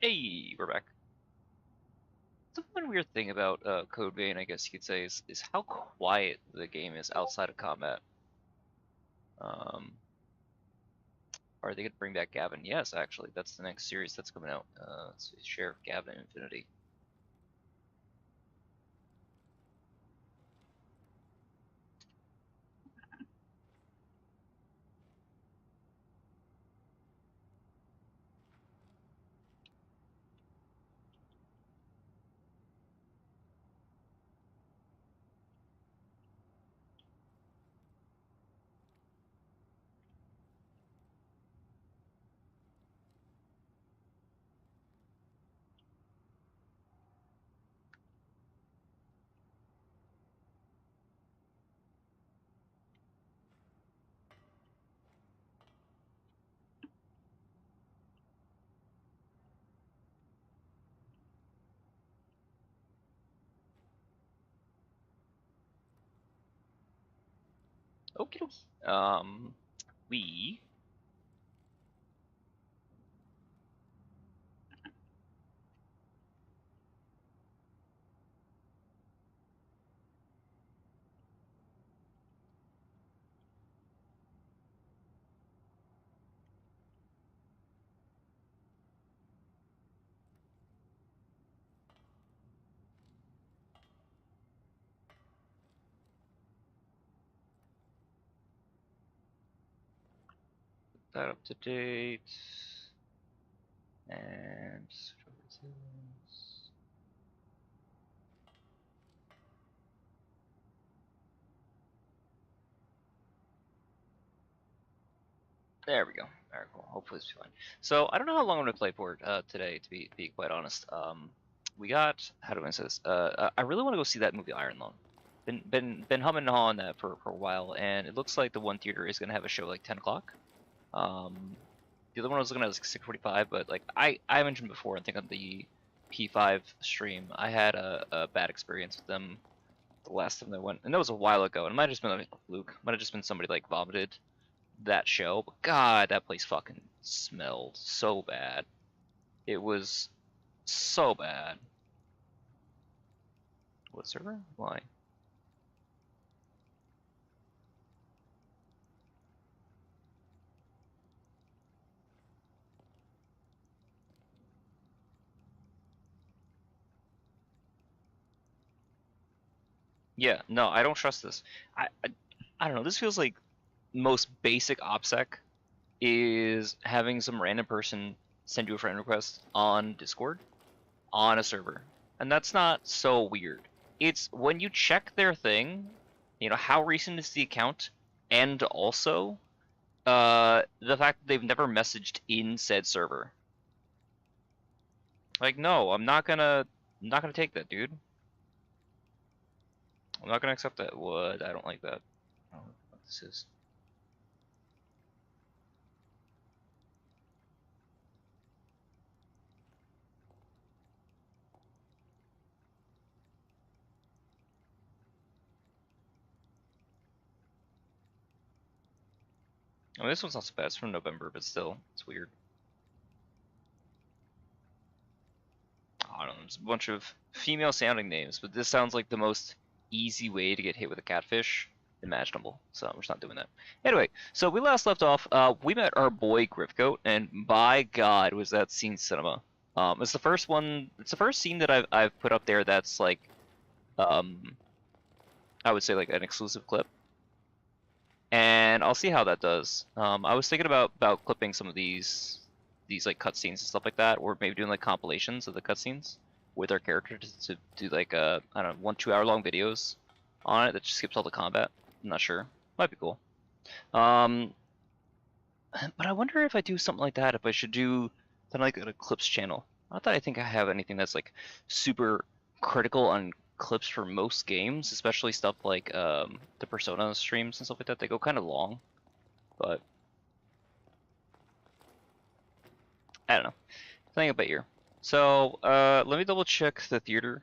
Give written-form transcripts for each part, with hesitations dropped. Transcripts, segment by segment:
Hey, we're back. The one weird thing about Code Vein, I guess you could say, is how quiet the game is outside of combat. Um, are they gonna bring back Gavin? Yes, actually, that's the next series that's coming out. It's Sheriff Gavin Infinity. Okie dokie. We put that up to date and there we go. Alright, cool. Hopefully it's fine. So I don't know how long I'm gonna play for today, to be quite honest. We got, how do I say this? I really want to go see that movie Iron Lung. Been humming and hawing that for a while, and it looks like the one theater is gonna have a show like 10 o'clock. The other one I was looking at was like 6:45, but like I mentioned before, I think on the P5 stream, I had a bad experience with them the last time they went, and that was a while ago. And it might have just been like a fluke. Might have just been somebody like vomited that show. But God, that place fucking smelled so bad. It was so bad. What server? Why? Yeah, no, I don't trust this. I don't know. This feels like most basic OPSEC is having some random person send you a friend request on Discord on a server. And that's not so weird. It's when you check their thing, how recent is the account, and also the fact that they've never messaged in said server. Like, no, I'm not gonna take that, dude. I'm not gonna accept that. What? I don't like that. I don't know what this is. I mean, this one's not so bad. It's from November, but still, it's weird. I don't know. There's a bunch of female sounding names, but this sounds like the most easy way to get hit with a catfish imaginable. So we're just not doing that. Anyway, so we last left off. We met our boy Gryfgote, and by God, was that scene cinema. It's the first one. It's the first scene that I've put up there that's like, um, I would say like an exclusive clip, and I'll see how that does. I was thinking about clipping some of these like cutscenes and stuff like that, or maybe doing like compilations of the cutscenes with our character to do like I don't know, 1-2 hour long videos on it that just skips all the combat. I'm not sure. Might be cool. Um, but I wonder if I do something like that, if I should do something like an Eclipse channel. Not that I think I have anything that's like super critical on clips for most games, especially stuff like the Persona streams and stuff like that. They go kind of long, but I don't know. Playing a bit here. So let me double check the theater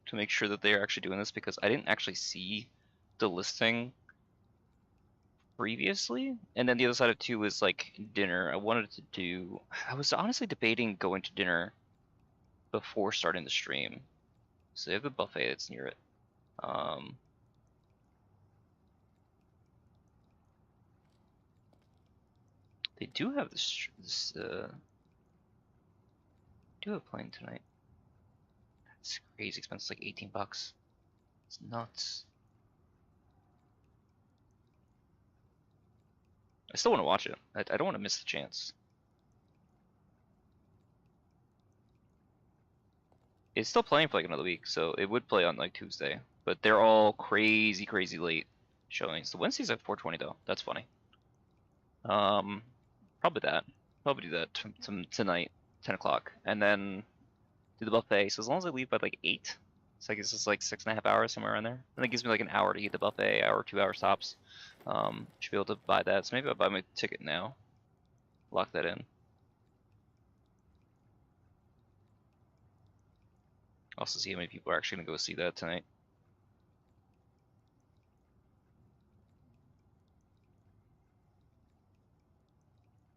to make sure that they're actually doing this because I didn't actually see the listing previously. And then the other side of two is like dinner. I wanted to do. I was honestly debating going to dinner before starting the stream. So they have the buffet that's near it. They do have this do have a plane tonight. That's crazy expensive. It's like 18 bucks. It's nuts. I still want to watch it. I don't want to miss the chance. It's still playing for like another week, so it would play on like Tuesday. But they're all crazy, crazy late showings. The Wednesday's at 4:20 though. That's funny. Probably that. Probably do that tonight, 10 o'clock, and then do the buffet. So as long as I leave by like 8, so I guess it's like 6.5 hours somewhere around there. And that gives me like an hour to eat the buffet, hour, 2 hour stops. Should be able to buy that. So maybe I'll buy my ticket now. Lock that in. Also see how many people are actually gonna go see that tonight.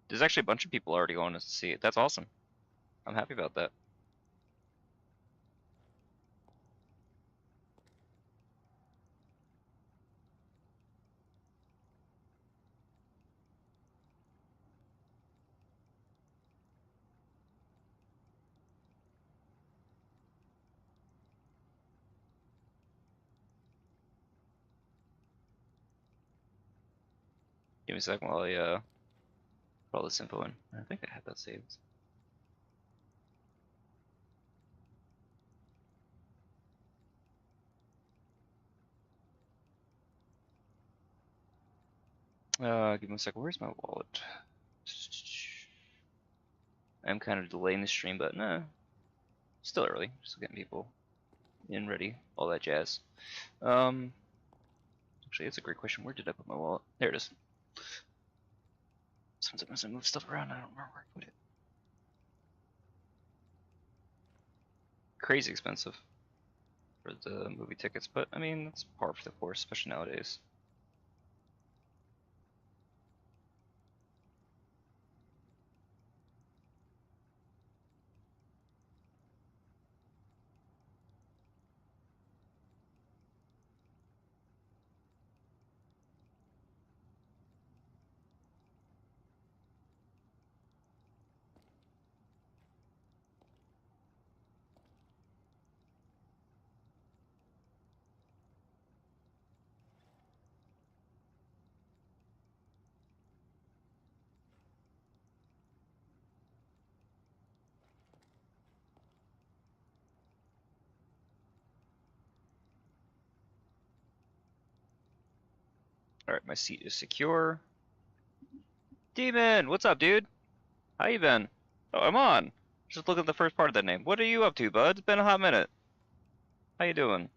There's actually a bunch of people already going to see it. That's awesome. I'm happy about that. Give me a second while I put all this info in. I think I had that saved. Give me a second. Where's my wallet? I'm kind of delaying the stream, but nah, still early. Still getting people in, ready, all that jazz. Actually, it's a great question. Where did I put my wallet? There it is. Sometimes I move stuff around. I don't remember where I put it. Crazy expensive for the movie tickets, but I mean, that's par for the course, especially nowadays. Alright, my seat is secure. Demon, what's up, dude? How you been? Oh, I'm on. Just look at the first part of that name. What are you up to, bud? It's been a hot minute. How you doing?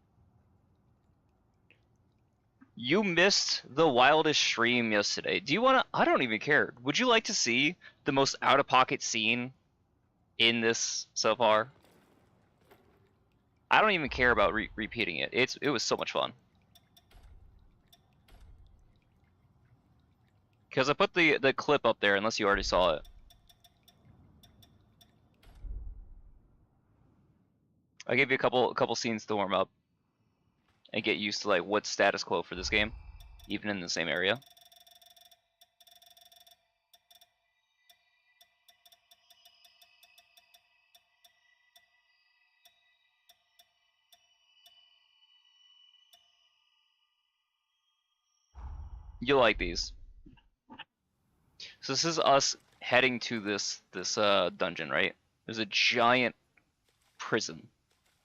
You missed the wildest stream yesterday. Do you wanna? I don't even care. Would you like to see the most out-of-pocket scene in this so far? I don't even care about repeating it. It was so much fun. Because I put the clip up there, unless you already saw it. I gave you a couple scenes to warm up and get used to like what's status quo for this game, even in the same area. You'll like these. So this is us heading to this dungeon, right? There's a giant prison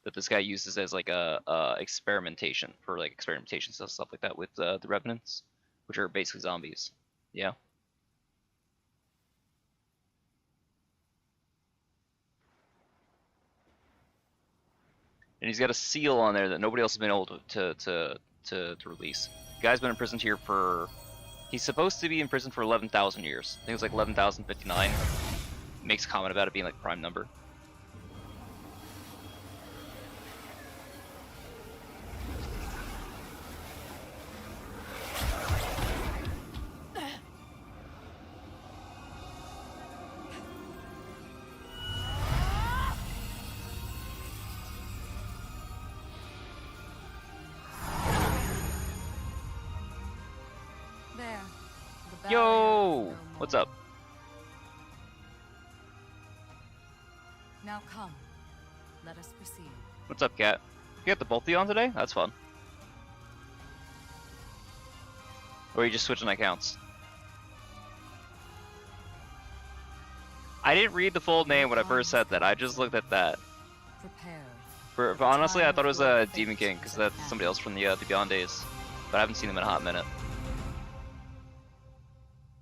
that this guy uses as like a experimentation for like experimentation stuff like that with the revenants, which are basically zombies. Yeah. And he's got a seal on there that nobody else has been able to release. The guy's been imprisoned here for. He's supposed to be in prison for 11,000 years. I think it's like 11,059. Makes a comment about it being like prime number. Yo! What's up? Now come, let us proceed. What's up, Cat? You got the both of you on today? That's fun. Or are you just switching accounts? I didn't read the full name when I first said that. I just looked at that. Prepare. Honestly, I thought it was a Demon King because that's somebody else from the Beyond days, but I haven't seen him in a hot minute.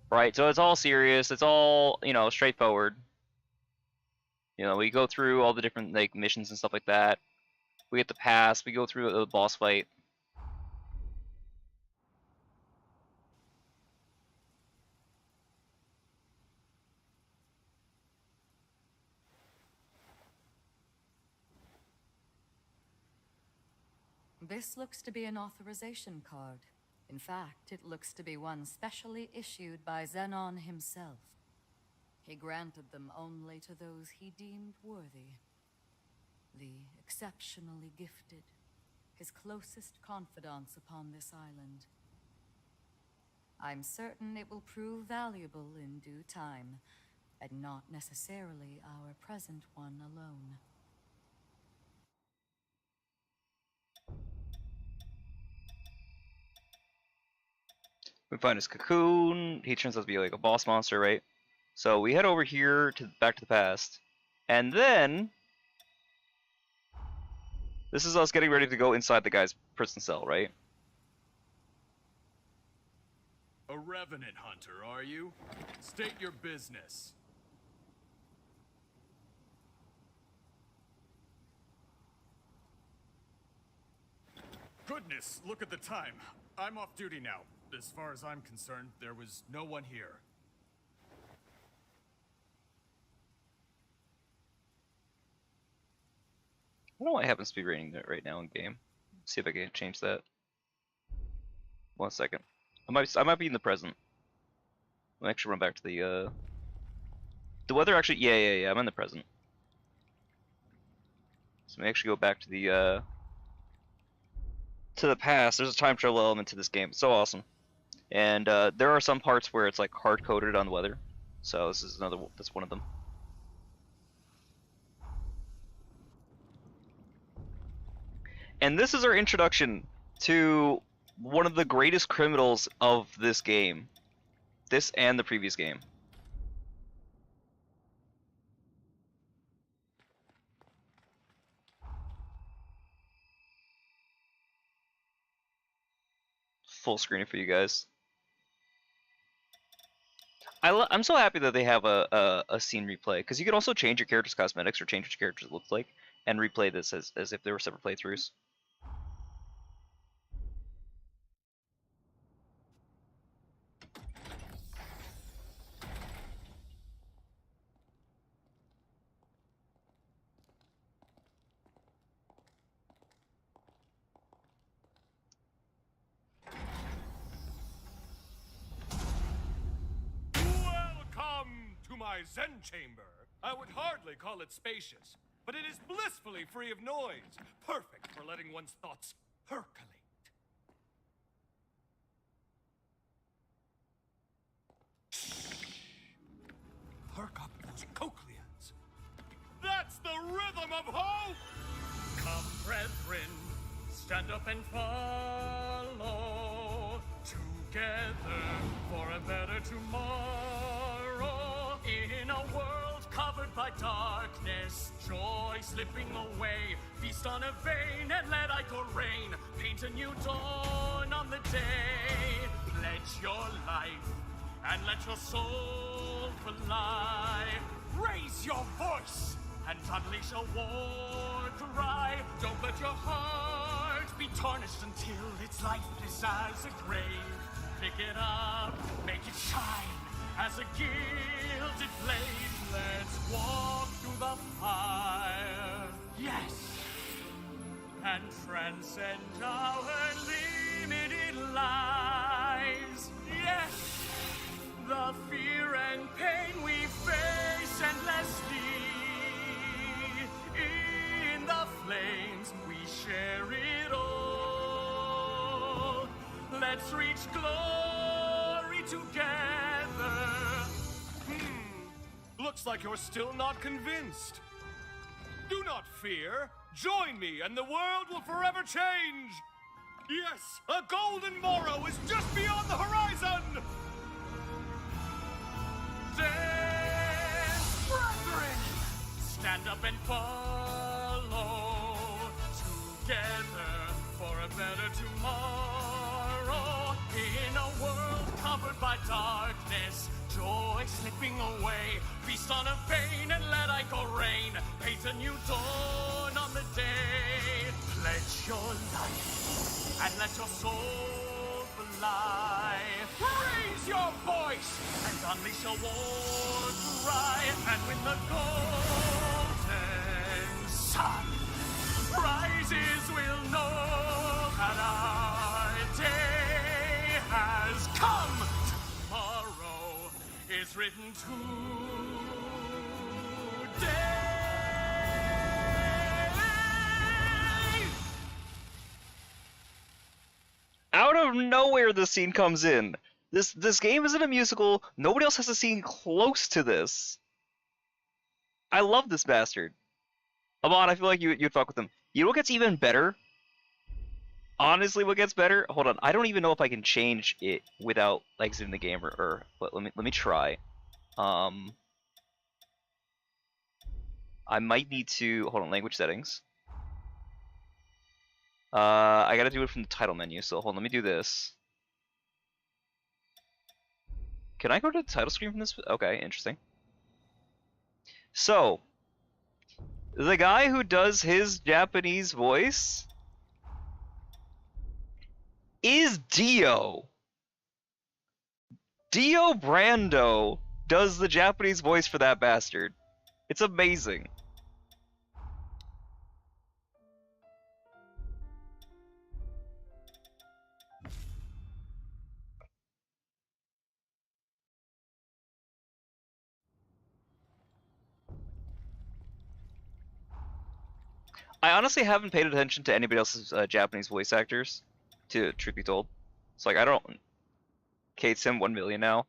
Right, so it's all serious. It's all, you know, straightforward. You know, we go through all the different like missions and stuff like that. We get the pass. We go through the boss fight. This looks to be an authorization card. In fact, it looks to be one specially issued by Xenon himself. He granted them only to those he deemed worthy. The exceptionally gifted, his closest confidants upon this island. I'm certain it will prove valuable in due time, and not necessarily our present one alone. We find his cocoon. He turns out to be like a boss monster, right? So we head over here to back to the past, and then this is us getting ready to go inside the guy's prison cell, right? A revenant hunter, are you? State your business. Goodness, look at the time. I'm off duty now. As far as I'm concerned, there was no one here. I don't know why I haven't speed rating that right now in game. See if I can change that. 1 second. I might be in the present. I'll actually run back to the weather. Actually, yeah. I'm in the present. So let me actually go back to the past. There's a time travel element to this game. It's so awesome. And there are some parts where it's like hard coded on the weather. So this is another. That's one of them. And this is our introduction to one of the greatest criminals of this game. This and the previous game. Full screen for you guys. I'm so happy that they have a scene replay, because you can also change your character's cosmetics or change what your character looks like and replay this as if they were separate playthroughs. Welcome to my Zen chamber. I would hardly call it spacious, but it is blissfully free of noise, perfect for letting one's thoughts percolate. Perk up those cochlears. That's the rhythm of hope! Come, brethren, stand up and follow. Together for a better tomorrow. In a world covered by darkness, joy slipping away. Feast on a vein and let ichor rain. Paint a new dawn on the day. Pledge your life and let your soul fly. Raise your voice and unleash a war cry. Don't let your heart be tarnished until it's lifeless as a grave. Pick it up, make it shine as a gilded blade. Let's walk through the fire, yes, and transcend our limited lives, yes. The fear and pain we face endlessly. In the flames we share it all. Let's reach glory together. Looks like you're still not convinced. Do not fear. Join me and the world will forever change. Yes, a golden morrow is just beyond the horizon. Dance, brethren! Stand up and follow together for a better tomorrow. In a world covered by darkness, joy slipping away. Feast on a vein and let Ico reign. Paint a new dawn on the day. Pledge your life and let your soul fly. Raise your voice and unleash a war cry. And when the golden sun rises, we'll know that our day has come. Tomorrow is written today. Out of nowhere, this scene comes in. This game isn't a musical. Nobody else has a scene close to this. I love this bastard. Amon, I feel like you'd fuck with him. You know what gets even better? Honestly, what gets better? Hold on, I don't even know if I can change it without exiting the game but let me try. I might need to hold on, language settings. I gotta do it from the title menu, so hold on, let me do this. Can I go to the title screen from this? Okay, interesting. So, the guy who does his Japanese voice is Dio. Dio Brando does the Japanese voice for that bastard. It's amazing. I honestly haven't paid attention to anybody else's Japanese voice actors, to truth be told. So like, I don't. Kate's him 1 million now.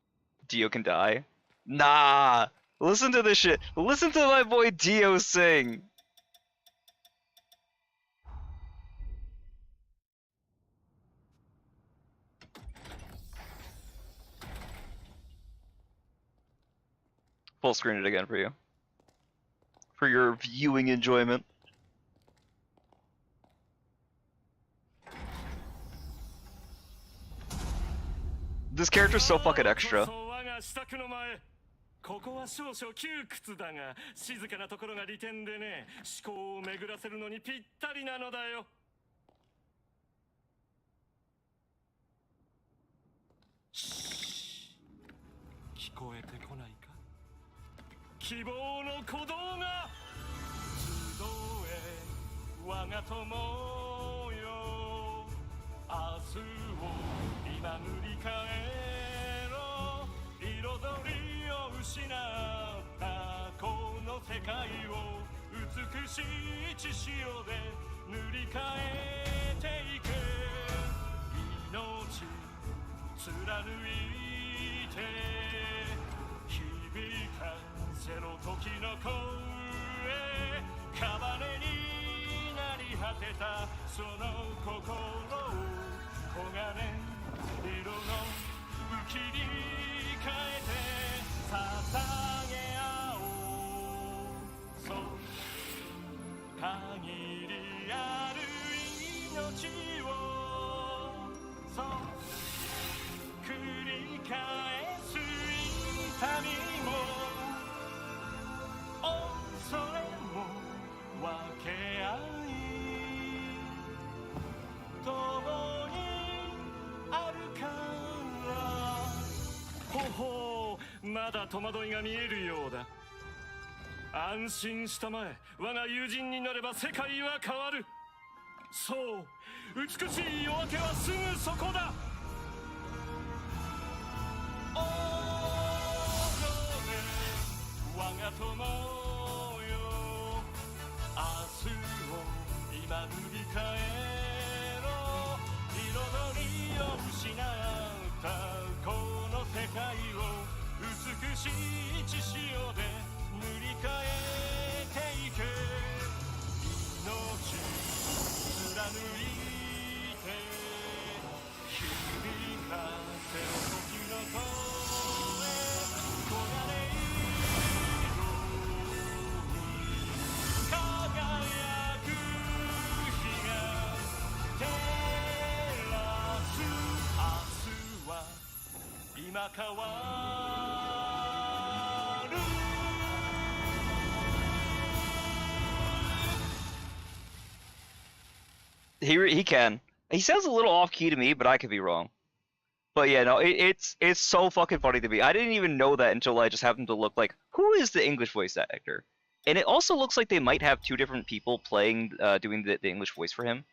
Dio can die. Nah! Listen to this shit. Listen to my boy Dio sing. Full screen it again for you. For your viewing enjoyment. This character's so fucking extra. ここは少々窮屈だが、静かなところが利点でね、思考を巡らせるのにぴったりなのだよ。聞こえてこないか？希望の鼓動が集え、我が友よ。明日を今塗り替えろ。彩り失ったこの世界を美しい血潮で塗り替えていけ。命貫いて響かせろ時の声。屍になり果てたその心を黄金色の浮きに変えて捧げ合おう。そう限りある命をそう繰り返す痛みも恐れも分け合い共にあるからほほうまだ戸惑いが見えるようだ。安心したまえ。我が友人になれば世界は変わる。そう美しい夜明けはすぐそこだ。おれ我が友よ。明日を今塗り替えろ。彩りを失ったこの世今変わる He can. He sounds a little off key to me, but I could be wrong. But yeah, no, it's so fucking funny to me. I didn't even know that until I just happened to look like, who is the English voice actor? And it also looks like they might have two different people playing, doing the English voice for him.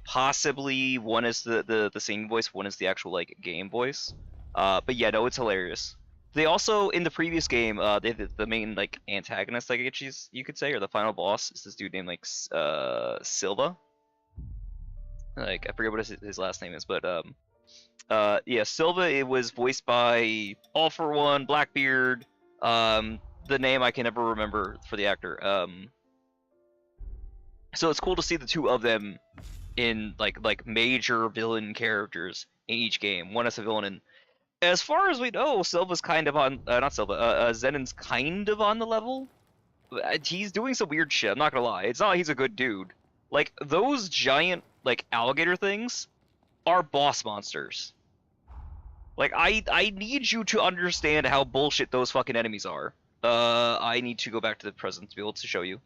Possibly one is the singing voice, one is the actual like game voice. But yeah, no, it's hilarious. They also in the previous game, the main like antagonist, I guess you could say, or the final boss is this dude named like Silva. Like I forget what his last name is, but yeah, Silva. It was voiced by All For One, Blackbeard. The name I can never remember for the actor. So it's cool to see the two of them in like major villain characters in each game. One as a villain, and as far as we know, Silva's kind of on not Silva. Zenon's kind of on the level. He's doing some weird shit. I'm not gonna lie. It's not like he's a good dude. Like those giant like alligator things are boss monsters. Like I need you to understand how bullshit those fucking enemies are. I need to go back to the present to be able to show you.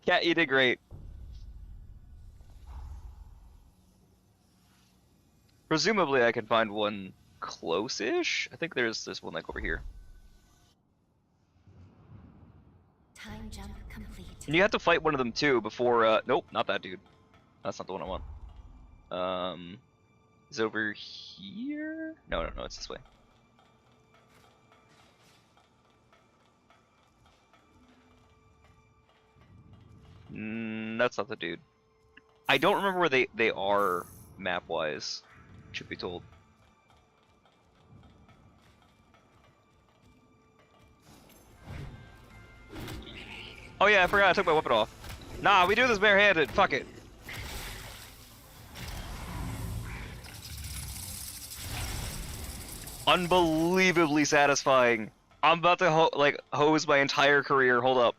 Cat, you did great. Presumably I can find one close-ish. I think there's one like over here. Time jump complete. And you have to fight one of them too before nope, not that dude. That's not the one I want. Is it over here? No, it's this way. That's not the dude. I don't remember where they are map-wise, should be told. Oh yeah, I forgot I took my weapon off. Nah, we do this barehanded. Fuck it. Unbelievably satisfying. I'm about to hose my entire career. Hold up.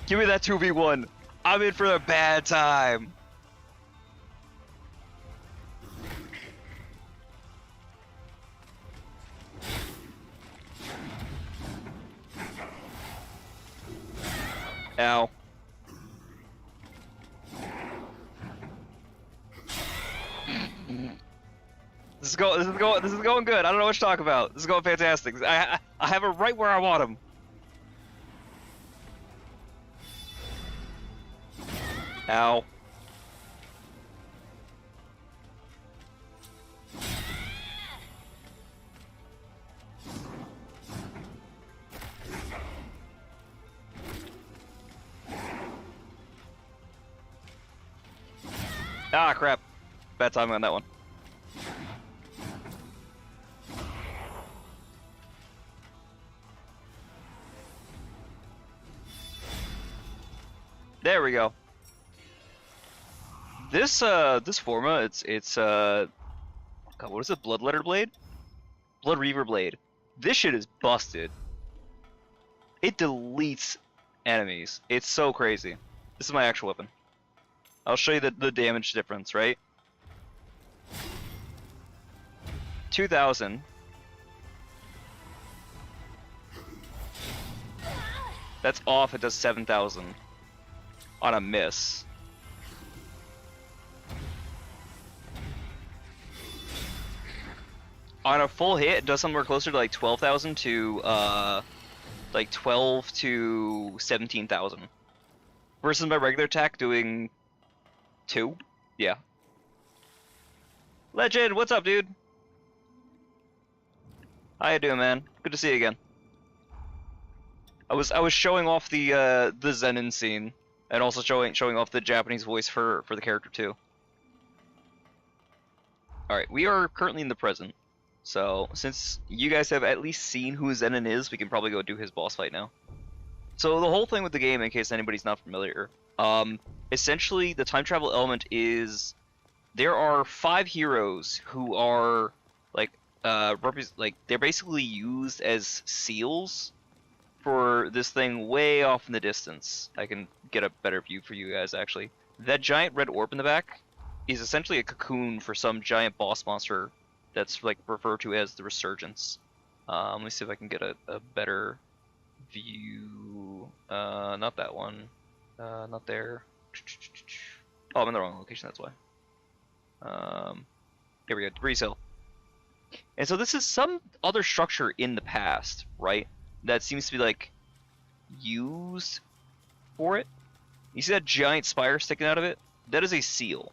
Give me that 2v1. I'm in for a bad time. Ow. This is going good. I don't know what to talk about. This is going fantastic. I have it right where I want him. Ow. Ah, crap. Bad timing on that one. There we go. This forma, it's God, what is it? Bloodletter Blade? Blood Reaver Blade. This shit is busted. It deletes enemies. It's so crazy. This is my actual weapon. I'll show you the damage difference, right? 2,000. That's off, it does 7,000. On a miss. On a full hit, it does somewhere closer to like 12,000 to like 12 to 17,000. Versus my regular attack doing 2? Yeah. Legend, what's up, dude? How you doing, man? Good to see you again. I was showing off the Zenon scene, and also showing off the Japanese voice for the character too. All right, we are currently in the present, so since you guys have at least seen who Zenon is, we can probably go do his boss fight now. So the whole thing with the game, in case anybody's not familiar, essentially the time travel element is there are 5 heroes who are like they're basically used as seals for this thing way off in the distance. I can get a better view for you guys, actually. That giant red orb in the back is essentially a cocoon for some giant boss monster that's like referred to as the Resurgence. Let me see if I can get a better view. Not that one. Not there. Oh, I'm in the wrong location, that's why. Here we go, Debris Hill. And so this is some other structure in the past, right? That seems to be like used for it. You see that giant spire sticking out of it? That is a seal.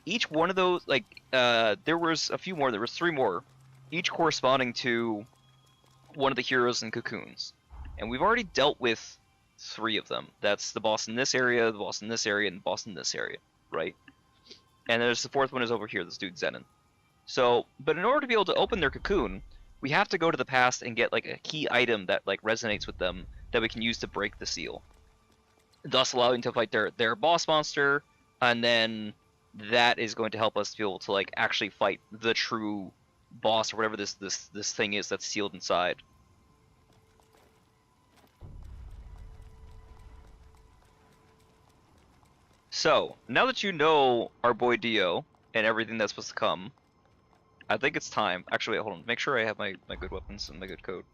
Each one of those, like, there was a few more. There was 3 more, each corresponding to one of the heroes in cocoons. And we've already dealt with 3 of them. That's the boss in this area, the boss in this area, and the boss in this area, right? And there's the 4th one is over here, this dude Zenon. So, but in order to be able to open their cocoon, we have to go to the past and get like a key item that like resonates with them that we can use to break the seal, thus allowing to fight their boss monster, and then that is going to help us be able to like actually fight the true boss or whatever this thing is that's sealed inside. So now that you know our boy Dio and everything that's supposed to come, I think it's time. Actually, wait, hold on. Make sure I have my good weapons and my good code.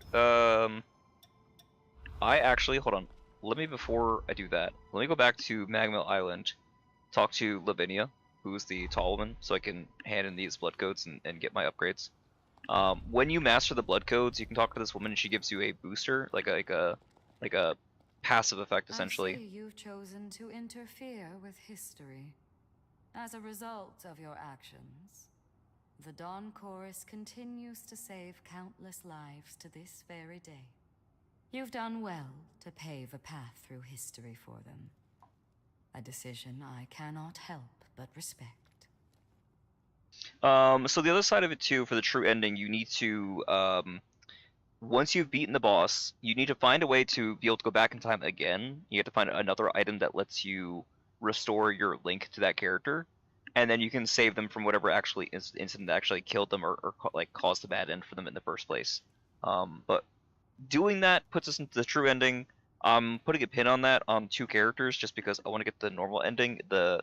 I actually, hold on. Let me, before I do that, let me go back to Magma Island, talk to Lavinia, who's the tall woman, so I can hand in these blood codes and get my upgrades. When you master the blood codes, you can talk to this woman and she gives you a booster, like a passive effect, essentially. I see you've chosen to interfere with history. As a result of your actions, the Dawn Chorus continues to save countless lives to this very day. You've done well to pave a path through history for them. A decision I cannot help but respect. So the other side of it too, for the true ending, you need to, once you've beaten the boss, you need to find a way to be able to go back in time again. You have to find another item that lets you restore your link to that character. And then you can save them from whatever actually incident that actually killed them or like caused the bad end for them in the first place. But doing that puts us into the true ending. I'm putting a pin on that on 2 characters just because I want to get the normal ending. There's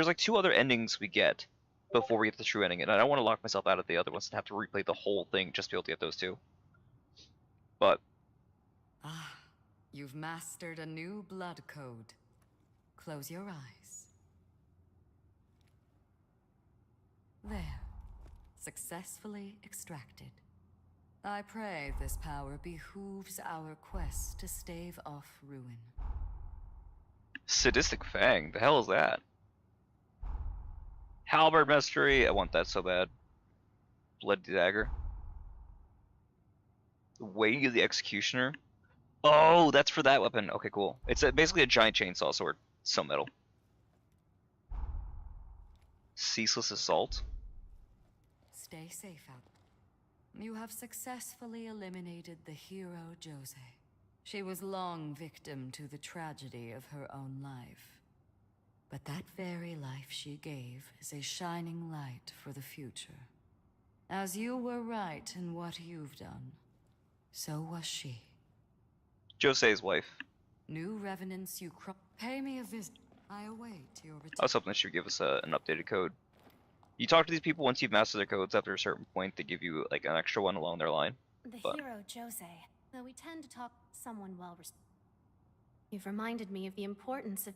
like 2 other endings we get before we get the true ending, and I don't want to lock myself out of the other ones and have to replay the whole thing just to be able to get those 2. But You've mastered a new blood code. Close your eyes. There. Successfully extracted. I pray this power behooves our quest to stave off ruin. Sadistic Fang, the hell is that? Halberd Mastery, I want that so bad. Blood Dagger. Way of the Executioner. Oh, that's for that weapon. Okay, cool. It's basically a giant chainsaw sword. So metal. Ceaseless Assault. Stay safe out. You have successfully eliminated the hero Josse. She was long victim to the tragedy of her own life. But that very life she gave is a shining light for the future. As you were right in what you've done, so was she. Josse's wife. New revenants you pay me a visit. I await your return. I was hoping that she would give us an updated code. You talk to these people once you've mastered their codes. After a certain point, they give you like an extra one along their line. The hero Josse, though we tend to talk someone well respected. You've reminded me of the importance of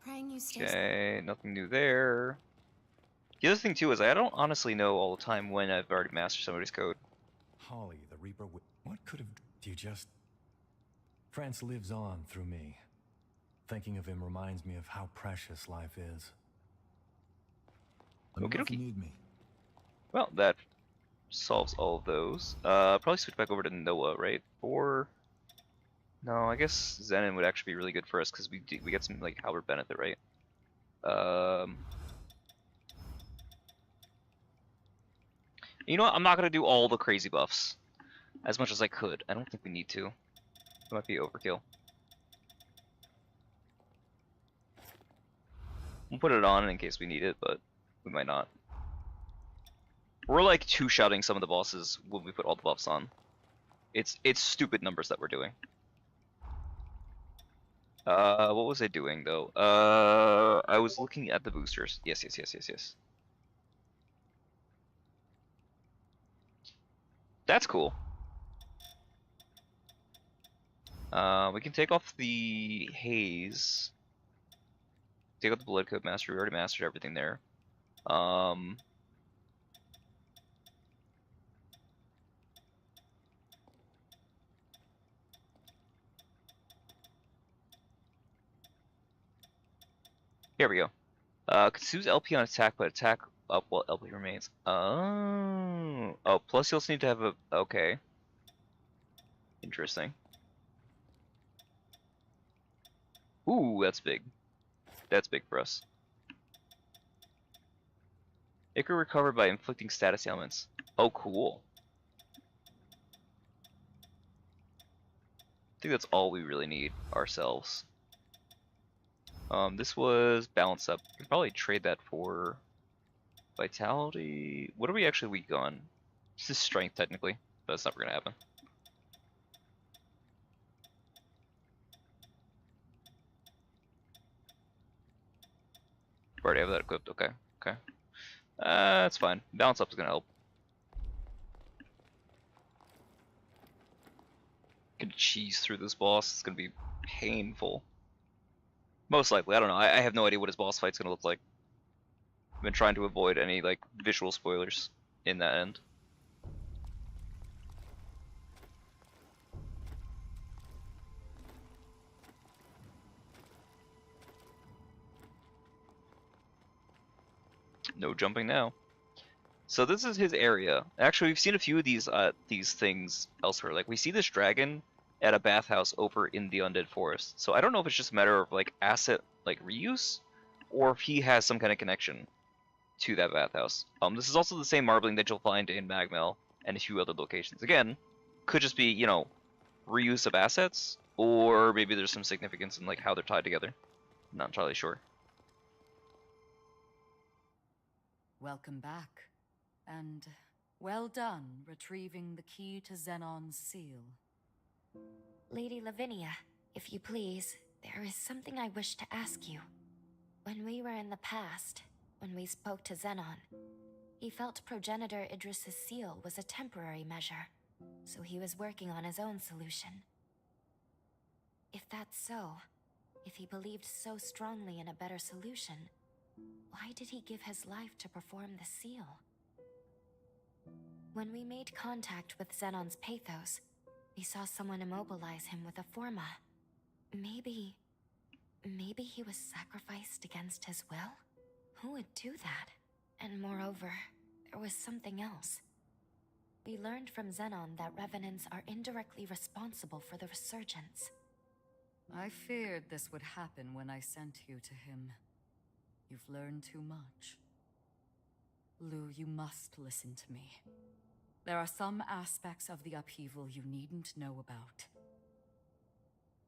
praying you stay. Okay, nothing new there. The other thing too is I don't honestly know all the time when I've already mastered somebody's code. Holly, the Reaper. What could have you just? France lives on through me. Thinking of him reminds me of how precious life is. Okie dokie. Need me. Well, that solves all of those. Probably switch back over to Noah, right? Or no, I guess Zenon would actually be really good for us because we get some like Halberd benefit, right? You know what? I'm not gonna do all the crazy buffs as much as I could. I don't think we need to. It might be overkill. We'll put it on in case we need it, but we might not. We're like 2-shotting some of the bosses when we put all the buffs on. It's stupid numbers that we're doing. What was I doing though? I was looking at the boosters. Yes. That's cool. We can take off the haze. Take out the blood code master. We already mastered everything there. Here we go. Consumes LP on attack, but attack up while LP remains. Oh, plus you also need to have a. Okay. Interesting. Ooh, that's big. That's big for us. It can recover by inflicting status ailments. Oh, cool. I think that's all we really need ourselves. This was balance up. We can probably trade that for vitality. What are we actually weak on? This is strength technically, but that's never gonna happen. We already have that equipped. Okay. That's fine. Balance up is gonna help. Gonna cheese through this boss. It's gonna be painful. Most likely. I don't know. I have no idea what his boss fight's gonna look like. I've been trying to avoid any like visual spoilers in that end. No jumping now. So this is his area. Actually, we've seen a few of these things elsewhere. Like we see this dragon at a bathhouse over in the Undead Forest. So I don't know if it's just a matter of like asset like reuse, or if he has some kind of connection to that bathhouse. This is also the same marbling that you'll find in Magmel and a few other locations. Again, could just be, you know, reuse of assets, or maybe there's some significance in like how they're tied together. I'm not entirely sure. Welcome back. And well done retrieving the key to Xenon's seal. Lady Lavinia, if you please, there is something I wish to ask you. When we were in the past, when we spoke to Xenon, he felt progenitor Idris's seal was a temporary measure, so he was working on his own solution. If that's so, if he believed so strongly in a better solution, why did he give his life to perform the seal? When we made contact with Xenon's pathos, we saw someone immobilize him with a forma. Maybe he was sacrificed against his will? Who would do that? And moreover, there was something else. We learned from Xenon that revenants are indirectly responsible for the resurgence. I feared this would happen when I sent you to him. You've learned too much. Lou, you must listen to me. There are some aspects of the upheaval you needn't know about.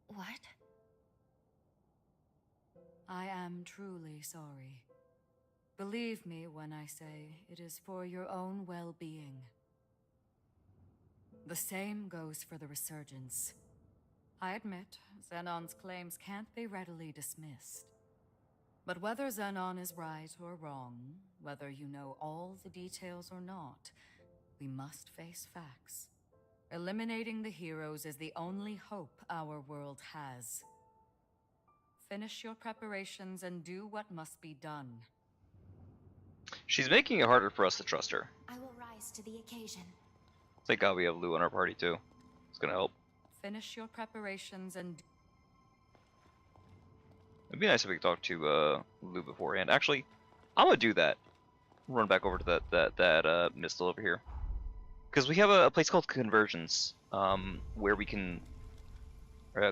What? I am truly sorry. Believe me when I say it is for your own well-being. The same goes for the resurgence. I admit, Xenon's claims can't be readily dismissed. But whether Xenon is right or wrong, whether you know all the details or not, we must face facts. Eliminating the heroes is the only hope our world has. Finish your preparations and do what must be done. She's making it harder for us to trust her. I will rise to the occasion. Thank God we have Lou on our party too. It's gonna help. Finish your preparations and... It'd be nice if we could talk to Lou beforehand. Actually, I'm gonna do that. Run back over to that Mistle over here, because we have a place called Convergence, where we can,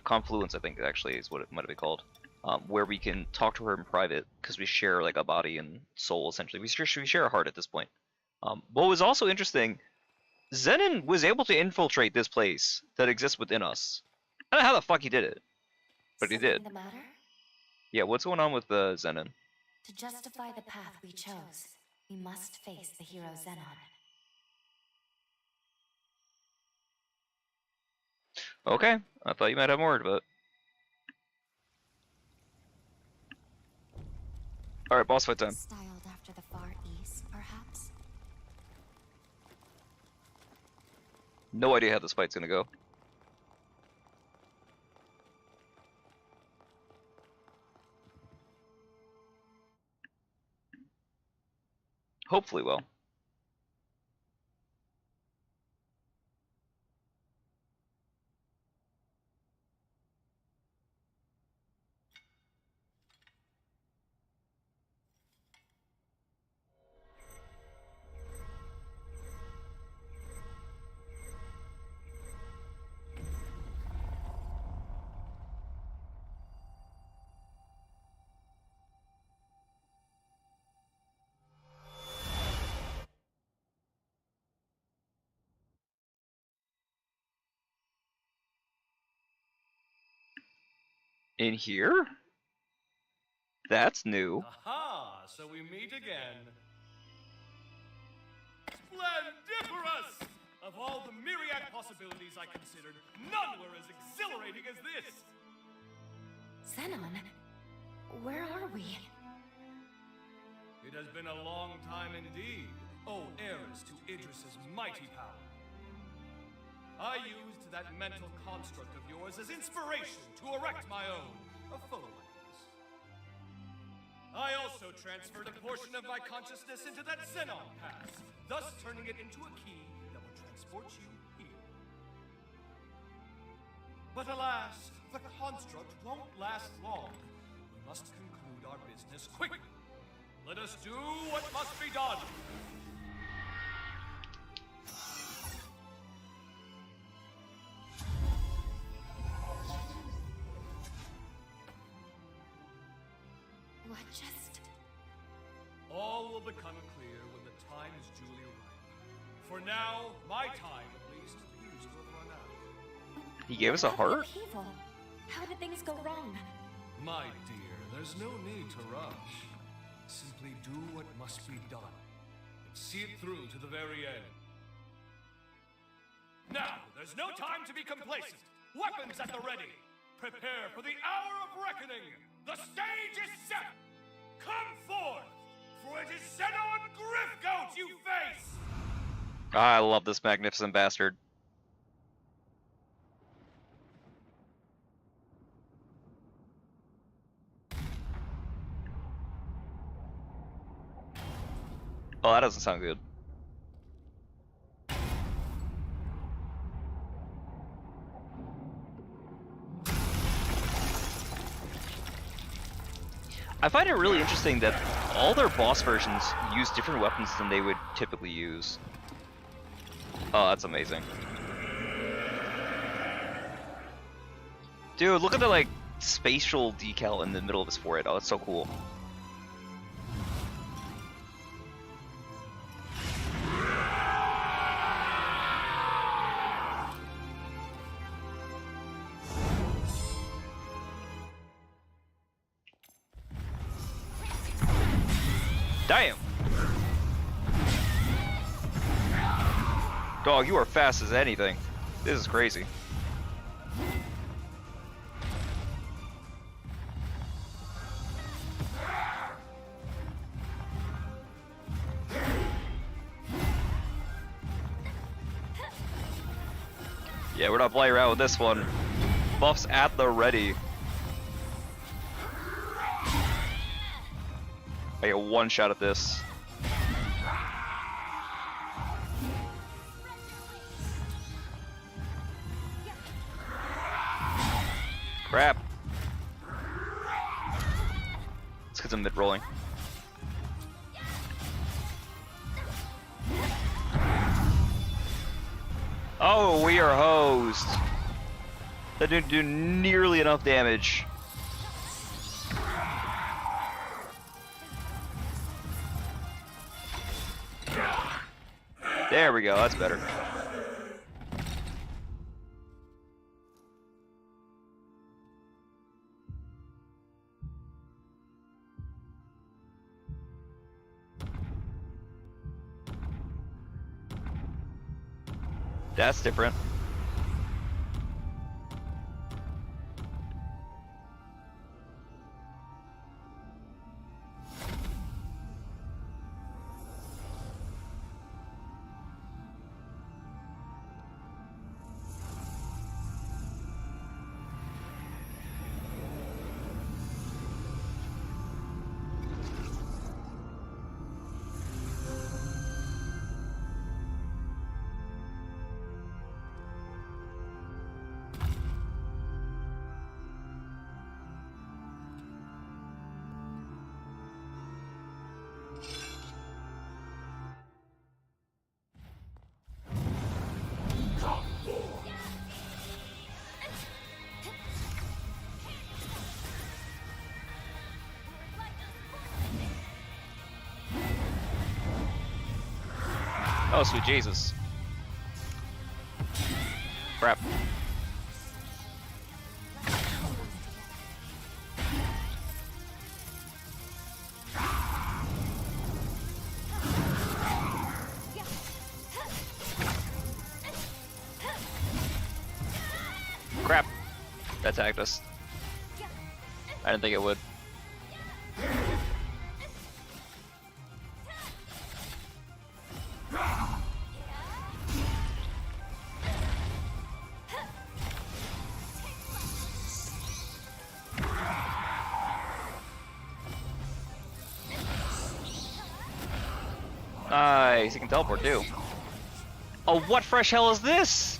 Confluence I think actually is what it might have been called, where we can talk to her in private, because we share like a body and soul essentially. We share a heart at this point. What was also interesting, Zenon was able to infiltrate this place that exists within us. I don't know how the fuck he did it, but he did. The matter? Yeah, what's going on with Zenon? To justify the path we chose, we must face the hero Xenon. Okay, I thought you might have more, but... Alright, boss fight time. Styled after the Far East, perhaps? No idea how this fight's gonna go. Hopefully well. In here? That's new. Aha! So we meet again. Splendiferous! Of all the myriad possibilities I considered, none were as exhilarating as this! Xenon, where are we? It has been a long time indeed, O heiress to Idris's mighty power. I used that mental construct of yours as inspiration to erect my own, a foe like this. I also transferred a portion of my consciousness into that Xenon pass, thus turning it into a key that will transport you here. But alas, the construct won't last long. We must conclude our business quickly. Let us do what must be done. What just... All will become clear when the time is duly ripe. For now, my time, at least, appears to have run out. He gave us a heart? Upheaval. How did things go wrong? My dear, there's no need to rush. Simply do what must be done, and see it through to the very end. Now, there's no time to be complacent. Weapons at the ready. Prepare for the hour of reckoning. The stage is set. Come forth, for it is Xenon Gryfgote you face. I love this magnificent bastard. Oh, that doesn't sound good. I find it really interesting that all their boss versions use different weapons than they would typically use. Oh, that's amazing. Dude, look at the, like, spatial decal in the middle of his forehead. Oh, that's so cool. Damn! Dog, you are fast as anything. This is crazy. Yeah, we're not playing around with this one. Buffs at the ready. I get one shot at this. Crap. Let's get some mid-rolling. Oh, we are hosed. That didn't do nearly enough damage. There we go, that's better. That's different. Oh, sweet Jesus. Crap. Crap. That tagged us. I didn't think it would. Nice, he can teleport too. Oh, what fresh hell is this?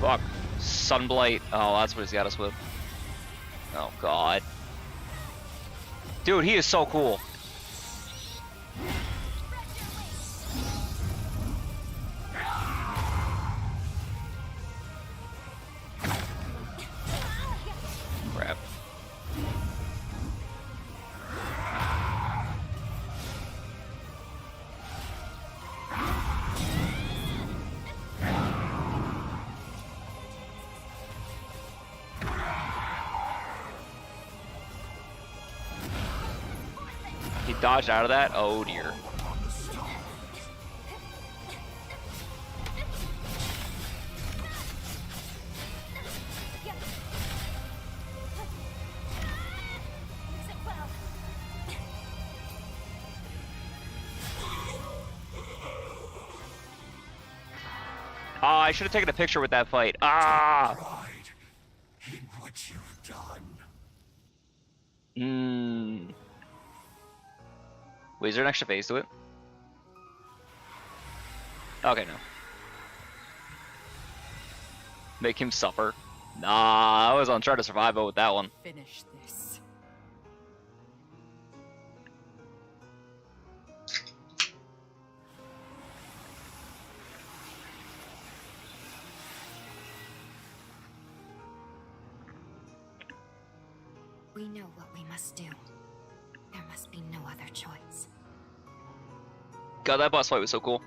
Fuck. Sunblight. Oh, that's what he's got us with. Oh, God. Dude, he is so cool. Crap. He dodged out of that? Oh dear. Oh, I should have taken a picture with that fight. Ah! Pride in what you've done. Wait, is there an extra phase to it? Okay, no. Make him suffer. Nah, I was on try to survive with that one. Finish this. We know what we must do. There must be no other choice. God, that boss fight was so cool.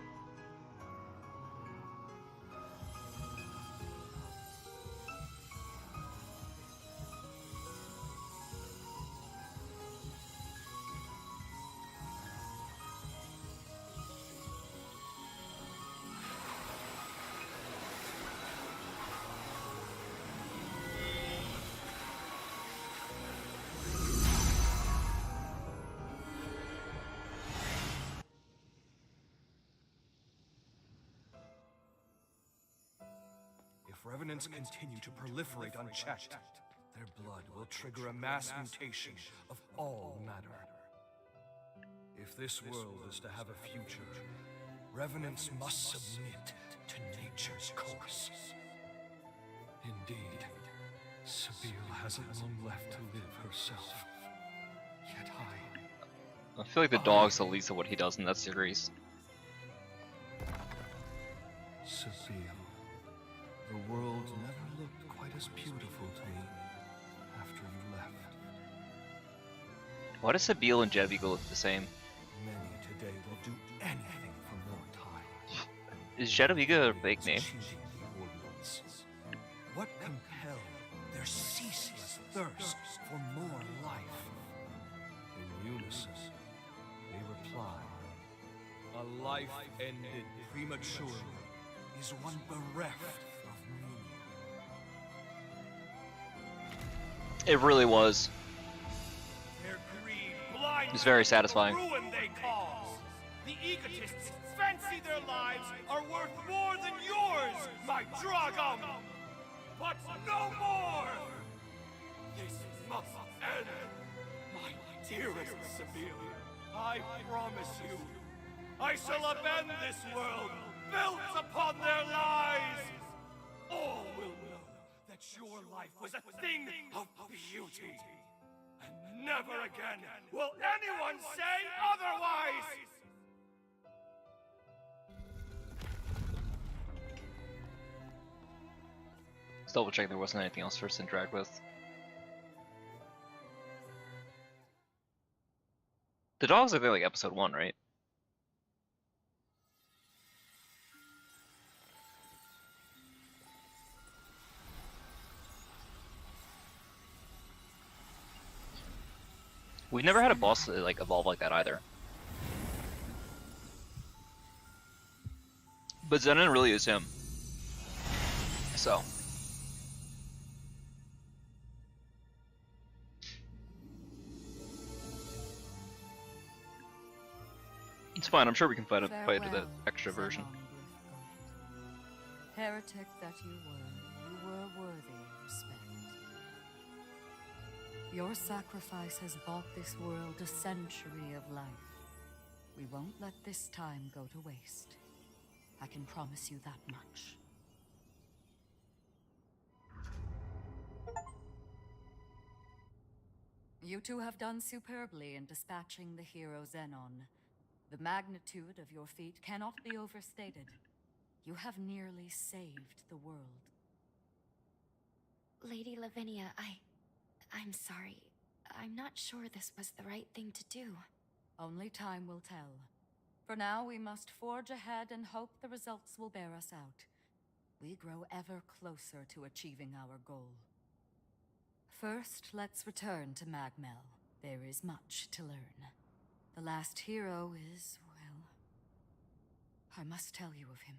If revenants continue to proliferate unchecked, their blood will trigger a mass mutation of all matter. If this world is to have a future, revenants must submit to nature's course. Indeed, Sabine hasn't long left to live herself. Yet I feel like the dog's the least of what he does in that series. Sabine, the world never looked quite as beautiful to me after you left. Why does Sabine and Genevieve look the same? Many today will do anything for more time. Is Genevieve a fake name? Executing the ordinance. What compelled their ceaseless thirst for more life? In unison, they reply, a life ended prematurely is one bereft of meaning. It really was. Their greed blinds It was very satisfying. the ruin they cause. The egotists fancy their lives are worth more than yours, my Dragom! But no more! This must end. My dearest Sabine, I promise you, I shall upend this world, built upon their lies! All will know that your life was a thing of beauty. And never again will anyone say otherwise! double checking there wasn't anything else for us to interact with. The dog's I think like episode 1, right? We've never had a boss like evolve like that either. But Zenon really is him. So. It's fine, I'm sure we can fight that extra version. Heretic that you were worthy of respect. Your sacrifice has bought this world a century of life. We won't let this time go to waste. I can promise you that much. You two have done superbly in dispatching the hero Zenon. The magnitude of your feat cannot be overstated. You have nearly saved the world. Lady Lavinia, I'm sorry. I'm not sure this was the right thing to do. Only time will tell. For now, we must forge ahead and hope the results will bear us out. We grow ever closer to achieving our goal. First, let's return to Magmel. There is much to learn. The last hero is, well, I must tell you of him.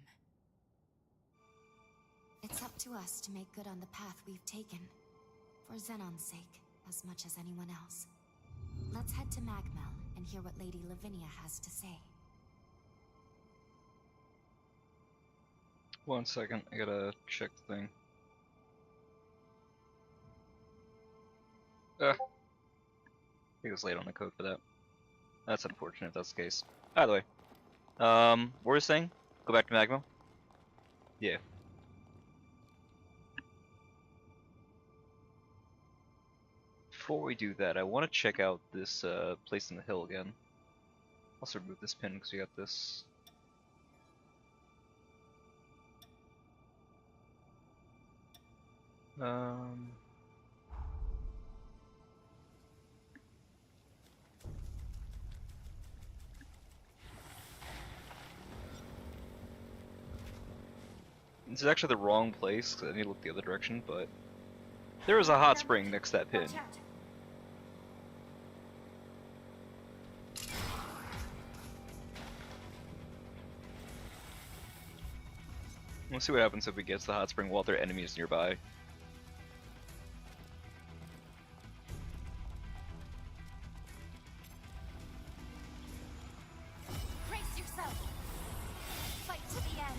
It's up to us to make good on the path we've taken. For Zenon's sake, as much as anyone else. Let's head to Magmel and hear what Lady Lavinia has to say. 1 second, I gotta check the thing. I think it was late on the code for that. That's unfortunate if that's the case. Either way. What were you saying? Go back to Magma? Yeah. Before we do that, I want to check out this place in the hill again. Also remove this pin because we got this. This is actually the wrong place because I need to look the other direction, but there is a hot spring next to that pin. We'll see what happens if we get to the hot spring while there are enemies nearby. Brace yourself! Fight to the end!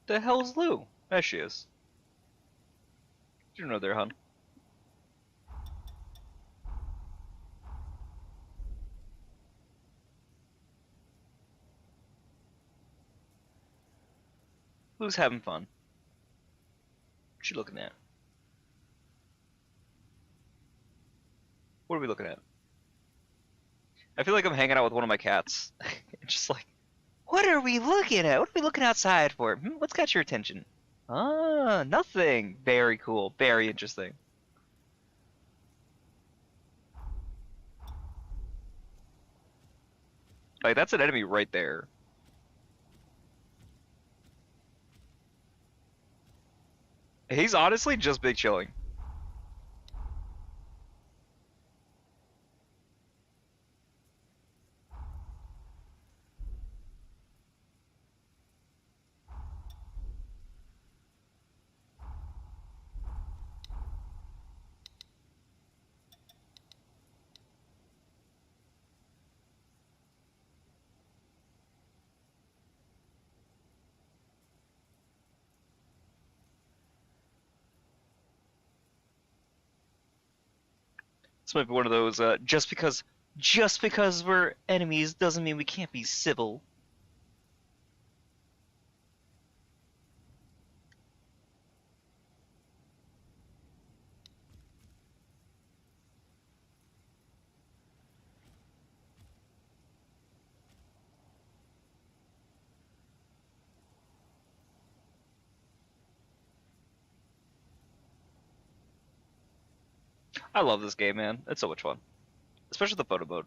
The hell's Lou? There she is. You know there, hon. Lou's having fun. What you looking at? What are we looking at? I feel like I'm hanging out with one of my cats. Just like, what are we looking at? What are we looking outside for? What's got your attention? Ah, nothing. Very cool. Very interesting. Like, that's an enemy right there. He's honestly just big chilling. This might be one of those, just because we're enemies doesn't mean we can't be civil. I love this game, man. It's so much fun. Especially the photo mode.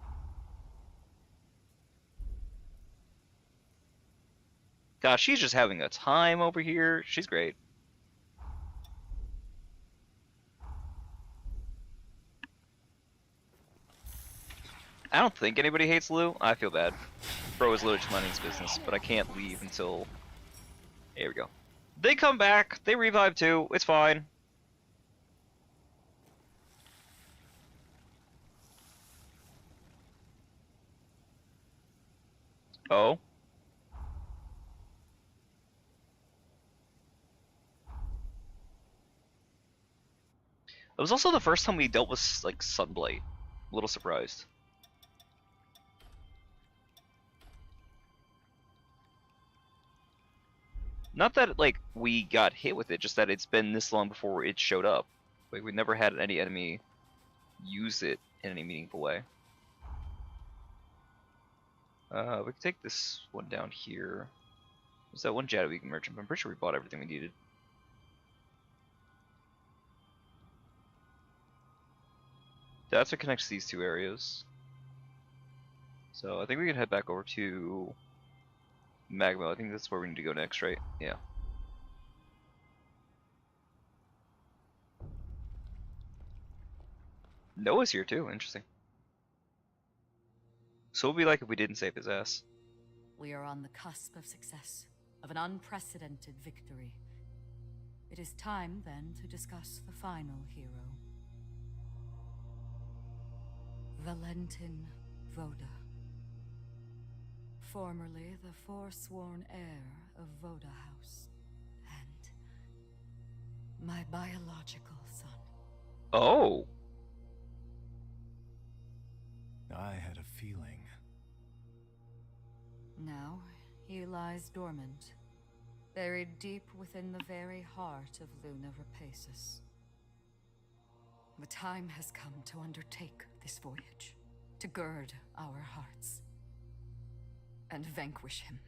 Gosh, she's just having a time over here. She's great. I don't think anybody hates Lou. I feel bad. Bro is literally just minding his business, but I can't leave until... There we go. They come back. They revive too. It's fine. Oh? It was also the first time we dealt with, like, Sunblight. A little surprised. Not that, like, we got hit with it, just that it's been this long before it showed up. Like, we never had any enemy use it in any meaningful way. We can take this one down here. There's that one Jadwiga merchant, but I'm pretty sure we bought everything we needed. That's what connects these two areas. So I think we can head back over to Magma. I think that's where we need to go next, right? Yeah. Noah's here too, interesting. So what would it be like if we didn't save his ass? We are on the cusp of success, of an unprecedented victory. It is time, then, to discuss the final hero. Valentin Voda. Formerly the forsworn heir of Voda House. And my biological son. Oh! I had a feeling. Now, he lies dormant, buried deep within the very heart of Luna Rapaces. The time has come to undertake this voyage, to gird our hearts, and vanquish him.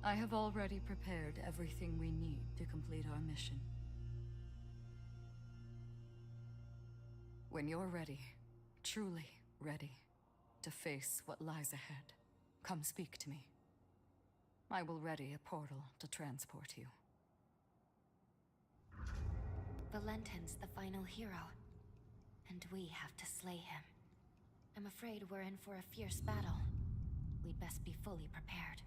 I have already prepared everything we need to complete our mission. When you're ready, truly ready, to face what lies ahead, come speak to me. I will ready a portal to transport you. Valentin's the final hero, and we have to slay him. I'm afraid we're in for a fierce battle. We'd best be fully prepared.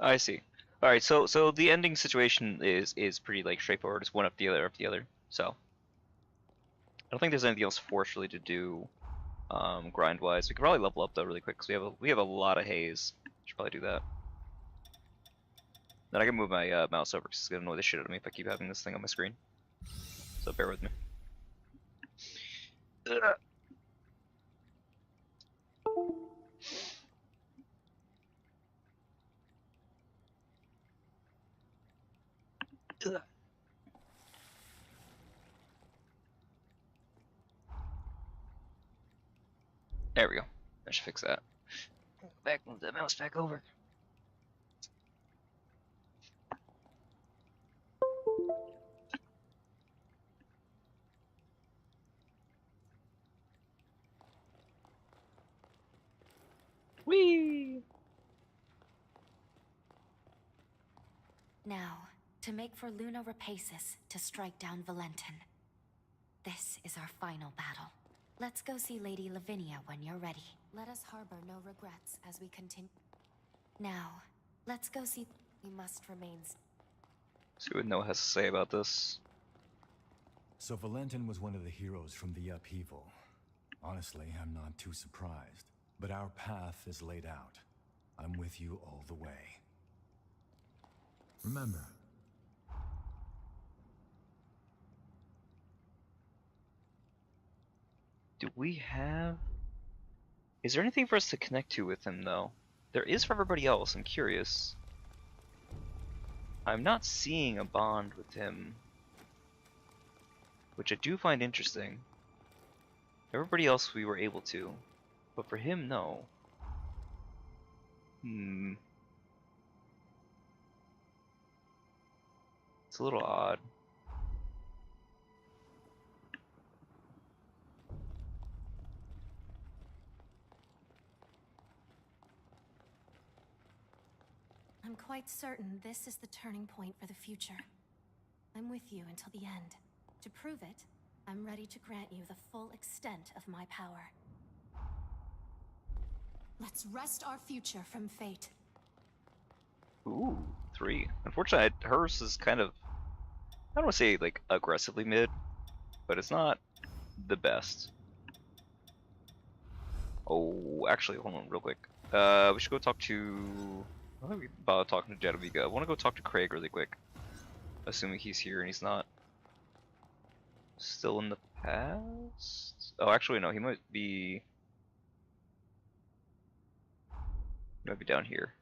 I see. All right, so the ending situation is pretty like straightforward. It's one up the other up the other. So I don't think there's anything else forcefully to do, grind wise. We could probably level up though really quick because we have a lot of haze. Should probably do that. Then I can move my mouse over because it's gonna annoy the shit out of me if I keep having this thing on my screen. So bear with me. Ugh. Ugh. There we go. I should fix that. Move the mouse back over. Whee! Now, to make for Luna Rapaces to strike down Valentin. This is our final battle. Let's go see Lady Lavinia when you're ready. Let us harbor no regrets as we continue. Now, let's go see. We must remain. See what Noah has to say about this. So Valentin was one of the heroes from the upheaval. Honestly, I'm not too surprised. But our path is laid out. I'm with you all the way. Remember. Do we have... Is there anything for us to connect to with him, though? There is for everybody else, I'm curious. I'm not seeing a bond with him, which I do find interesting. Everybody else we were able to, but for him, no. It's a little odd. I'm quite certain this is the turning point for the future. I'm with you until the end. To prove it, I'm ready to grant you the full extent of my power. Let's wrest our future from fate. Ooh, 3. Unfortunately, hers is kind of, I don't want to say like aggressively mid, but it's not the best. Oh, actually, hold on real quick. We should go talk to... I think about talking to Jadwiga. I want to go talk to Craig really quick. Assuming he's here and he's not still in the past? Oh, actually, no, he might be down here.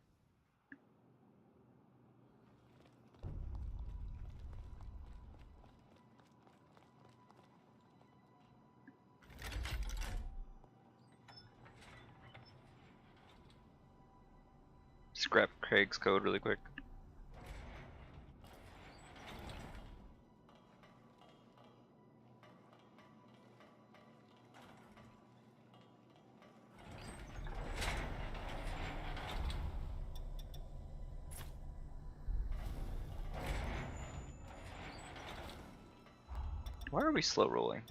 Just grab Craig's code really quick. Why are we slow rolling?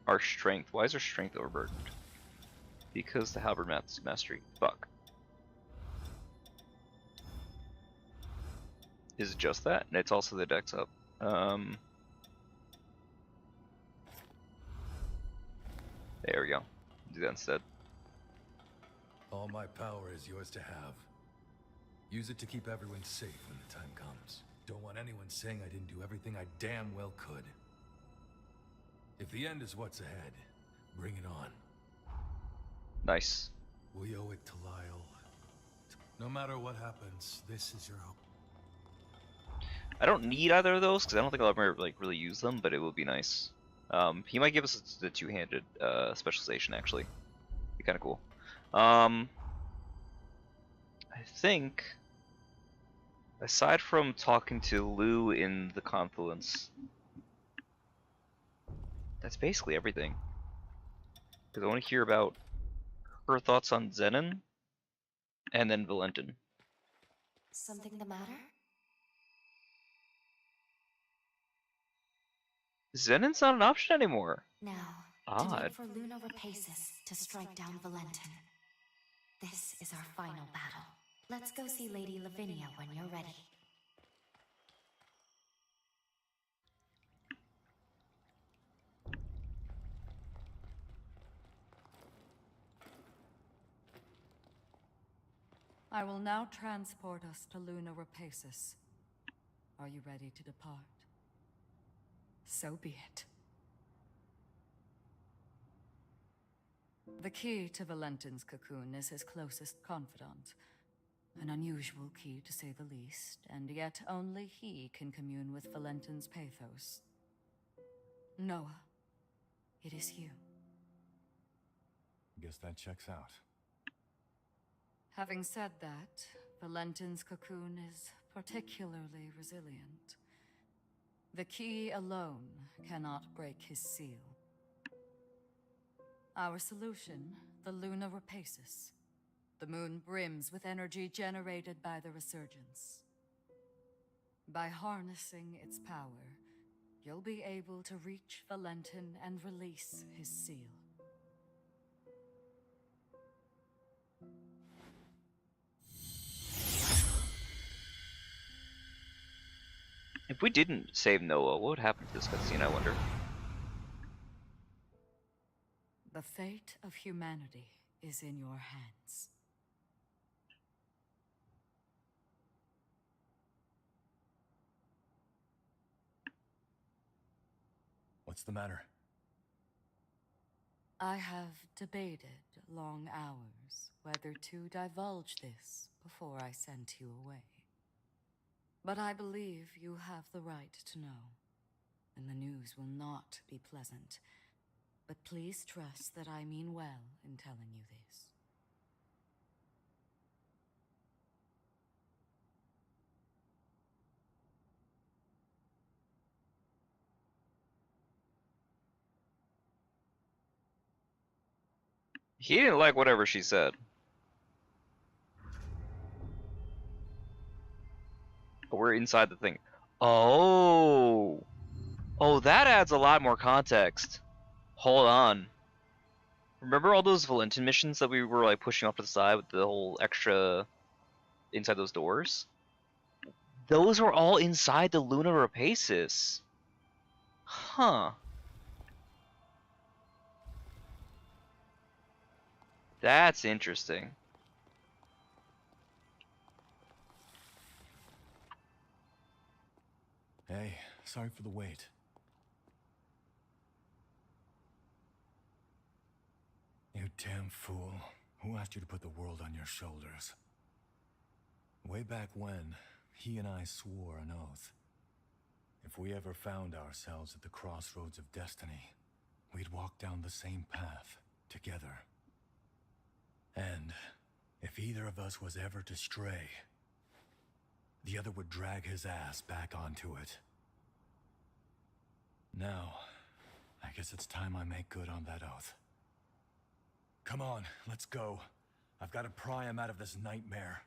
Our strength. Why is our strength overburdened? Because the halberd mastery. Fuck. Is it just that? And it's also the dex up. There we go. Do that instead. All my power is yours to have. Use it to keep everyone safe when the time comes. Don't want anyone saying I didn't do everything I damn well could. If the end is what's ahead, bring it on. Nice. We owe it to Lyle. No matter what happens, this is your hope. I don't need either of those because I don't think I'll ever like really use them, but it will be nice. He might give us the two-handed specialization actually. Be kind of cool. I think aside from talking to Lou in the Confluence, that's basically everything. Because I want to hear about her thoughts on Zenon and then Valentin. Something the matter? Zenon's not an option anymore. Now, Odd. to wait for Luna Rapaces to strike down Valentin. This is our final battle. Let's go see Lady Lavinia when you're ready. I will now transport us to Luna Rapaces. Are you ready to depart? So be it. The key to Valentin's cocoon is his closest confidant. An unusual key, to say the least, and yet only he can commune with Valentin's pathos. Noah, it is you. Guess that checks out. Having said that, Valentin's cocoon is particularly resilient. The key alone cannot break his seal. Our solution, the Luna Rapaces. The moon brims with energy generated by the resurgence. By harnessing its power, you'll be able to reach Valentin and release his seal. If we didn't save Noah, what would happen to this cutscene, I wonder? The fate of humanity is in your hands. What's the matter? I have debated long hours whether to divulge this before I sent you away. But I believe you have the right to know, and the news will not be pleasant. But please trust that I mean well in telling you this. He didn't like whatever she said. We're inside the thing. Oh! Oh, that adds a lot more context. Hold on. Remember all those Valentin missions that we were like pushing off to the side with the whole extra inside those doors? Those were all inside the Luna Rapaces. Huh. That's interesting. Hey, sorry for the wait. You damn fool. Who asked you to put the world on your shoulders? Way back when, he and I swore an oath. If we ever found ourselves at the crossroads of destiny, we'd walk down the same path, together. And if either of us was ever to stray, the other would drag his ass back onto it. Now, I guess it's time I make good on that oath. Come on, let's go. I've got to pry him out of this nightmare.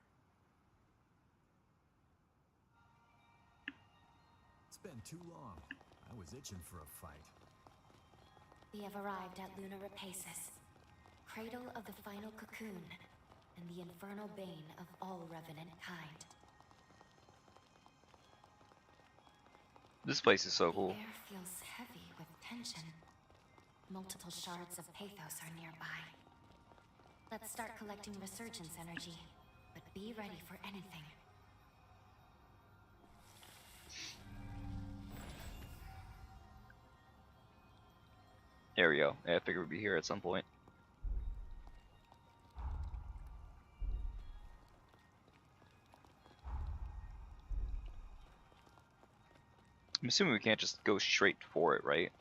It's been too long. I was itching for a fight. We have arrived at Luna Rapaces, cradle of the final cocoon, and the infernal bane of all revenant kind. This place is so cool. The air feels heavy with tension. Multiple shards of pathos are nearby. Let's start collecting resurgence energy, but be ready for anything. There we go. Yeah, I figured we'd be here at some point. I'm assuming we can't just go straight for it, right?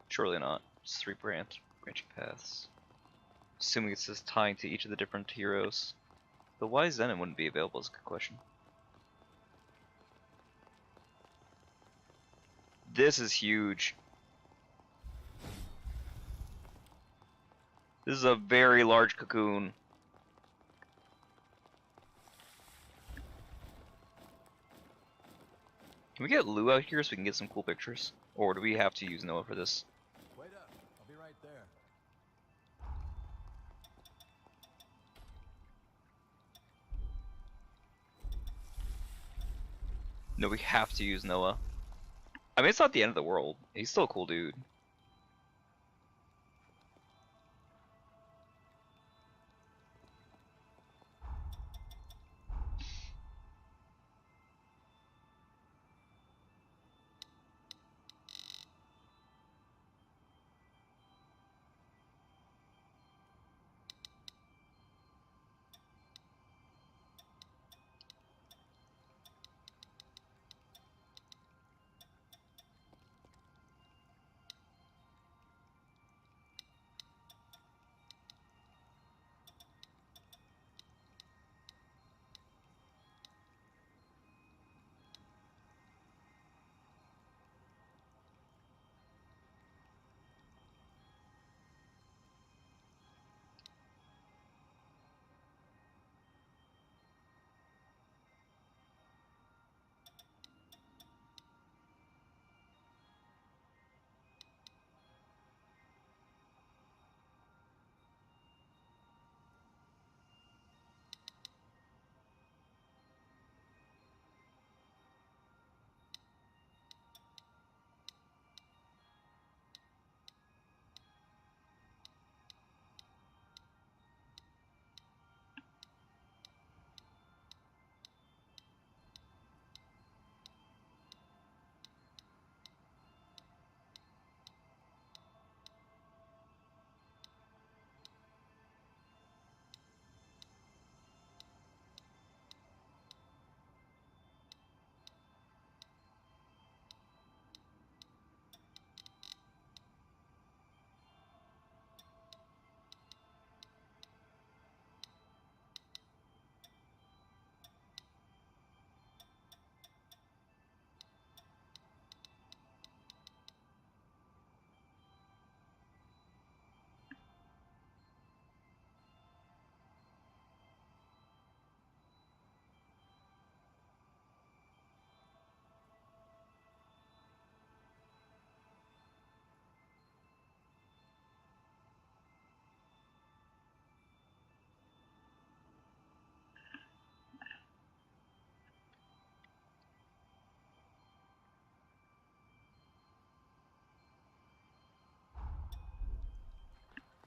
Surely not. Just three branching paths. Assuming it's just tying to each of the different heroes. But why Zenon wouldn't be available is a good question. This is huge. This is a very large cocoon. Can we get Lou out here so we can get some cool pictures? Or do we have to use Noah for this? Wait up. I'll be right there. No, we have to use Noah. I mean, it's not the end of the world. He's still a cool dude.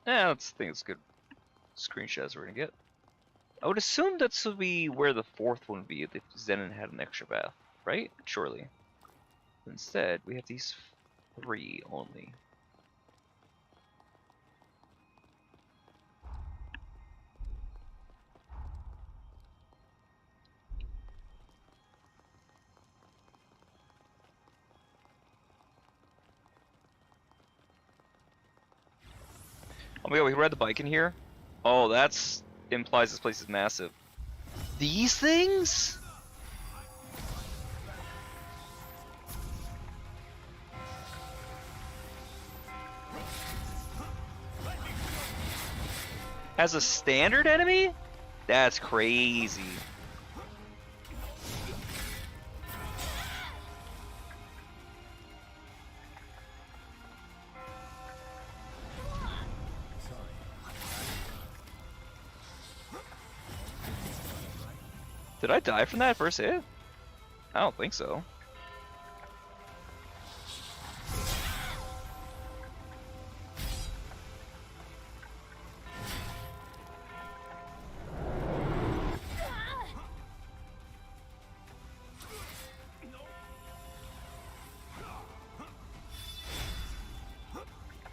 Yeah, I think it's good screenshots we're gonna get. I would assume that's would be where the fourth one would be if Zenon had an extra bath, right? Surely. Instead, we have these 3 only. Oh my god, we can ride the bike in here? Oh, that's implies this place is massive. These things? As a standard enemy? That's crazy. Did I die from that first hit? I don't think so.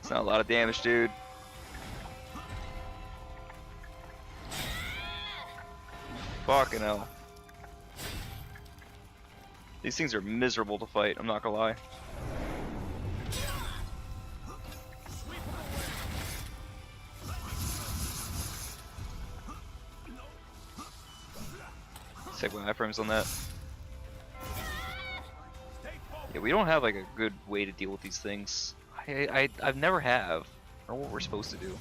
It's not a lot of damage, dude. Fucking hell. These things are miserable to fight, I'm not gonna lie. Take my iframes on that. Yeah, we don't have like a good way to deal with these things. I've never have. I don't know what we're supposed to do.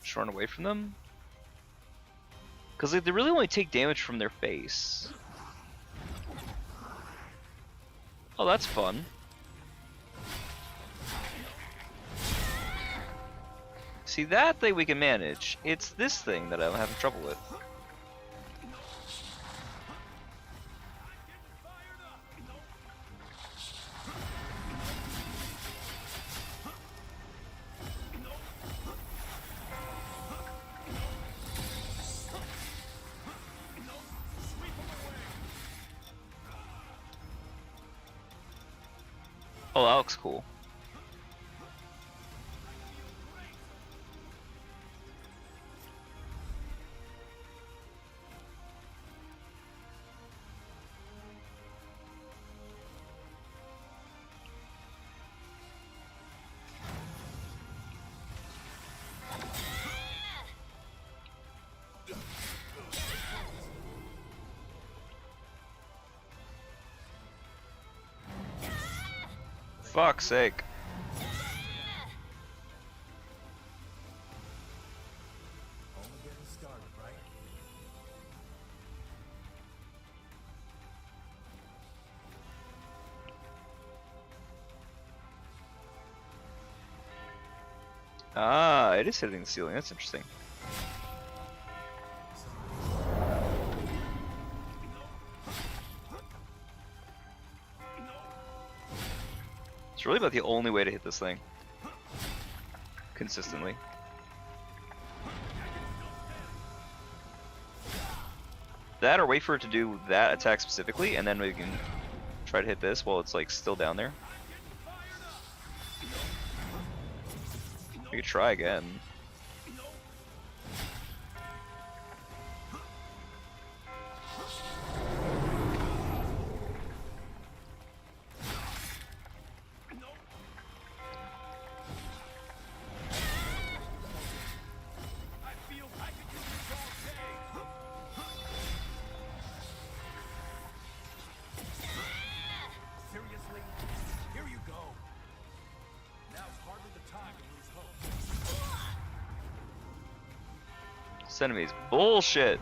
Just run away from them? Because like, they really only take damage from their face. Oh, that's fun. See, that thing we can manage. It's this thing that I'm having trouble with. Oh, that looks cool. Fuck's sake. Only getting started, right? Ah, it is hitting the ceiling. That's interesting. It's really about the only way to hit this thing. Consistently. That or wait for it to do that attack specifically, and then we can try to hit this while it's like still down there. We could try again. This enemy's bullshit.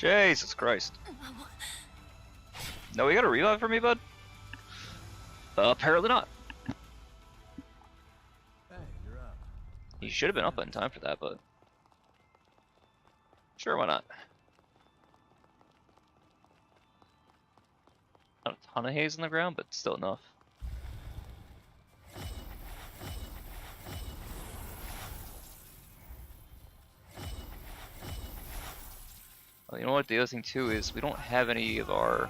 Jesus Christ. No, you got a revive for me, bud? Apparently not. Hey, you're up. You should have been up in time for that, but... Sure, why not? Not a ton of haze on the ground, but still enough. Well, you know what? The other thing too is we don't have any of our...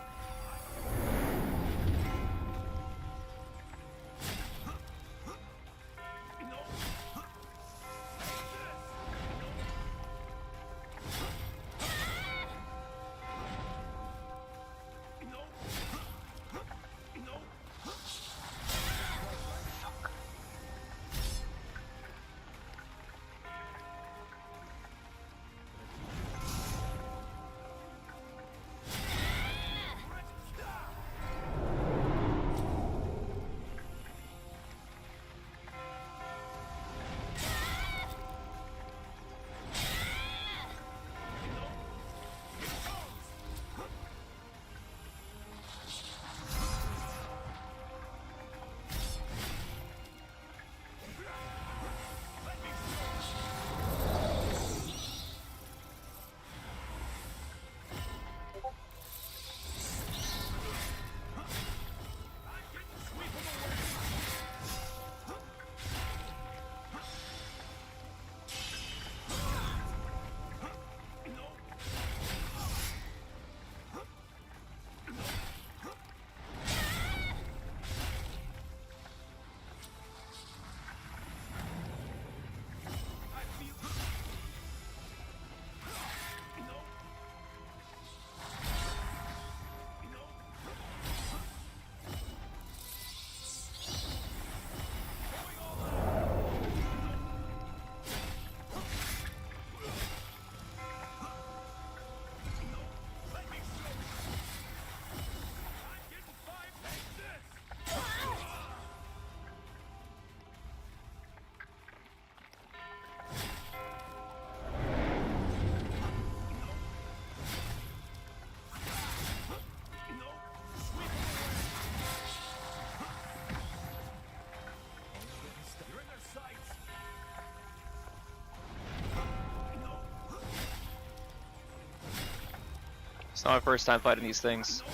It's not my first time fighting these things.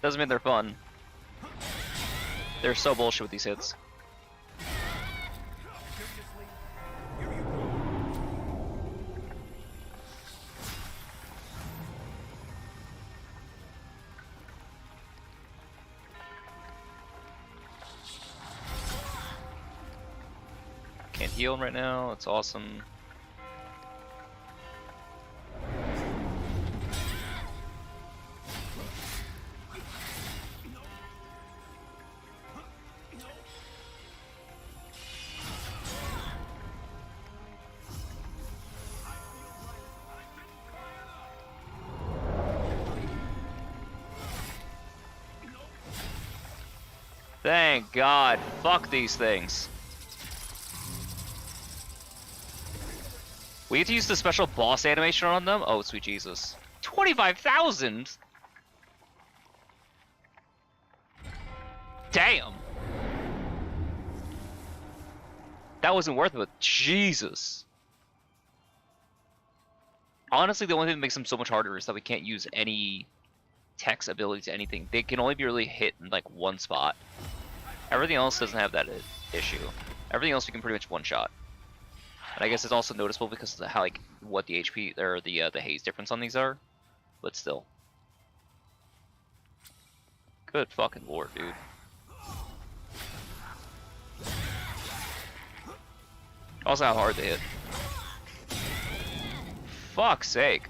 Doesn't mean they're fun. They're so bullshit with these hits. Can't heal him right now, it's awesome. Thank God. Fuck these things. We get to use the special boss animation on them? Oh, sweet Jesus. 25,000? Damn. That wasn't worth it, but Jesus. Honestly, the only thing that makes them so much harder is that we can't use any text ability to anything. They can only be really hit in like one spot. Everything else doesn't have that issue. Everything else we can pretty much one shot. And I guess it's also noticeable because of how like what the HP or the haze difference on these are, but still. Good fucking lord, dude. Also how hard they hit. Fuck's sake.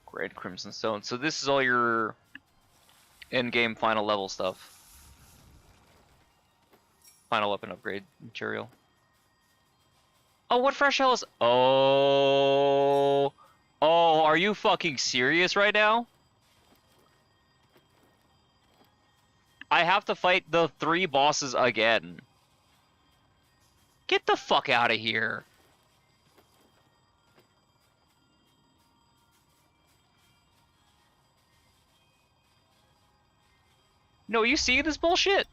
Great Crimson Stone. So this is all your in-game final level stuff. Final weapon upgrade material. Oh, what fresh hell is... Oh, Oh, are you fucking serious right now? I have to fight the 3 bosses again. Get the fuck out of here. No, you see this bullshit?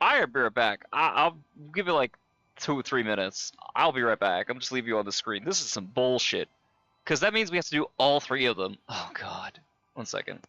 I'll be right back. I'll give it like 2 or 3 minutes. I'll be right back. I'm just leaving you on the screen. This is some bullshit. Because that means we have to do all 3 of them. Oh, God. 1 second.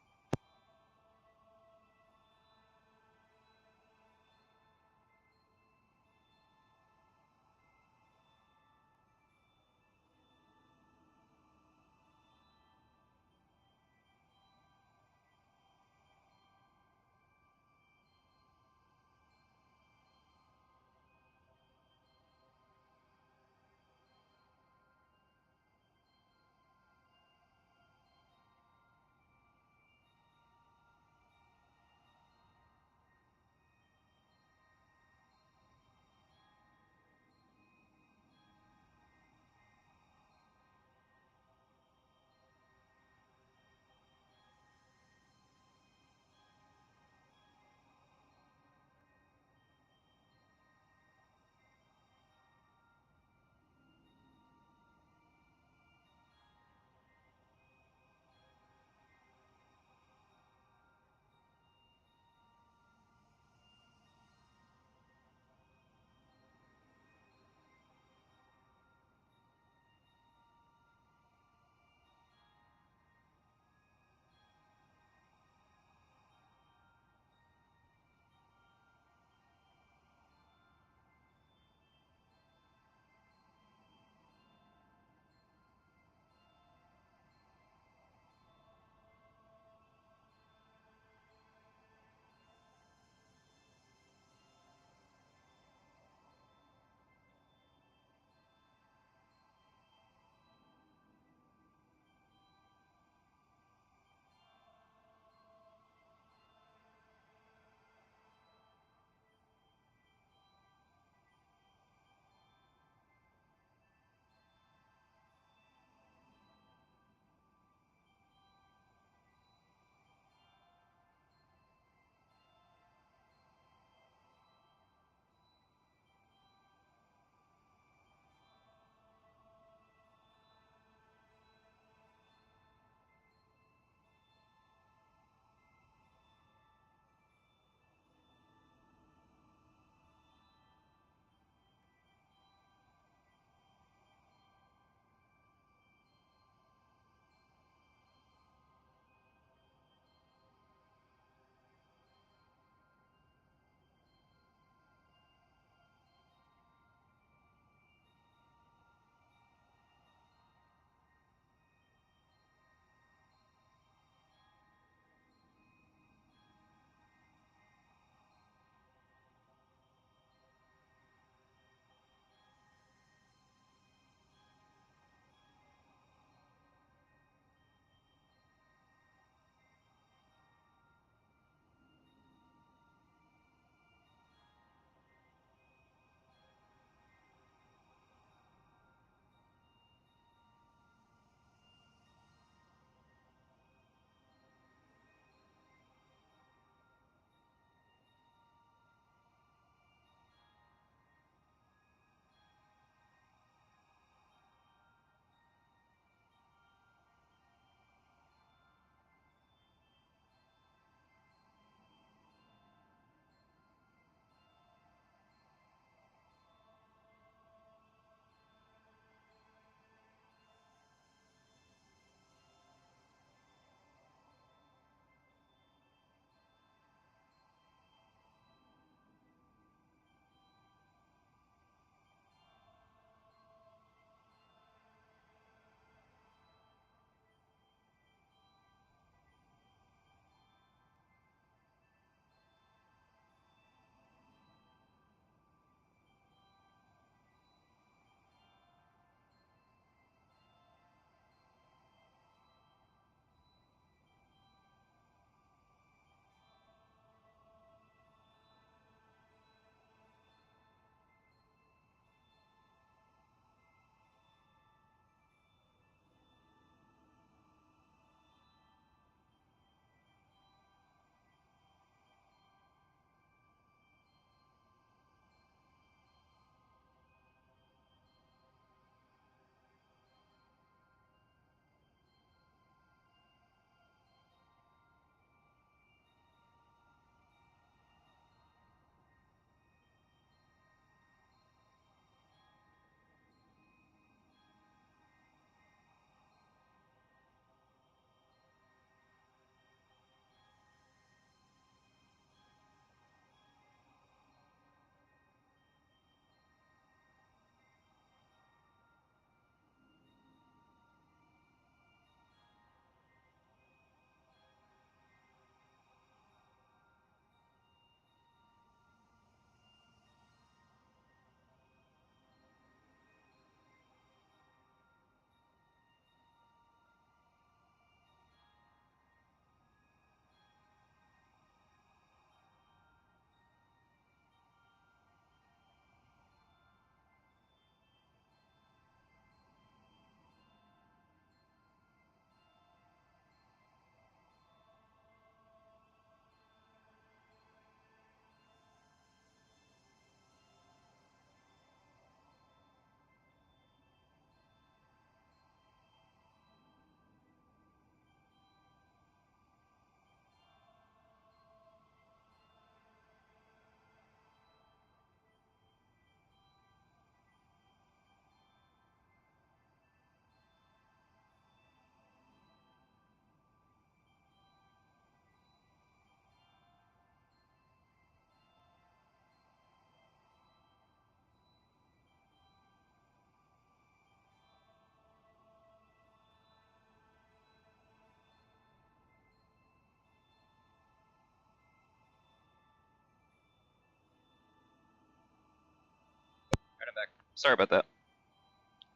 Sorry about that.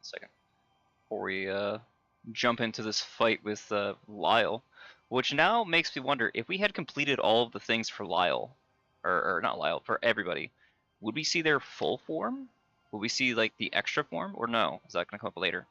Second. Before we jump into this fight with Lyle, which now makes me wonder if we had completed all of the things for Lyle, or not Lyle, for everybody, would we see their full form? Would we see like the extra form, or no? Is that gonna come up later?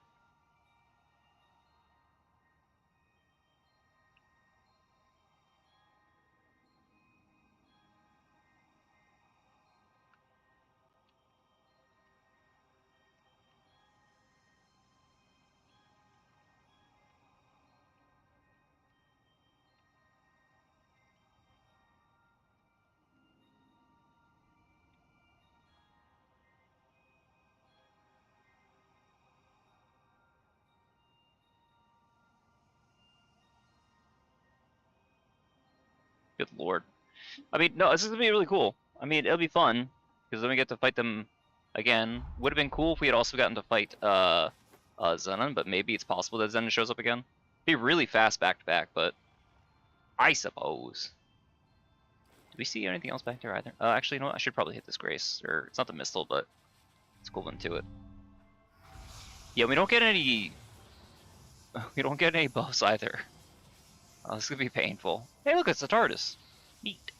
Good lord. I mean, no, this is gonna be really cool. I mean, it'll be fun because then we get to fight them again. Would have been cool if we had also gotten to fight Zenon, but maybe it's possible that Zenon shows up again. Be really fast back to back, but I suppose. Do we see anything else back there either? Actually, you know what? I should probably hit this Grace, or it's not the Mistle, but it's equivalent to it. Yeah, we don't get any. We don't get any buffs either. Oh, this is gonna be painful. Hey, look, it's the TARDIS. Neat.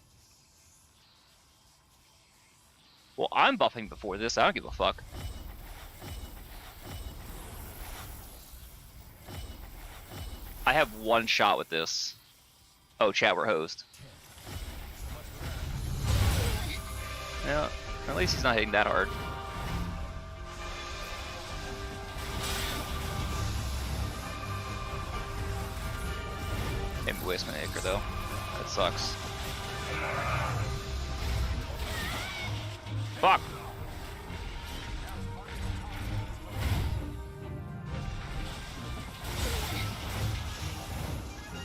Well, I'm buffing before this. I don't give a fuck. I have one shot with this. Oh, chat, we're hosed. Yeah, at least he's not hitting that hard. Maybe waste my acre though. That sucks. Fuck!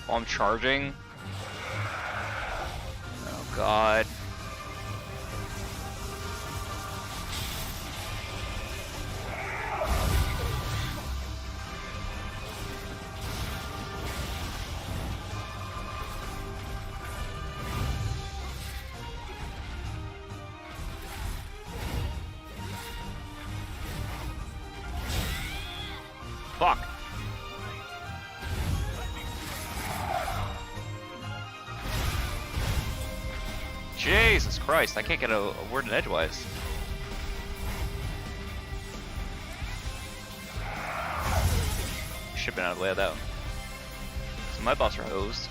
While I'm charging. Oh god. Fuck. Jesus Christ, I can't get a word in edgewise. Should've been out of the way of that one. So my buffs are hosed.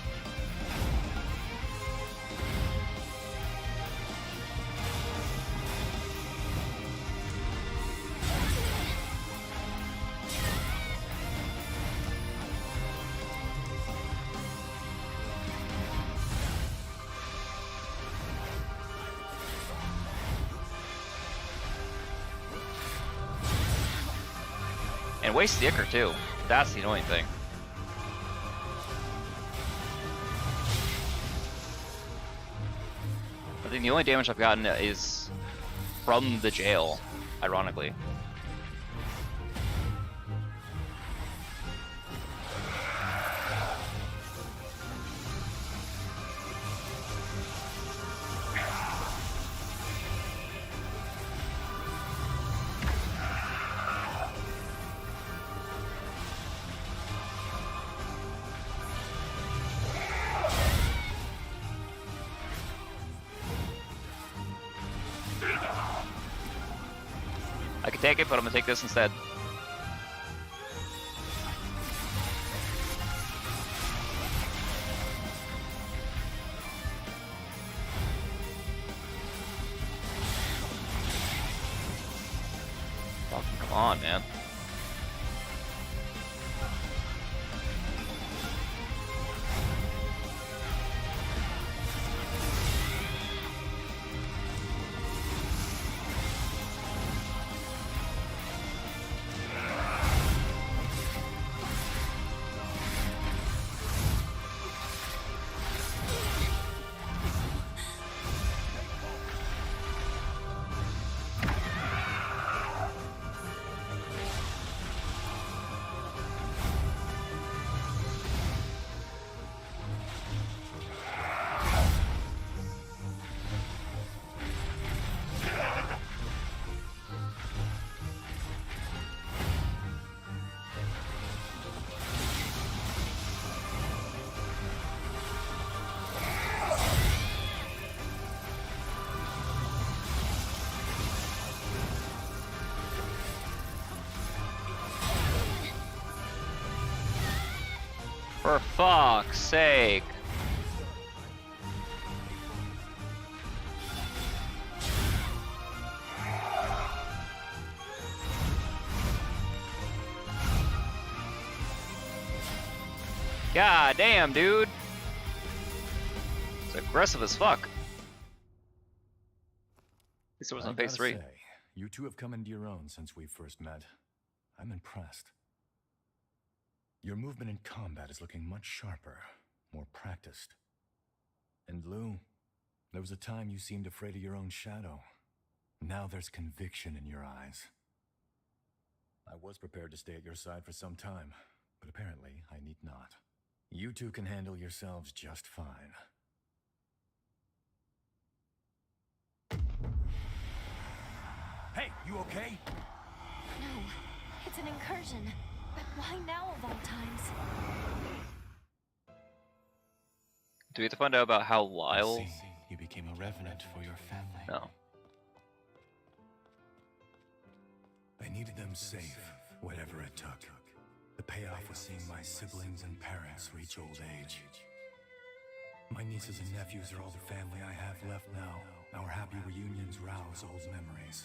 And waste the Ichor too. That's the annoying thing. I think the only damage I've gotten is from the jail, ironically. I could take it, but I'm gonna take this instead. Fucking come on, man. For fuck's sake. God damn, dude. It's aggressive as fuck. At least it was on phase 3. Say, you two have come into your own since we first met. I'm impressed. Your movement in combat is looking much sharper, more practiced. And Lou, there was a time you seemed afraid of your own shadow. Now there's conviction in your eyes. I was prepared to stay at your side for some time, but apparently I need not. You two can handle yourselves just fine. Hey, you okay? No, it's an incursion. But why now of all times? Do we have to find out about how Lyle? See, you became a revenant for your family. No. I needed them safe, whatever it took. The payoff was seeing my siblings and parents reach old age. My nieces and nephews are all the family I have left now. Our happy reunions rouse old memories.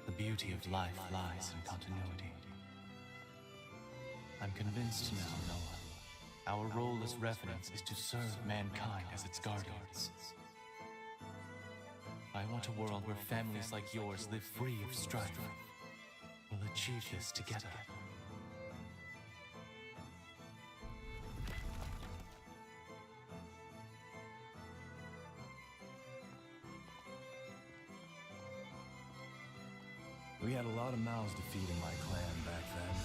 The beauty of life lies in continuity. I'm convinced now, Noah. Our role as revenants is to serve mankind as its guardians. I want a world where families like yours live free of strife. We'll achieve this together. We had a lot of mouths to feed in my clan back then.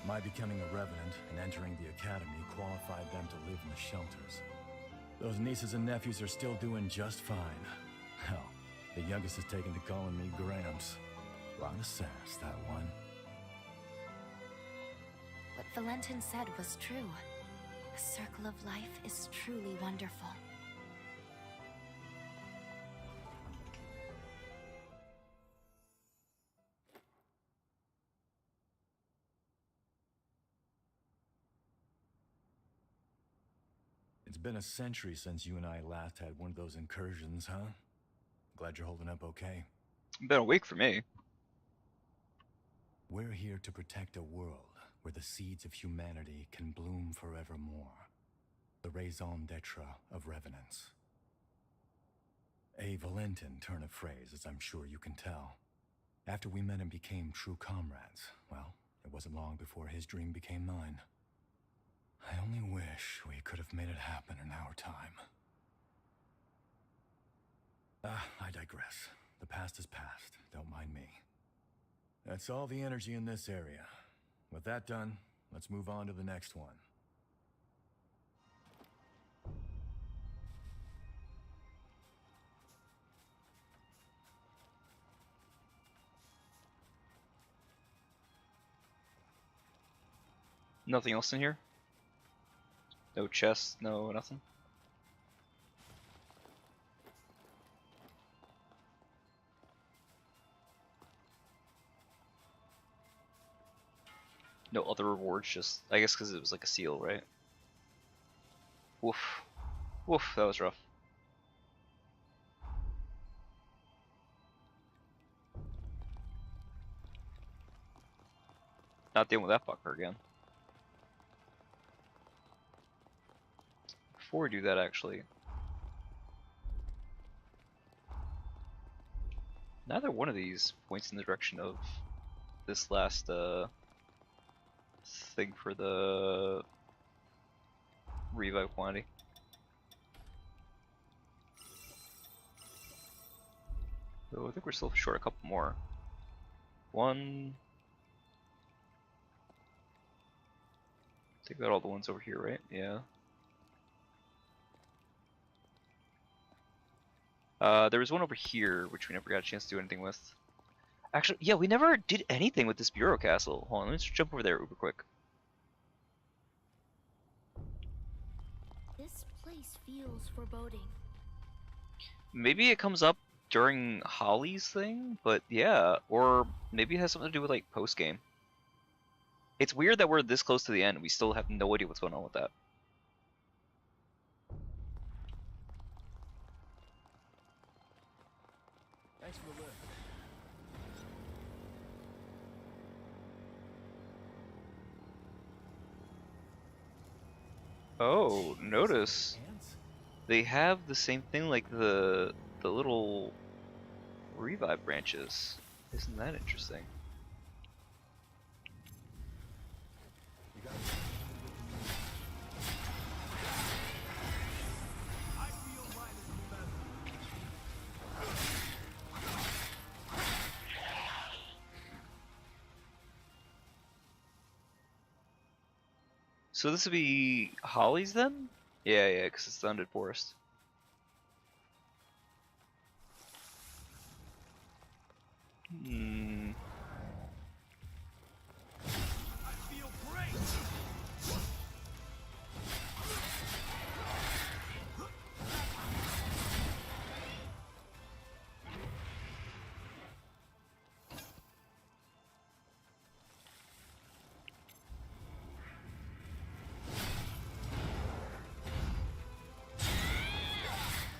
My becoming a revenant and entering the academy qualified them to live in the shelters. Those nieces and nephews are still doing just fine. Hell, the youngest has taken to calling me Gramps. Lot of sass, that one. What Valentin said was true. The circle of life is truly wonderful. It's been a century since you and I last had one of those incursions, huh? Glad you're holding up okay. Been a week for me. We're here to protect a world where the seeds of humanity can bloom forevermore. The raison d'etre of revenants. A Valentin turn of phrase, as I'm sure you can tell. After we met and became true comrades, well, it wasn't long before his dream became mine. I only wish we could have made it happen in our time. I digress. The past is past. Don't mind me. That's all the energy in this area. With that done, let's move on to the next one. Nothing else in here? No chest, no nothing? No other rewards, just, I guess because it was like a seal, right? Woof. Woof, that was rough. Not dealing with that fucker again. Before we do that, actually. Neither one of these points in the direction of this last, thing for the revive quantity. So I think we're still short a couple more. One. I think about all the ones over here, right? Yeah. There was one over here, which we never got a chance to do anything with. Actually, yeah, we never did anything with this Bureau Castle. Hold on, let's jump over there uber quick. This place feels foreboding. Maybe it comes up during Holly's thing, but yeah, or maybe it has something to do with like post game. It's weird that we're this close to the end and we still have no idea what's going on with that. Thanks for the lift. Oh, notice they have the same thing like the little revive branches. Isn't that interesting? So this would be Holly's then? Yeah, because it's the Undead Forest. Hmm. I feel great.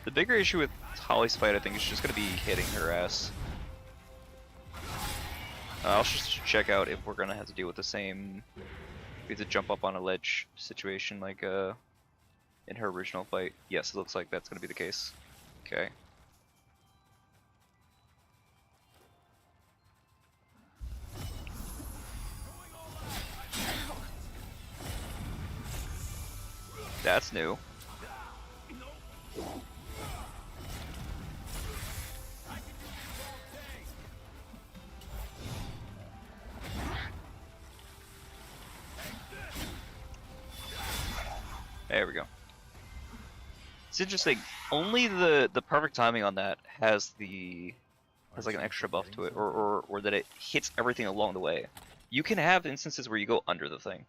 The bigger issue with Holly's fight, I think, is just going to be hitting her ass. I'll just check out if we're going to have to deal with the same... We have to jump up on a ledge situation like in her original fight. Yes, it looks like that's going to be the case. Okay. That's new. There we go. It's interesting. Only the perfect timing on that has like an extra buff to it, or that it hits everything along the way. You can have instances where you go under the thing.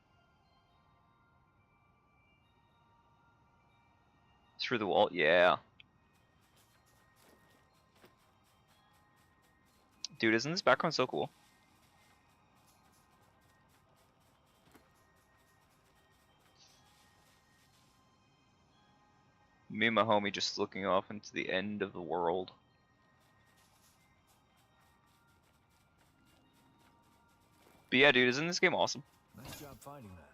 Through the wall, yeah. Dude, isn't this background so cool? Me and my homie just looking off into the end of the world. But yeah, dude, isn't this game awesome? Nice job finding that.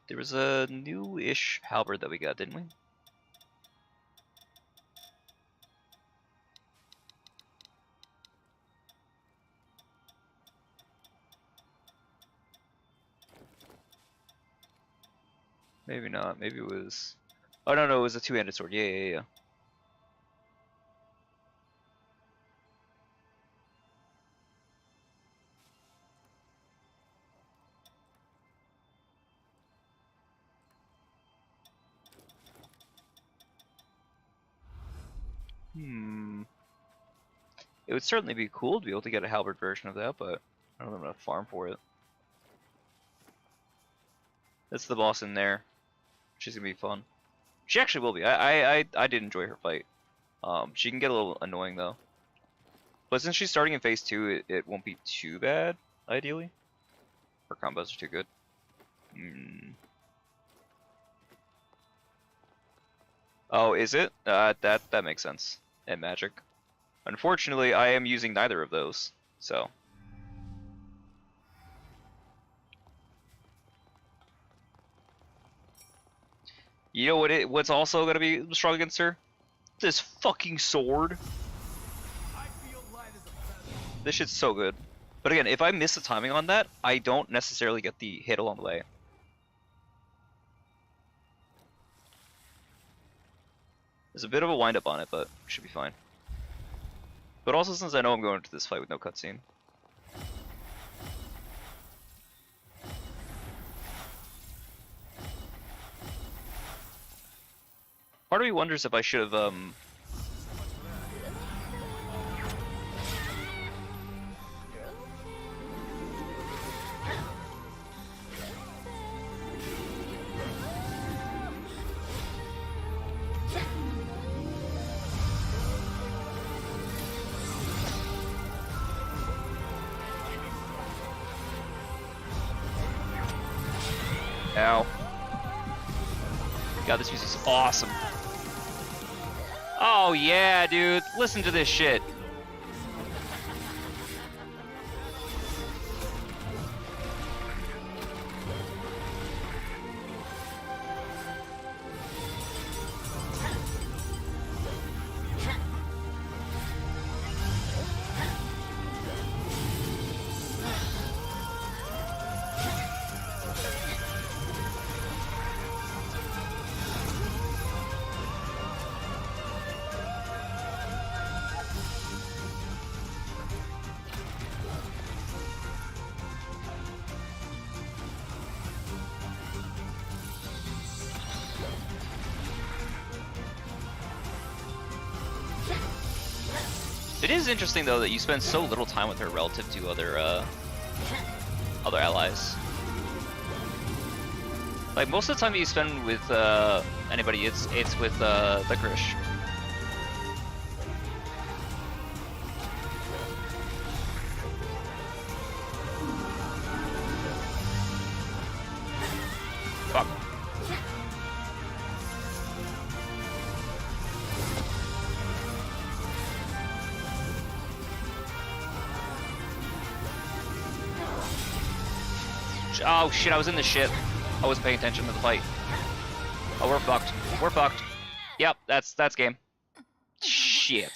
There was a new-ish halberd that we got, didn't we? Maybe not. Maybe it was... Oh, no, it was a two-handed sword. Yeah. It would certainly be cool to be able to get a halberd version of that, but I don't know enough farm for it. That's the boss in there. She's gonna be fun. She actually will be. I did enjoy her fight. She can get a little annoying though. But since she's starting in phase 2, it won't be too bad, ideally. Her combos are too good. Oh, is it? That makes sense. And magic. Unfortunately, I am using neither of those, so. You know what's also gonna be strong against her? This fucking sword. This shit's so good. But again, if I miss the timing on that, I don't necessarily get the hit along the way. There's a bit of a wind up on it, but should be fine. But also since I know I'm going into this fight with no cutscene. Part of me wonders if I should have now. God, this music's awesome. Oh yeah, dude. Listen to this shit. It is interesting though that you spend so little time with her relative to other allies. Like most of the time that you spend with anybody, it's with the Grish. Fuck. Oh shit, I was in the ship. I wasn't paying attention to the fight. Oh, we're fucked. We're fucked. Yep, that's game. Shit.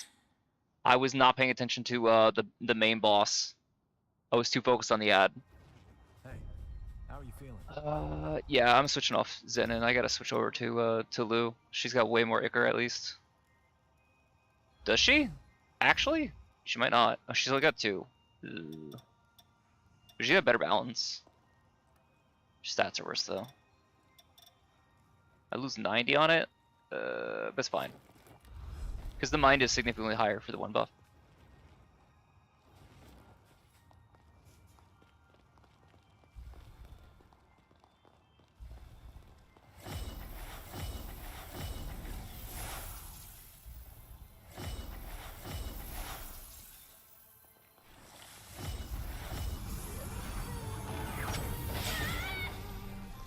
I was not paying attention to the main boss. I was too focused on the ad. Hey, how are you feeling? Yeah, I'm switching off Zen and I gotta switch over to Lou. She's got way more Icar at least. Does she? Actually? She might not. Oh, she's only got 2. Ugh. But she got better balance. Stats are worse though. I lose 90 on it, but it's fine. Because the mind is significantly higher for the 1 buff.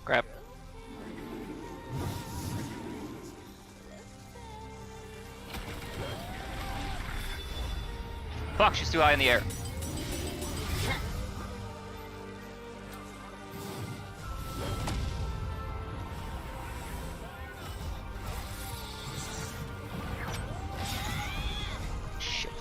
Crap. Fuck, she's too high in the air. Shit.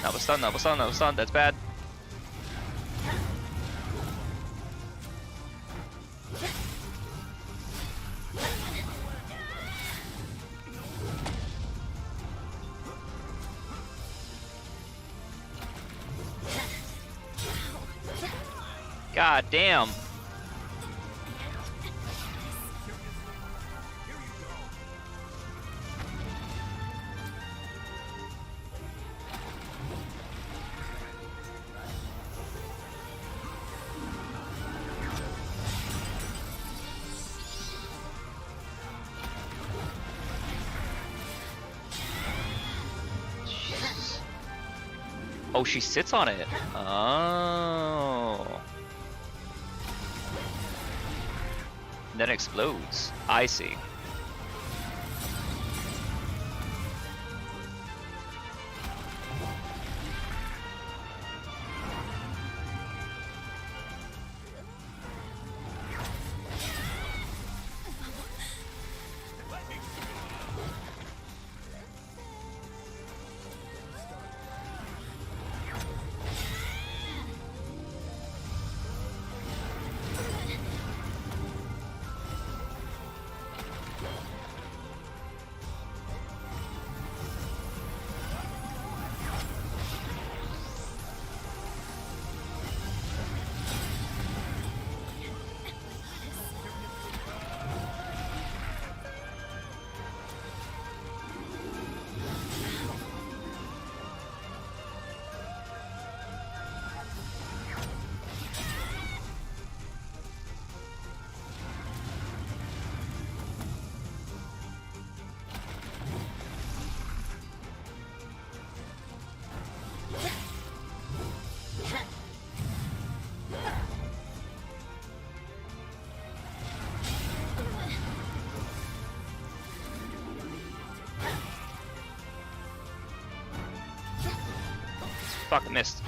That was stun, that was stun, that was stun, that's bad. God damn. Oh, she sits on it. Oh. Then explodes. I see. Fuck, missed.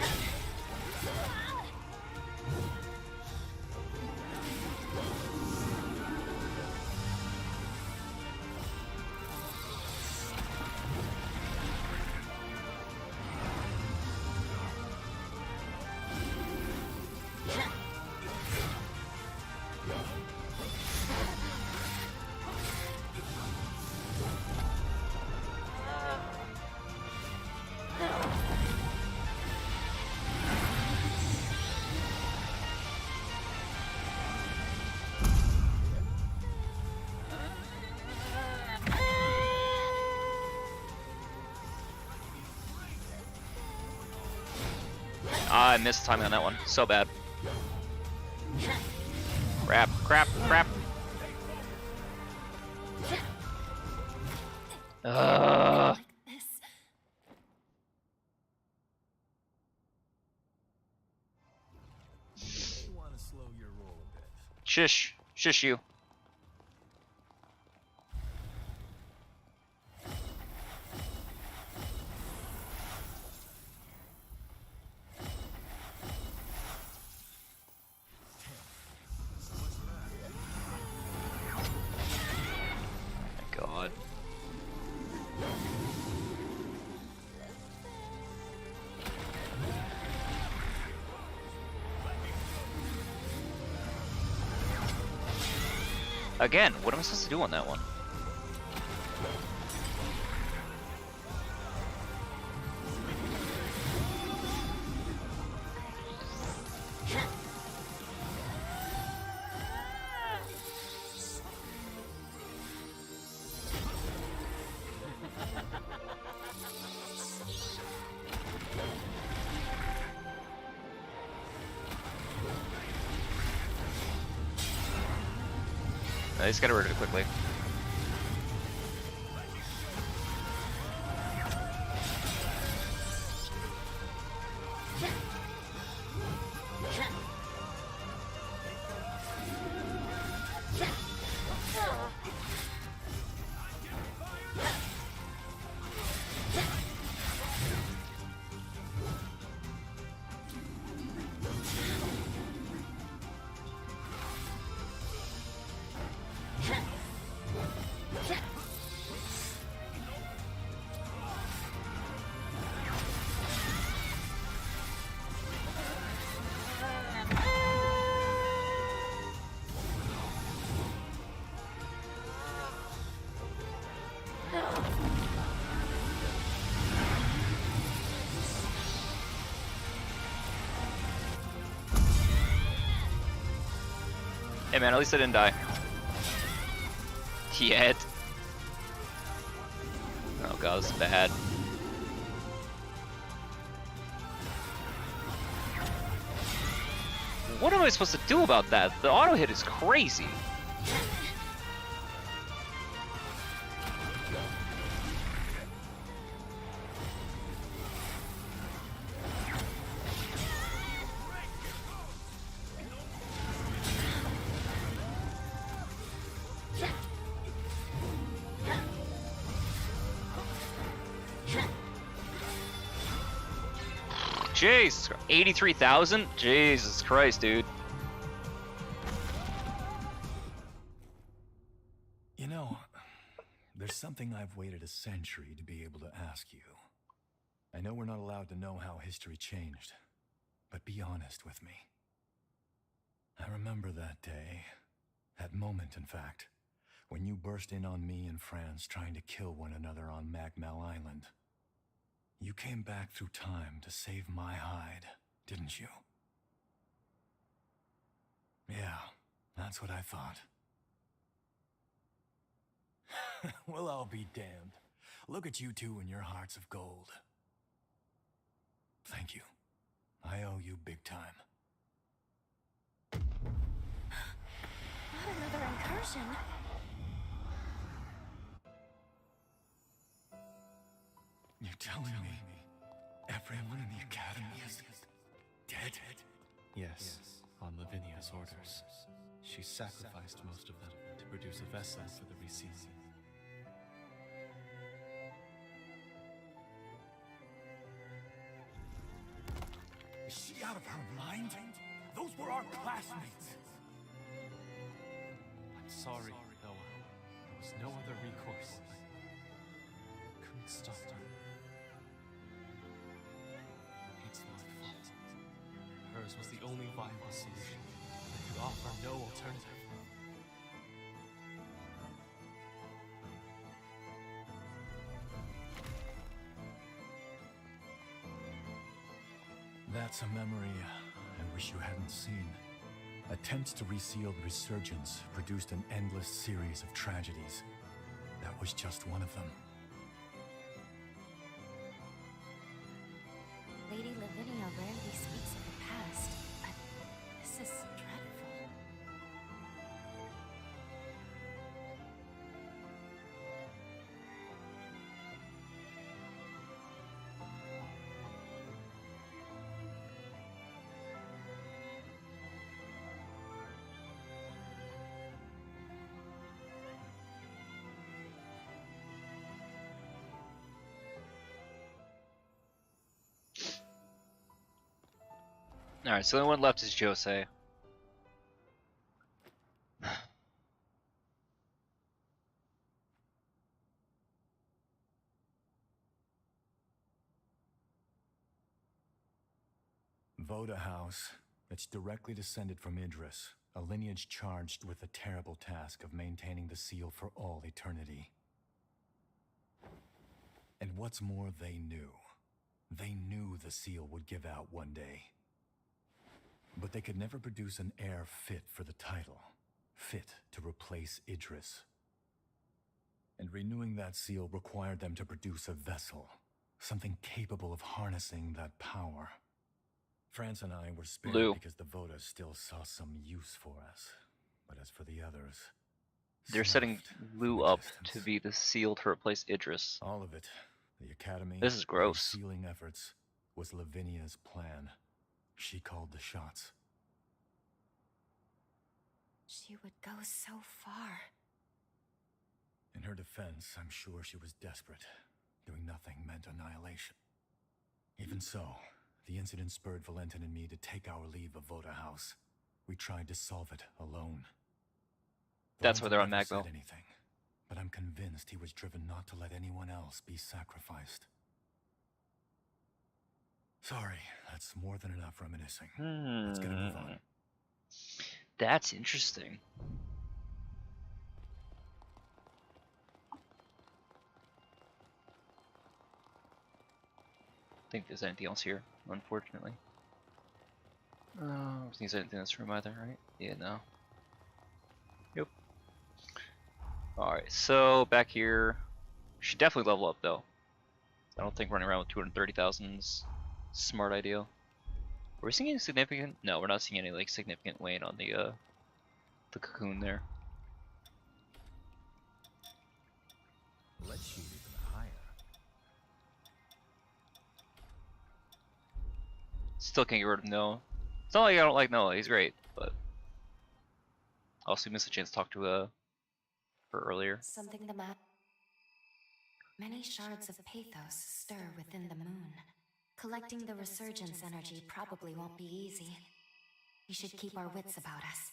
I missed timing on that one. So bad. Crap, crap, crap. Like this. You want to slow your roll a bit. Shush. Shush you. God. Again, what am I supposed to do on that one? I just gotta rid of it quickly. Hey man, at least I didn't die. Yet. Oh god, this is bad. What am I supposed to do about that? The auto hit is crazy. Jeez, 83,000? Jesus Christ, dude. You know, there's something I've waited a century to be able to ask you. I know we're not allowed to know how history changed, but be honest with me. I remember that day, that moment, in fact, when you burst in on me and Franz trying to kill one another on Magmel Island. You came back through time to save my hide, didn't you? Yeah, that's what I thought. Well, I'll be damned. Look at you two and your hearts of gold. Thank you. I owe you big time. Not another incursion. You're telling me everyone in the Academy is dead? Yes, on Lavinia's orders. She sacrificed most of them to produce a vessel for the resealing. Is she out of her mind? Those were our classmates. I'm sorry, Noah. There was no other recourse. I couldn't stop her. It's my fault. Hers was the only viable solution. I could offer no alternative. That's a memory I wish you hadn't seen. Attempts to reseal the resurgence produced an endless series of tragedies. That was just one of them. Lady Lavinia rarely speaks of the past, but this is dreadful. Alright, so the only one left is Josse. Voda House. It's directly descended from Idris, a lineage charged with the terrible task of maintaining the seal for all eternity. And what's more, they knew. They knew the seal would give out one day. But they could never produce an heir fit for the title, fit to replace Idris. And renewing that seal required them to produce a vessel, something capable of harnessing that power. France and I were spared Lou. because the Voda still saw some use for us. But as for the others... They're setting snuffed from Lou up existence. to be the seal to replace Idris. All of it. The Academy... This is gross. sealing efforts was Lavinia's plan. She called the shots. She would go so far. In her defense, I'm sure she was desperate. Doing nothing meant annihilation. Even so, the incident spurred Valentin and me to take our leave of Voda House. We tried to solve it alone. That's why they're on Valentin never Magville. said anything, but I'm convinced he was driven not to let anyone else be sacrificed. Sorry, that's more than enough reminiscing. Let's get a move on. That's interesting. I think there's anything else here, unfortunately. I don't think there's anything in this room either, right? Yeah, no. Yep. Alright, so back here. Should definitely level up though. I don't think running around with 230,000 is a smart idea. Are we seeing any significant? No, we're not seeing any like significant wane on the cocoon there. Let's shoot even higher. Still can't get rid of Noah. It's not like I don't like Noah, he's great, but also missed a chance to talk to her earlier. Something the map. Many shards of pathos stir within the moon. Collecting the resurgence energy probably won't be easy. We should keep our wits about us.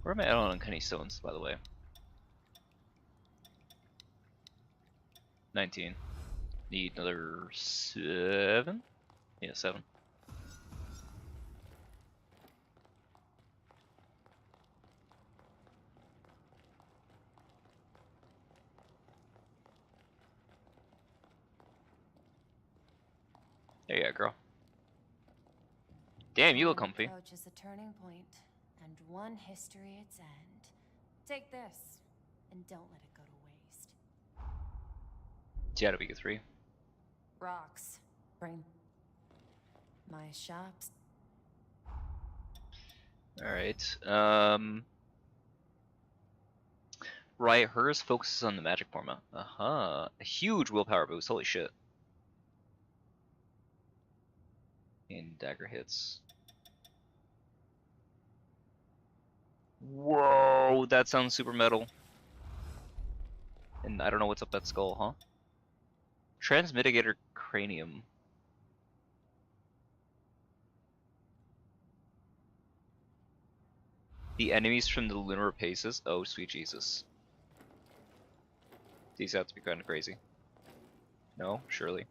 Where am I at on Uncanny Stones, by the way? 19. Need another 7? Yeah, 7. There you go, girl. Damn, you look comfy. Approach is a turning point, and one history its end. Take this, and don't let it go to waste. Yeah, to be a 3. Rocks. Bring my shops. Alright, right, hers focuses on the magic format. A huge willpower boost, holy shit. in dagger hits. Whoa, that sounds super metal. And I don't know what's up that skull, huh? Transmitigator cranium. The enemies from the lunar paces. Oh, sweet Jesus. These have to be kind of crazy. No, surely.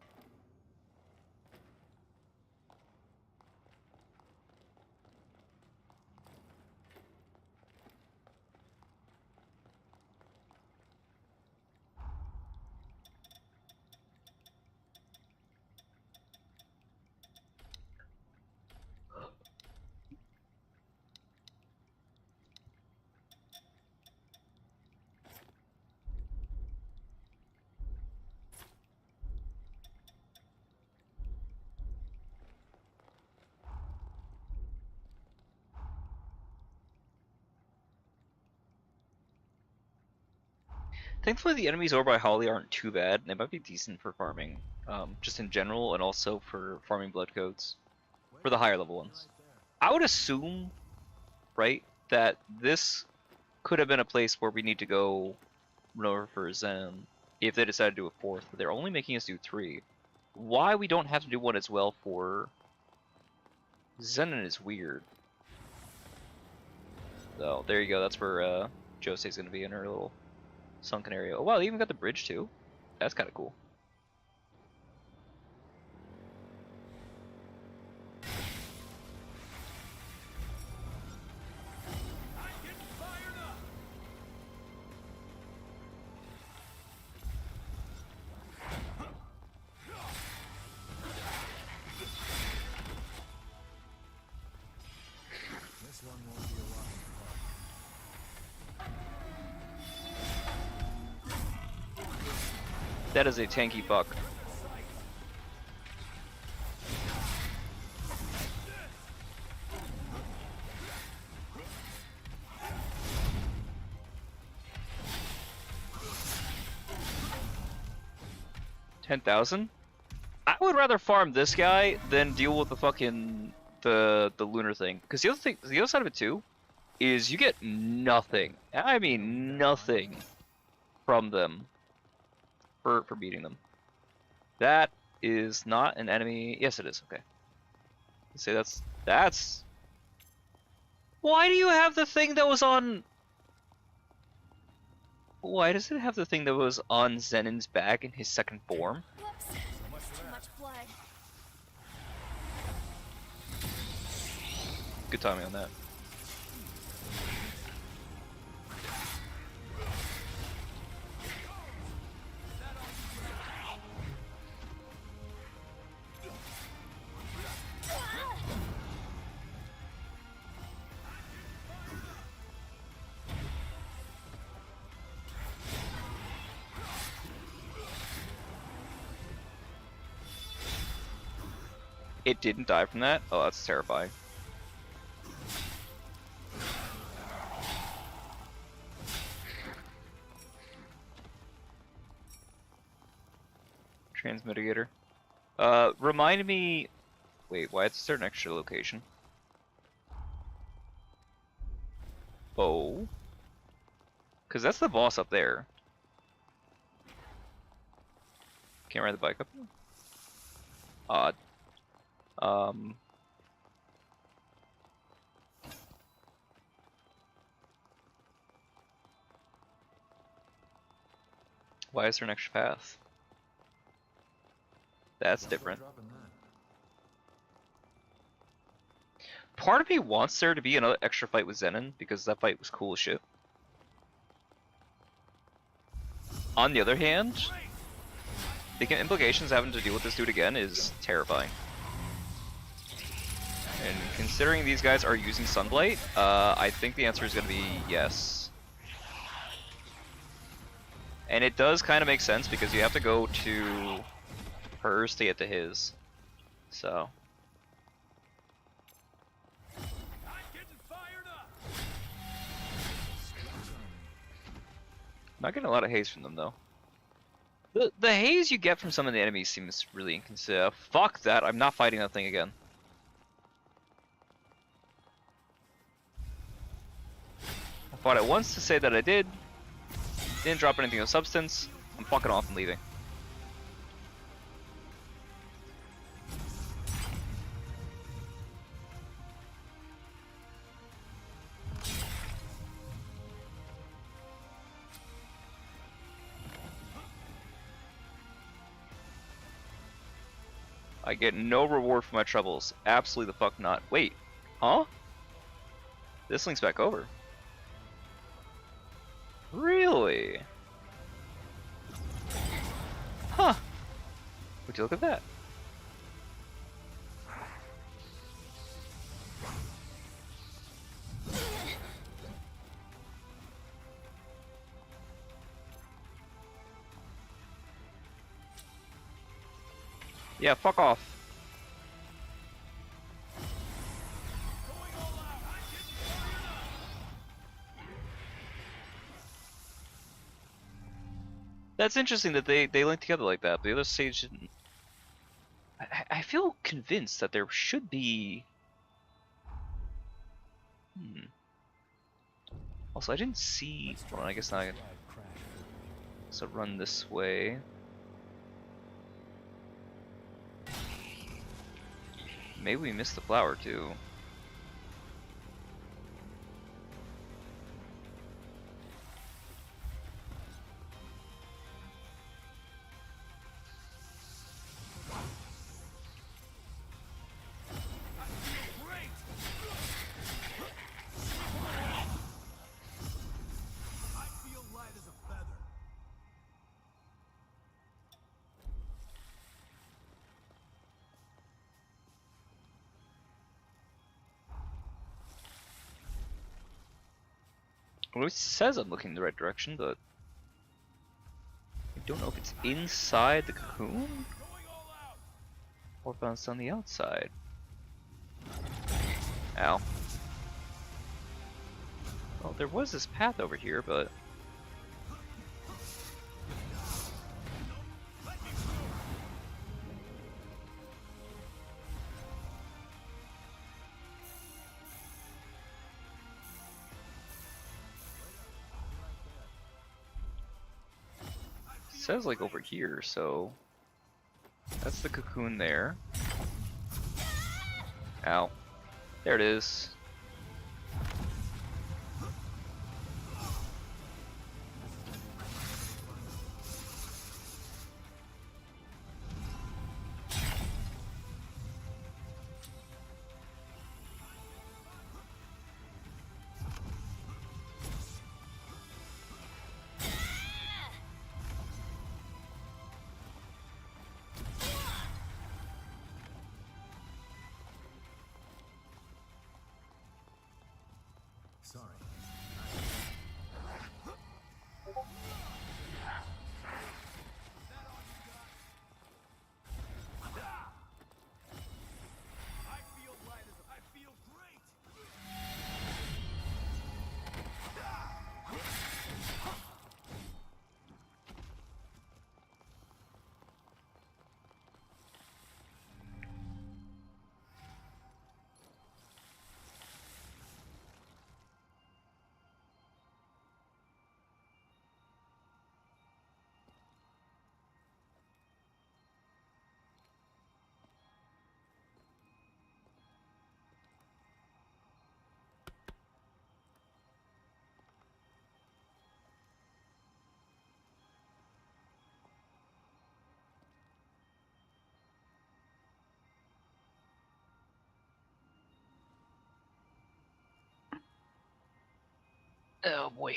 Thankfully, the enemies over by Holly aren't too bad. They might be decent for farming, just in general, and also for farming blood codes, for the higher level ones. I would assume, right, that this could have been a place where we need to go run over for Zen if they decide to do a fourth, but they're only making us do 3. Why we don't have to do one as well for Zenon is weird. So, there you go, that's where Josse's gonna be in her little sunken area. Oh wow, they even got the bridge too. That's kind of cool. This one won't be a lot of fun. That is a tanky buck. $10,000? I would rather farm this guy than deal with the fucking the lunar thing. Because the other side of it too, is you get nothing. I mean nothing from them for beating them. That is not an enemy. Yes, it is. Okay. Let's say that's. Why do you have the thing that was on? Why does it have the thing that was on Zenon's back in his second form? Whoops. Too much blood. Good timing on that. It didn't die from that? Oh, that's terrifying. Transmitigator. Remind me... Wait, why is there an extra location? Oh. Because that's the boss up there. Can't ride the bike up here? Odd. Why is there an extra path? That's different. Part of me wants there to be another extra fight with Zenon, because that fight was cool as shit. On the other hand, the implications having to deal with this dude again is terrifying. And considering these guys are using Sunblight, I think the answer is going to be yes. And it does kind of make sense because you have to go to hers to get to his. So. Not getting a lot of haze from them though. The haze you get from some of the enemies seems really inconsistent. Fuck that, I'm not fighting that thing again. Fought it once to say that I did. Didn't drop anything of substance. I'm fucking off and leaving. I get no reward for my troubles. Absolutely the fuck not. Wait, huh? This links back over. Really? Huh. Would you look at that? Yeah, fuck off. That's interesting that they link together like that. The other stage didn't. I feel convinced that there should be. Also, I didn't see. Well, I guess not. So run this way. Maybe we missed the flower too. Well, it says I'm looking in the right direction, but I don't know if it's inside the cocoon or if it's on the outside. Ow. Well, there was this path over here, but it says like over here, so that's the cocoon there. Ow. There it is. Sorry. Oh boy.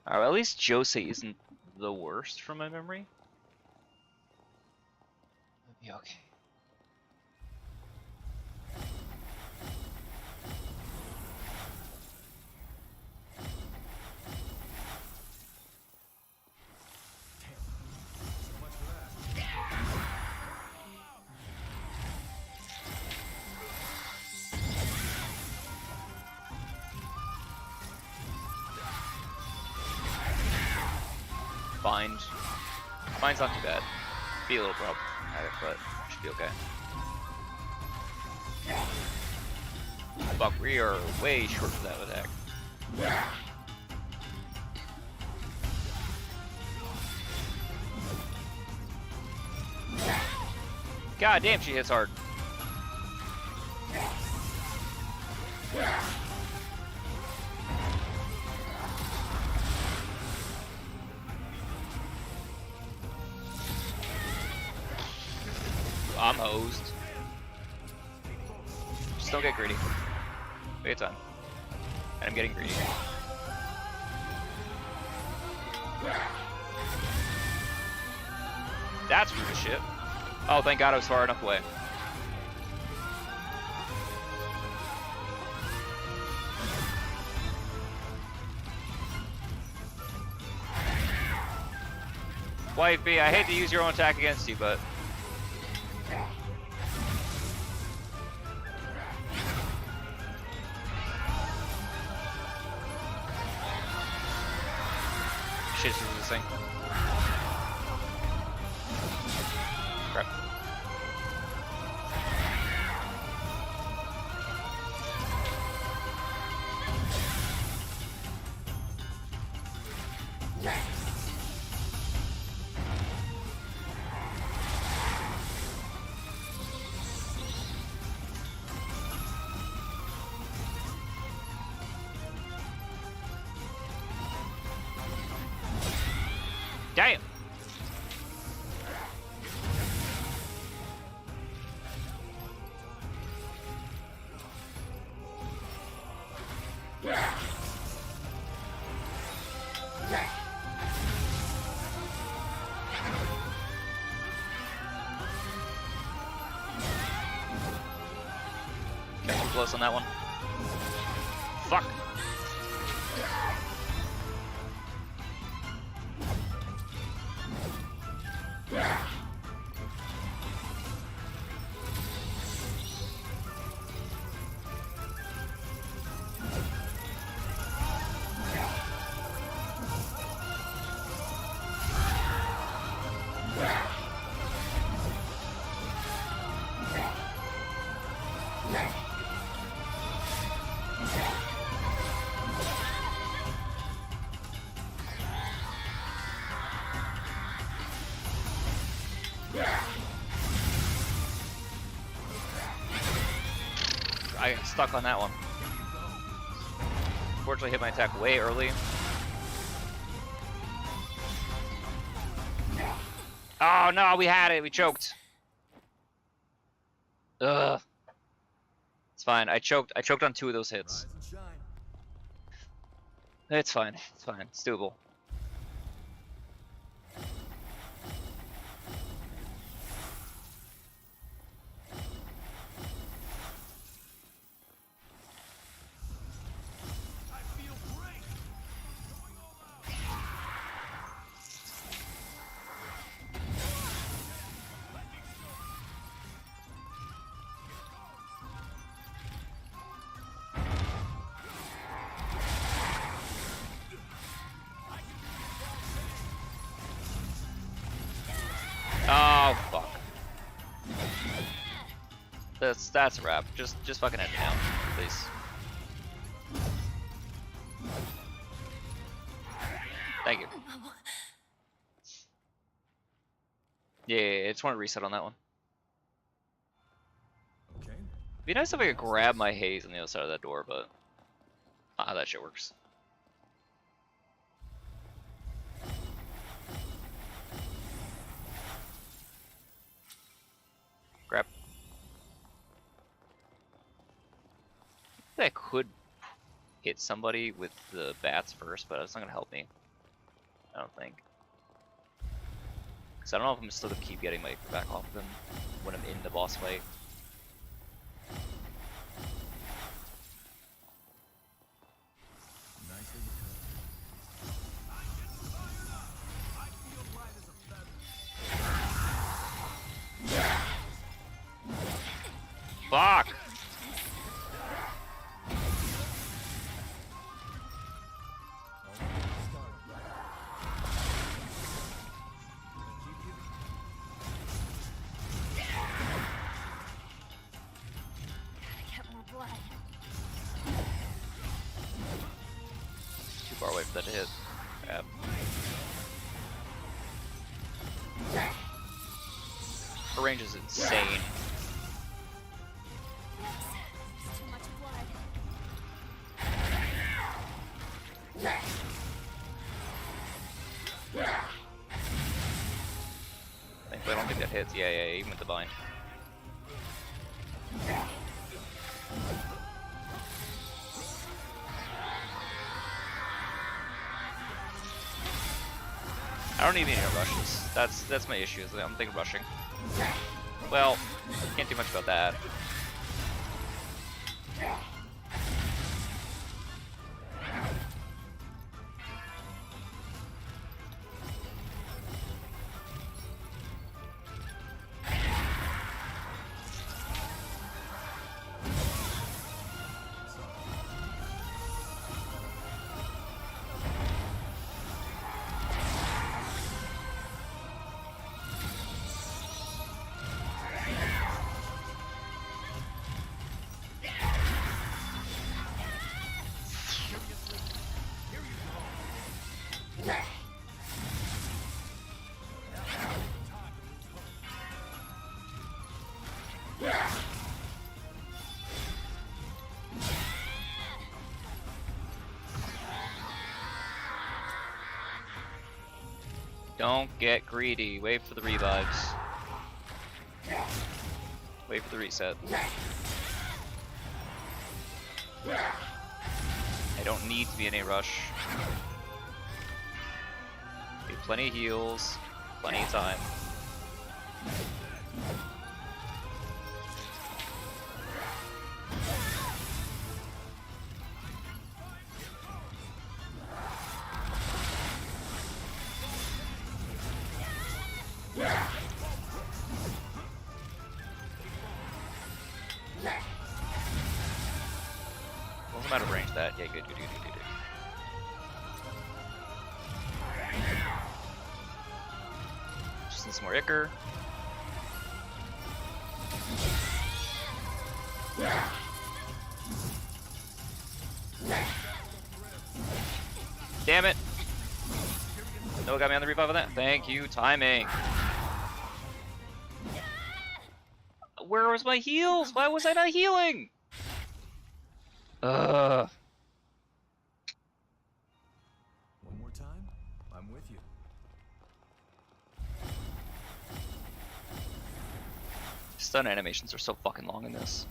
Alright, at least Josse isn't the worst from my memory. It'll be okay. Mine's not too bad. Be a little problematic, but should be okay. Fuck, we are way short for that attack. God damn, she hits hard. I'm hosed. Just don't get greedy. Wait time. And I'm getting greedy. That's rude as shit. Oh, thank God I was far enough away. Wifey, I hate to use your own attack against you, but... Shit's resisting. Crap. Damn! Got too close on that one. Fuck! I got stuck on that one. Fortunately, hit my attack way early. Oh no, we had it. We choked. Ugh. It's fine. I choked on 2 of those hits. It's fine. It's fine. It's doable. Oh fuck. That's a wrap. Just fucking end it now, please. Thank you. Yeah, I just want to reset on that one. Okay. Be nice if I could grab my haze on the other side of that door, but not how that shit works. Grab. I could hit somebody with the bats first, but it's not gonna help me. I don't think. Cause I don't know if I'm still gonna keep getting my back off them when I'm in the boss fight. Fuck! Too far away for that to hit. Crap. Her range is insane. There's too much blood. Thankfully, I don't think that hits. Yeah, even with the bind. I don't even need to rush this. That's my issue. Is that I'm thinking rushing. Well, can't do much about that. Don't get greedy. Wait for the revives. Wait for the reset. I don't need to be in a rush. Okay, plenty of heals, plenty of time. Wasn't out of range that. Yeah, good. Just need some more Ichor. Damn it! No, got me on the revive on that. Thank you, timing. Where was my heals? Why was I not healing? One more time? I'm with you. Stun animations are so fucking long in this.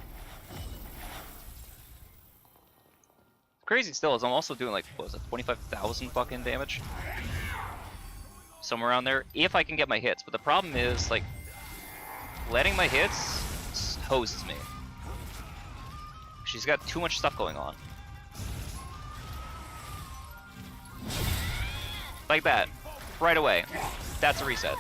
Crazy still is I'm also doing like, what was it, 25,000 fucking damage? Somewhere around there, if I can get my hits. But the problem is, like, letting my hits hoses me. She's got too much stuff going on. Like that. Right away. That's a reset.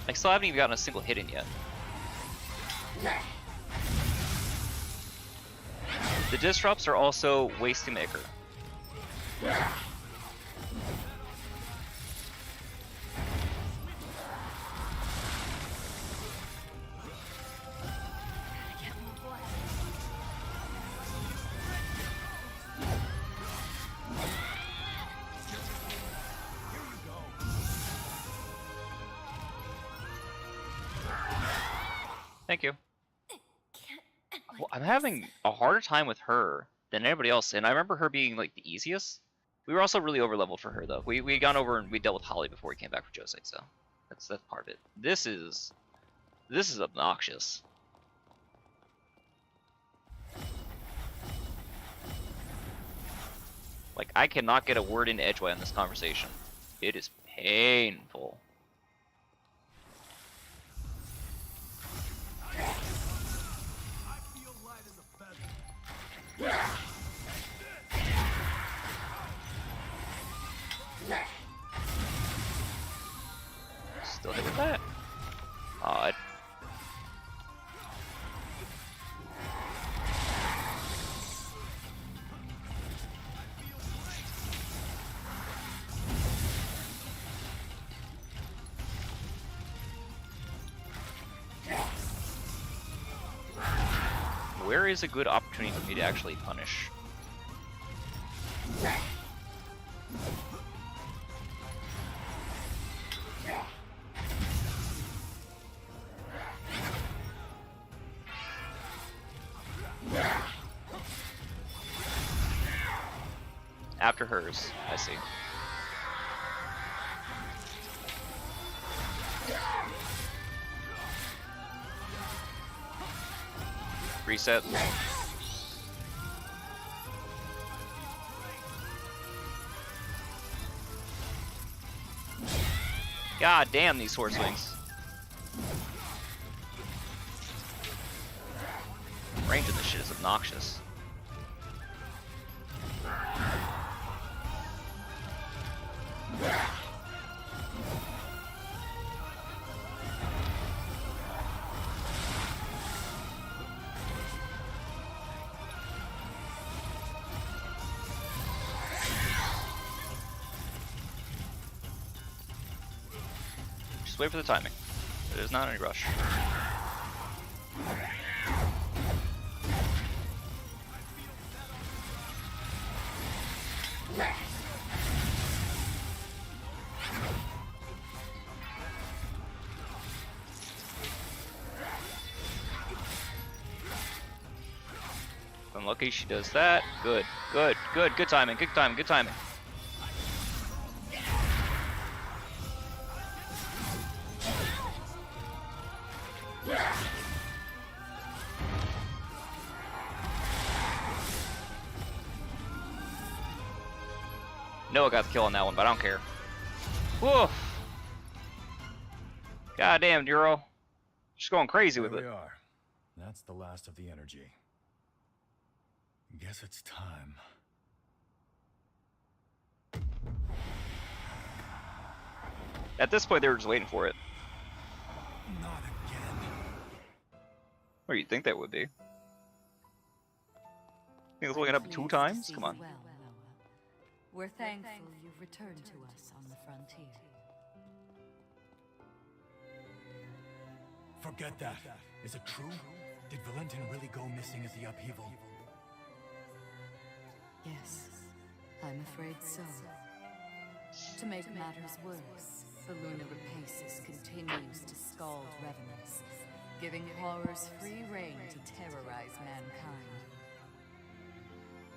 I still haven't even gotten a single hit in yet. The disrupts are also wasting Ichor. Thank you. Well, I'm having a harder time with her than anybody else, and I remember her being like the easiest. We were also really over leveled for her though. We gone over and we dealt with Holly before we came back for Josse, so that's part of it. This is obnoxious. Like, I cannot get a word in edgeway on this conversation. It is painful. Still hit with that. Odd. where is a good opportunity for me to actually punish? After hers, I see. Reset. God damn these sword swings. Range of this shit is obnoxious. Just wait for the timing. There's not any rush. Unlucky she does that. Good, good, good, good timing, good timing, good timing. Noah got the kill on that one, but I don't care. Woof! Goddamn, Duro. Just going crazy with it. There we are. That's the last of the energy. Guess it's time. At this point, they were just waiting for it. Not again. Or you'd think that would be. Think it's only gonna happen 2 times? Come on. Well, Noah. We're thankful you've returned to us on the frontier. Forget that. Is it true? Did Valentin really go missing at the upheaval? Yes, I'm afraid so. To make matters worse, the lunar rapaces continues to scald revenants, giving horrors free rein to terrorize mankind.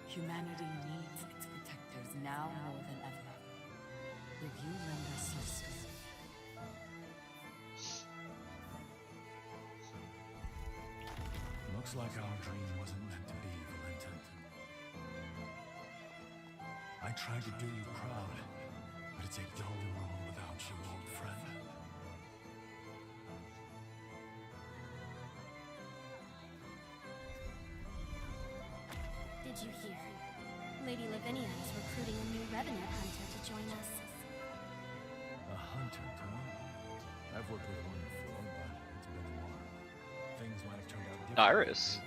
Humanity needs its protectors now more than ever. Will you lend us your strength? Looks like our dream wasn't meant to be, Valentin. I tried to do you proud, but it's a dull world without you, old friend. Did you hear? Lady Lavinia is recruiting a new revenant hunter to join us. A hunter, huh? I've worked with one before, but it's been a while. Things might have turned out different. Iris.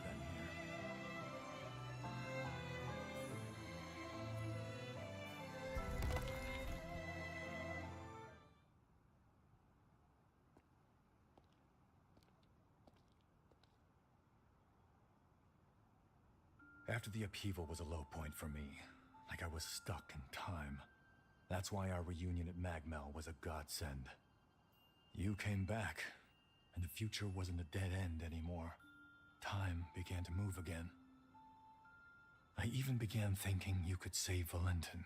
After the upheaval was a low point for me, like I was stuck in time. That's why our reunion at Magmel was a godsend. You came back, and the future wasn't a dead end anymore. Time began to move again. I even began thinking you could save Valentin.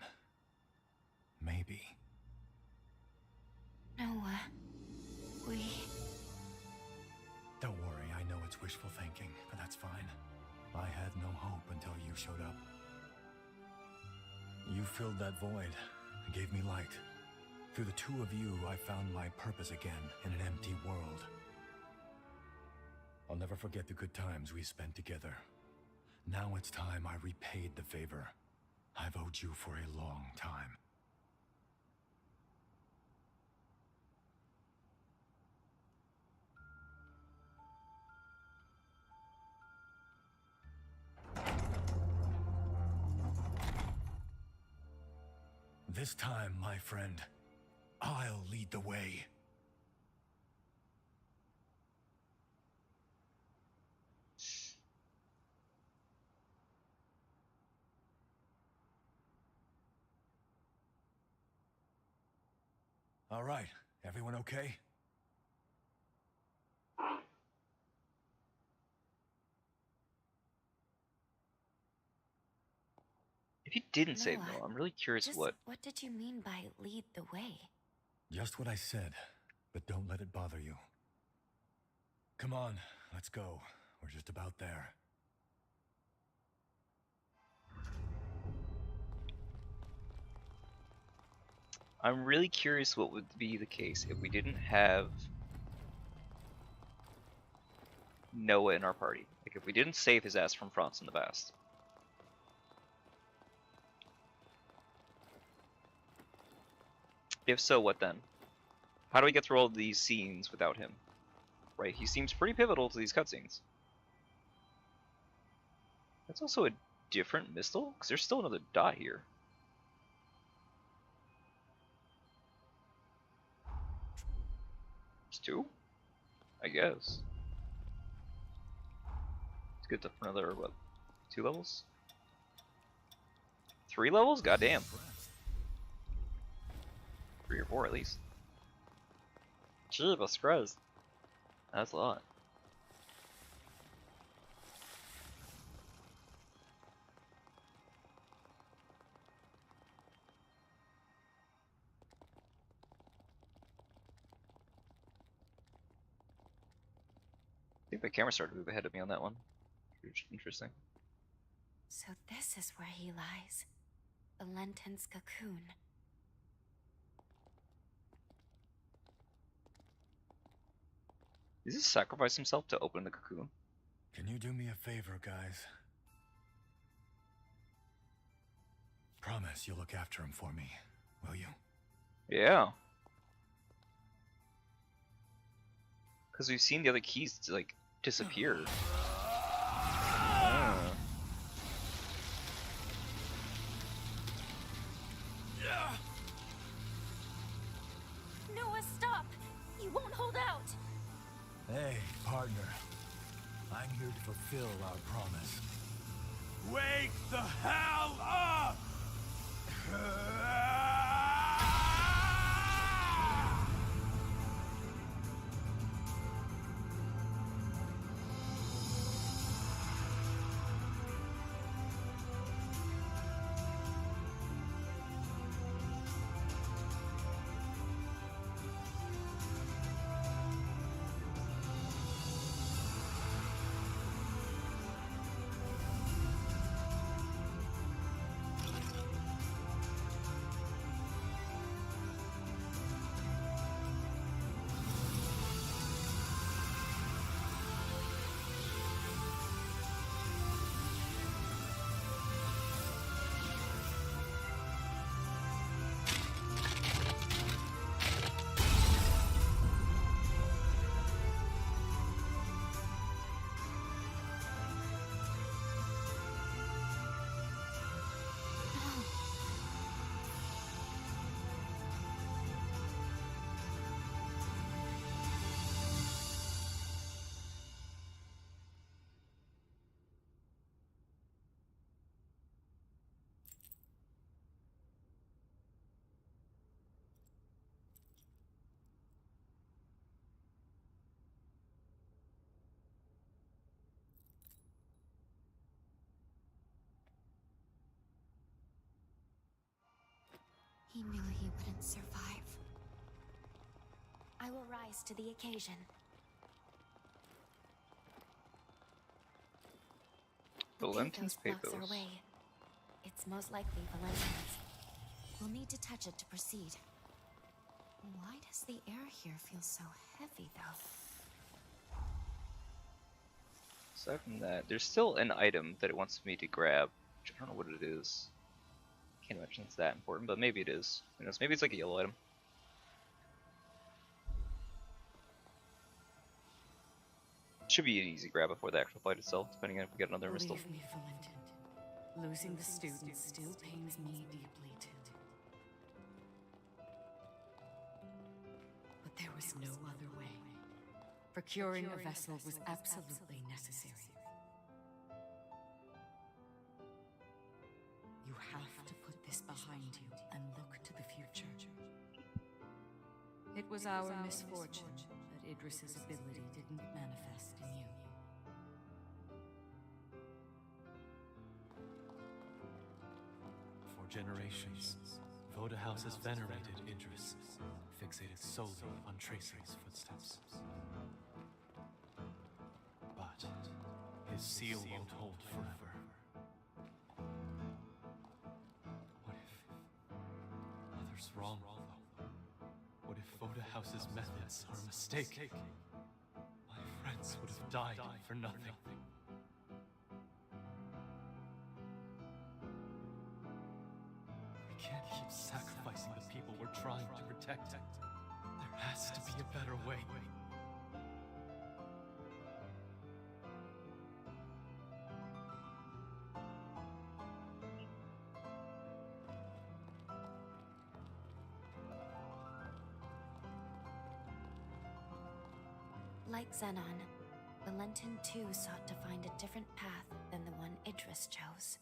Maybe. Noah, we... Don't worry, I know it's wishful thinking, but that's fine. I had no hope until you showed up. You filled that void and gave me light. Through the two of you, I found my purpose again in an empty world. I'll never forget the good times we spent together. Now it's time I repaid the favor I've owed you for a long time. This time, my friend, I'll lead the way. All right, everyone okay? If he didn't save Noah, Noah, I'm really curious Just what. what did you mean by lead the way? Just what I said, but don't let it bother you. Come on, let's go. We're just about there. I'm really curious what would be the case if we didn't have Noah in our party. Like if we didn't save his ass from France in the past. If so, what then? How do we get through all these scenes without him? Right, he seems pretty pivotal to these cutscenes. That's also a different Mistle? Because there's still another dot here. There's two? I guess. Let's get to another, what, 2 levels? 3 levels? Goddamn. 3 or 4 at least. Jeebus Christ. That's a lot. I think the camera started to move ahead of me on that one. Interesting. So this is where he lies. The Lenton's cocoon. Does he sacrifice himself to open the cocoon? Can you do me a favor, guys? Promise you'll look after him for me, will you? Yeah. Because we've seen the other keys like disappear. Noah, stop! You won't hold out! Hey, partner. I'm here to fulfill our promise. Wake the hell up! He knew he wouldn't survive. I will rise to the occasion. The Lenton's blocks our pathos. way. It's most likely Valentin's. We'll need to touch it to proceed. Why does the air here feel so heavy, though? Aside from that, there's still an item that it wants me to grab, which I don't know what it is. Can't imagine it's that important, but maybe it is. Who knows? Maybe it's like a yellow item. Should be an easy grab before the actual fight itself, depending on if we get another Mistle. Believe me, Valentin. Losing the students still pains me deeply, too. But there was no other way. Procuring a vessel was absolutely necessary. You have to put this behind you and look to the future. It was our misfortune that Idris's ability didn't manifest in you. For generations, Voda House has venerated Idris, fixated solely on tracing his footsteps. But his seal won't hold forever. What if others wrong, though? What if Voda House's methods are a mistake? My friends would have died for nothing. We can't keep sacrificing the people we're trying to protect. There has to be a better way. Like Xenon, Valentin too sought to find a different path than the one Idris chose.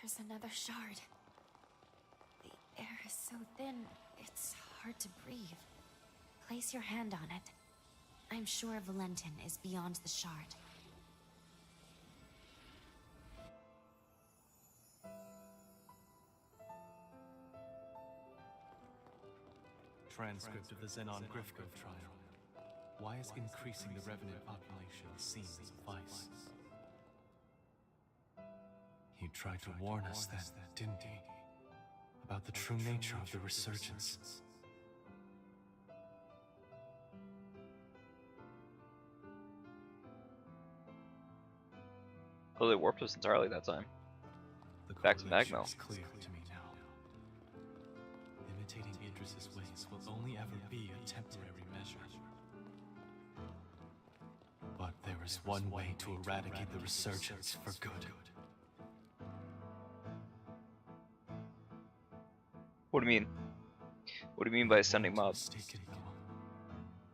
There's another shard. The air is so thin, it's hard to breathe. Place your hand on it. I'm sure Valentin is beyond the shard. Transcript of the Xenon Gryfgote trial. Why is increasing the Revenant population seen as a vice? He tried to warn us then, didn't he? About the true nature of the resurgence. Oh, they warped us entirely that time. The Back to correlation Magmel. is clear to me now. Imitating Idris's ways will only ever be a temporary measure. But there is one way to eradicate the resurgence for good. What do you mean? What do you mean by ascending mob? Mistaken,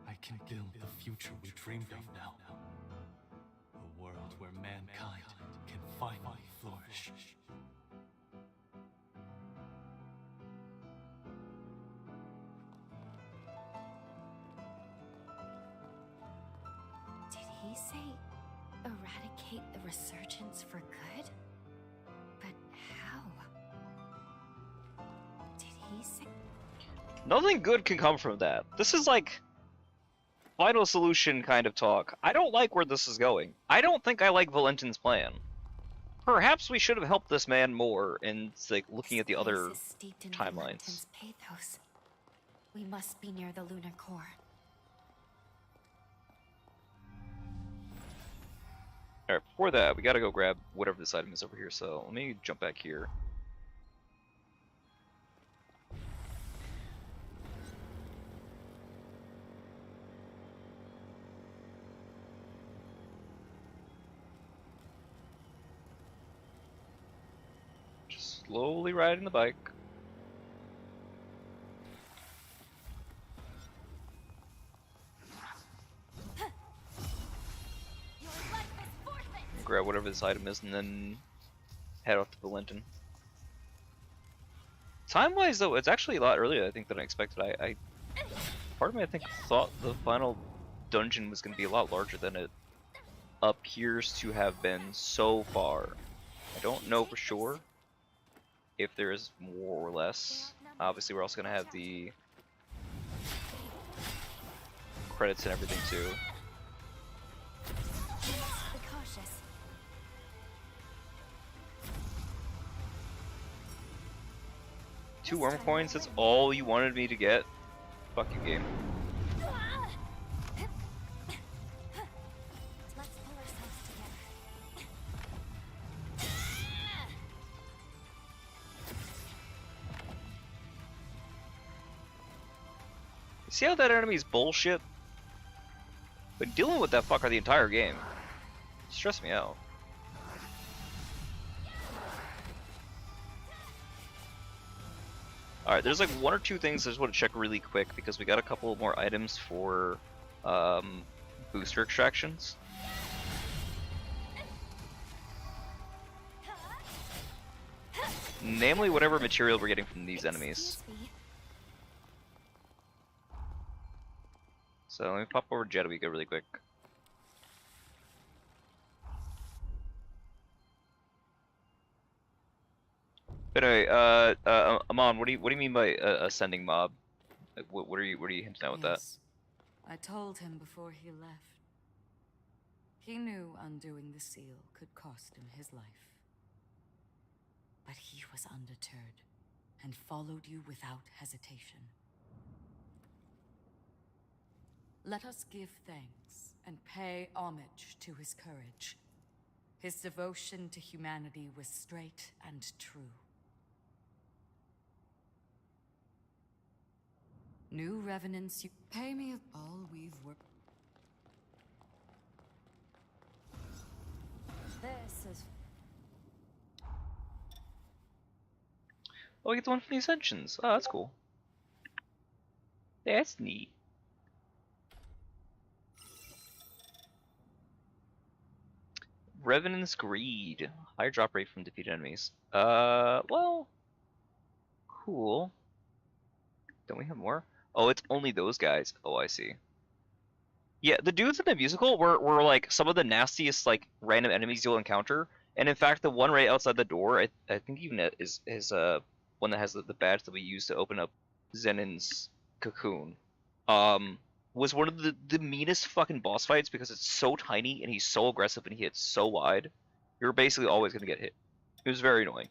I can build the future we dreamed of now. A world where mankind can finally flourish. Did he say eradicate the resurgence for good? But how? Did he say... Nothing good can come from that. This is like final solution kind of talk. I don't like where this is going. I don't think I like Valentin's plan. Perhaps we should have helped this man more in like looking at the other timelines. Valentin's pathos. We must be near the lunar core. Alright, before that, we gotta go grab whatever this item is over here, so let me jump back here. Just slowly riding the bike. Grab whatever this item is and then head off to Valentin. Time-wise though, it's actually a lot earlier I think than I expected. Part of me I think thought the final dungeon was going to be a lot larger than it appears to have been so far. I don't know for sure if there is more or less. Obviously we're also going to have the credits and everything too. Two worm coins, that's all you wanted me to get? Fuck you, game. Let's pull ourselves together. See how that enemy's bullshit? Been dealing with that fucker the entire game. Stress me out. Alright, there's like one or two things I just want to check really quick because we got a couple more items for booster extractions. Namely, whatever material we're getting from these enemies. So let me pop over Jedwika really quick. But anyway, Amon, what do you mean by ascending mob? Like, what are you hinting at with that? I told him before he left. He knew undoing the seal could cost him his life. But he was undeterred and followed you without hesitation. Let us give thanks and pay homage to his courage. His devotion to humanity was straight and true. New revenants, you pay me all we've worked. This is. Oh, we get the one from the Ascensions. Oh, that's cool. That's neat. Revenant's Greed. Higher drop rate from defeated enemies. Well, cool. Don't we have more? Oh, it's only those guys. Oh, I see. Yeah, the dudes in the musical were like some of the nastiest like random enemies you'll encounter. And in fact, the one right outside the door, I think even is one that has the badge that we use to open up Zenin's cocoon. Was one of the meanest fucking boss fights because it's so tiny and he's so aggressive and he hits so wide. You're basically always gonna get hit. It was very annoying.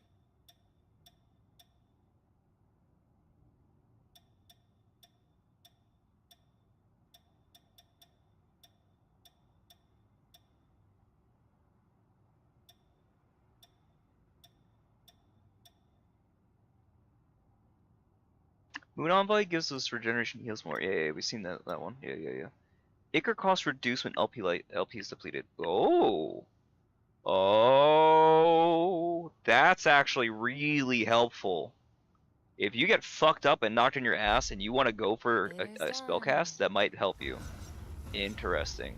Moon Envoy gives us regeneration heals more. Yeah, we've seen that one. Yeah. Ichor cost reduced when LP is depleted. Oh, that's actually really helpful. If you get fucked up and knocked on your ass and you want to go for a spell cast, that might help you. Interesting.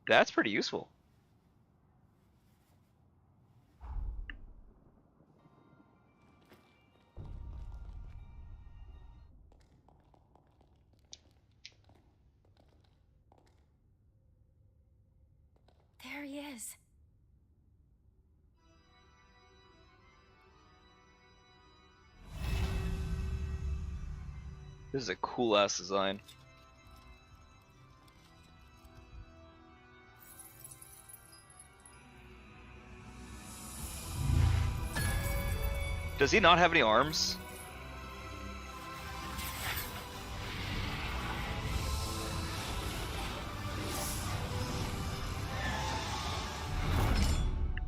That's pretty useful. There he is. This is a cool ass design. Does he not have any arms?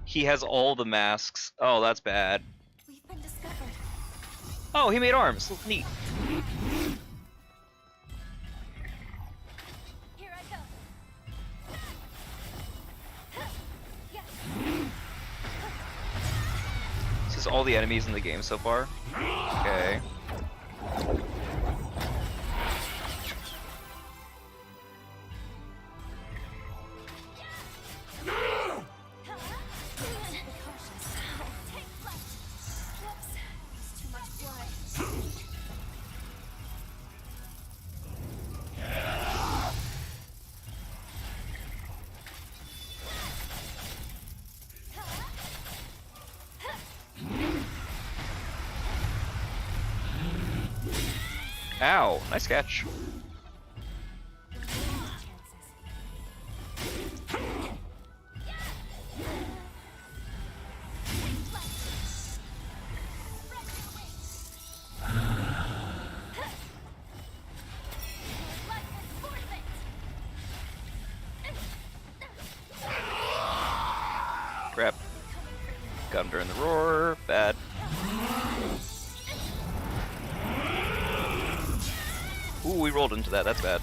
He has all the masks. Oh, that's bad. We've been discovered. Oh, he made arms. Neat. Here I go. This is all the enemies in the game so far. Okay. Ow, nice catch. Crap. Got him during the roar. Bad. Ooh, we rolled into that. That's bad.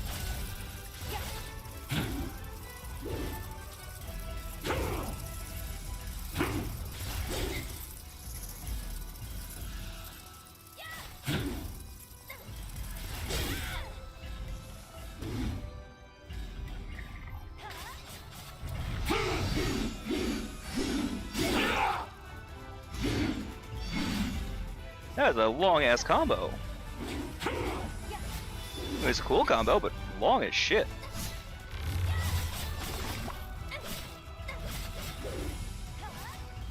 That's a long-ass combo. It's a cool combo, but long as shit.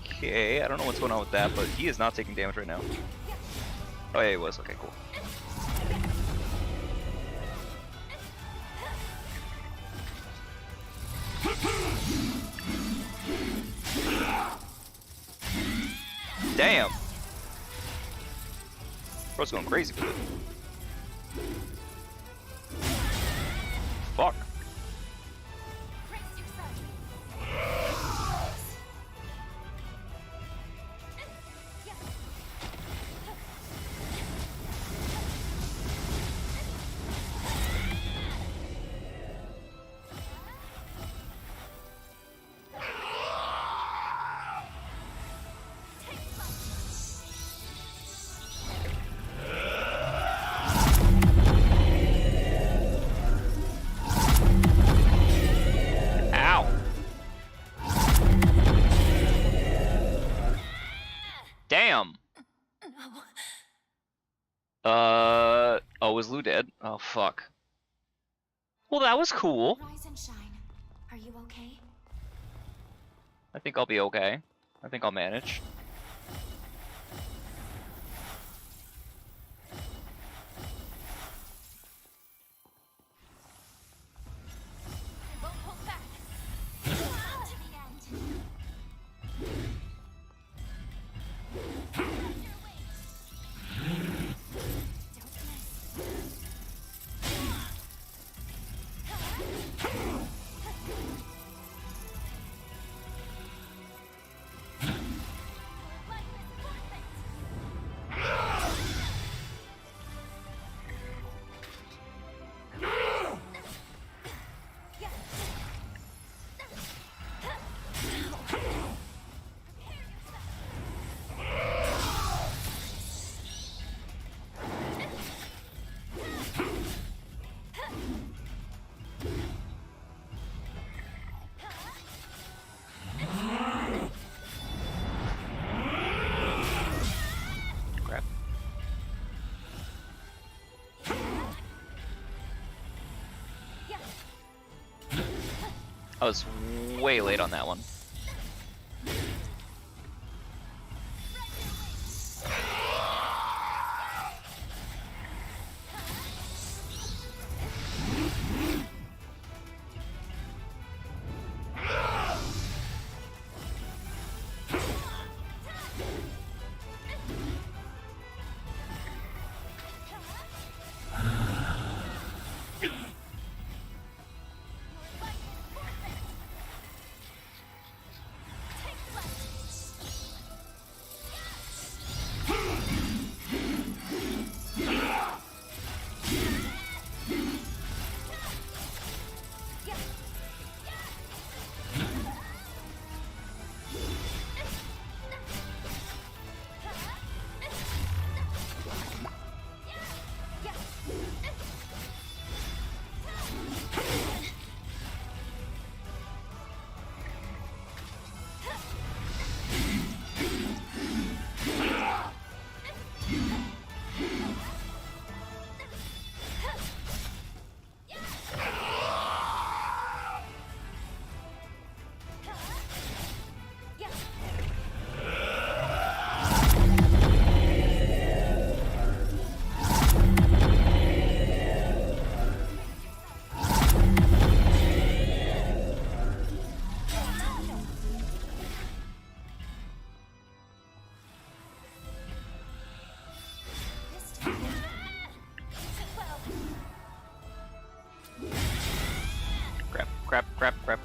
Okay, I don't know what's going on with that, but he is not taking damage right now. Oh yeah, he was. Okay, cool. Damn! Bro's going crazy with it. Fuck. Damn. Oh, is Lou dead? Oh, fuck. Well, that was cool. Rise and shine. Are you okay? I think I'll be okay. I think I'll manage. I won't hold back. To the end. I was way late on that one.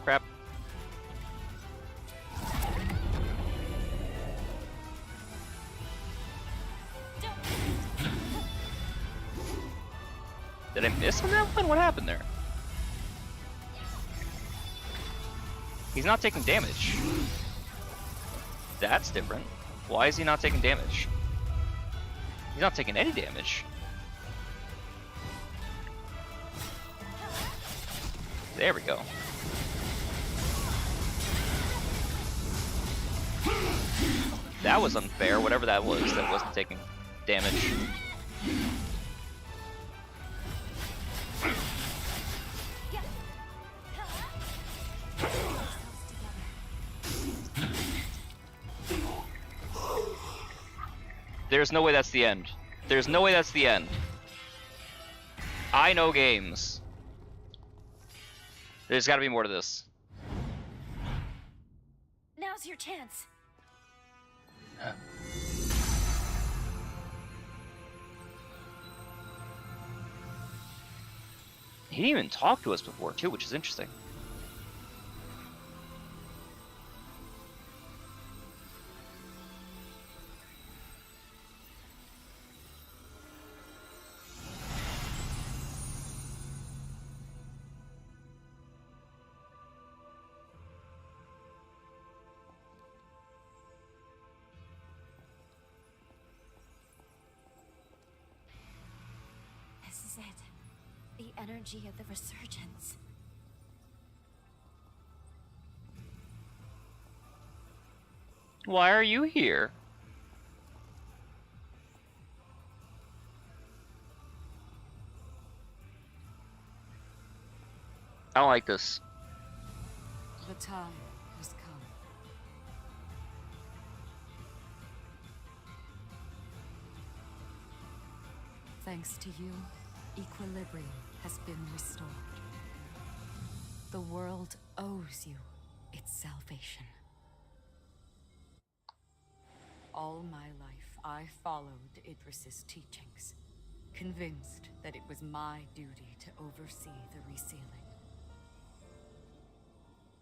Crap. Did I miss on that one? What happened there? He's not taking damage. That's different. Why is he not taking damage? He's not taking any damage. There we go. That was unfair, whatever that was that wasn't taking damage. There's no way that's the end. There's no way that's the end. I know games. There's gotta be more to this. Now's your chance. He didn't even talk to us before, too, which is interesting. This is it. The energy of the resurgence. Why are you here? I don't like this. The time has come. Thanks to you, equilibrium has been restored. The world owes you its salvation. All my life, I followed Idris's teachings, convinced that it was my duty to oversee the resealing.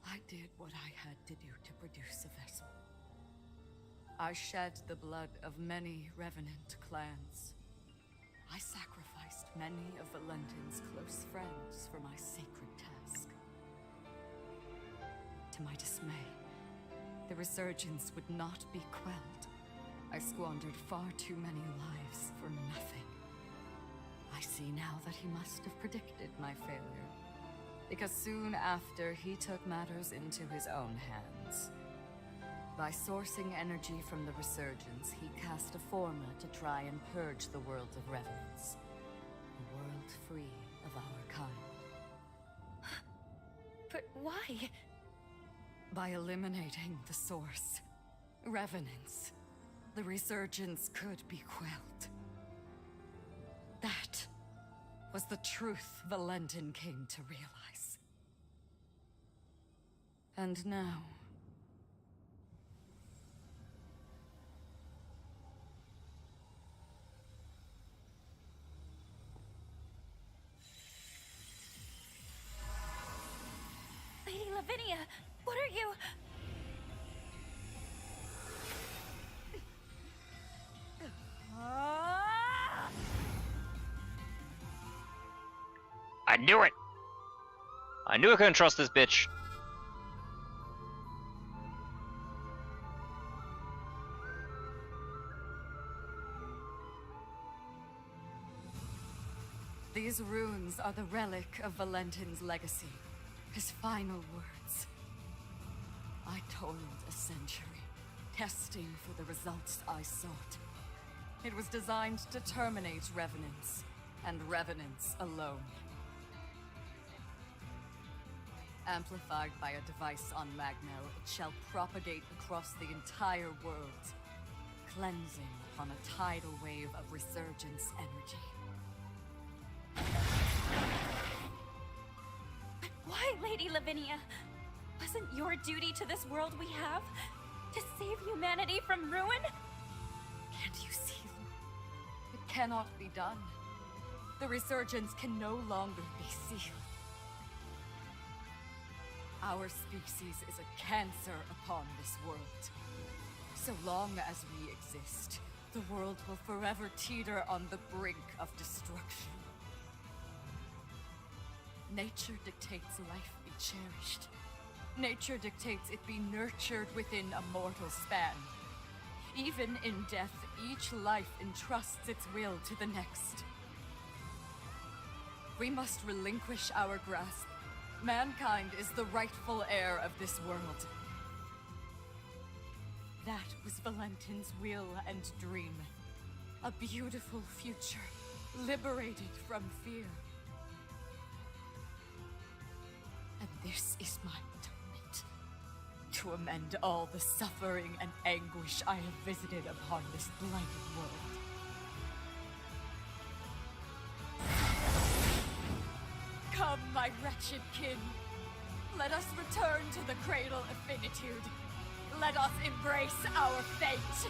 I did what I had to do to produce a vessel. I shed the blood of many Revenant clans. I sacrificed many of Valentin's close friends for my sacred task. To my dismay, the resurgence would not be quelled. I squandered far too many lives for nothing. I see now that he must have predicted my failure, because soon after he took matters into his own hands. By sourcing energy from the resurgence, he cast a formula to try and purge the world of revenants. A world free of our kind. But why? By eliminating the source, revenants, the resurgence could be quelled. That was the truth Valentin came to realize. And now... Lady Lavinia, what are you? I knew it! I knew I couldn't trust this bitch. These runes are the relic of Valentin's legacy. His final words. I toiled a century, testing for the results I sought. It was designed to terminate revenants, and revenants alone. Amplified by a device on Magnell, it shall propagate across the entire world, cleansing upon a tidal wave of resurgence energy. But why, Lady Lavinia? Wasn't your duty to this world we have to save humanity from ruin? Can't you see? It cannot be done. The resurgence can no longer be sealed. Our species is a cancer upon this world. So long as we exist, the world will forever teeter on the brink of destruction. Nature dictates life be cherished. Nature dictates it be nurtured within a mortal span. Even in death, each life entrusts its will to the next. We must relinquish our grasp. Mankind is the rightful heir of this world. That was Valentin's will and dream. A beautiful future, liberated from fear. And this is my atonement, to amend all the suffering and anguish I have visited upon this blighted world. Come, my wretched kin. Let us return to the cradle of finitude. Let us embrace our fate.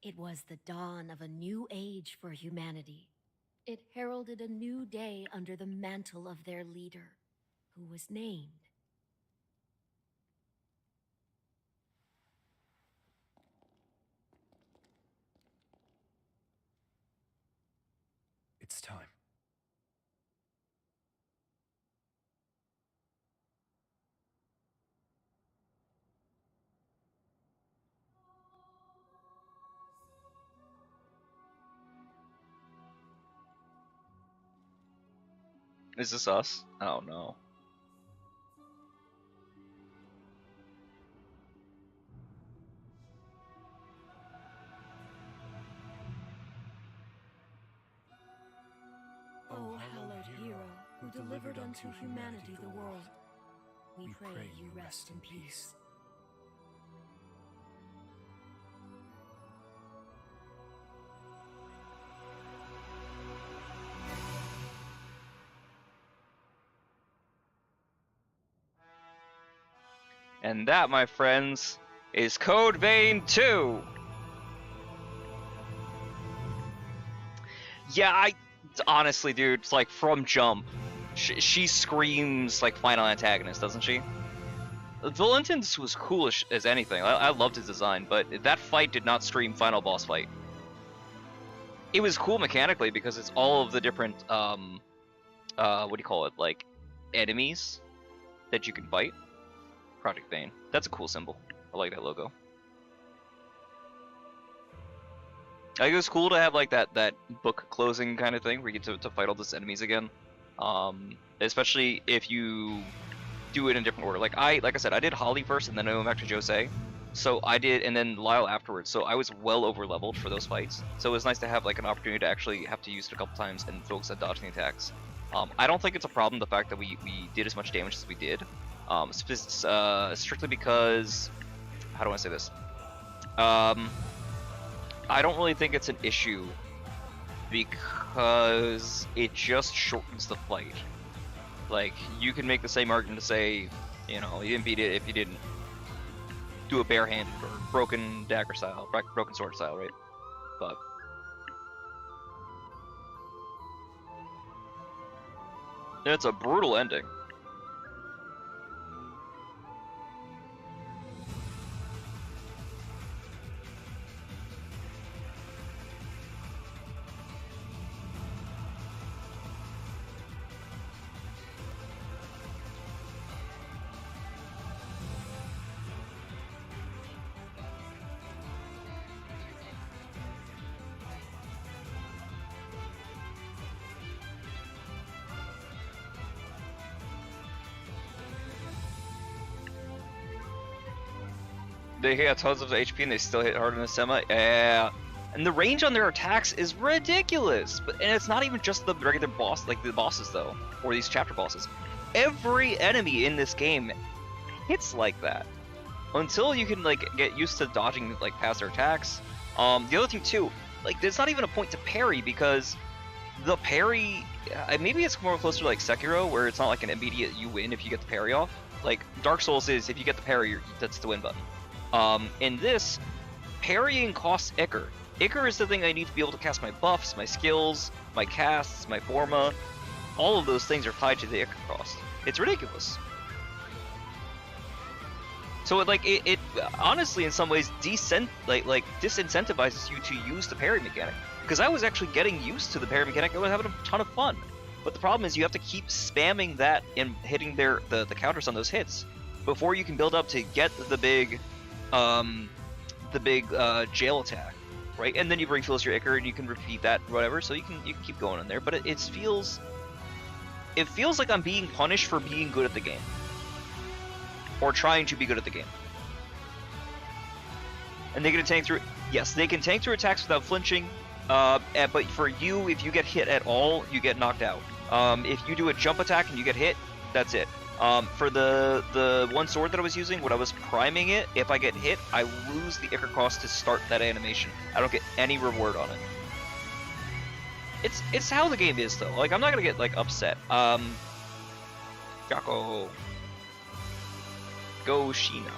It was the dawn of a new age for humanity. It heralded a new day under the mantle of their leader, who was named It's time. Is this us? Oh no. O hallowed hero, who delivered unto humanity the world, we pray you rest in peace. And that, my friends, is Code Vein 2! Yeah, honestly, dude, it's like from jump, she screams like final antagonist, doesn't she? Valentins was cool as anything. I loved his design, but that fight did not scream final boss fight. It was cool mechanically because it's all of the different, what do you call it, like, enemies that you can fight. Project Vein. That's a cool symbol. I like that logo. I think it was cool to have like that book closing kind of thing where you get to fight all these enemies again. Especially if you do it in a different order. Like I said, I did Holly first and then I went back to Josse. So I did, and then Lyle afterwards. So I was well over leveled for those fights. So it was nice to have like an opportunity to actually have to use it a couple times and focus on dodging the attacks. I don't think it's a problem the fact that we did as much damage as we did. Strictly because, how do I say this? I don't really think it's an issue because it just shortens the fight. Like, you can make the same argument to say, you know, you didn't beat it if you didn't do a barehanded or broken dagger style, broken sword style, right? But it's a brutal ending. They have tons of HP and they still hit harder than a semi. Yeah, and the range on their attacks is ridiculous. And it's not even just the regular boss, like the bosses though, or these chapter bosses. Every enemy in this game hits like that until you can like get used to dodging like past their attacks. The other thing too, like there's not even a point to parry because the parry, maybe it's more closer to like Sekiro where it's not like an immediate you win if you get the parry off. Like Dark Souls is if you get the parry, that's the win button. In this, parrying costs Ichor. Ichor is the thing I need to be able to cast my buffs, my skills, my casts, my forma, all of those things are tied to the Icar cost. It's ridiculous. So it honestly in some ways disincentivizes you to use the parry mechanic. Because I was actually getting used to the parry mechanic, I was having a ton of fun. But the problem is you have to keep spamming that and hitting the counters on those hits before you can build up to get the big jail attack, right? And then you refill your Icar and you can repeat that, whatever. So you can keep going in there. But it feels like I'm being punished for being good at the game, or trying to be good at the game. And they can tank through. Yes, they can tank through attacks without flinching. But for you, if you get hit at all, you get knocked out. If you do a jump attack and you get hit, that's it. For the one sword that I was using, when I was priming it, if I get hit, I lose the Icar cost to start that animation. I don't get any reward on it. It's how the game is, though. Like, I'm not gonna get like upset. Yako. Go Shina.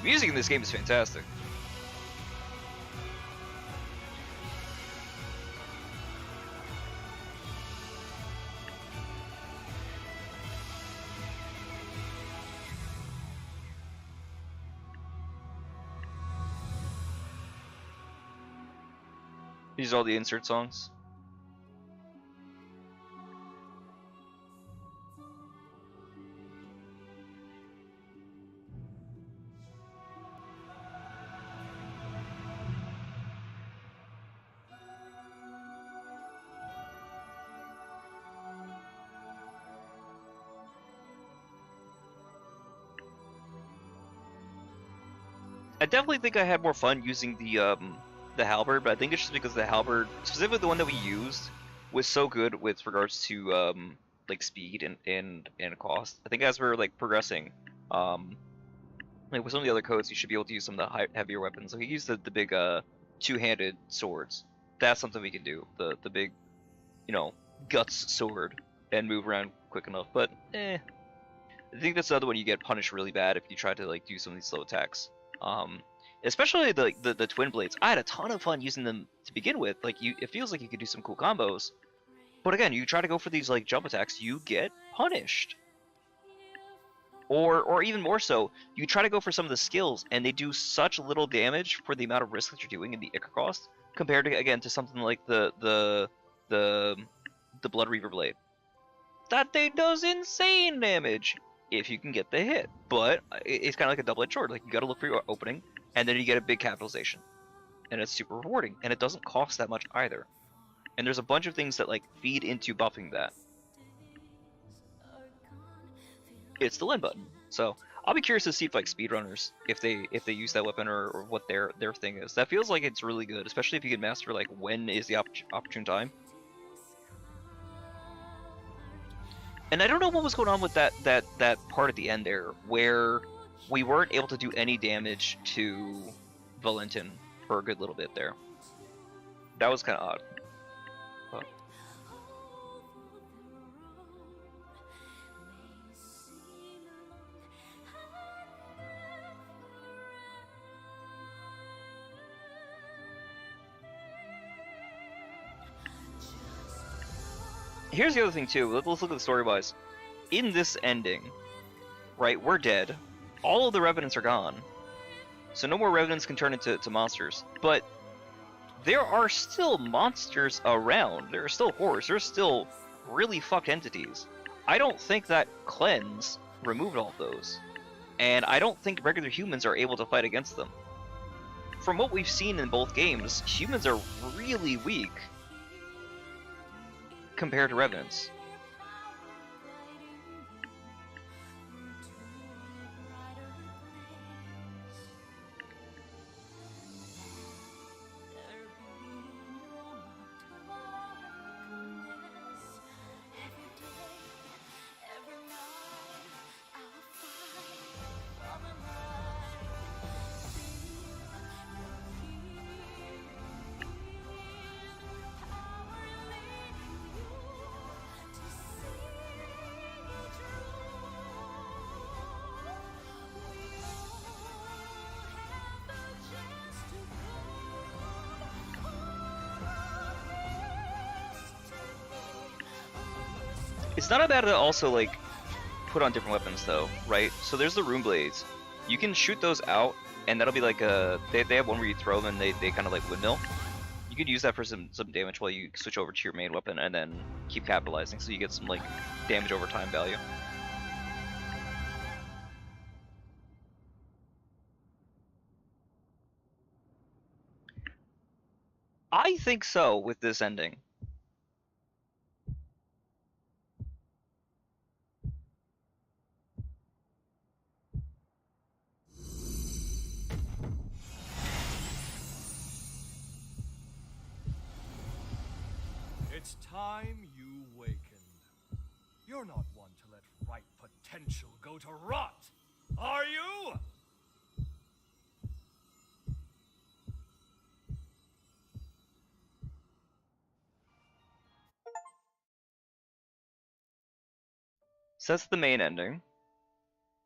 Music in this game is fantastic. These are all the insert songs. I definitely think I had more fun using the halberd, but I think it's just because the halberd, specifically the one that we used, was so good with regards to like speed and cost. I think as we're like progressing, like with some of the other codes, you should be able to use some of the heavier weapons. So he used the big two-handed swords. That's something we can do. The big, guts sword, and move around quick enough. But I think that's the other one you get punished really bad if you try to like do some of these slow attacks. Especially the twin blades. I had a ton of fun using them to begin with. Like it feels like you could do some cool combos. But again, you try to go for these like jump attacks, you get punished. Or even more so, you try to go for some of the skills, and they do such little damage for the amount of risk that you're doing in the Icar cost, compared to again to something like the Blood Reaver blade. That thing does insane damage if you can get the hit, but it's kind of like a double-edged sword. Like you got to look for your opening, and then you get a big capitalization, and it's super rewarding, and it doesn't cost that much either. And there's a bunch of things that like feed into buffing that. It's the Lin button. So I'll be curious to see if like speedrunners, if they use that weapon or what their thing is. That feels like it's really good, especially if you can master like when is the opportune time. And I don't know what was going on with that part at the end there, where we weren't able to do any damage to Valentin for a good little bit there. That was kind of odd. But here's the other thing too. Let's look at the story-wise. In this ending, right, we're dead. All of the revenants are gone. So no more revenants can turn into monsters. But there are still monsters around. There are still horrors. There's still really fucked entities. I don't think that cleanse removed all of those. And I don't think regular humans are able to fight against them. From what we've seen in both games, humans are really weak compared to revenants. It's not bad to also, like, put on different weapons, though, right? So there's the rune blades. You can shoot those out, and that'll be like a... They have one where you throw them, and they kind of, like, windmill. You could use that for some damage while you switch over to your main weapon, and then keep capitalizing, so you get some, like, damage over time value. I think so, with this ending. It's time you wakened. You're not one to let ripe potential go to rot, are you? So that's the main ending.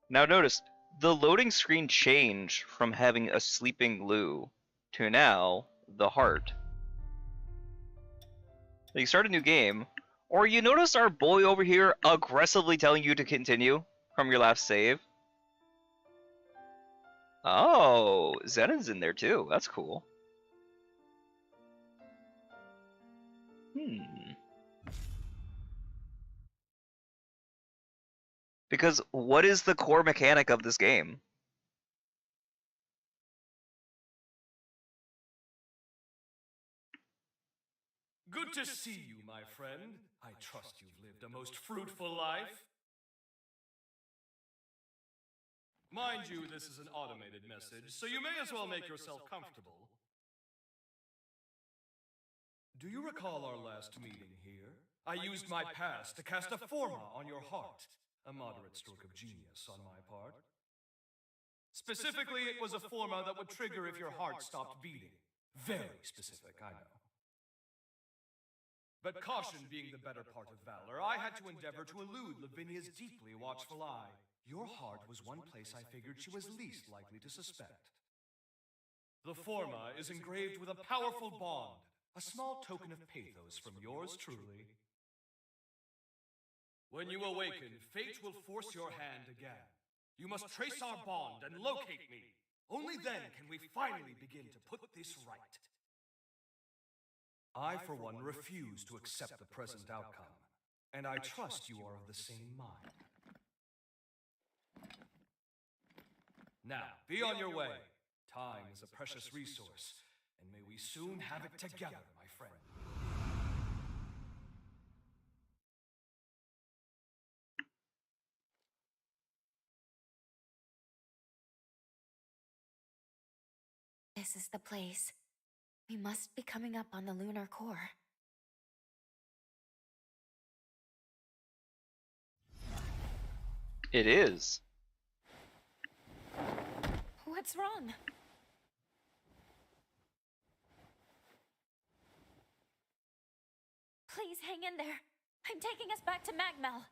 Now notice, the loading screen changed from having a sleeping Lou to now the heart. So you start a new game, or you notice our boy over here aggressively telling you to continue from your last save. Oh, Zenon's in there too. That's cool. Because what is the core mechanic of this game? Good to see you, my friend. I trust you've lived a most fruitful life. Mind you, this is an automated message, so you may as well make yourself comfortable. Do you recall our last meeting here? I used my past to cast a forma on your heart. A moderate stroke of genius on my part. Specifically, it was a forma that would trigger if your heart stopped beating. Very specific, I know. But caution being the better part of valor, I had to endeavor to elude Lavinia's deeply watchful eye. Your heart was one place I figured she was least likely to suspect. The forma is engraved with a powerful bond, a small token of pathos from yours truly. When you awaken, fate will force your hand again. You must trace our bond and locate me. Only then can we finally begin to put this right. I, for one, refuse to accept the present outcome, and I trust you are of the same mind. Now, be on your way. Time is a precious resource, and may we soon have it together, my friend. This is the place. We must be coming up on the lunar core. It is. What's wrong? Please hang in there. I'm taking us back to Magmel.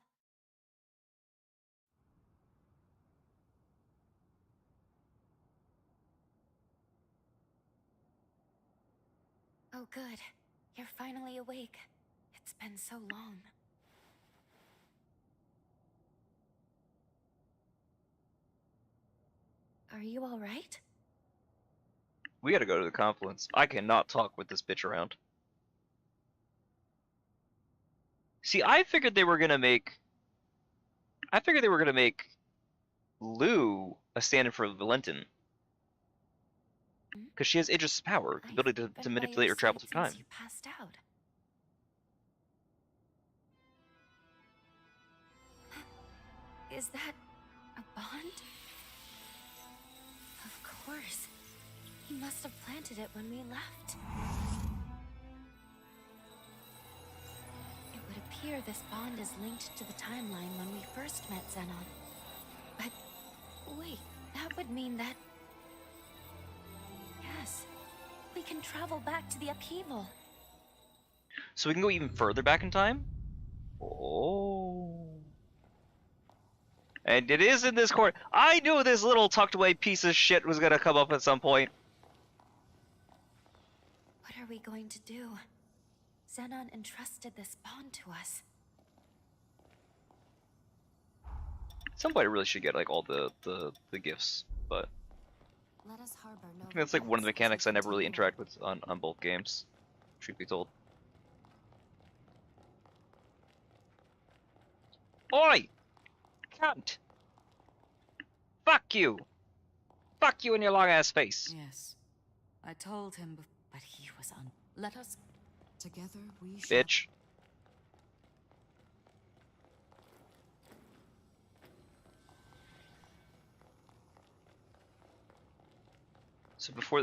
Oh, good. You're finally awake. It's been so long. Are you all right? We gotta go to the confluence. I cannot talk with this bitch around. See, I figured they were gonna make Lou a stand-in for Valentin. Because she has Idris' power, the ability to manipulate or travel through time. You passed out. Is that a bond? Of course. He must have planted it when we left. It would appear this bond is linked to the timeline when we first met Zenon. But wait, that would mean that... Yes, we can travel back to the upheaval. So we can go even further back in time? Oh. And it is in this court. I knew this little tucked away piece of shit was gonna come up at some point. What are we going to do? Zenon entrusted this bond to us. Somebody really should get like all the gifts, but Let us harbor no I think that's like one of the regrets as we mechanics I never really continue. interact with on both games. Truth be told. Oi! Cunt! Fuck you! Fuck you in your long ass face! Yes. I told him, but he was on. Let us. Together we shall. Bitch.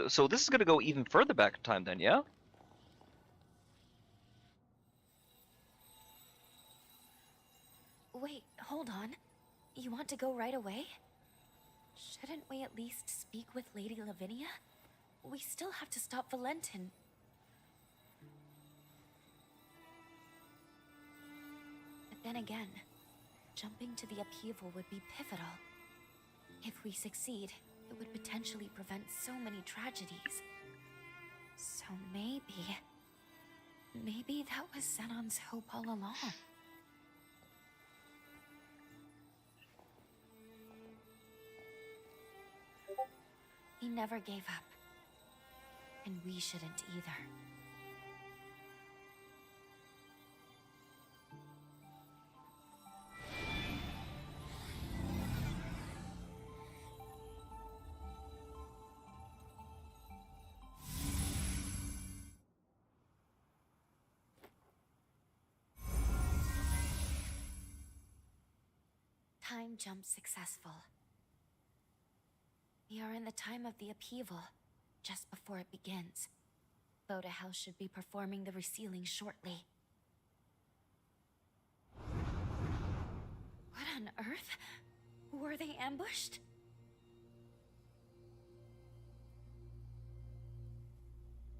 So this is gonna go even further back in time then, yeah? Wait, hold on. You want to go right away? Shouldn't we at least speak with Lady Lavinia? We still have to stop Valentin. But then again, jumping to the upheaval would be pivotal. If we succeed, it would potentially prevent so many tragedies. So maybe that was Zenon's hope all along. He never gave up. And we shouldn't either. Time jump successful. We are in the time of the upheaval, just before it begins. G.O.A.T House should be performing the resealing shortly. What on earth? Were they ambushed?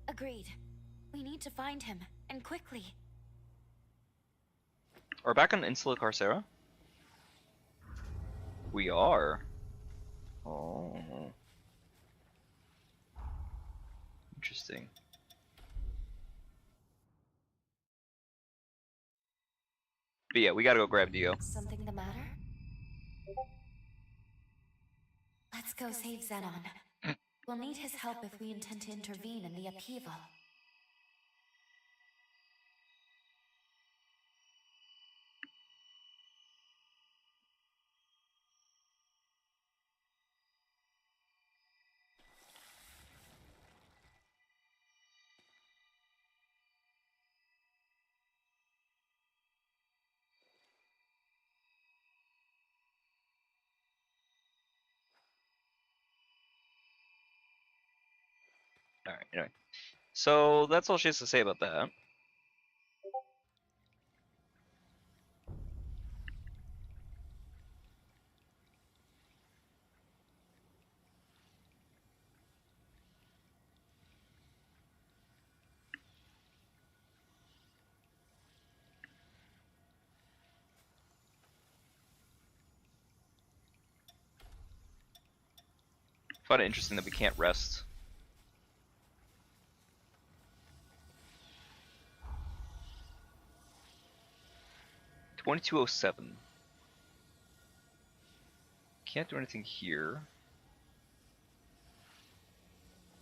Agreed. We need to find him, and quickly. Are we back on Insula Carcera? We are. Oh. Interesting. But yeah, we gotta go grab Dio. Something the matter? Let's go save Zenon. We'll need his help if we intend to intervene in the upheaval. Alright, anyway. So that's all she has to say about that. I find it interesting that we can't rest. $2207. Can't do anything here.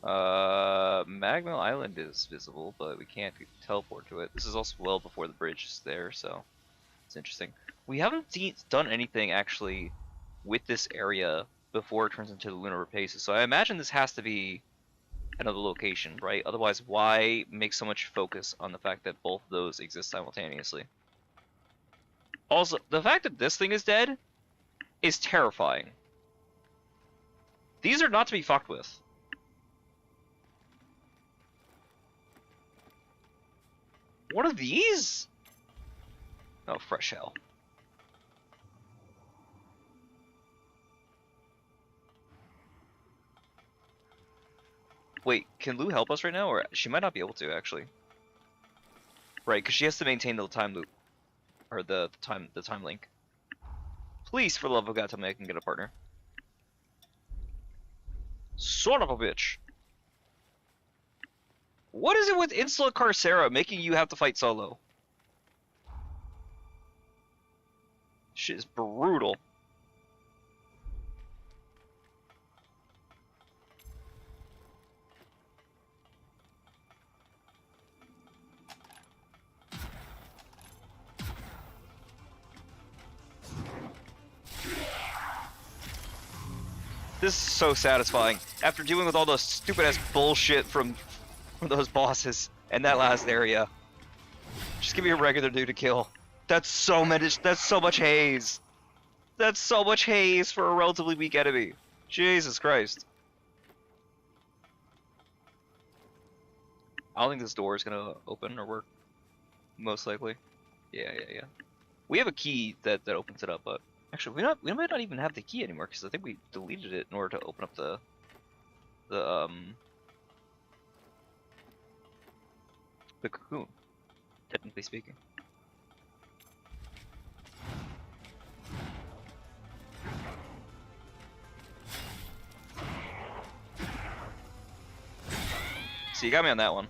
Magma Island is visible, but we can't teleport to it. This is also well before the bridge is there, so it's interesting. We haven't done anything actually with this area before it turns into the Lunar Rapaces, so I imagine this has to be another location, right? Otherwise, why make so much focus on the fact that both of those exist simultaneously? Also, the fact that this thing is dead is terrifying. These are not to be fucked with. What are these? Oh, fresh hell. Wait, can Lou help us right now? Or she might not be able to, actually. Right, because she has to maintain the time loop. Or the time link. Please, for the love of God, tell me I can get a partner. Son of a bitch. What is it with Insula Carcera making you have to fight solo? Shit is brutal. This is so satisfying. After dealing with all those stupid-ass bullshit from those bosses and that last area. Just give me a regular dude to kill. That's so much haze. That's so much haze for a relatively weak enemy. Jesus Christ. I don't think this door is gonna open or work. Most likely. Yeah. We have a key that opens it up, but actually we might not even have the key anymore because I think we deleted it in order to open up the cocoon, technically speaking. So you got me on that one.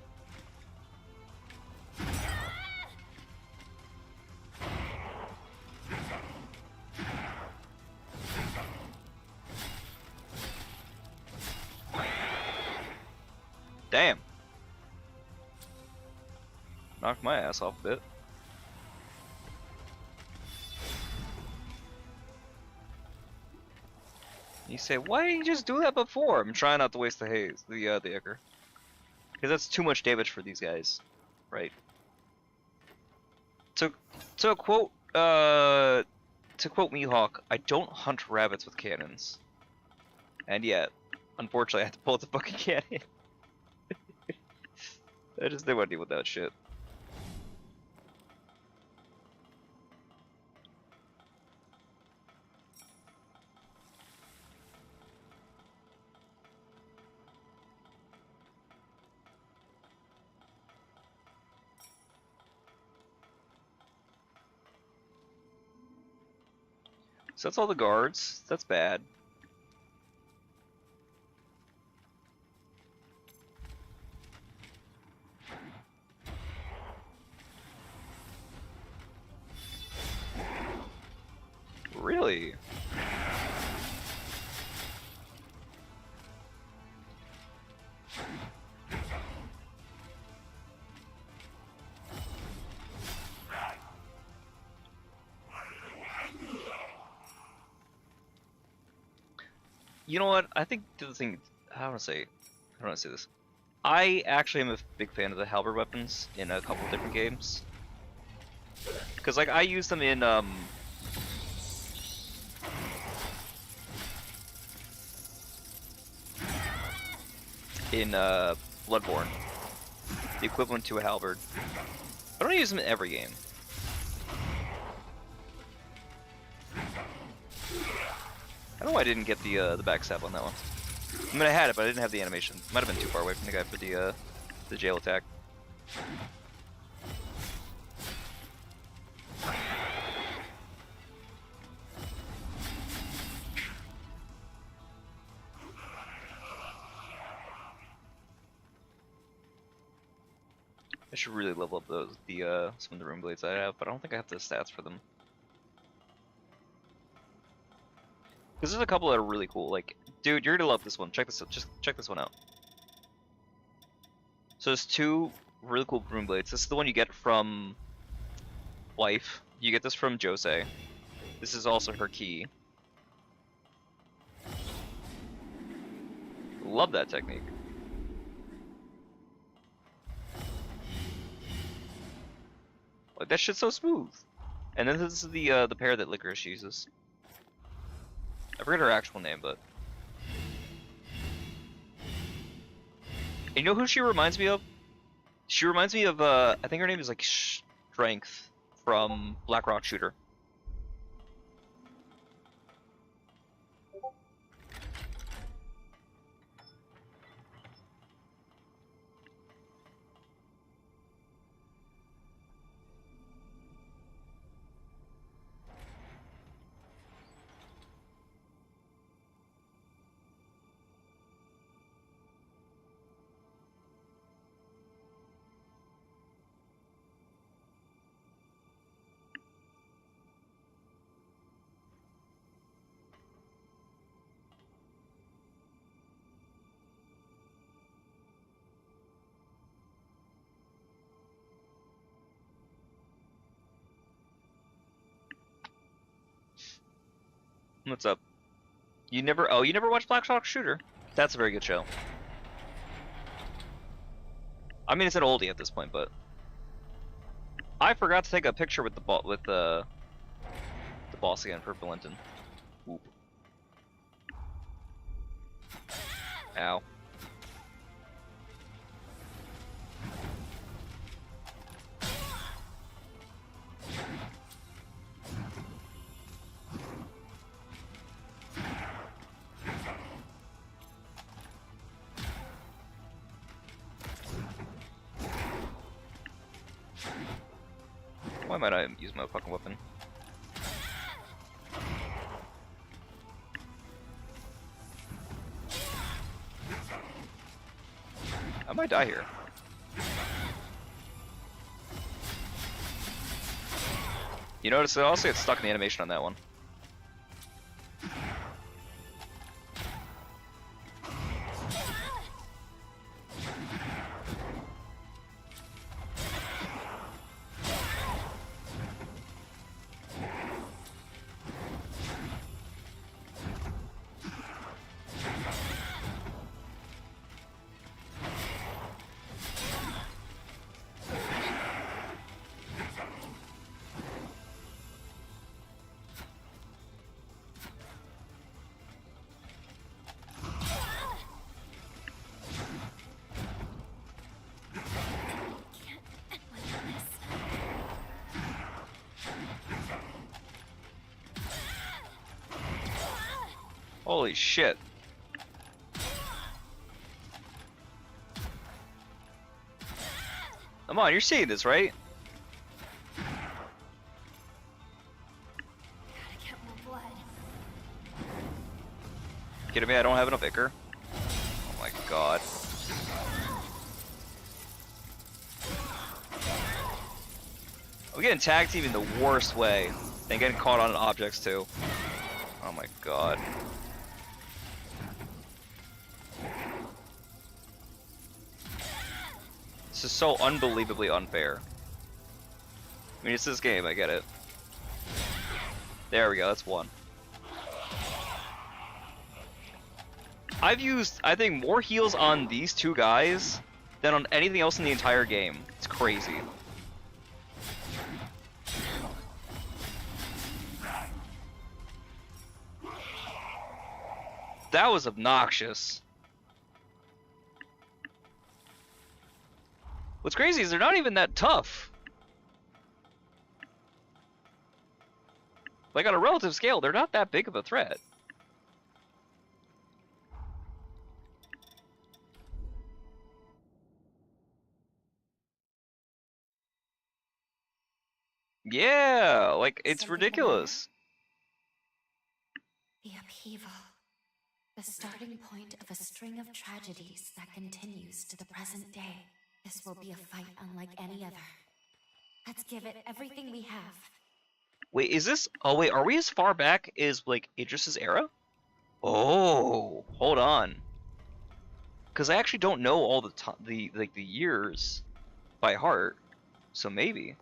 Damn. Knocked my ass off a bit. You say, why didn't you just do that before? I'm trying not to waste the haze, the Ichor. Because that's too much damage for these guys, right? To quote Mihawk, I don't hunt rabbits with cannons. And yet, unfortunately, I have to pull out the fucking cannon. I just didn't want to deal with that shit. So that's all the guards. That's bad. Really? You know what? I think the thing, how do I say this? I actually am a big fan of the halberd weapons in a couple of different games. Cause like I use them in Bloodborne, the equivalent to a halberd. I don't use them in every game. I don't know why I didn't get the backstab on that one. I mean, I had it, but I didn't have the animation. Might have been too far away from the guy for the jail attack. I should really level up some of the rune blades I have, but I don't think I have the stats for them. Because there's a couple that are really cool. Like, dude, you're gonna love this one. Check this out. Just check this one out. So there's two really cool rune blades. This is the one you get from Wife. You get this from Josse. This is also her key. Love that technique. Like that shit's so smooth. And then this is the pair that Licorice uses. I forget her actual name, but you know who she reminds me of? She reminds me of I think her name is like Strength from Black Rock Shooter. What's up? You never watched Black Hawk Shooter? That's a very good show. I mean, it's an oldie at this point, but I forgot to take a picture with the boss again for Valentin. Ooh. Ow. Why might I use my fucking weapon? I might die here. You notice I also get stuck in the animation on that one. Holy shit. Come on, you're seeing this, right? Gotta get more blood. Kidding me? I don't have enough ichor. Oh my god. I'm getting tag team in the worst way. And getting caught on objects too. Oh my god. This is so unbelievably unfair. I mean, it's this game, I get it. There we go, that's one. I've used, I think, more heals on these two guys than on anything else in the entire game. It's crazy. That was obnoxious. What's crazy is they're not even that tough. Like, on a relative scale, they're not that big of a threat. Yeah, like, it's Something ridiculous. The upheaval. The starting point of a string of tragedies that continues to the present day. This will be a fight unlike any other. Let's give it everything we have. Wait, is this... Oh, wait, are we as far back as, like, Idris's era? Oh, hold on. Because I actually don't know all the years by heart, so maybe.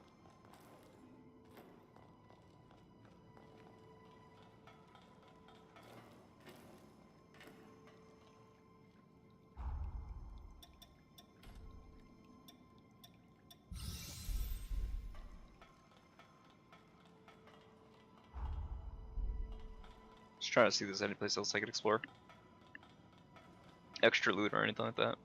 Just trying to see if there's any place else I could explore. Extra loot or anything like that.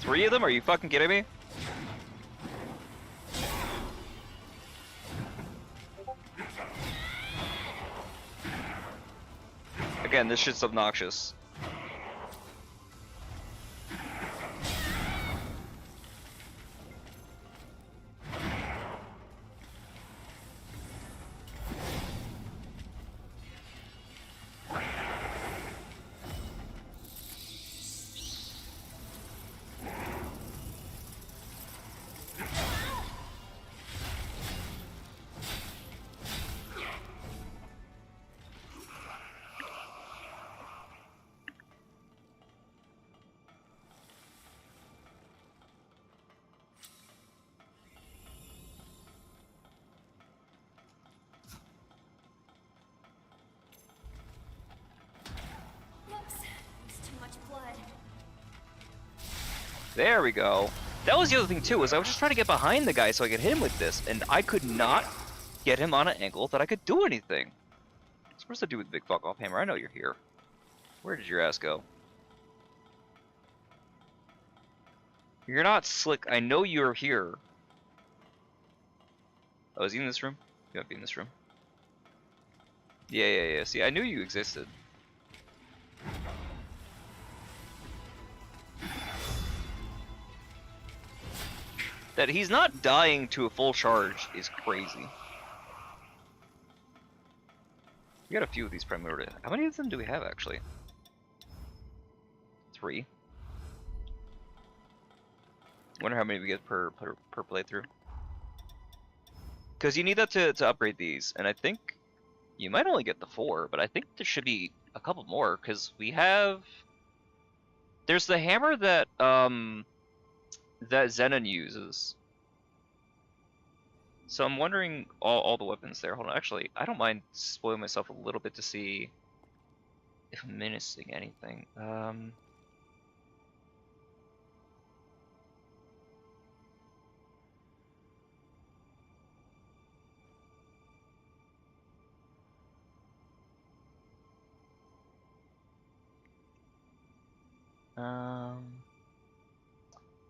Three of them? Are you fucking kidding me? Again, this shit's obnoxious. There we go. That was the other thing too, was I was just trying to get behind the guy so I could hit him with this, and I could not get him on an angle that I could do anything. So where's the dude with the big fuck off hammer? I know you're here. Where did your ass go? You're not slick. I know you're here. Oh, is he in this room? You might be in this room. Yeah. See, I knew you existed. That he's not dying to a full charge is crazy. We got a few of these primordial. How many of them do we have actually? 3. Wonder how many we get per playthrough. Because you need that to upgrade these, and I think you might only get the 4, but I think there should be a couple more because we have. There's the hammer that that Zenon uses. So I'm wondering all the weapons there. Hold on, actually, I don't mind spoiling myself a little bit to see if I'm missing anything.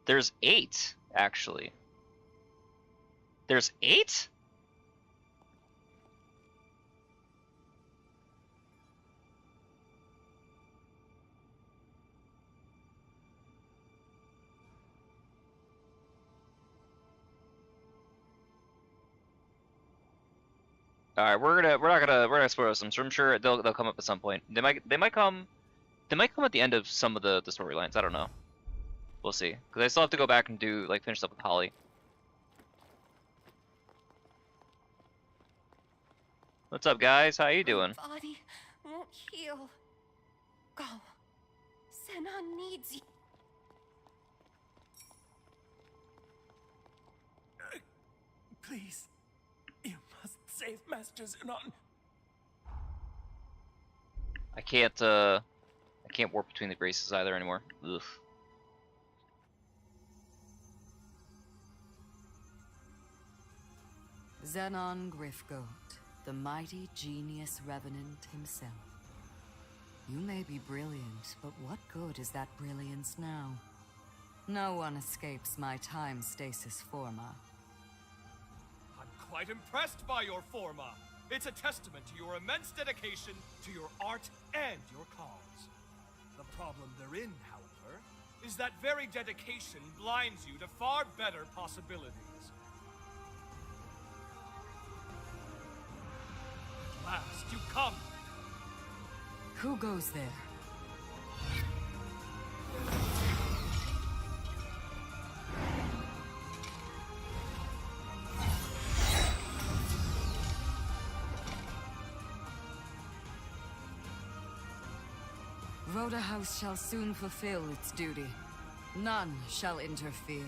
There's 8 actually. There's 8? All right, we're gonna spoil some. So I'm sure they'll come up at some point. They might come at the end of some of the storylines. I don't know. We'll see. Because I still have to go back and do finish up with Holly. What's up, guys? How you doing? My body won't heal. Go. Zenon needs you. Please. You must save Master Zenon. I can't warp between the graces either anymore. Ugh. Zenon Gryfgote, the mighty genius revenant himself. You may be brilliant, but what good is that brilliance now? No one escapes my time stasis forma. I'm quite impressed by your forma. It's a testament to your immense dedication to your art and your cause. The problem therein, however, is that very dedication blinds you to far better possibilities. At last, you come! Who goes there? Rhoda House shall soon fulfill its duty. None shall interfere.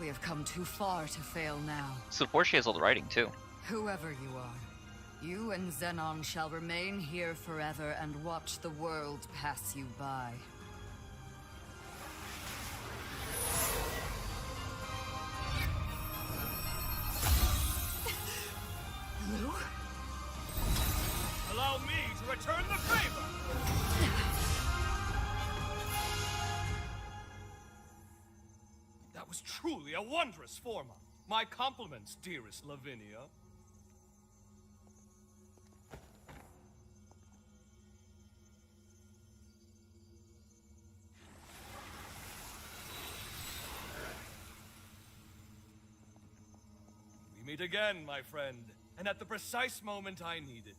We have come too far to fail now. So Portia has all the writing too. Whoever you are, you and Zenon shall remain here forever and watch the world pass you by. Lou? Allow me to return the favor! That was truly a wondrous forma. My compliments, dearest Lavinia. We meet again, my friend, and at the precise moment I needed.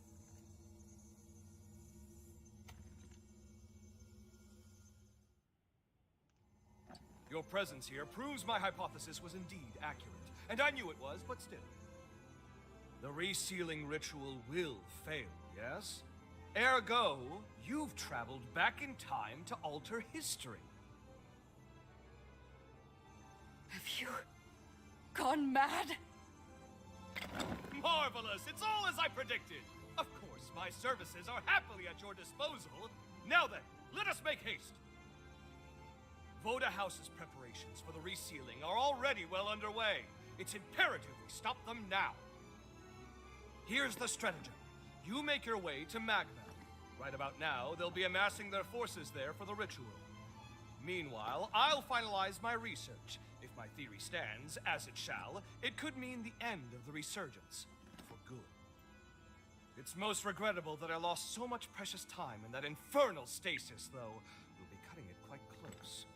Your presence here proves my hypothesis was indeed accurate, and I knew it was, but still. The resealing ritual will fail, yes? Ergo, you've traveled back in time to alter history. Have you gone mad? Marvelous! It's all as I predicted! Of course, my services are happily at your disposal. Now then, let us make haste! Voda House's preparations for the resealing are already well underway. It's imperative we stop them now. Here's the stratagem. You make your way to Magmel. Right about now, they'll be amassing their forces there for the ritual. Meanwhile, I'll finalize my research. If my theory stands, as it shall, it could mean the end of the resurgence. For good. It's most regrettable that I lost so much precious time in that infernal stasis, though. We'll be cutting it quite close.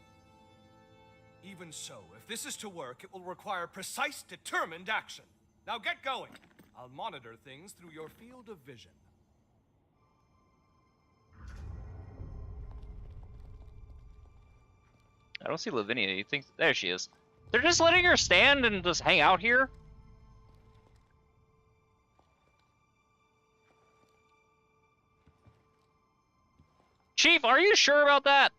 Even so, if this is to work, it will require precise, determined action. Now get going! I'll monitor things through your field of vision. I don't see Lavinia. You think... There she is. They're just letting her stand and just hang out here? Chief, are you sure about that?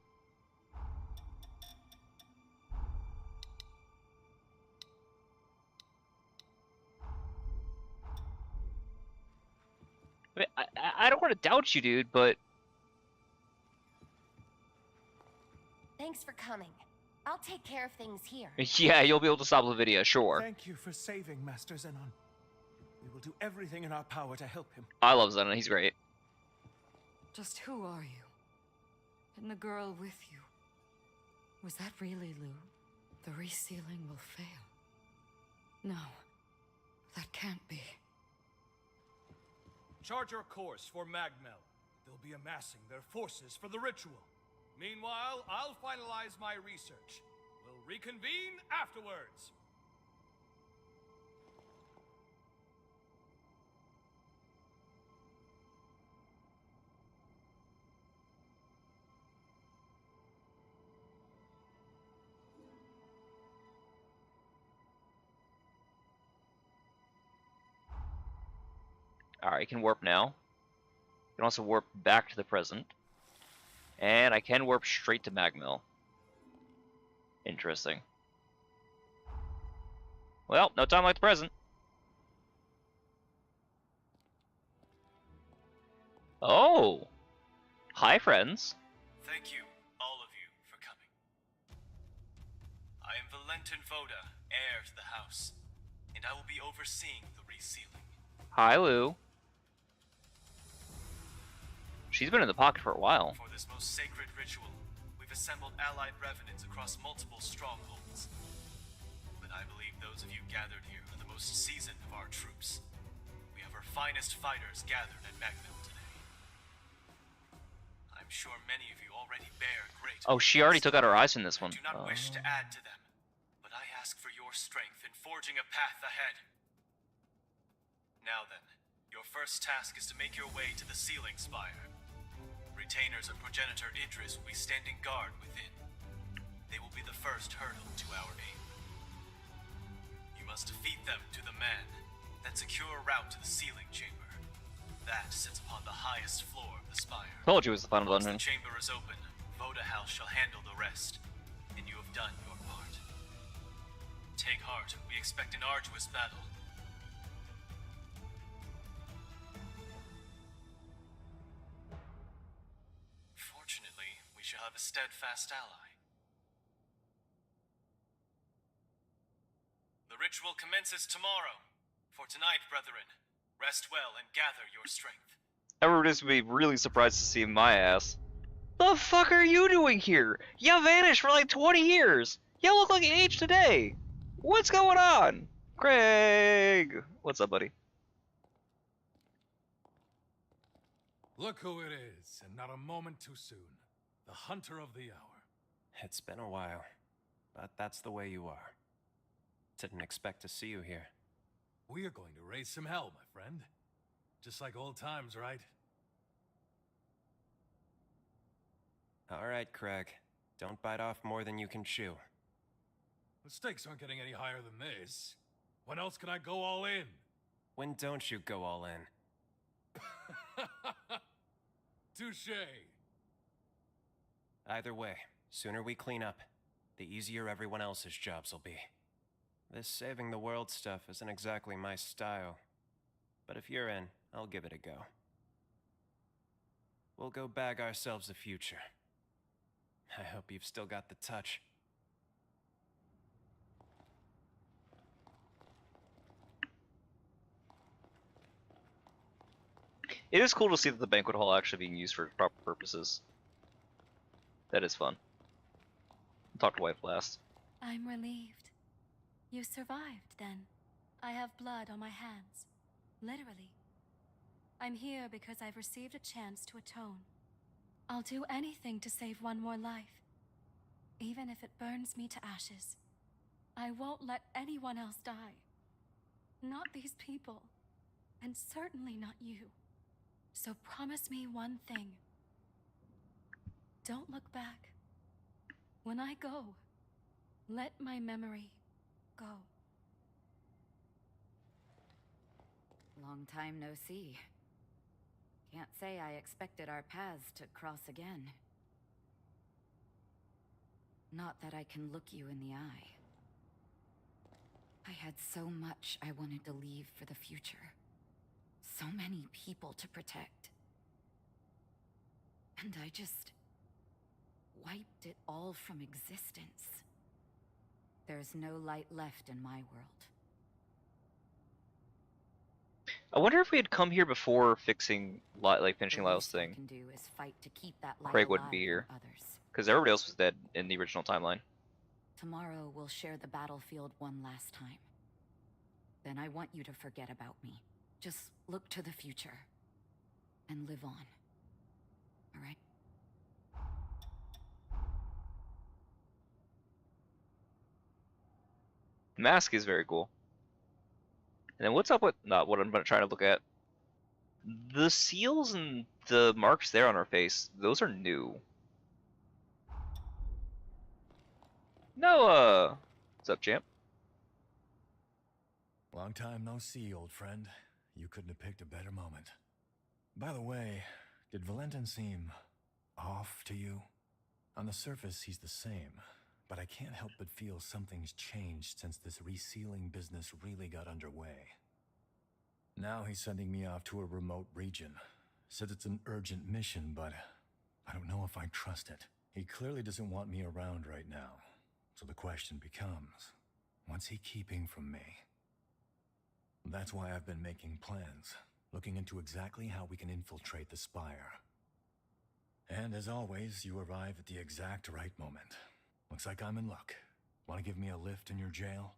I mean, I don't want to doubt you, dude, but... Thanks for coming. I'll take care of things here. Yeah, you'll be able to stop Lavinia, sure. Thank you for saving Master Zenon. We will do everything in our power to help him. I love Zenon, he's great. Just who are you? And the girl with you? Was that really Lou? The resealing will fail. No, that can't be. Chart your course for Magmel. They'll be amassing their forces for the ritual. Meanwhile, I'll finalize my research. We'll reconvene afterwards. Alright, I can warp now. I can also warp back to the present. And I can warp straight to Magmel. Interesting. Well, no time like the present. Oh! Hi, friends. Thank you, all of you, for coming. I am Valentin Voda, heir to the house, and I will be overseeing the resealing. Hi, Lou. She's been in the pocket for a while. For this most sacred ritual, we've assembled allied revenants across multiple strongholds. But I believe those of you gathered here are the most seasoned of our troops. We have our finest fighters gathered at Magmel today. I'm sure many of you already bear great... Oh, she already took out her eyes in this one. I do not wish to add to them, but I ask for your strength in forging a path ahead. Now then, your first task is to make your way to the sealing spire. Retainers of Progenitor Idris will be standing guard within. They will be the first hurdle to our aim. You must defeat them to the man, then secure a route to the sealing chamber. That sits upon the highest floor of the spire. Told you it was the final Once dungeon. the chamber is open, Voda House shall handle the rest, and you have done your part. Take heart, we expect an arduous battle. Fortunately, we shall have a steadfast ally. The ritual commences tomorrow. For tonight, brethren, rest well and gather your strength. Everybody's gonna be really surprised to see my ass. The fuck are you doing here? You vanished for like 20 years. You look like you aged today. What's going on? Craig! What's up, buddy? Look who it is, and not a moment too soon. The hunter of the hour. It's been a while, but that's the way you are. Didn't expect to see you here. We are going to raise some hell, my friend. Just like old times, right? All right, Craig. Don't bite off more than you can chew. The stakes aren't getting any higher than this. When else can I go all in? When don't you go all in? Touché. Either way, sooner we clean up, the easier everyone else's jobs will be. This saving the world stuff isn't exactly my style, but if you're in, I'll give it a go. We'll go bag ourselves a future. I hope you've still got the touch. It is cool to see that the banquet hall actually being used for proper purposes. That is fun. I'll talk to wife last. I'm relieved. You survived, then. I have blood on my hands. Literally. I'm here because I've received a chance to atone. I'll do anything to save one more life. Even if it burns me to ashes. I won't let anyone else die. Not these people. And certainly not you. So promise me one thing. Don't look back. When I go, let my memory go. Long time no see. Can't say I expected our paths to cross again. Not that I can look you in the eye. I had so much I wanted to leave for the future. So many people to protect. And I just wiped it all from existence. There's no light left in my world. I wonder if we had come here before fixing, like finishing Lyle's thing. Can do is fight to keep that light Craig wouldn't be here, because everybody else was dead in the original timeline. Tomorrow we'll share the battlefield one last time. Then I want you to forget about me. Just look to the future and live on. All right? The mask is very cool. And then what's up with not what I'm trying to look at? The seals and the marks there on her face, those are new. Noah! What's up, champ? Long time no see, old friend. You couldn't have picked a better moment. By the way, did Valentin seem off to you? On the surface, he's the same, but I can't help but feel something's changed since this resealing business really got underway. Now he's sending me off to a remote region. Said it's an urgent mission, but I don't know if I trust it. He clearly doesn't want me around right now. So the question becomes, what's he keeping from me? That's why I've been making plans, looking into exactly how we can infiltrate the Spire. And as always, you arrive at the exact right moment. Looks like I'm in luck. Want to give me a lift in your jail?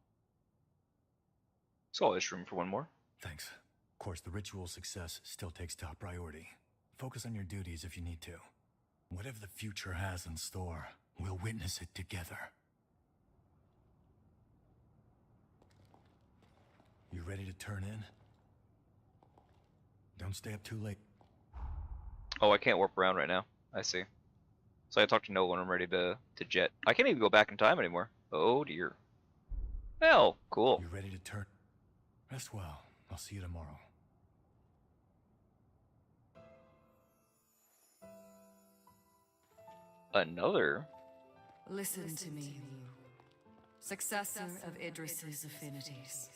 There's always room for one more. Thanks. Of course, the ritual success still takes top priority. Focus on your duties if you need to. Whatever the future has in store, we'll witness it together. You ready to turn in? Don't stay up too late. Oh, I can't warp around right now. I see. So I talk to Noah when I'm ready to jet. I can't even go back in time anymore. Oh dear. Well, cool. You ready to turn? Rest well. I'll see you tomorrow. Another? Listen to me, Lou. Successor of Idris's affinities.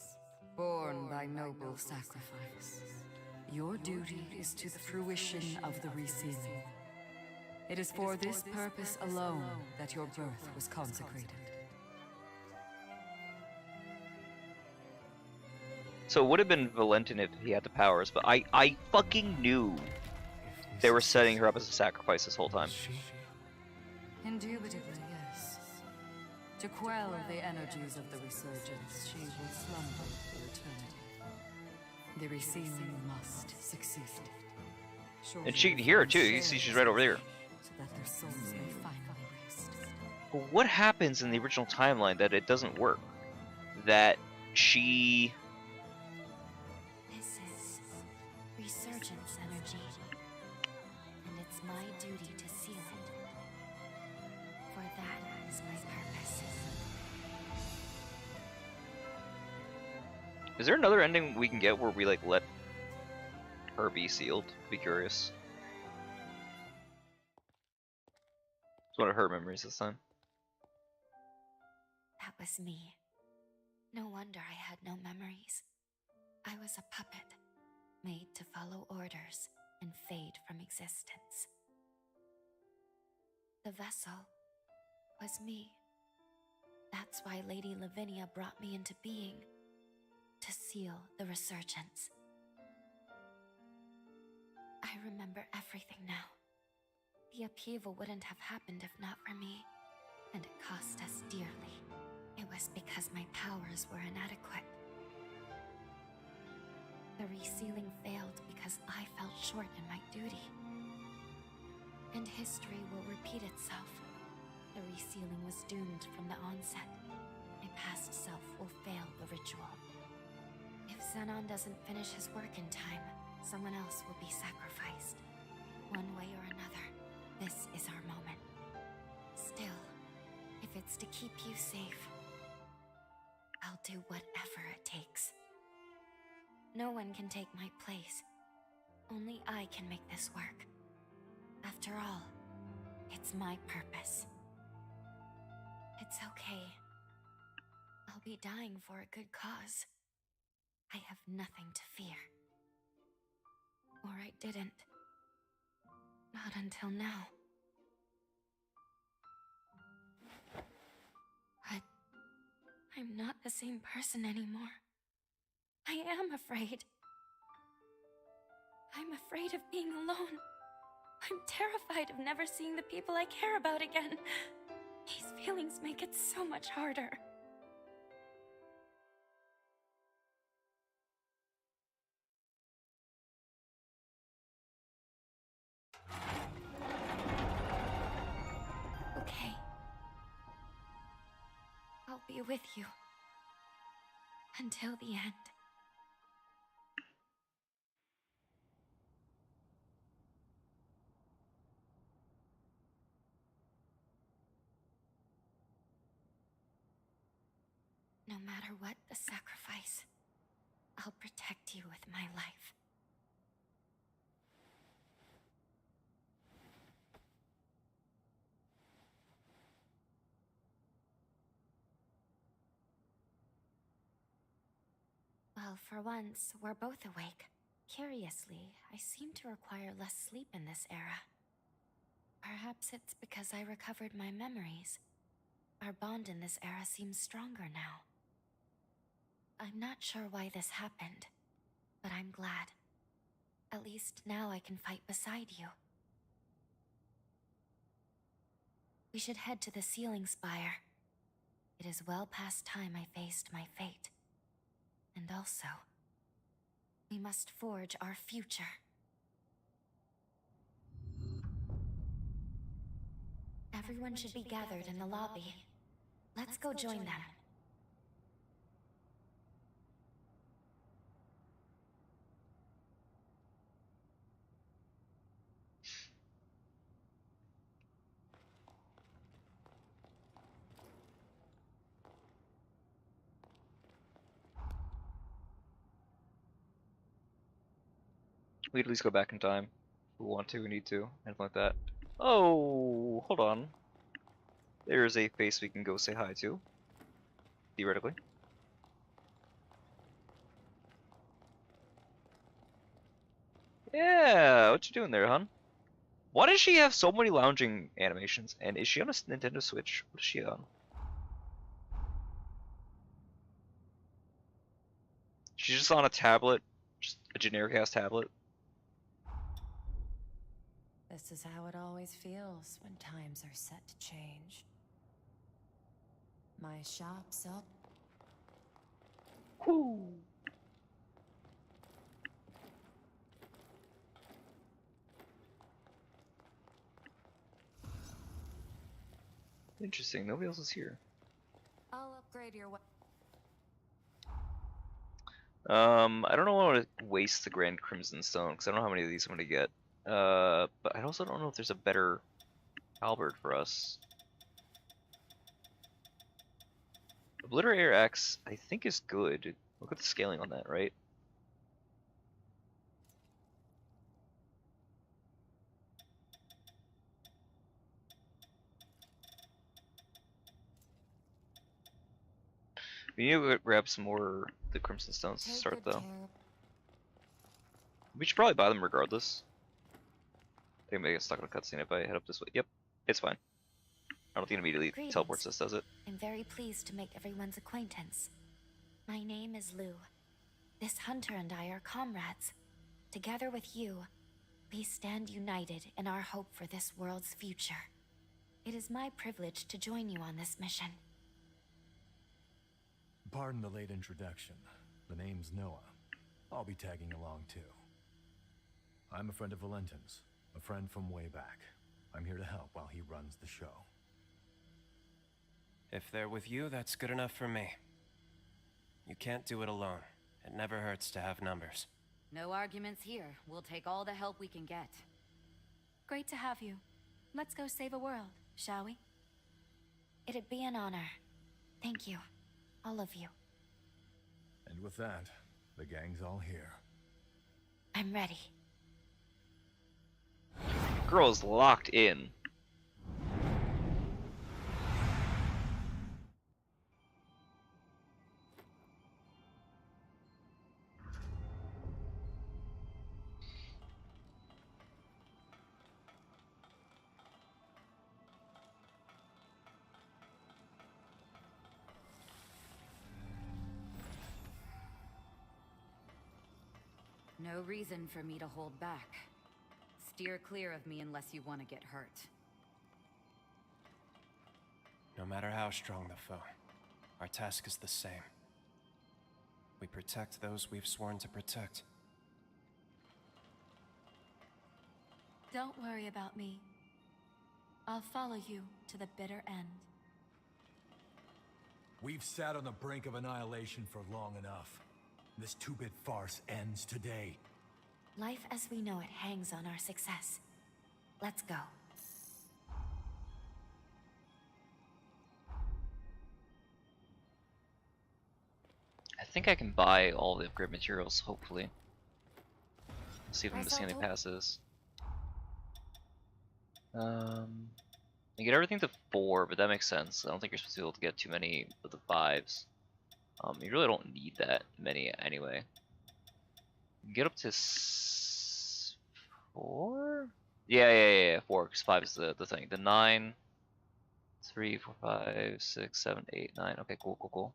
Born by noble sacrifice. Your duty is to the fruition of the resealing. It is for this purpose alone that your birth was consecrated. So it would have been Valentin if he had the powers, but I fucking knew they were setting her up as a sacrifice this whole time. Indubitably, yes. To quell the energies of the resurgence, she will slumber for eternity. The resealing must succeed. And she can hear it too. You see she's right over there. So that their souls may finally rest. But what happens in the original timeline that it doesn't work? That she... This is resurgence energy. And it's my duty to seal it. For that is my purpose. Is there another ending we can get where we like let her be sealed? Be curious. It's one of her memories this time. That was me. No wonder I had no memories. I was a puppet, made to follow orders and fade from existence. The vessel was me. That's why Lady Lavinia brought me into being, to seal the resurgence. I remember everything now. The upheaval wouldn't have happened if not for me, and it cost us dearly. It was because my powers were inadequate. The resealing failed because I fell short in my duty. And history will repeat itself. The resealing was doomed from the onset. My past self will fail the ritual. If Zenon doesn't finish his work in time, someone else will be sacrificed. One way or another, this is our moment. Still, if it's to keep you safe, I'll do whatever it takes. No one can take my place. Only I can make this work. After all, it's my purpose. It's okay. I'll be dying for a good cause. I have nothing to fear. Or I didn't. Not until now. But I'm not the same person anymore. I am afraid. I'm afraid of being alone. I'm terrified of never seeing the people I care about again. These feelings make it so much harder. Okay. I'll be with you. Until the end. No matter what the sacrifice, I'll protect you with my life. Well, for once, we're both awake. Curiously, I seem to require less sleep in this era. Perhaps it's because I recovered my memories. Our bond in this era seems stronger now. I'm not sure why this happened, but I'm glad. At least now I can fight beside you. We should head to the ceiling spire. It is well past time I faced my fate. And also, we must forge our future. Everyone should be gathered in the lobby. Let's go join them. We'd at least go back in time. If we want to, we need to. Anything like that. Oh, hold on. There's a face we can go say hi to. Theoretically. Yeah, what you doing there, hon? Why does she have so many lounging animations? And is she on a Nintendo Switch? What is she on? She's just on a tablet. Just a generic ass tablet. This is how it always feels when times are set to change. My shop's up. Whoo! Interesting, nobody else is here. I'll upgrade your I don't know how to waste the Grand Crimson Stone, because I don't know how many of these I'm going to get. But I also don't know if there's a better halberd for us. Obliterator X, I think, is good. Look at the scaling on that, right? We need to go grab some more of the Crimson Stones to start, though. We should probably buy them regardless. I think I get stuck in a cutscene if I head up this way. Yep, it's fine. don't think it immediately Greetings. teleports us, does it? I'm very pleased to make everyone's acquaintance. My name is Lou. This hunter and I are comrades. Together with you, we stand united in our hope for this world's future. It is my privilege to join you on this mission. Pardon the late introduction. The name's Noah. I'll be tagging along too. I'm a friend of Valentin's, a friend from way back. I'm here to help while he runs the show. If they're with you, that's good enough for me. You can't do it alone. It never hurts to have numbers. No arguments here. We'll take all the help we can get. Great to have you. Let's go save a world, shall we? It'd be an honor. Thank you, all of you. And with that, the gang's all here. I'm ready. Girl's locked in. No reason for me to hold back. Steer clear of me unless you want to get hurt. No matter how strong the foe, our task is the same. We protect those we've sworn to protect. Don't worry about me. I'll follow you to the bitter end. We've sat on the brink of annihilation for long enough. This two-bit farce ends today. Life as we know it hangs on our success. Let's go. I think I can buy all the upgrade materials, hopefully. See if I'm missing any passes. You get everything to 4, but that makes sense. I don't think you're supposed to be able to get too many of the 5s. You really don't need that many anyway. Get up to 4? Yeah, 4, because 5 is the thing. The 9, 3, 4, 5, 6, 7, 8, 9. Okay, cool.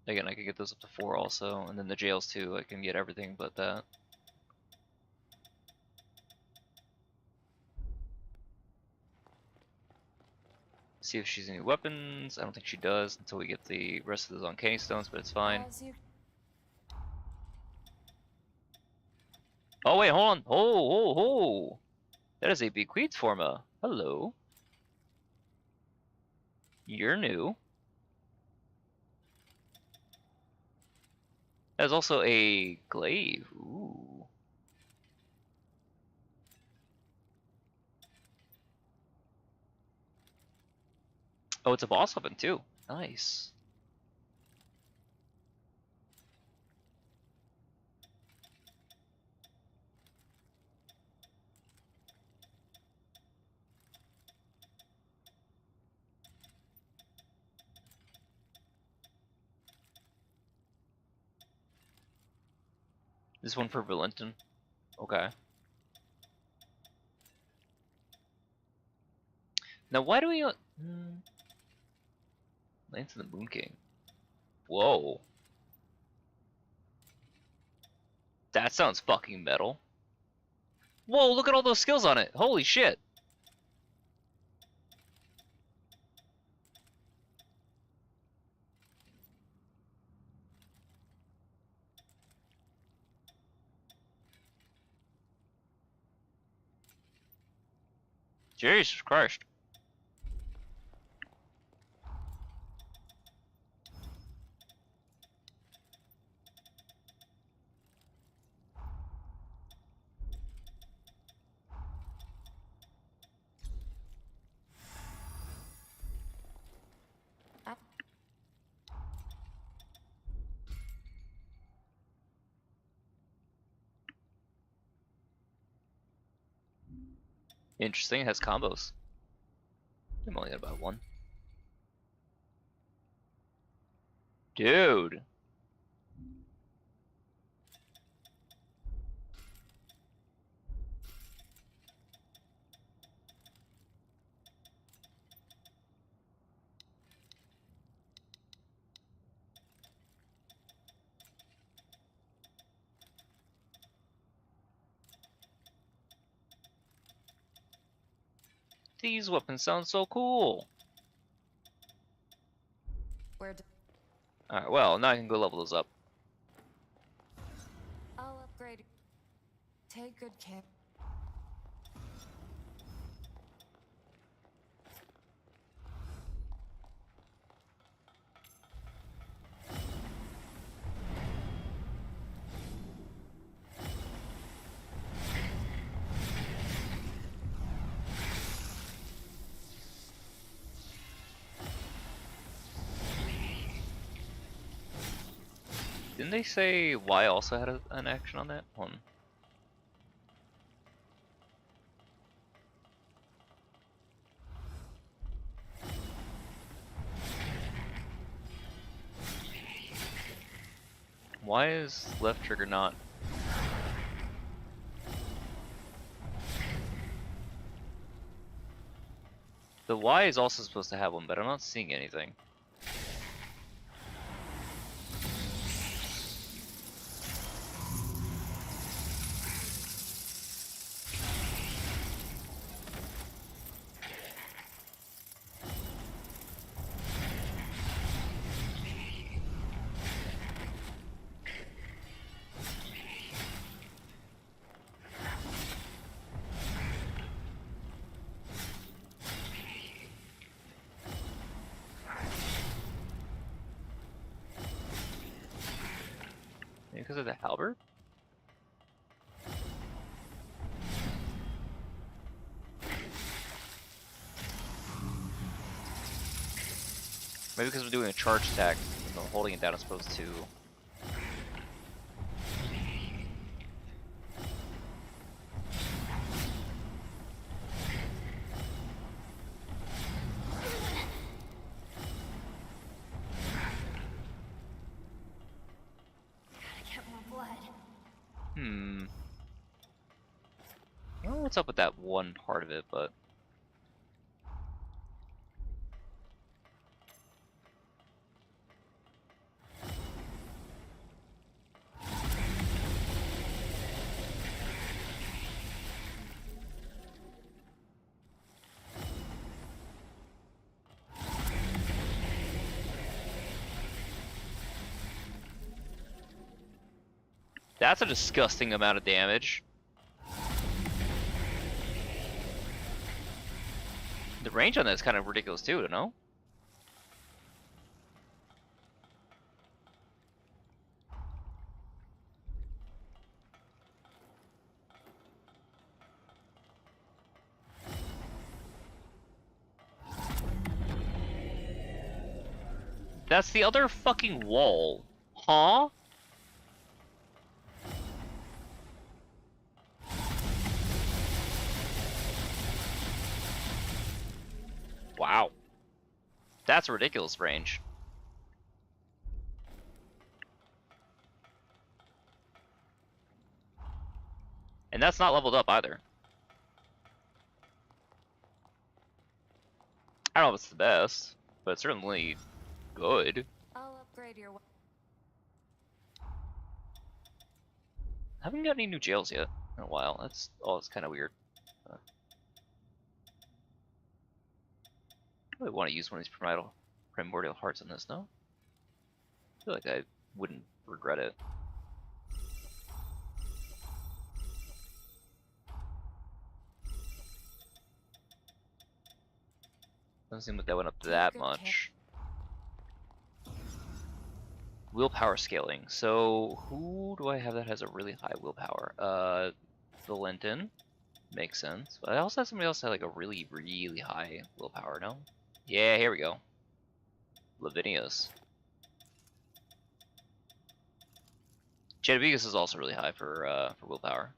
Again, I could get those up to 4 also, and then the jails too, I can get everything but that. See if she's any weapons. I don't think she does until we get the rest of those uncanny stones, but it's fine. Oh wait, hold on. Oh. That is a bequeath forma. Hello. You're new. There's also a glaive. Ooh. Oh, it's a boss weapon too. Nice. This one for Valentin. Okay. Now, why do we? Lance of the Moon King. Whoa. That sounds fucking metal. Whoa! Look at all those skills on it. Holy shit. Jesus Christ. Interesting, it has combos. I'm only got about one. Dude. These weapons sound so cool. Alright, well, now I can go level those up. I'll upgrade. Take good care. Didn't they say Y also had an action on that one? Why is left trigger not? The Y is also supposed to have one, but I'm not seeing anything. Maybe because of the halberd? Maybe because we're doing a charge attack, and holding it down as opposed to... I don't know what's up with that one part of it, but... That's a disgusting amount of damage. The range on that is kind of ridiculous too, don't know? That's the other fucking wall. Huh? Wow. That's a ridiculous range. And that's not leveled up either. I don't know if it's the best, but it's certainly good. I'll upgrade your. Haven't got any new jails yet in a while. That's kind of weird. I really want to use one of these primordial hearts in this, no? I feel like I wouldn't regret it. Doesn't seem like that went up that much. Willpower scaling. So who do I have that has a really high willpower? Valentin. Makes sense. But I also have somebody else that had like a really, really high willpower, no? Yeah, here we go. Lavinia's. Jadwiga's is also really high for willpower.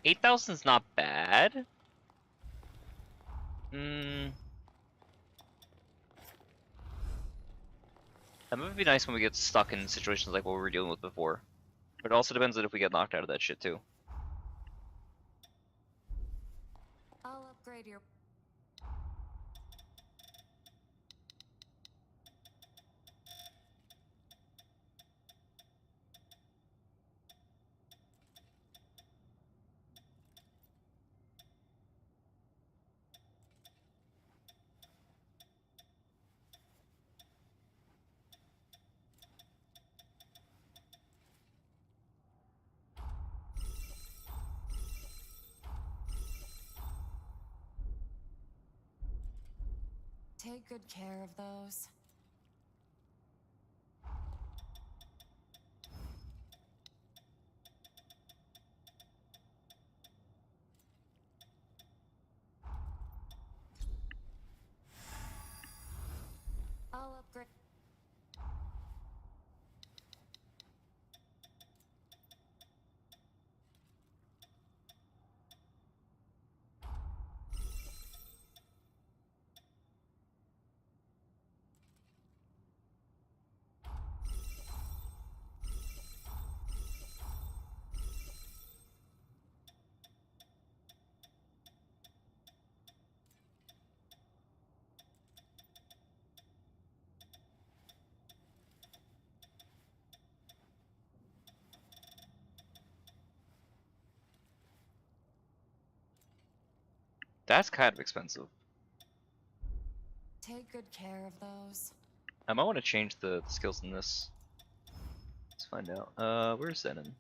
8,000's not bad. Hmm. That might be nice when we get stuck in situations like what we were dealing with before. But it also depends on if we get knocked out of that shit too. I'll upgrade your... Take good care of those. I'll upgrade... That's kind of expensive. Take good care of those. I might want to change the skills in this. Let's find out. Where's Zenon?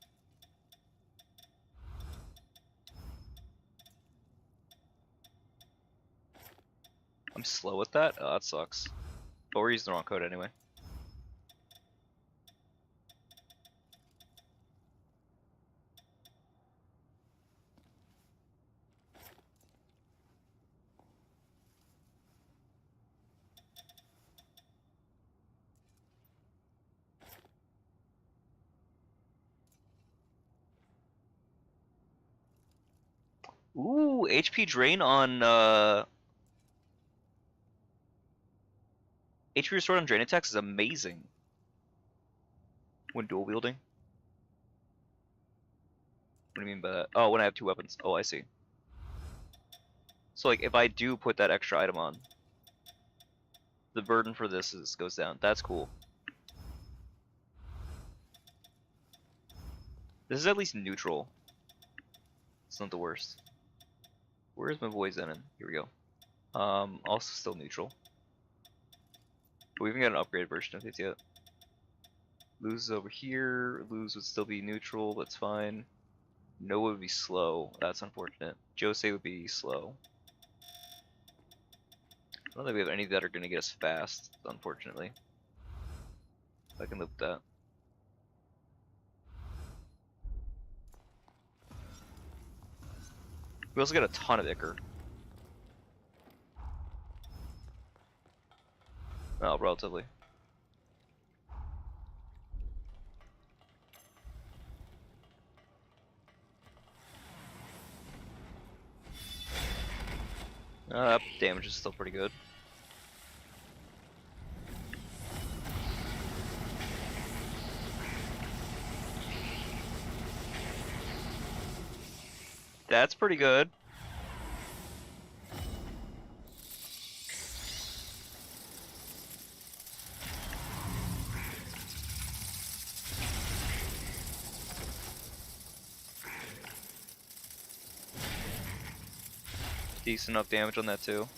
I'm slow with that? Oh, that sucks. But we're using the wrong code anyway. Ooh, HP drain on HP restored on drain attacks is amazing. When dual wielding. What do you mean by that? Oh, when I have 2 weapons. Oh, I see. So like if I do put that extra item on, the burden for this goes down. That's cool. This is at least neutral. It's not the worst. Where's my boy Zenon? Here we go. Also still neutral. But we haven't got an upgraded version of it yet. Lose is over here. Lose would still be neutral. That's fine. Noah would be slow. That's unfortunate. Josse would be slow. I don't think we have any that are going to get us fast, unfortunately. I can live with that. We also got a ton of Ichor. Oh, relatively. That damage is still pretty good. That's pretty good. Decent enough damage on that too.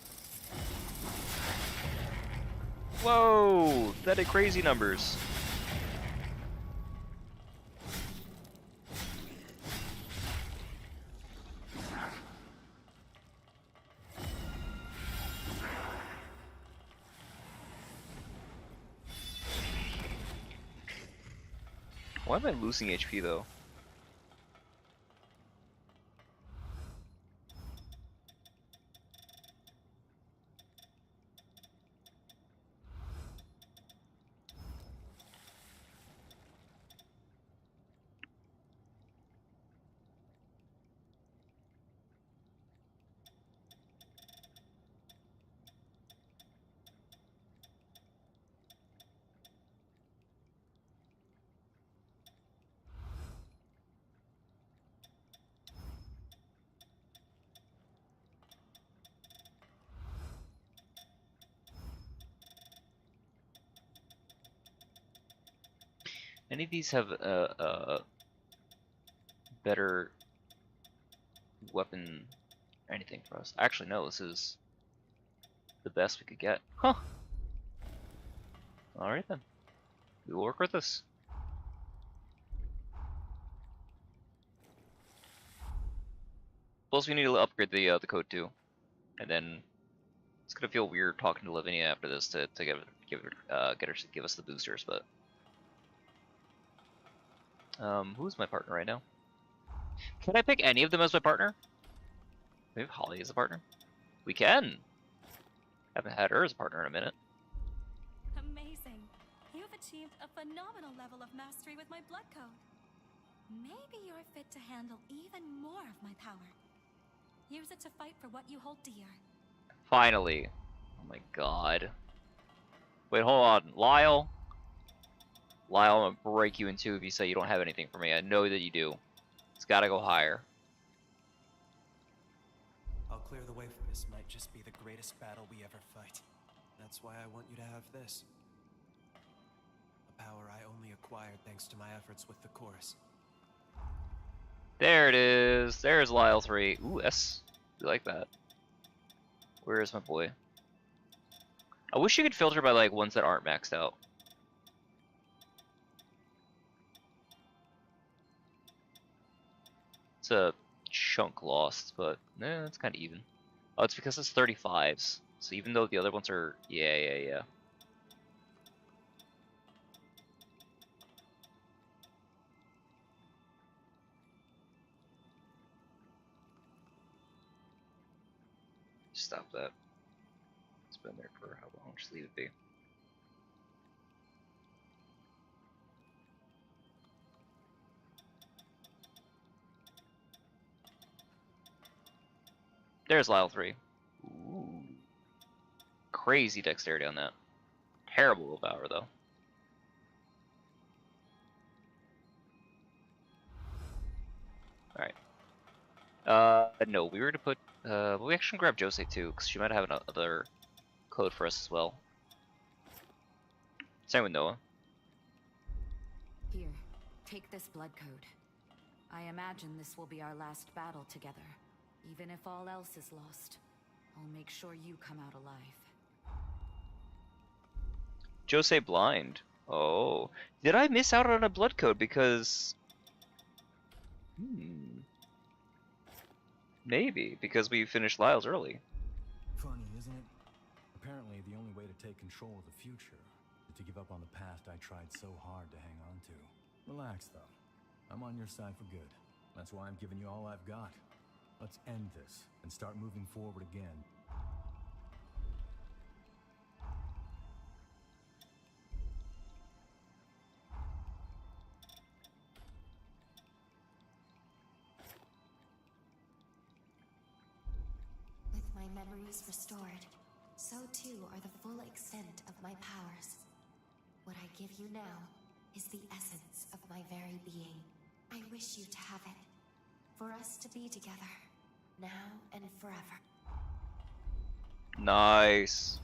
Whoa! That did crazy numbers. Why am I losing HP though? Any of these have a better weapon or anything for us? Actually, no. This is the best we could get. Huh. All right then. We will work with this. Plus, we need to upgrade the code too, and then it's gonna feel weird talking to Lavinia after this to give us the boosters. But who's my partner right now? Can I pick any of them as my partner? Maybe Holly is a partner. We can. Haven't had her as a partner in a minute. Amazing. You've achieved a phenomenal level of mastery with my blood code. Maybe you're fit to handle even more of my power. Use it to fight for what you hold dear. Finally. Oh my god. Wait, hold on. Lyle? Lyle, I'm gonna break you in two if you say you don't have anything for me. I know that you do. It's gotta go higher. I'll clear the way for this. Might just be the greatest battle we ever fight. That's why I want you to have this. A power I only acquired thanks to my efforts with the chorus. There it is. There's Lyle 3. Ooh, S. We like that. Where is my boy? I wish you could filter by like ones that aren't maxed out. It's a chunk lost, but it's kind of even. Oh, it's because it's 35s. So even though the other ones are, yeah. Stop that. It's been there for how long? Just leave it be. There's Lyle 3. Ooh. Crazy dexterity on that. Terrible willpower though. Alright. No, we were to put well, we actually grab Josse too, because she might have another code for us as well. Same with Noah. Here, take this blood code. I imagine this will be our last battle together. Even if all else is lost, I'll make sure you come out alive. Josse blind. Oh. Did I miss out on a blood code because... Maybe, because we finished Lyle's early. Funny, isn't it? Apparently, the only way to take control of the future is to give up on the past I tried so hard to hang on to. Relax, though. I'm on your side for good. That's why I'm giving you all I've got. Let's end this and start moving forward again. With my memories restored, so too are the full extent of my powers. What I give you now is the essence of my very being. I wish you to have it. For us to be together, now and forever. Nice.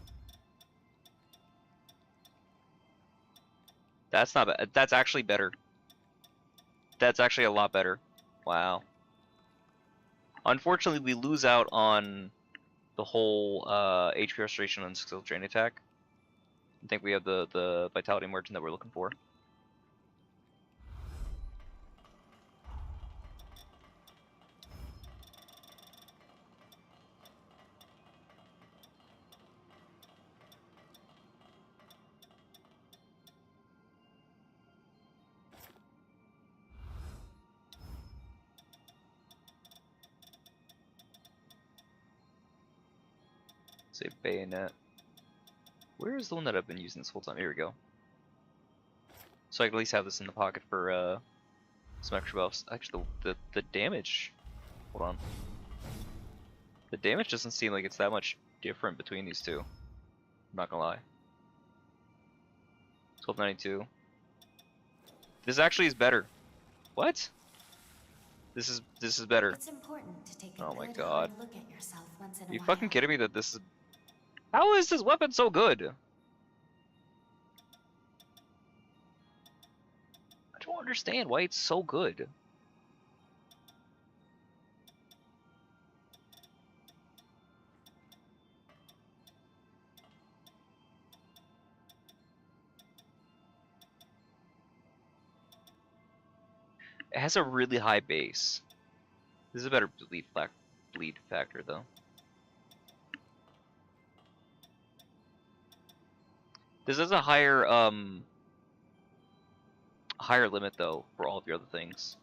That's not bad. That's actually better. That's actually a lot better. Wow. Unfortunately, we lose out on the whole HP restoration and skill drain attack. I think we have the vitality margin that we're looking for. Say bayonet. Where is the one that I've been using this whole time? Here we go. So I can at least have this in the pocket for some extra buffs. Actually, the damage. Hold on. The damage doesn't seem like it's that much different between these two. I'm not gonna lie. 1292. This actually is better. What? This is better. It's important to take a Oh my good god. hard look at yourself once in a Are you while. fucking kidding me that this is... How is this weapon so good? don't understand why it's so good. It has a really high base. This is a better bleed factor though. This is a higher higher limit though for all of your other things.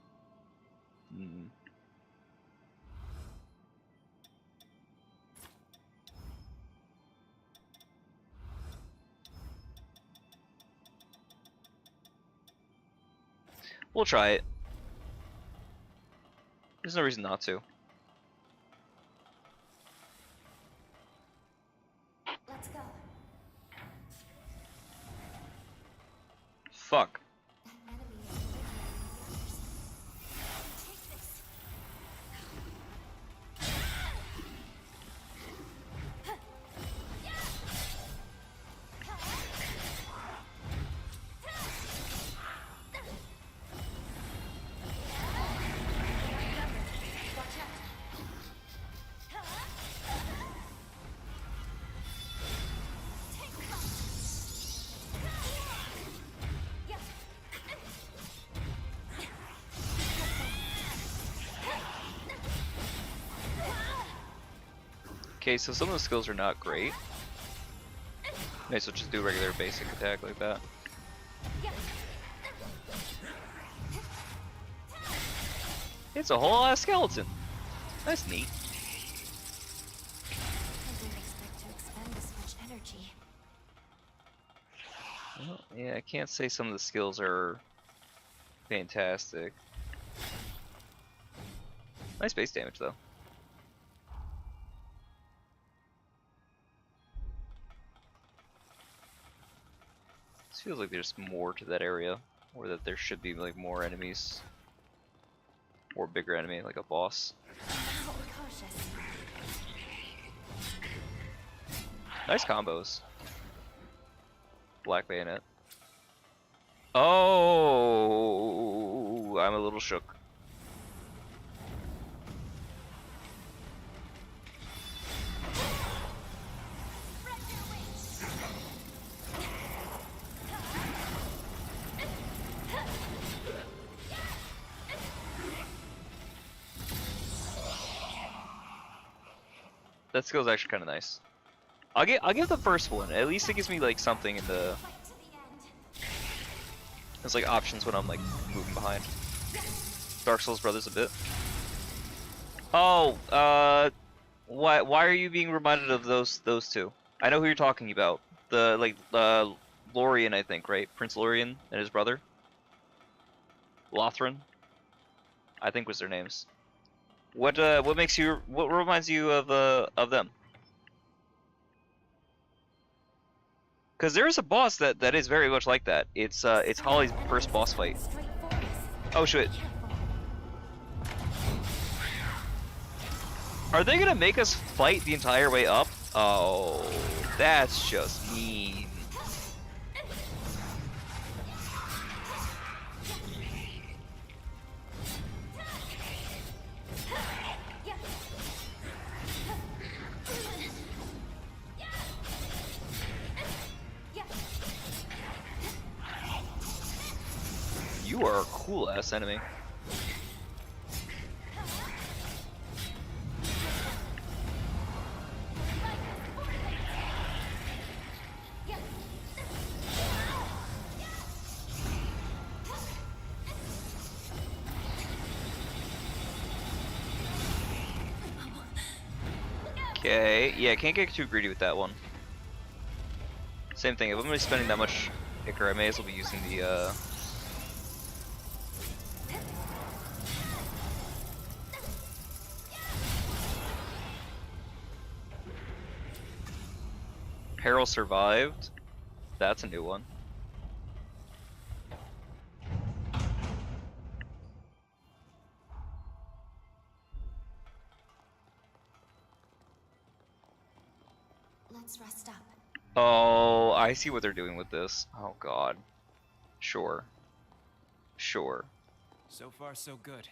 We'll try it. There's no reason not to. Let's go. Fuck. Okay, so some of the skills are not great. Okay, so just do regular basic attack like that. It's a whole ass skeleton. That's neat. I didn't expect to expend this much energy. Well, yeah, I can't say some of the skills are fantastic. Nice base damage though. This feels like there's more to that area, or that there should be like more enemies, or bigger enemy like a boss. Nice combos. Black Bayonet. Oh, I'm a little shook. That skill is actually kind of nice. I'll give the first one. At least it gives me like something in the. There's like options when I'm like moving behind. Dark Souls Brothers a bit. Oh, why are you being reminded of those two? I know who you're talking about. The like Lorien, I think, right? Prince Lorien and his brother. Lothran, I think was their names. What reminds you of them? Because there is a boss that is very much like that. It's Holly's first boss fight. Oh shit. Are they gonna make us fight the entire way up? Oh, that's just mean. You are a cool ass enemy. Okay, yeah, can't get too greedy with that one. Same thing, if I'm gonna be spending that much Icar, I may as well be using the Peril survived. That's a new one. Let's rest up. Oh, I see what they're doing with this. Oh god. Sure. Sure. So far, so good.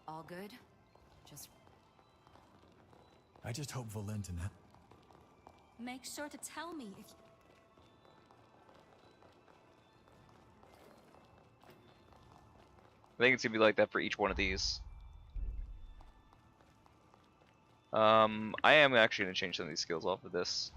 All good? Just I just hope Valentin Make sure to tell me if I think it's gonna be like that for each one of these. I am actually gonna change some of these skills off of this.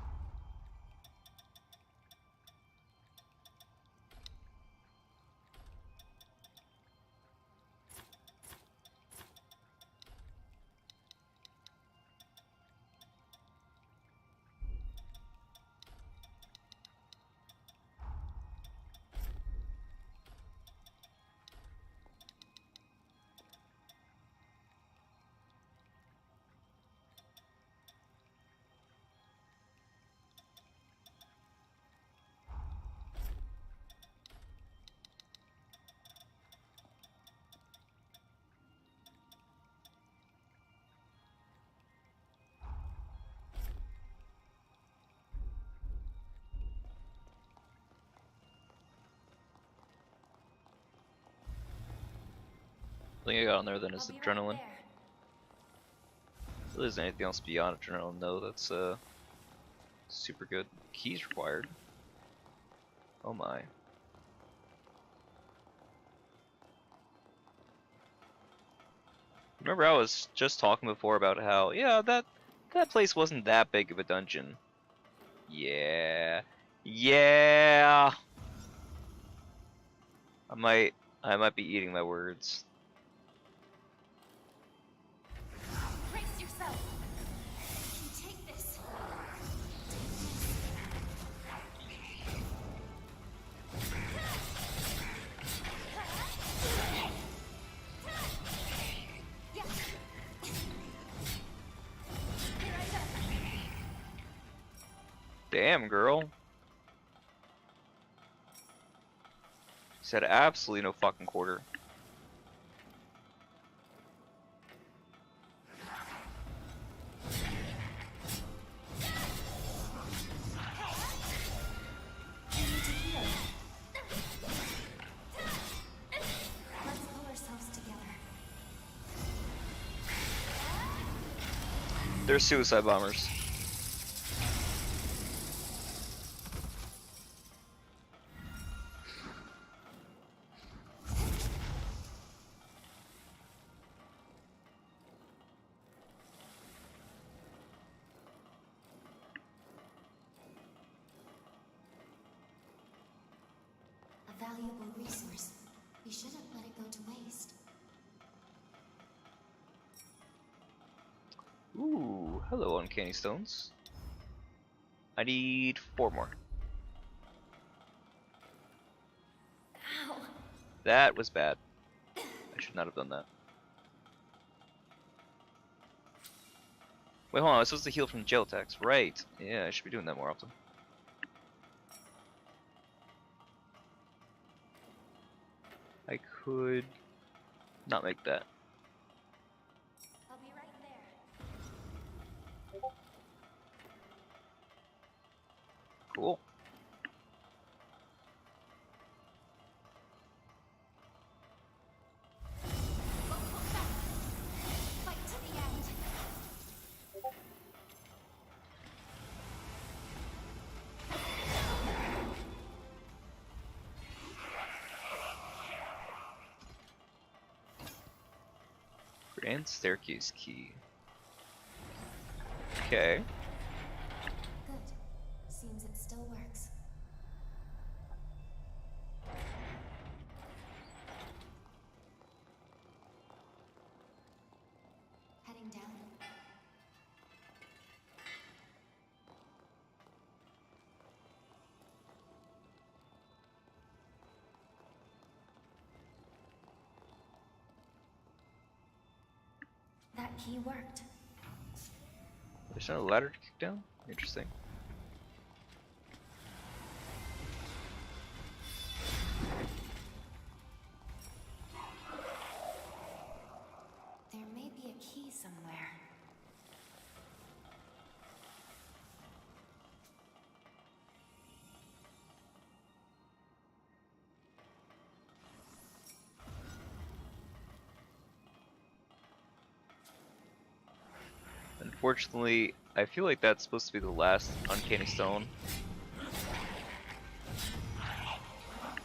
The thing I got on there then is adrenaline. Really isn't anything else beyond adrenaline though that's super good. Keys required. Oh my. Remember I was just talking before about how, yeah, that place wasn't that big of a dungeon. Yeah. Yeah. I might be eating my words. Brace yourself. You can take this. Damn, girl. Said absolutely no fucking quarter. Let's pull ourselves together. They're suicide bombers. A valuable resource. We shouldn't let it go to waste. Ooh, hello, uncanny stones. I need 4 more. Ow! That was bad. I should not have done that. Wait, hold on. I was supposed to heal from gel attacks. Right. Yeah, I should be doing that more often. I could not make that. I'll be right there. Cool. Fight to the end. Grand staircase key. Okay. Good. Seems it still works. Heading down. That key worked. There's not a ladder to kick down? Interesting. There may be a key somewhere. Unfortunately, I feel like that's supposed to be the last Uncanny Stone.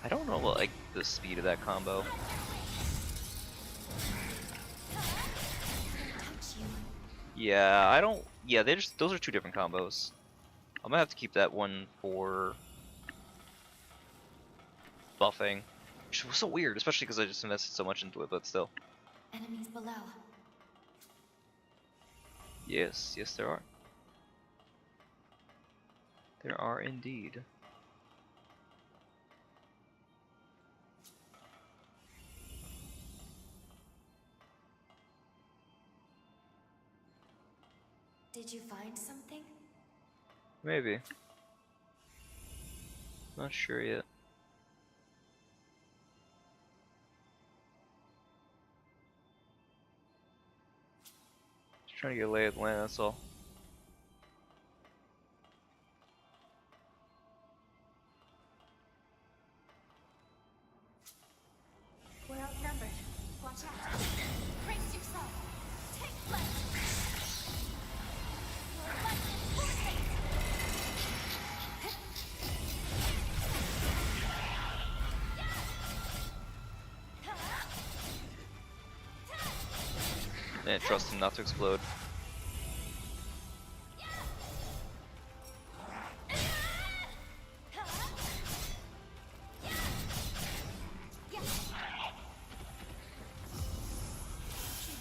I don't know like the speed of that combo. Yeah, I don't. Yeah, they just those are two different combos. I'm gonna have to keep that one for buffing, which was so weird, especially because I just invested so much into it. But still. Enemies below. Yes, yes, there are. There are indeed. Did you find something? Maybe. Not sure yet. Just trying to get a lay of the land, that's all. We're outnumbered. Watch out. Brace yourself. Take left. Your left force. And trust him not to explode.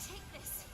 Take this.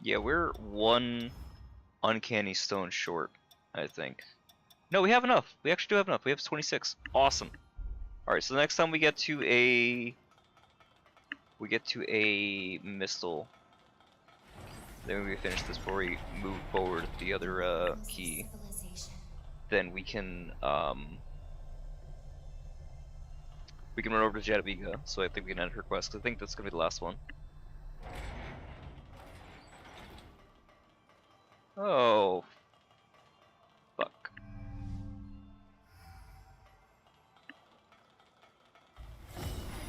Yeah, we're one Uncanny Stone short, I think. No, we have enough. We actually do have enough. We have 26. Awesome. Alright, so the next time we get to a Mistle, then when we finish this before we move forward with the other key, then we can run over to Jadaviga, so I think we can end her quest, 'cause I think that's gonna be the last one. Oh, fuck.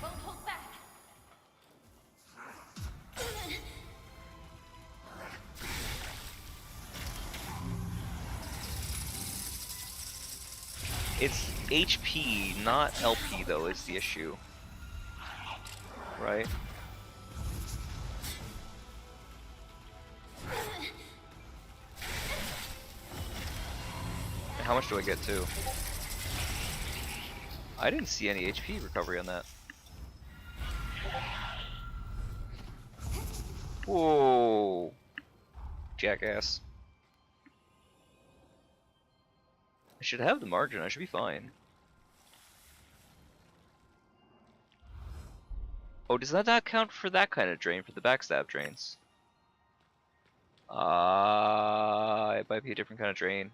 Won't hold back. It's HP, not LP though, is the issue. Right? And how much do I get too? I didn't see any HP recovery on that. Whoa. Jackass. I should have the margin, I should be fine. Oh, does that not count for that kind of drain, for the backstab drains? It might be a different kind of drain.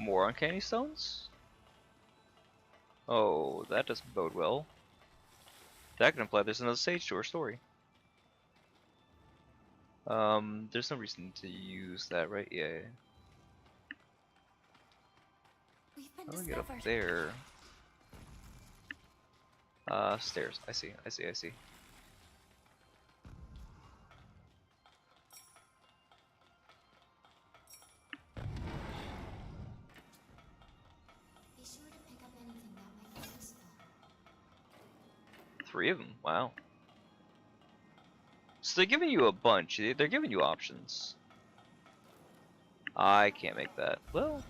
More uncanny stones? Oh, that doesn't bode well. That could imply there's another stage to our story. There's no reason to use that, right? Yeah. We've been How do I get up discovered. there? Stairs. I see. I see. I see. Be sure to pick up anything that might be useful. 3 of them. Wow. So they're giving you a bunch. They're giving you options. I can't make that. Well,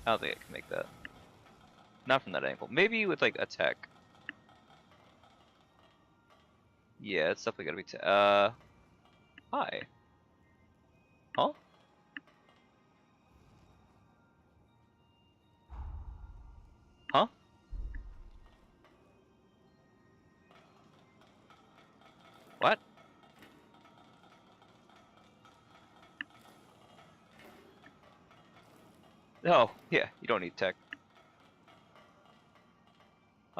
I don't think I can make that. Not from that angle. Maybe with like attack. Yeah, it's definitely gotta be. Hi. Huh? Huh? What? Oh, yeah, you don't need tech.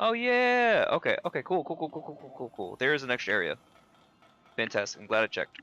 Oh yeah! Okay, okay, cool, cool, cool, cool, cool, cool, cool, cool. There is an extra area. Fantastic, I'm glad I checked.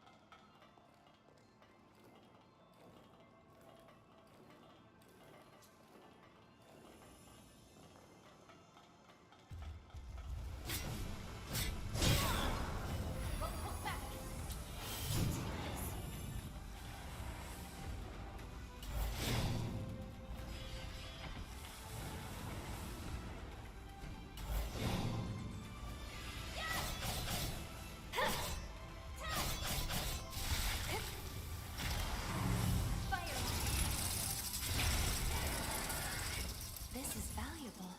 This is valuable.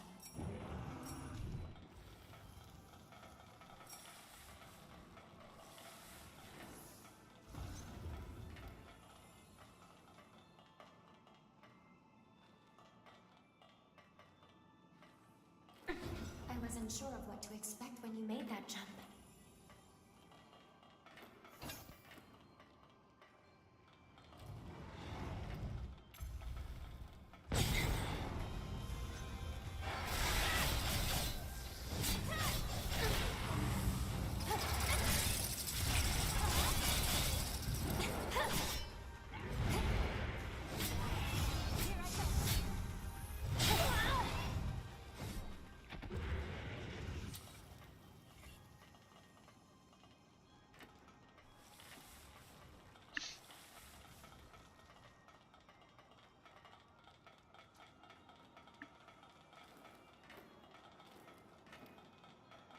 I wasn't sure of what to expect when you made that jump.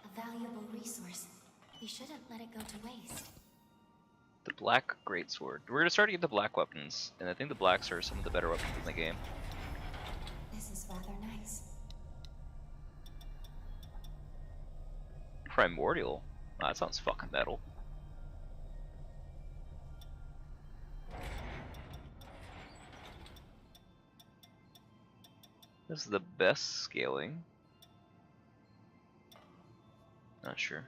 A valuable resource. We shouldn't let it go to waste. The black greatsword. We're gonna start to get the black weapons, and I think the blacks are some of the better weapons in the game. This is rather nice. Primordial. Wow, that sounds fucking metal. This is the best scaling. Not sure.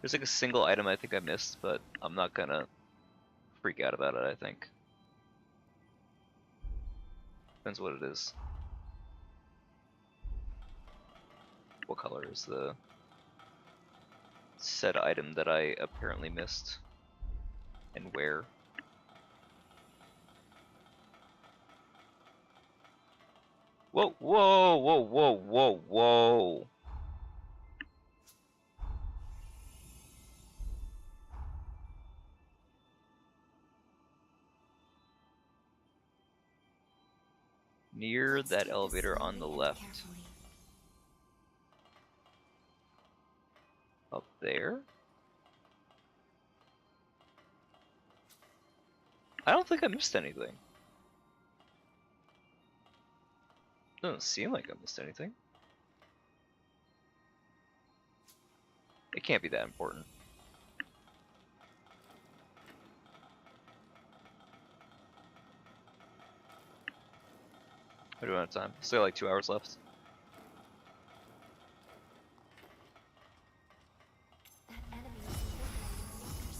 There's like a single item I think I missed, but I'm not gonna freak out about it, I think. Depends what it is. What color is the said item that I apparently missed? And where? Whoa, whoa, whoa, whoa, whoa, whoa. Near that elevator on the left. Up there? I don't think I missed anything. Doesn't seem like I missed anything. It can't be that important. We're doing out of time. Still like 2 hours left. That enemy is invigorating fingers.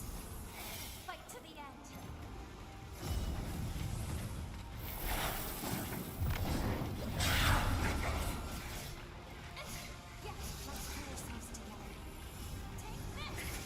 Fight to the end. Yeah, let's pull ourselves together. Take this!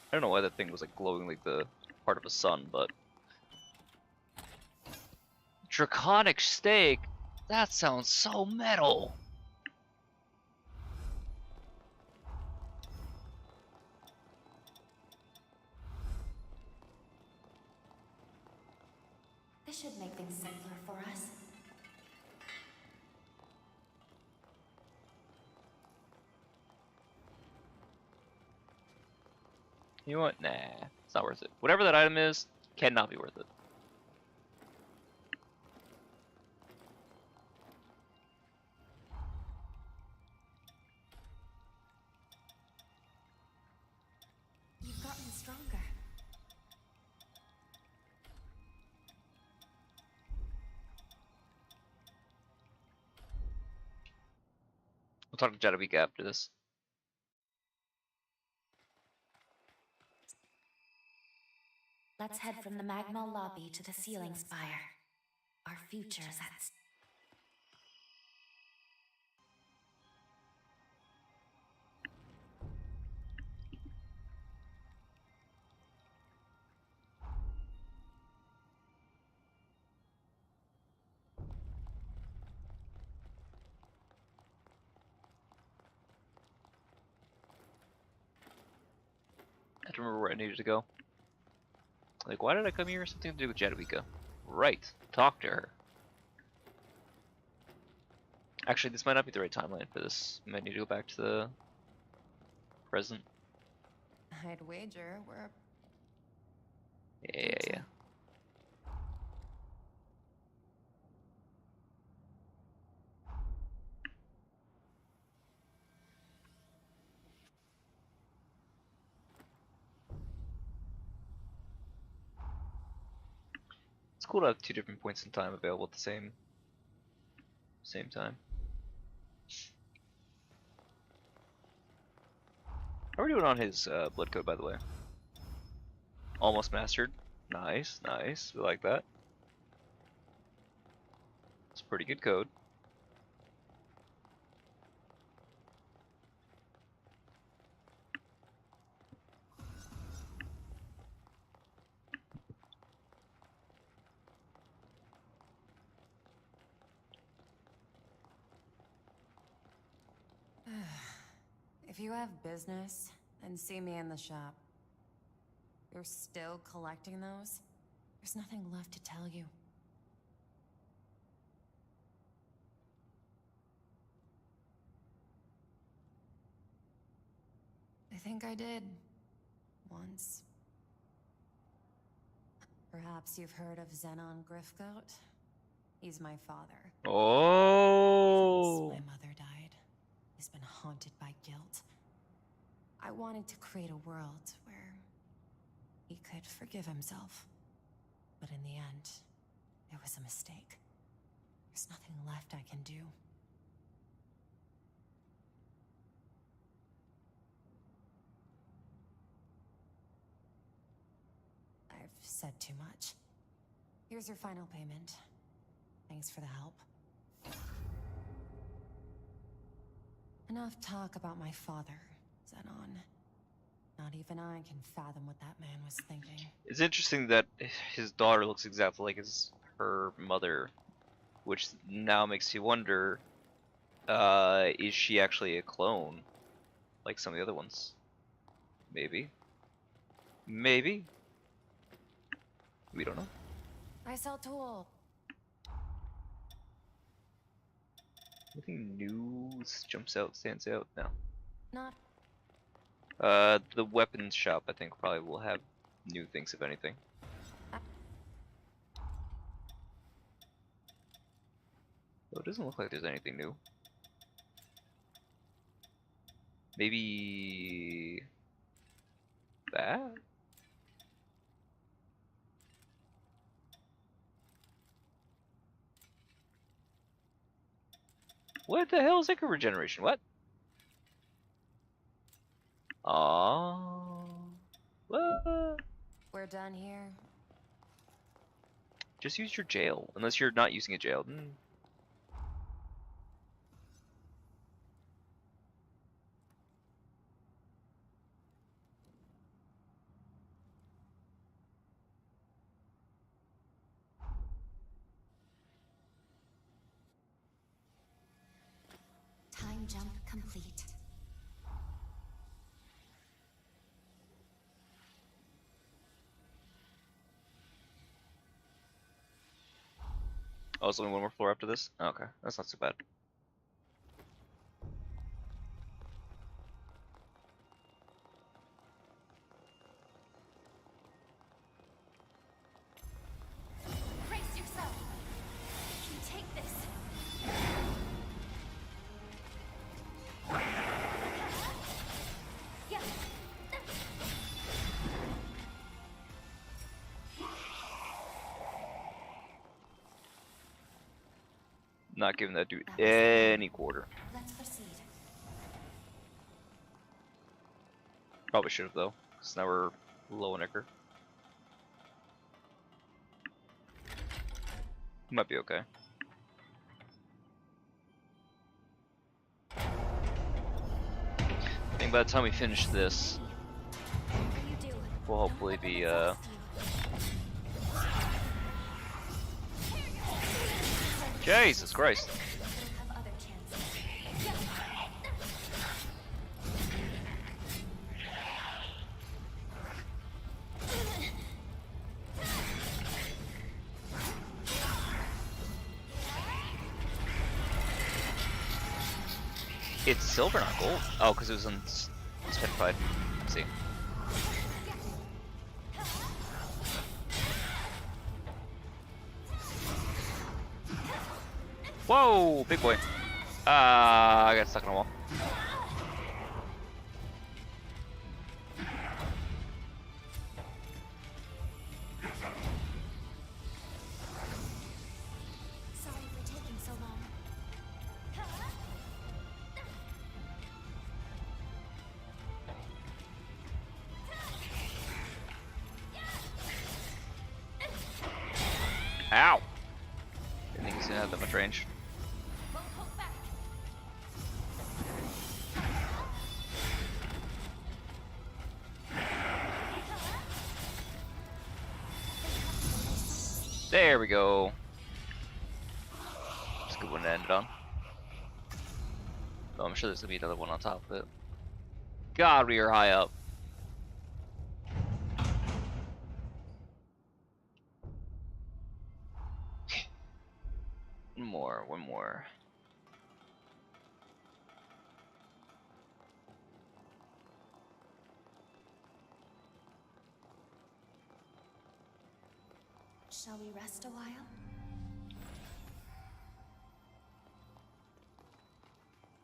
I don't know why that thing was like glowing like the part of a sun, but draconic stake. That sounds so metal. This should make things simpler for us. You know what? Nah, it's not worth it. Whatever that item is, cannot be worth it. You've gotten stronger. We'll talk to Jadawika after this. Let's head from the magma lobby to the ceiling spire. Our future's at stake. I have to remember where I needed to go. Like, why did I come here? Something to do with Jadawika. Right. Talk to her. Actually, this might not be the right timeline for this. I might need to go back to the present. I'd wager we're... Yeah. It's cool to have 2 different points in time available at the same time. How are we doing on his blood code, by the way? Almost mastered. Nice, nice. We like that. It's a pretty good code. If you have business, then see me in the shop. You're still collecting those? There's nothing left to tell you. I think I did. Once. Perhaps you've heard of Zenon Gryfgote? He's my father. Oh. Since my mother died, he's been haunted by guilt. I wanted to create a world where he could forgive himself. But in the end, it was a mistake. There's nothing left I can do. I've said too much. Here's your final payment. Thanks for the help. Enough talk about my father, Zenon. Not even I can fathom what that man was thinking. It's interesting that his daughter looks exactly like her mother, which now makes you wonder, is she actually a clone, like some of the other ones? Maybe. Maybe. We don't know. I sell tools. Anything new jumps out, stands out? No. Not. The weapons shop, I think, probably will have new things, if anything. Well, it doesn't look like there's anything new. Maybe that? What the hell is Ichor regeneration? What? Oh. What? We're done here. Just use your jail, unless you're not using a jail. Time jump complete. Oh, there's only one more floor after this? Okay, that's not so bad. Brace yourself. You can take this. Yeah. Not giving that dude any quarter. Let's proceed. Probably should have though, because now we're low on Ichor. Might be okay. I think by the time we finish this, we'll hopefully be Jesus Christ. It's silver, not gold. Oh, because it was unspecified. Let's see. Whoa, big boy. I got stuck in a wall. Sorry for taking so long. Ow! Didn't think he's gonna have that much range. There we go. That's a good one to end it on. Oh, I'm sure there's gonna be another one on top of it. God, we are high up. One more. Shall we rest a while?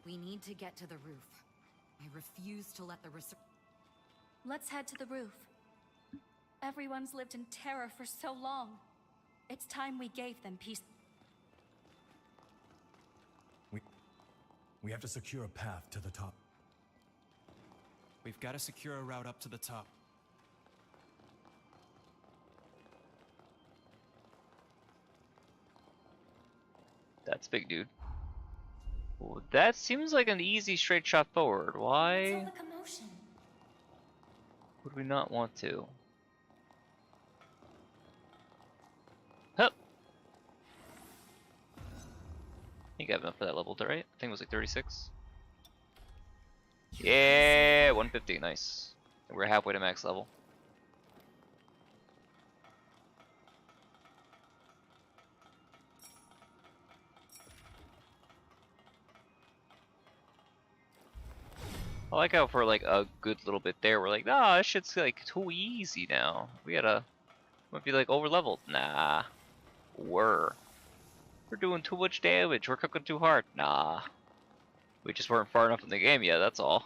We need to get to the roof. I refuse to let the Let's head to the roof. Everyone's lived in terror for so long. It's time we gave them peace. We have to secure a path to the top. We've got to secure a route up to the top. That's big, dude. Well, that seems like an easy straight shot forward. What's all Why? the commotion? Would we not want to? Hup! You got enough for that level, right? I think it was like 36. Yeah, 150, nice. We're halfway to max level. I like how for like a good little bit there, we're like, nah, this shit's like too easy now. We might be like over leveled. Nah, we're doing too much damage. We're cooking too hard. Nah, we just weren't far enough in the game yet. That's all.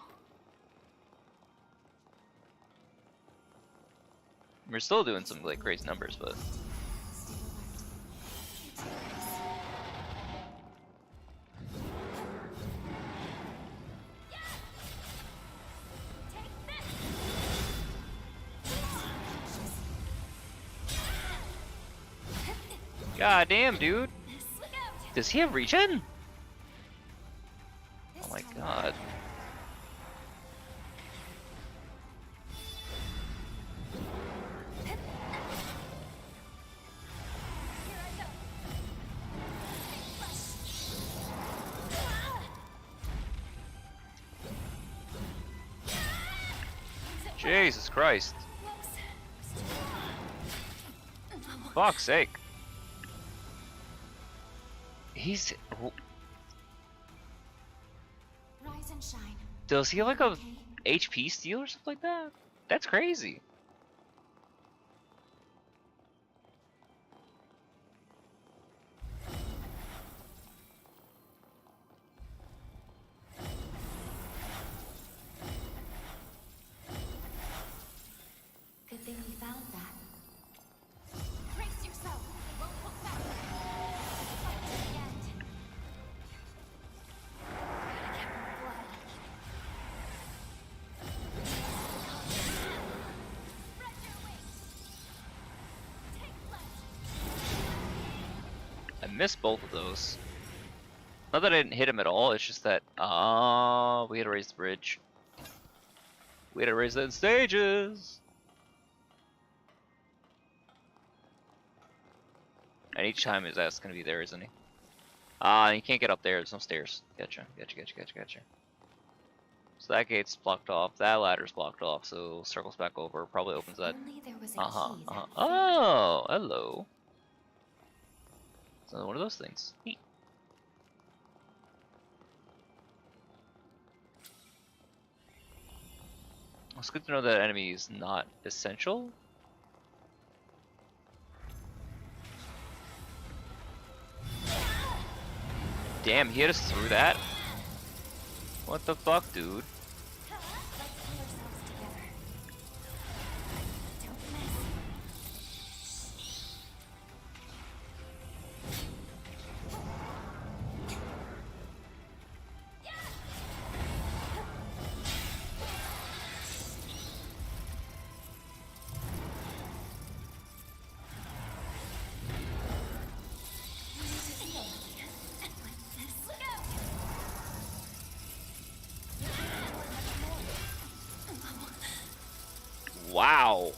We're still doing some like crazy numbers, but. God damn, dude. Does he have regen? Oh my god. Jesus Christ. Fuck's sake. He's... Rise and shine. Does he have like a HP steal or something like that? That's crazy. Good thing we found that. Brace yourself. It won't look back. Fight to the end. Gotta get more blood. Spread your wings. Take flight. I missed both of those. Not that I didn't hit him at all, it's just that, we had to raise the bridge. We had to raise that in stages! And each time his ass is gonna be there, isn't he? You can't get up there, there's no stairs. Gotcha. So that gate's blocked off, that ladder's blocked off, so circles back over, probably opens that. Oh, hello. It's another one of those things. Neat. It's good to know that enemy is not essential. Damn, he hit us through that? What the fuck, dude? Wow.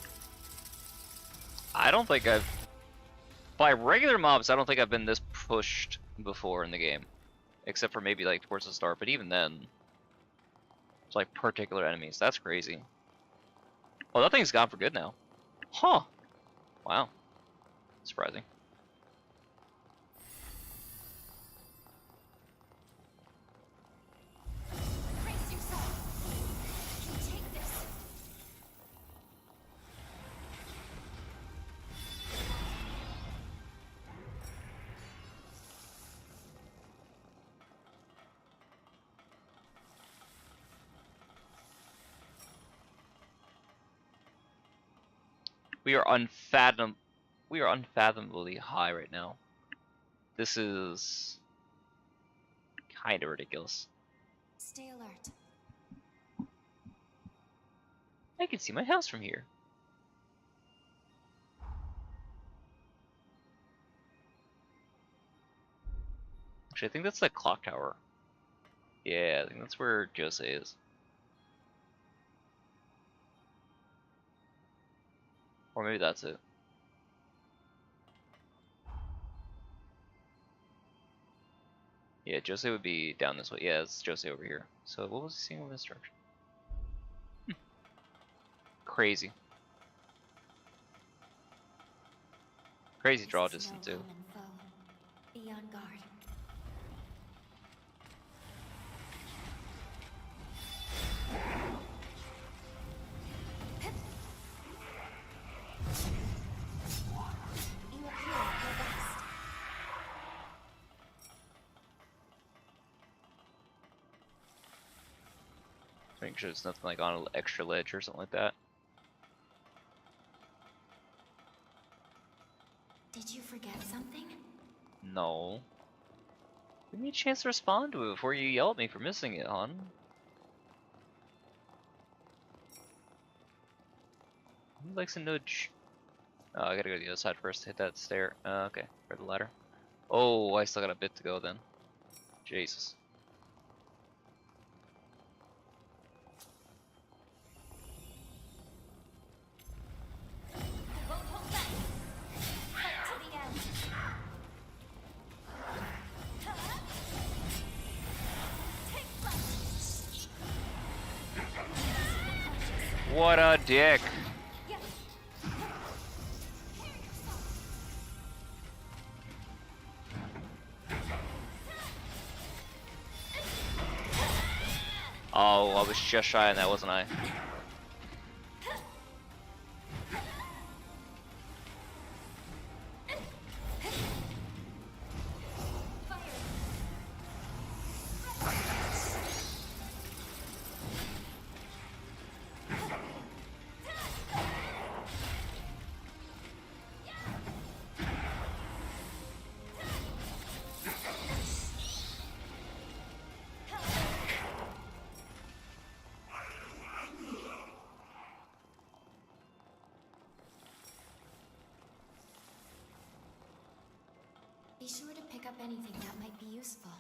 I don't think I've... By regular mobs, I don't think I've been this pushed before in the game. Except for maybe like towards the start, but even then... It's like particular enemies. That's crazy. Oh, that thing's gone for good now. Huh. Wow. Surprising. We are unfathomably high right now. This is kind of ridiculous. Stay alert. I can see my house from here. Actually, I think that's the clock tower. Yeah, I think that's where Josse is. Or maybe that's it. Yeah, Josse would be down this way. Yeah, it's Josse over here. So what was he seeing over this direction? Crazy. Crazy draw distance too. Be on guard. You appear at your best. Making sure there's nothing like on an extra ledge or something like that. Did you forget something? No. Give me a chance to respond to it before you yell at me for missing it, hon. Who likes a nudge? Oh, I gotta go to the other side first to hit that stair. Okay, for the ladder. Oh, I still got a bit to go then. Jesus. What a dick. Oh, I was just shy on that, wasn't I? Be sure to pick up anything that might be useful.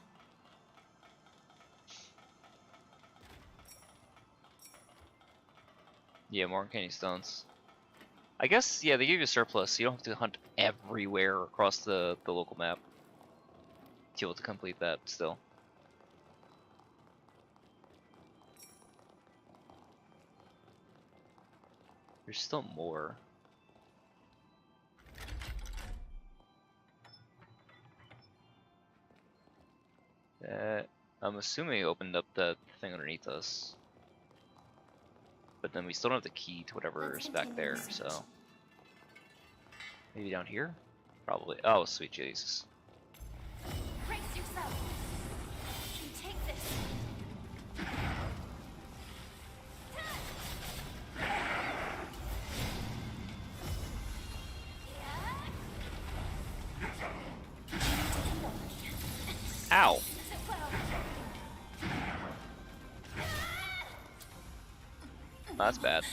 Yeah, more uncanny stones. I guess, yeah, they give you a surplus, so you don't have to hunt everywhere across the local map to be able to complete that still. There's still more. I'm assuming it opened up that thing underneath us. But then we still don't have the key to whatever is back there, so... Maybe down here? Probably. Oh, sweet Jesus. Brace yourself. You take this. Ow! That's bad.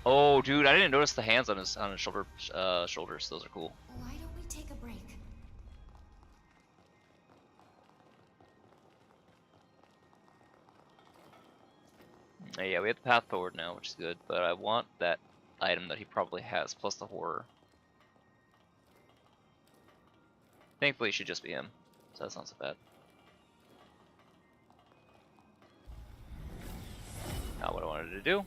Oh, dude, I didn't notice the hands on his shoulders. Those are cool. Why don't we take a break? Yeah, we have the path forward now, which is good. But I want that item that he probably has, plus the horror. Thankfully, it should just be him, so that's not so bad. Not what I wanted to do.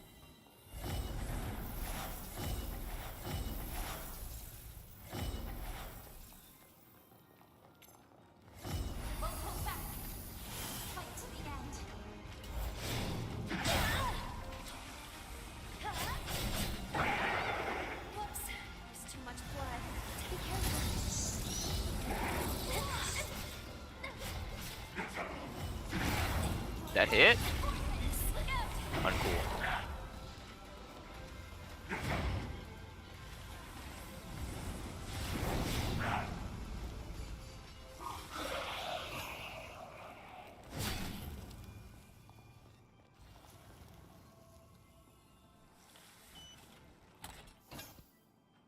That hit? Uncool.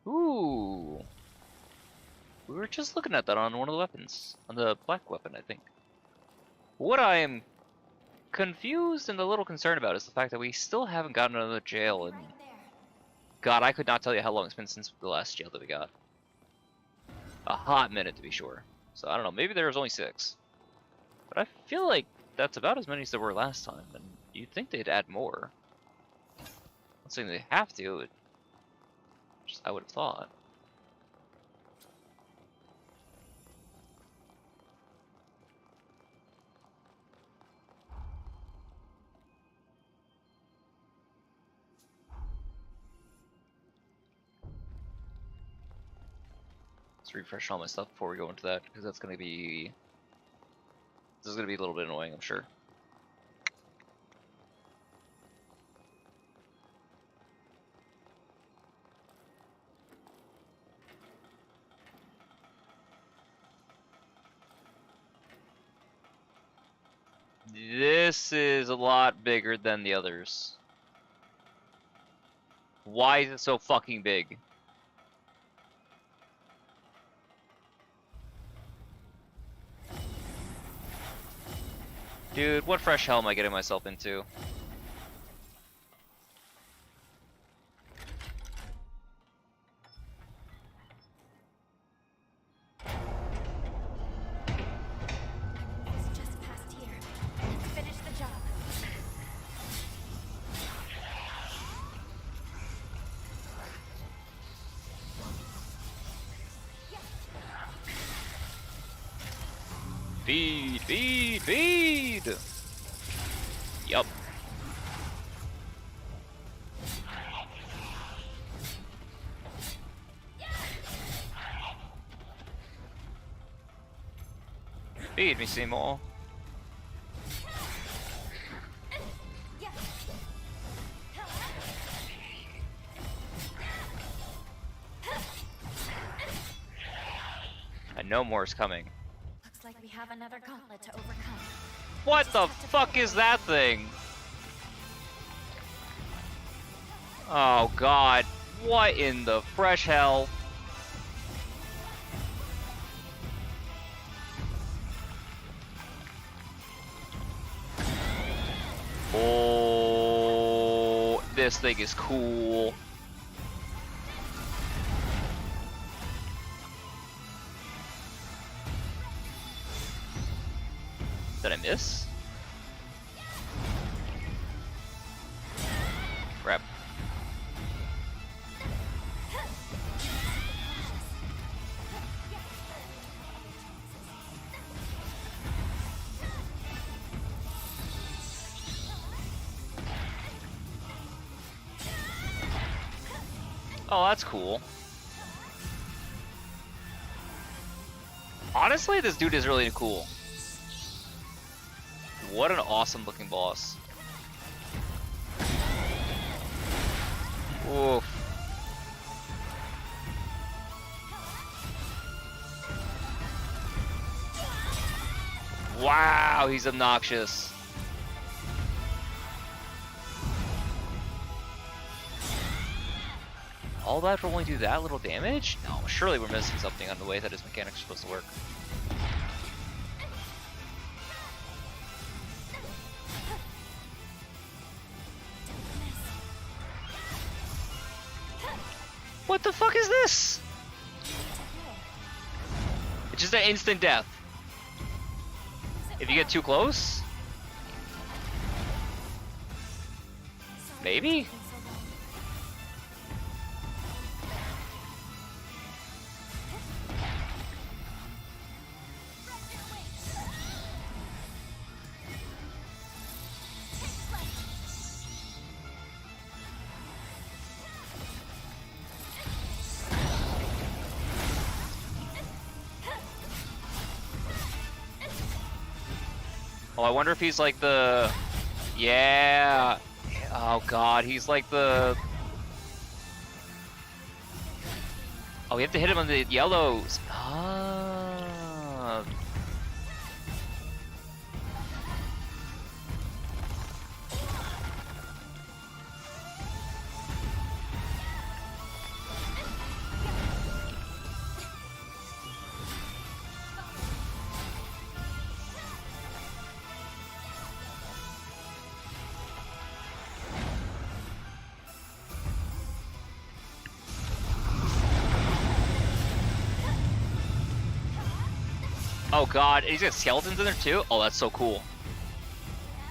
Ooh. We were just looking at that on one of the weapons. On the black weapon, I think. What I am confused and a little concerned about is the fact that we still haven't gotten another jail in God, I could not tell you how long it's been since the last jail that we got. A hot minute, to be sure. So I don't know, maybe there was only 6. But I feel like that's about as many as there were last time, and you'd think they'd add more. I'm not saying they have to, but just I would have thought. Let's refresh all my stuff before we go into that, because that's gonna be... This is gonna be a little bit annoying, I'm sure. This is a lot bigger than the others. Why is it so fucking big? Dude, what fresh hell am I getting myself into? It's just past here. Let's finish the job. Feed, feed, feed! Yup. Feed me, Seymour. I know more is coming. Looks like we have another gauntlet to overcome. What the fuck is that thing? Oh god. What in the fresh hell? Oh, this thing is cool. Did I miss? Crap. Oh, that's cool. Honestly, this dude is really cool. What an awesome looking boss. Oof. Wow, he's obnoxious. All that for only do that little damage? No, surely we're missing something on the way that his mechanics are supposed to work. What the fuck is this? It's just an instant death. If you get too close? Maybe? Oh, I wonder if he's like the... Yeah. Oh god, he's like the... Oh, we have to hit him on the yellows. Ah. Oh god, he's got skeletons in there too? Oh, that's so cool.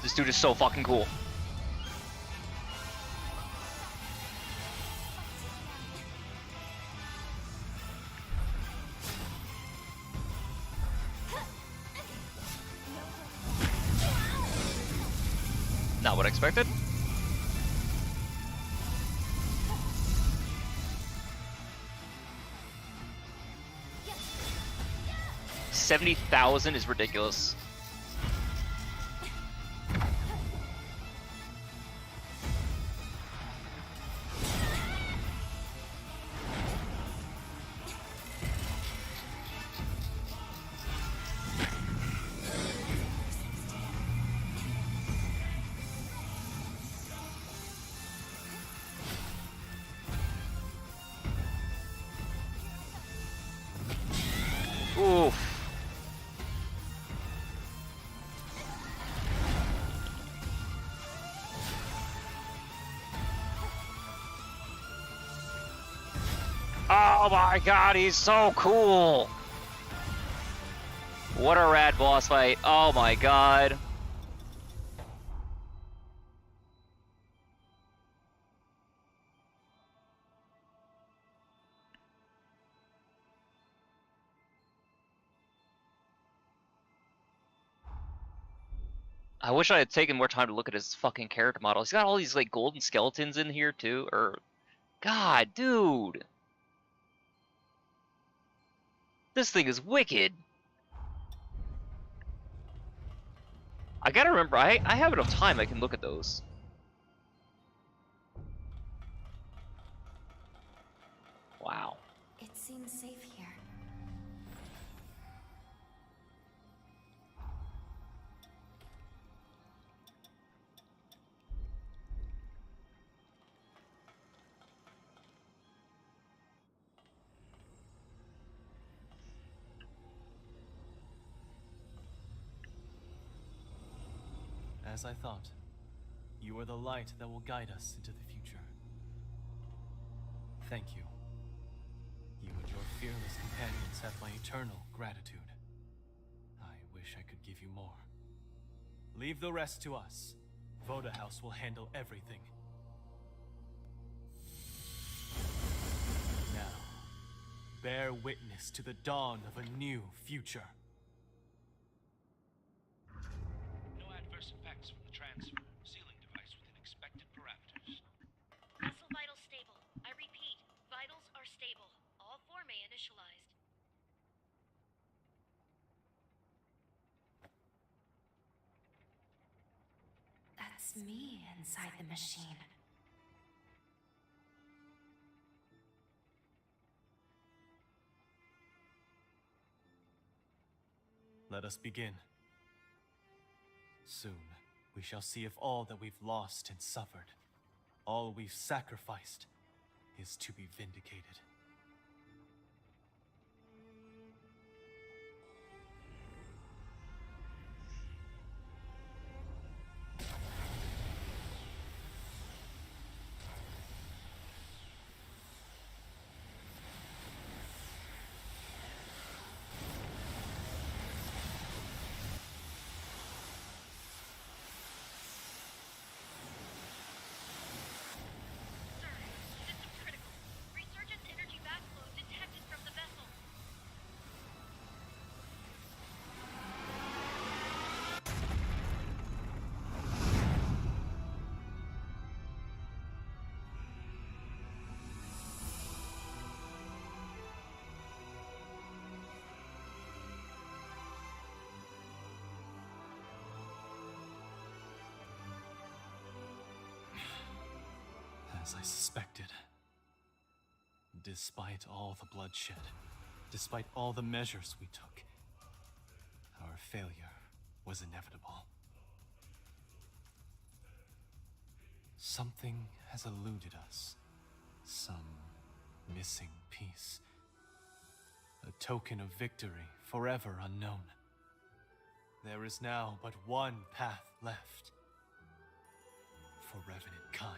This dude is so fucking cool. Not what I expected. $70,000 is ridiculous. Oof. Oh my god, he's so cool! What a rad boss fight. Oh my god. I wish I had taken more time to look at his fucking character model. He's got all these like golden skeletons in here too, or god, dude. This thing is wicked. I gotta remember, I have enough time I can look at those. Wow. It seems safe here. As I thought, you are the light that will guide us into the future. Thank you. You and your fearless companions have my eternal gratitude. I wish I could give you more. Leave the rest to us. Voda House will handle everything. Now, bear witness to the dawn of a new future. No adverse effects from the transfer. Sealing device within expected parameters. Vessel vitals stable. I repeat, vitals are stable. All four may initialized. That's me inside the machine. Let us begin. Soon, we shall see if all that we've lost and suffered, all we've sacrificed, is to be vindicated. As I suspected. Despite all the bloodshed, despite all the measures we took, our failure was inevitable. Something has eluded us. Some missing piece. A token of victory forever unknown. There is now but one path left. For revenant kind.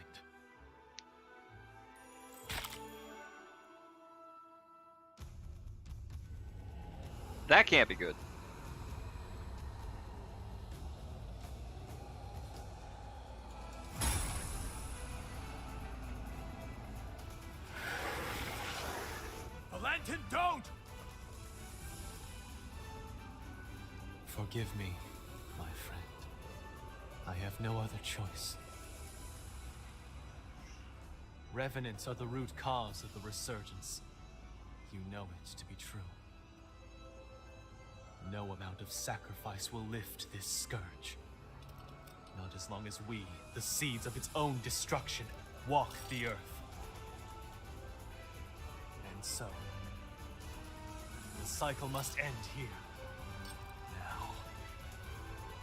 That can't be good. Quentin, don't! Forgive me, my friend. I have no other choice. Revenants are the root cause of the resurgence. You know it to be true. No amount of sacrifice will lift this scourge. Not as long as we, the seeds of its own destruction, walk the earth. And so, the cycle must end here. Now.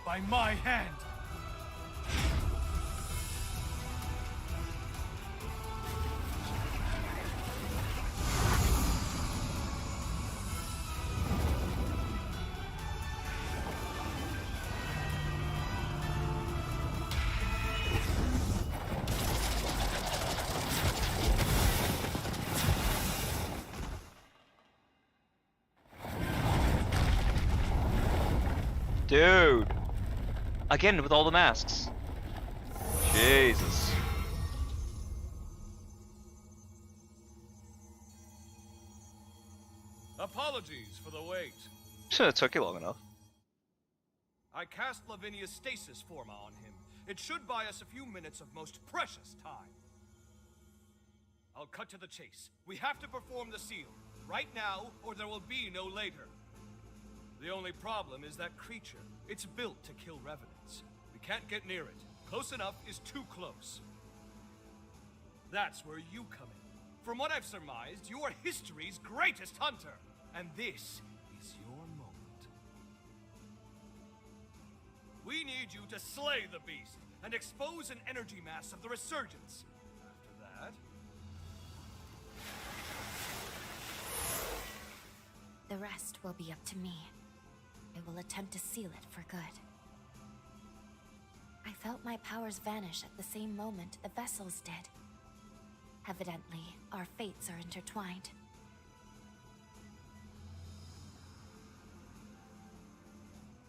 By my hand! Dude! Again with all the masks. Jesus. Apologies for the wait. It took you long enough. I cast Lavinia's stasis forma on him. It should buy us a few minutes of most precious time. I'll cut to the chase. We have to perform the seal. Right now, or there will be no later. The only problem is that creature. It's built to kill revenants. We can't get near it. Close enough is too close. That's where you come in. From what I've surmised, you are history's greatest hunter. And this is your moment. We need you to slay the beast and expose an energy mass of the resurgence. After that... The rest will be up to me. I will attempt to seal it for good. I felt my powers vanish at the same moment the vessels did. Evidently, our fates are intertwined.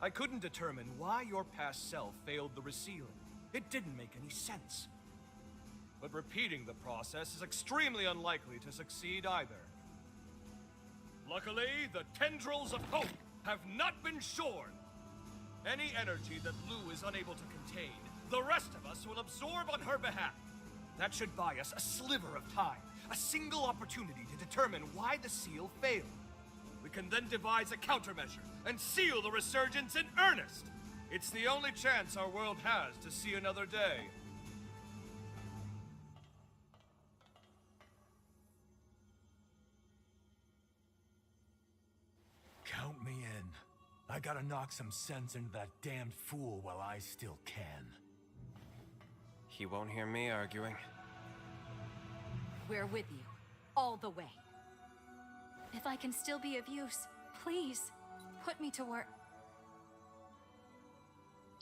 I couldn't determine why your past self failed the resealing. It didn't make any sense. But repeating the process is extremely unlikely to succeed either. Luckily, the tendrils of hope have not been shorn. Any energy that Lou is unable to contain, the rest of us will absorb on her behalf. That should buy us a sliver of time, a single opportunity to determine why the seal failed. We can then devise a countermeasure and seal the resurgence in earnest. It's the only chance our world has to see another day. Count me in. I gotta knock some sense into that damned fool while I still can. He won't hear me arguing. We're with you, all the way. If I can still be of use, please, put me to work.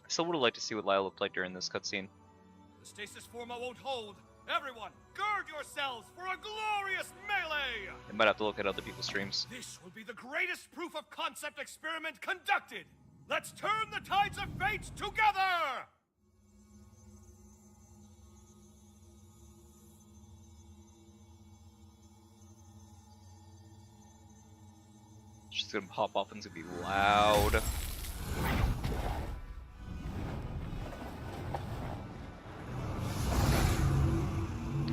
I still would have liked to see what Lyle looked like during this cutscene. The stasis forma won't hold. Everyone, gird yourselves for a glorious melee! I might have to look at other people's streams. This will be the greatest proof of concept experiment conducted! Let's turn the tides of fate together! She's gonna pop off and it's gonna be loud.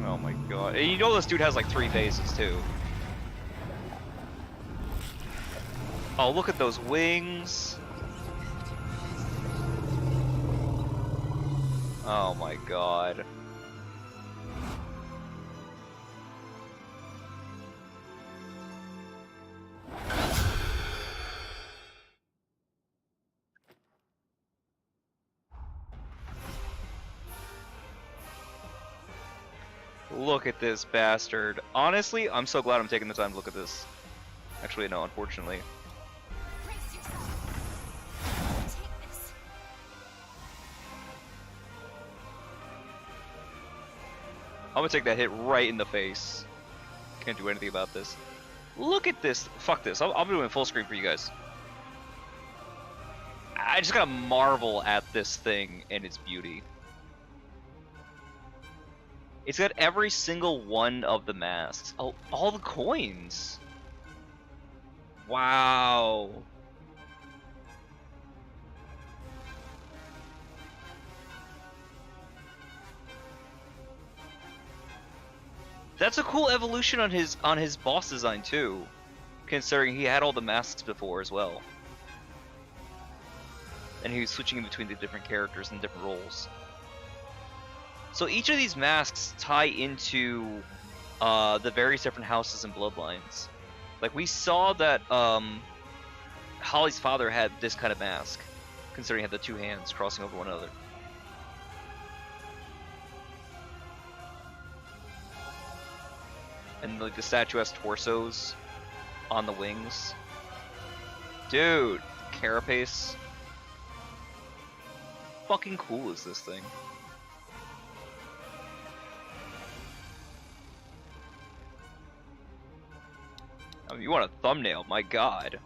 Oh my god. And you know this dude has like 3 phases too. Oh, look at those wings. Oh my god. Look at this bastard. Honestly, I'm so glad I'm taking the time to look at this. Actually, no, unfortunately. I'm gonna take that hit right in the face. Can't do anything about this. Look at this. Fuck this. I'm doing full screen for you guys. I just gotta marvel at this thing and its beauty. It's got every single one of the masks. Oh, all the coins. Wow. That's a cool evolution on his boss design too, considering he had all the masks before as well. And he was switching in between the different characters and different roles. So each of these masks tie into the various different houses and bloodlines. Like we saw that Holly's father had this kind of mask, considering he had the two hands crossing over one another. And like the statue has torsos on the wings. Dude, carapace. Fucking cool is this thing? I mean, you want a thumbnail? My god.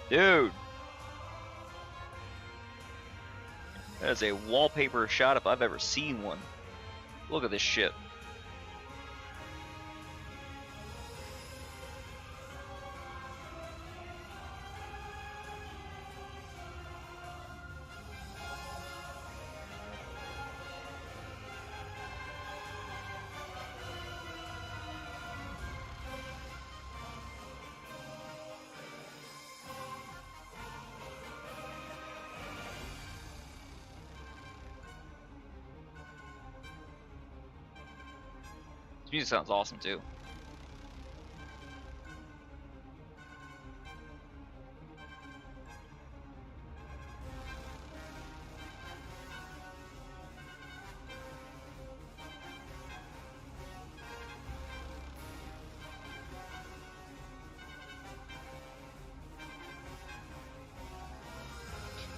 Dude. That is a wallpaper shot if I've ever seen one. Look at this shit. Music sounds awesome too.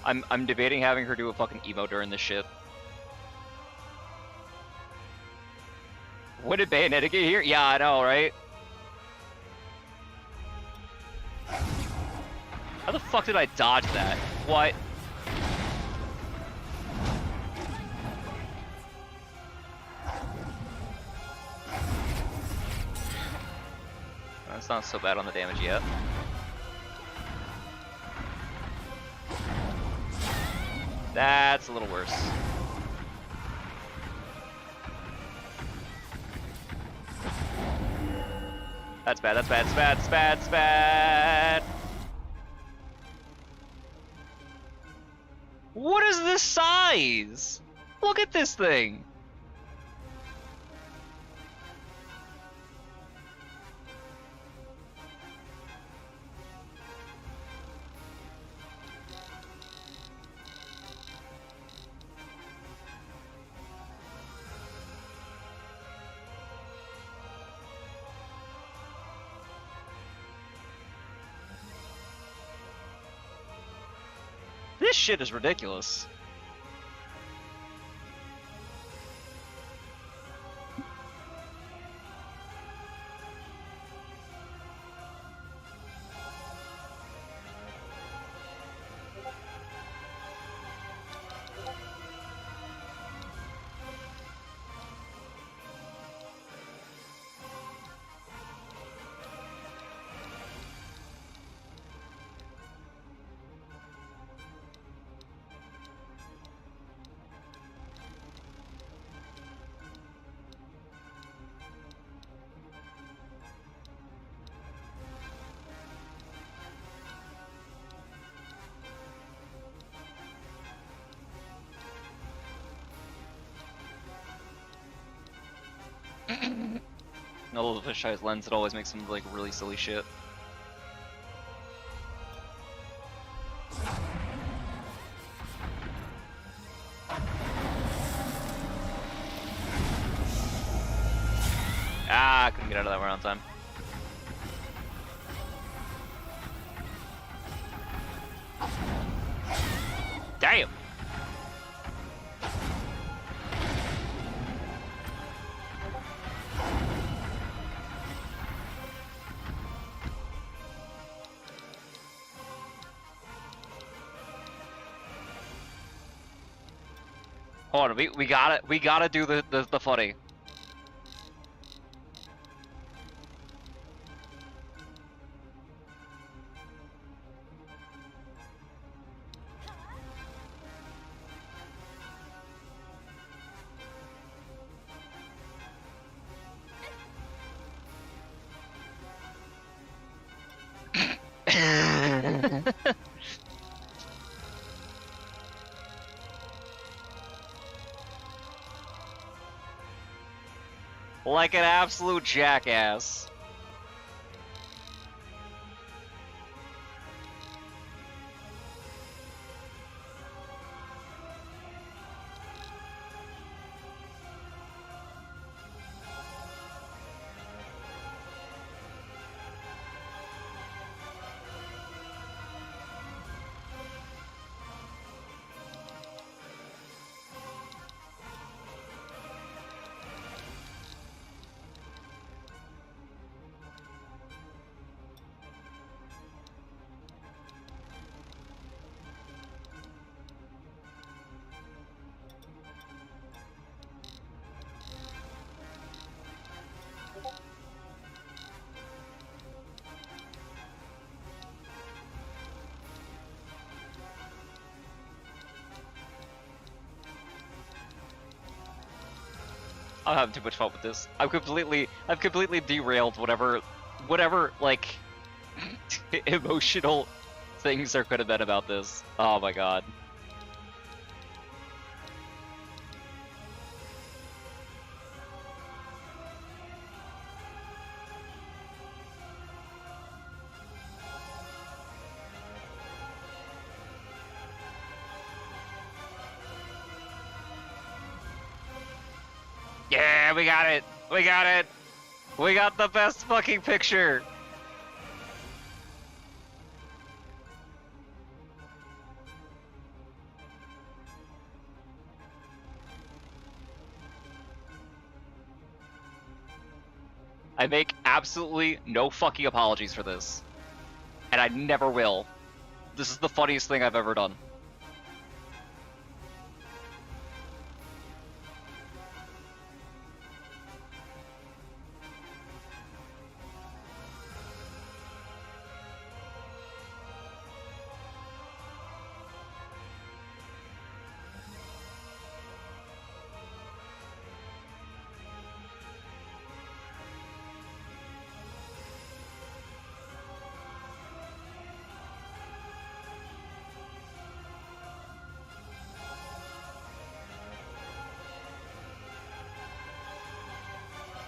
I'm debating having her do a fucking emo during this shit. What did Bayonetta get here? Yeah, I know, right? How the fuck did I dodge that? What? That's not so bad on the damage yet. That's a little worse. That's bad, that's bad, that's bad, that's bad, that's bad. What is this size? Look at this thing. This shit is ridiculous. No, the fisheye lens, it always makes some like really silly shit. Ah, I couldn't get out of that one on time. Damn! Hold on, we gotta do the funny. Like an absolute jackass. I'm having too much fun with this. I've completely derailed whatever like emotional things there could have been about this. Oh my god. Yeah, we got it! We got it! We got the best fucking picture! I make absolutely no fucking apologies for this. And I never will. This is the funniest thing I've ever done.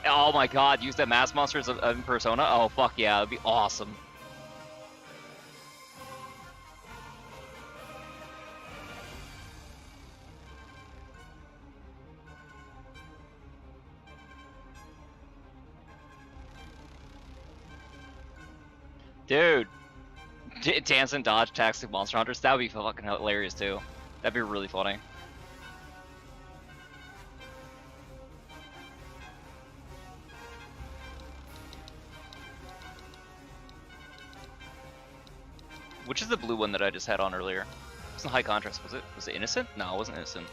Oh my god, use that mass monsters in Persona? Oh fuck yeah, that'd be awesome. Dude, dance and dodge attacks like monster hunters, that would be fucking hilarious too. That'd be really funny. Which is the blue one that I just had on earlier? It wasn't high contrast, was it? Was it innocent? No, it wasn't innocent.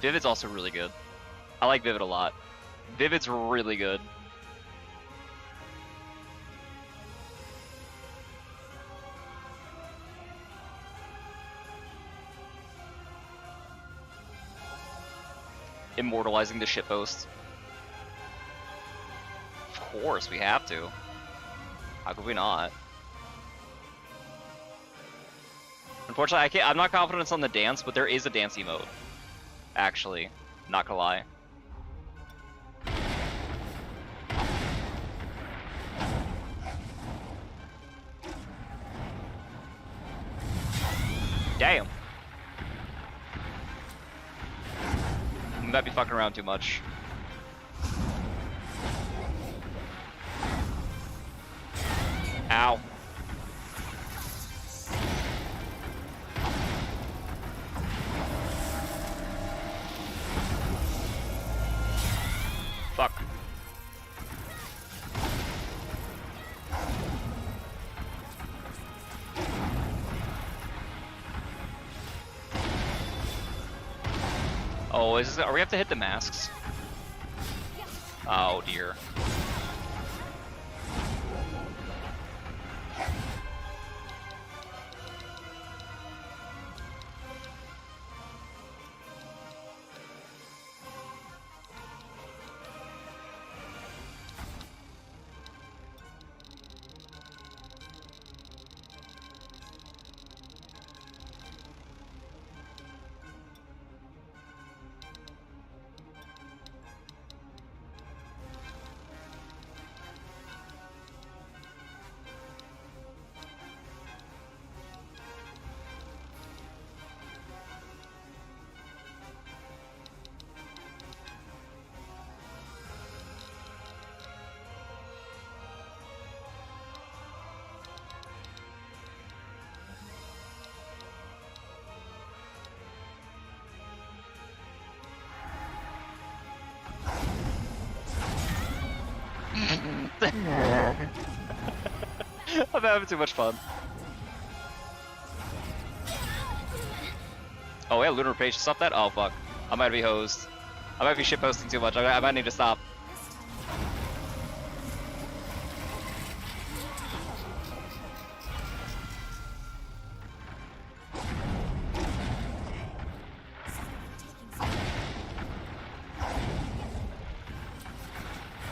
Vivid's also really good. I like Vivid a lot. Vivid's really good. Immortalizing the shitpost. Of course, we have to. How could we not? Unfortunately, I'm not confident on the dance, but there is a dance emote. Actually, not gonna lie. Damn. You might be fucking around too much. Ow. Fuck. Oh, are we have to hit the masks? Oh dear. I'm having too much fun. Oh yeah, Lunar Page, stop that? Oh fuck. I might be hosed. I might be shitposting too much. I might need to stop.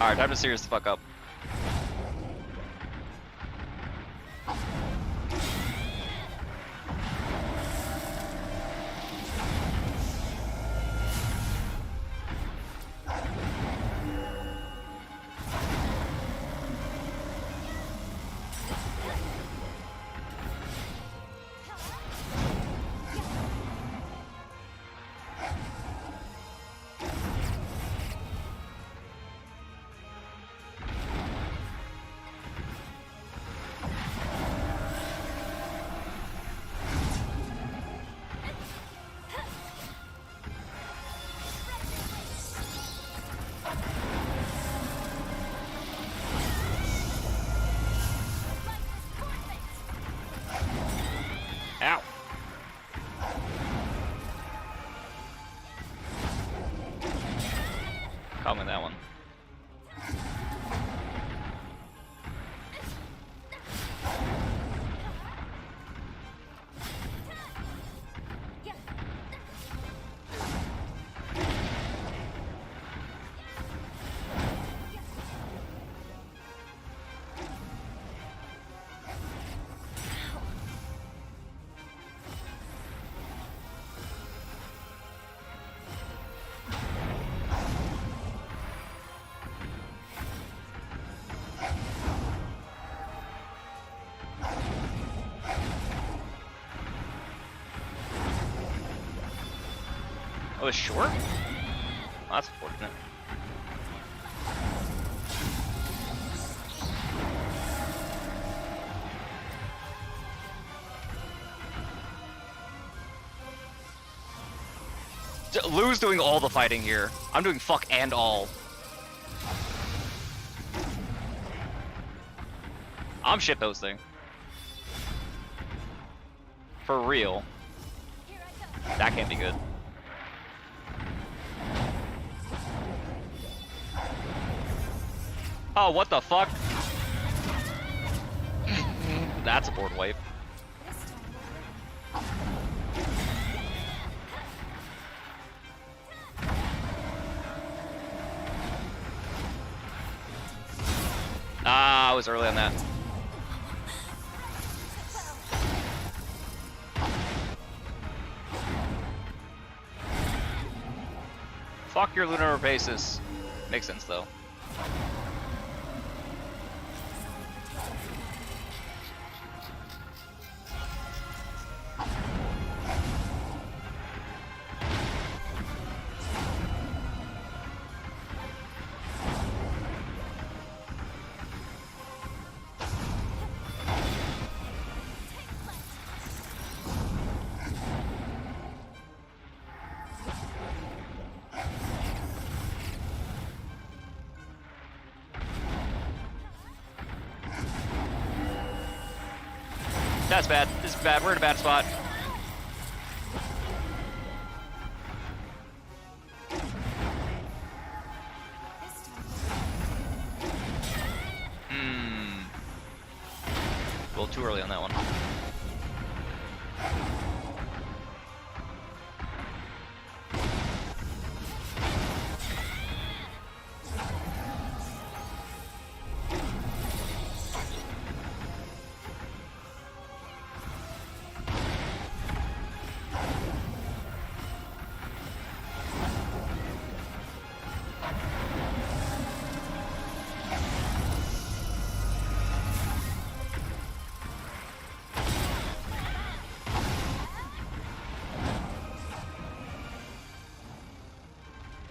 Alright, time to serious the fuck up. Ow. Caught me that one. Oh, it's short? Oh, that's unfortunate. Lou's doing all the fighting here. I'm doing fuck and all. I'm shitposting. For real. That can't be good. Oh, what the fuck? That's a board wipe. Ah, I was early on that. Fuck your lunar basis. Makes sense though. That's bad. This is bad. We're in a bad spot. A little too early on that one.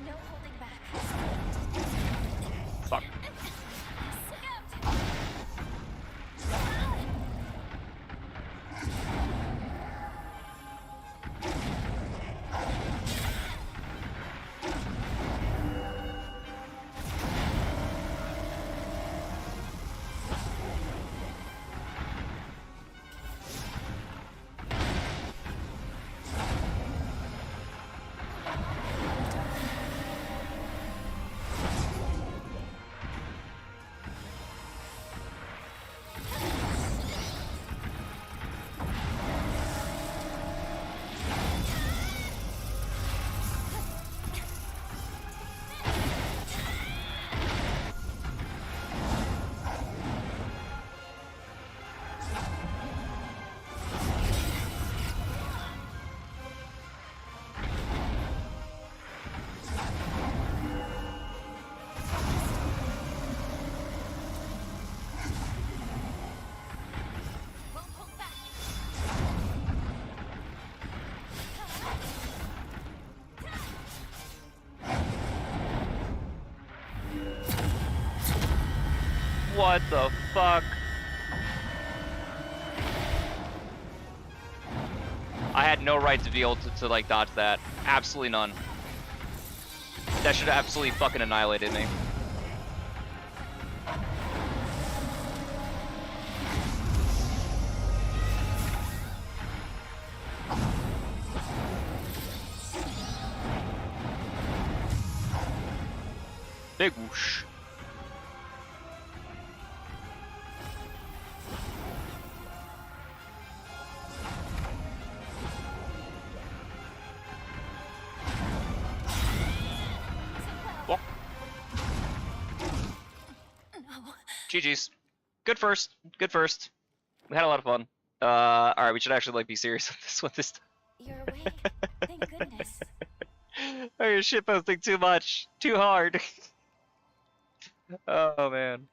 No holding back. Fuck. What the fuck? I had no right to be able to like dodge that. Absolutely none. That should have absolutely fucking annihilated me. Big whoosh. Well. GG's. Good first. Good first. We had a lot of fun. Alright, we should actually like be serious with this one this time. You're awake. Thank goodness. Oh, you're shitposting too much. Too hard. Oh man.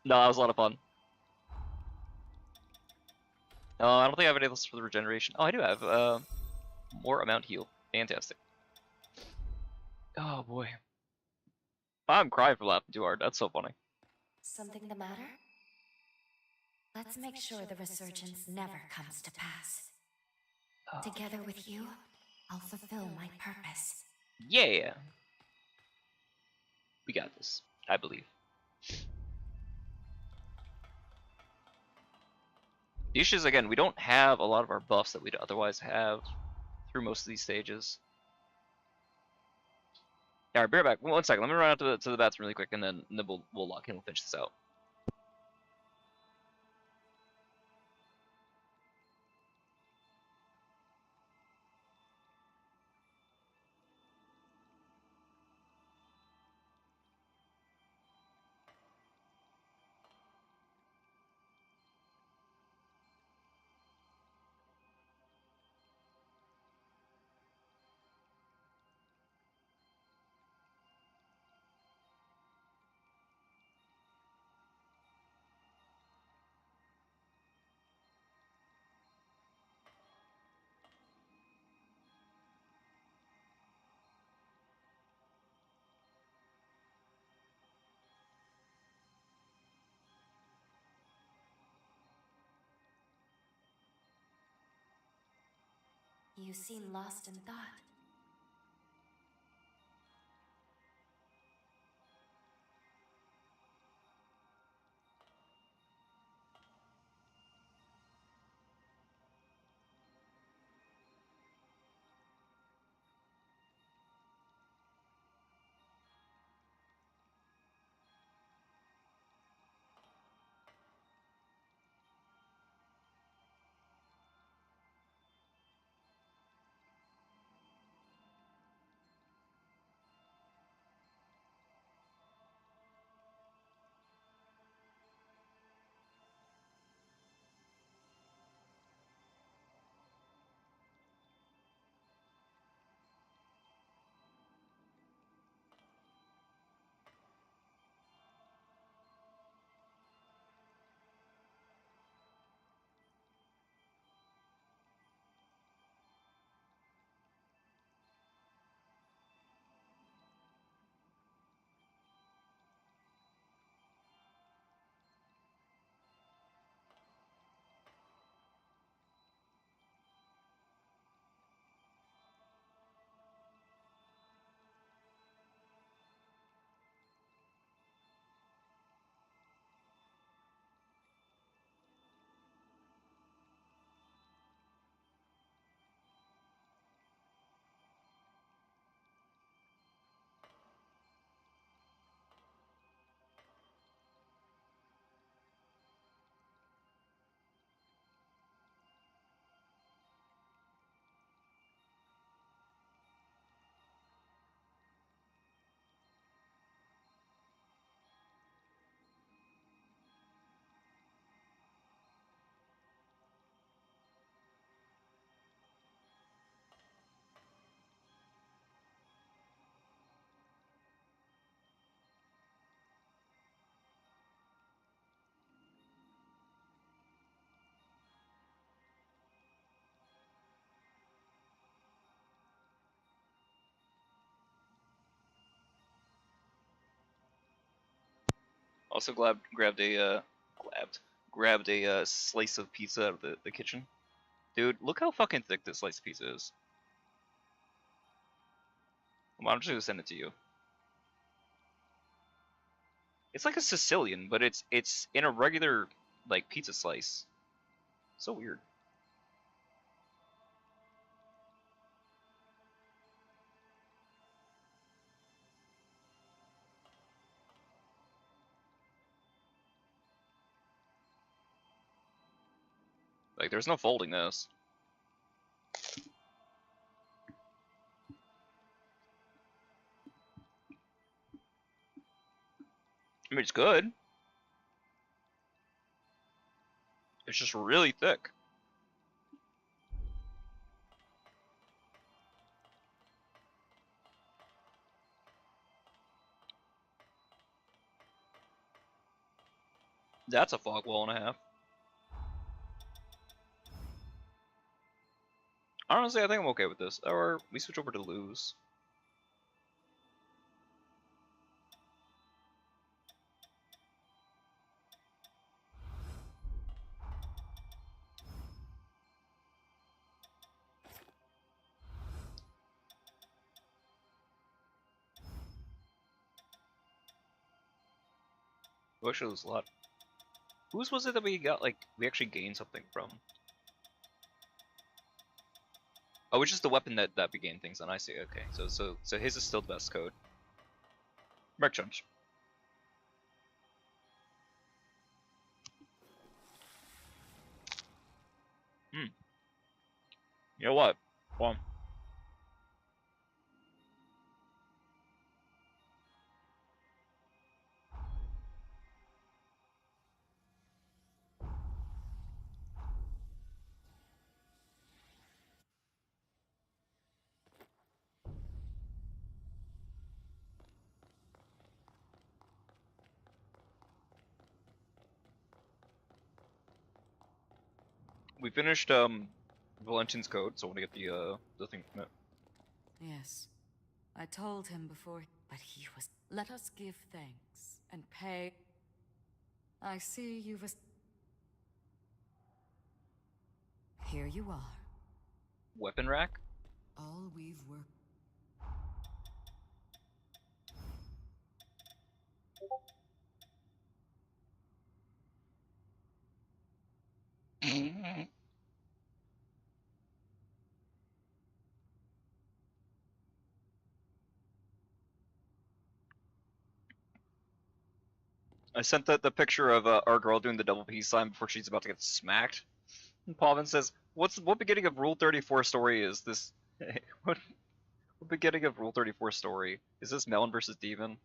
No, that was a lot of fun. I don't think I have anything else for the regeneration. Oh, I do have more amount heal. Fantastic. Oh boy. I'm crying for laughing too hard. That's so funny. Something the matter? Let's make sure the resurgence never comes to pass. Together with you, I'll fulfill my purpose. Yeah. We got this. I believe. The issue is, again, we don't have a lot of our buffs that we'd otherwise have through most of these stages. Alright, be right back. 1 second. Let me run out to the bathroom really quick, and then we'll lock in and finish this out. You seem lost in thought. Also grabbed a slice of pizza out of the kitchen. Dude, look how fucking thick this slice of pizza is. Well, I'm just gonna send it to you. It's like a Sicilian, but it's in a regular like pizza slice. So weird. Like, there's no folding this. I mean, it's good. It's just really thick. That's a fog wall and a half. Honestly, I think I'm okay with this. Or we switch over to lose. We actually lose a lot. Whose was it that we got, like, we actually gained something from? Oh, it's just the weapon that we gain things on. I see. Okay, so his is still the best code. Merc chunch. Hmm. You know what? Well. We finished Valentin's code, so I want to get the thing from it. Yes. I told him before, but he was... Let us give thanks and pay... I see you've... Here you are. Weapon rack? All we've worked... I sent the picture of our girl doing the double peace sign before she's about to get smacked. And Pavan says, what beginning of Rule 34 story is this? what beginning of Rule 34 story? Is this Melon versus Demon?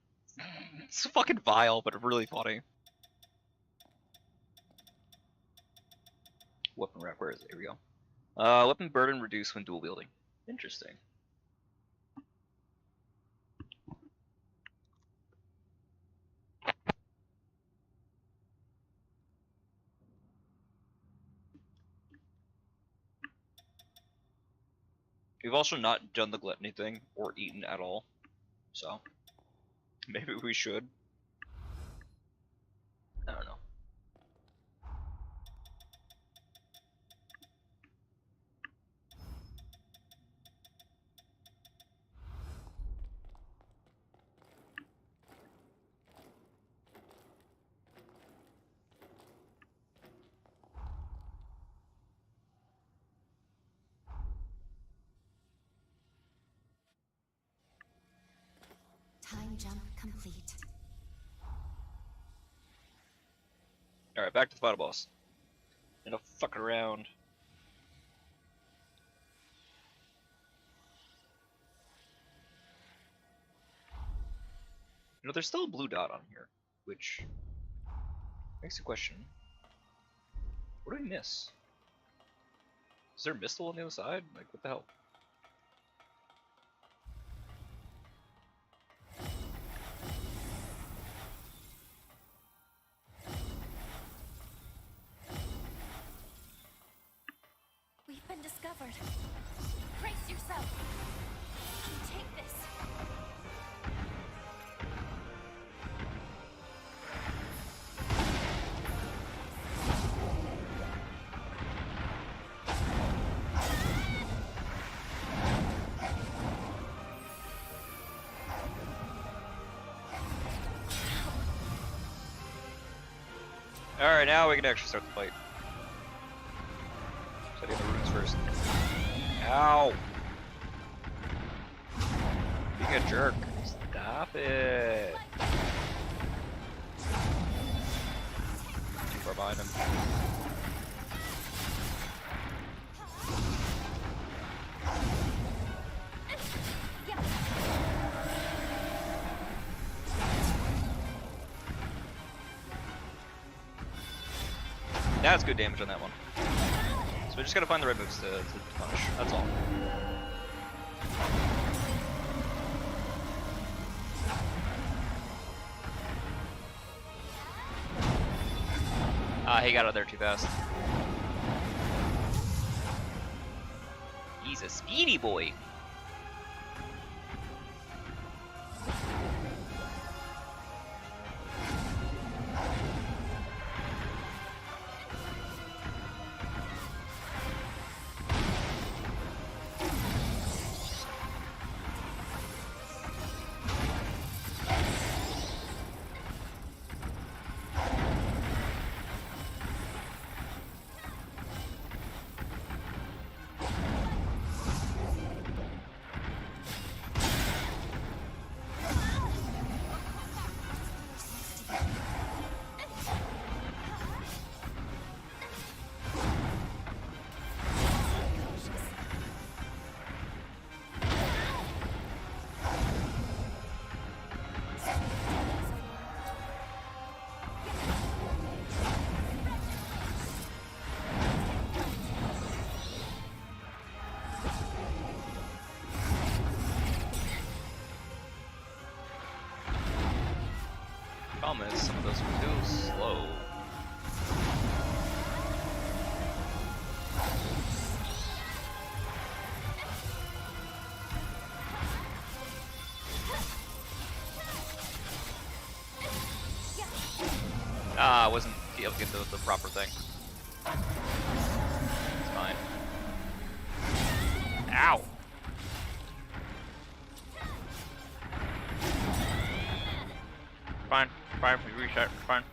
It's fucking vile, but really funny. Weapon rack, where is it? Here we go. Weapon burden reduced when dual wielding. Interesting. We've also not done the gluttony thing or eaten at all, so maybe we should. I don't know. Time jump complete. Alright, back to the final boss. Enough fucking around. You know, there's still a blue dot on here, which makes you question. What did we miss? Is there a mistle on the other side? Like, what the hell? We've been discovered. Brace yourself. Take this. Alright, now we can actually start the fight. Setting the runes first. Ow! Being a jerk. Stop it. Too far behind him. That's good damage on that one. So we just gotta find the right moves to punish. That's all. He got out there too fast. He's a speedy boy. Problem is, some of those are too slow. I wasn't able to get the proper thing. It's fine. Ow! Fine, fine, we reset, fine.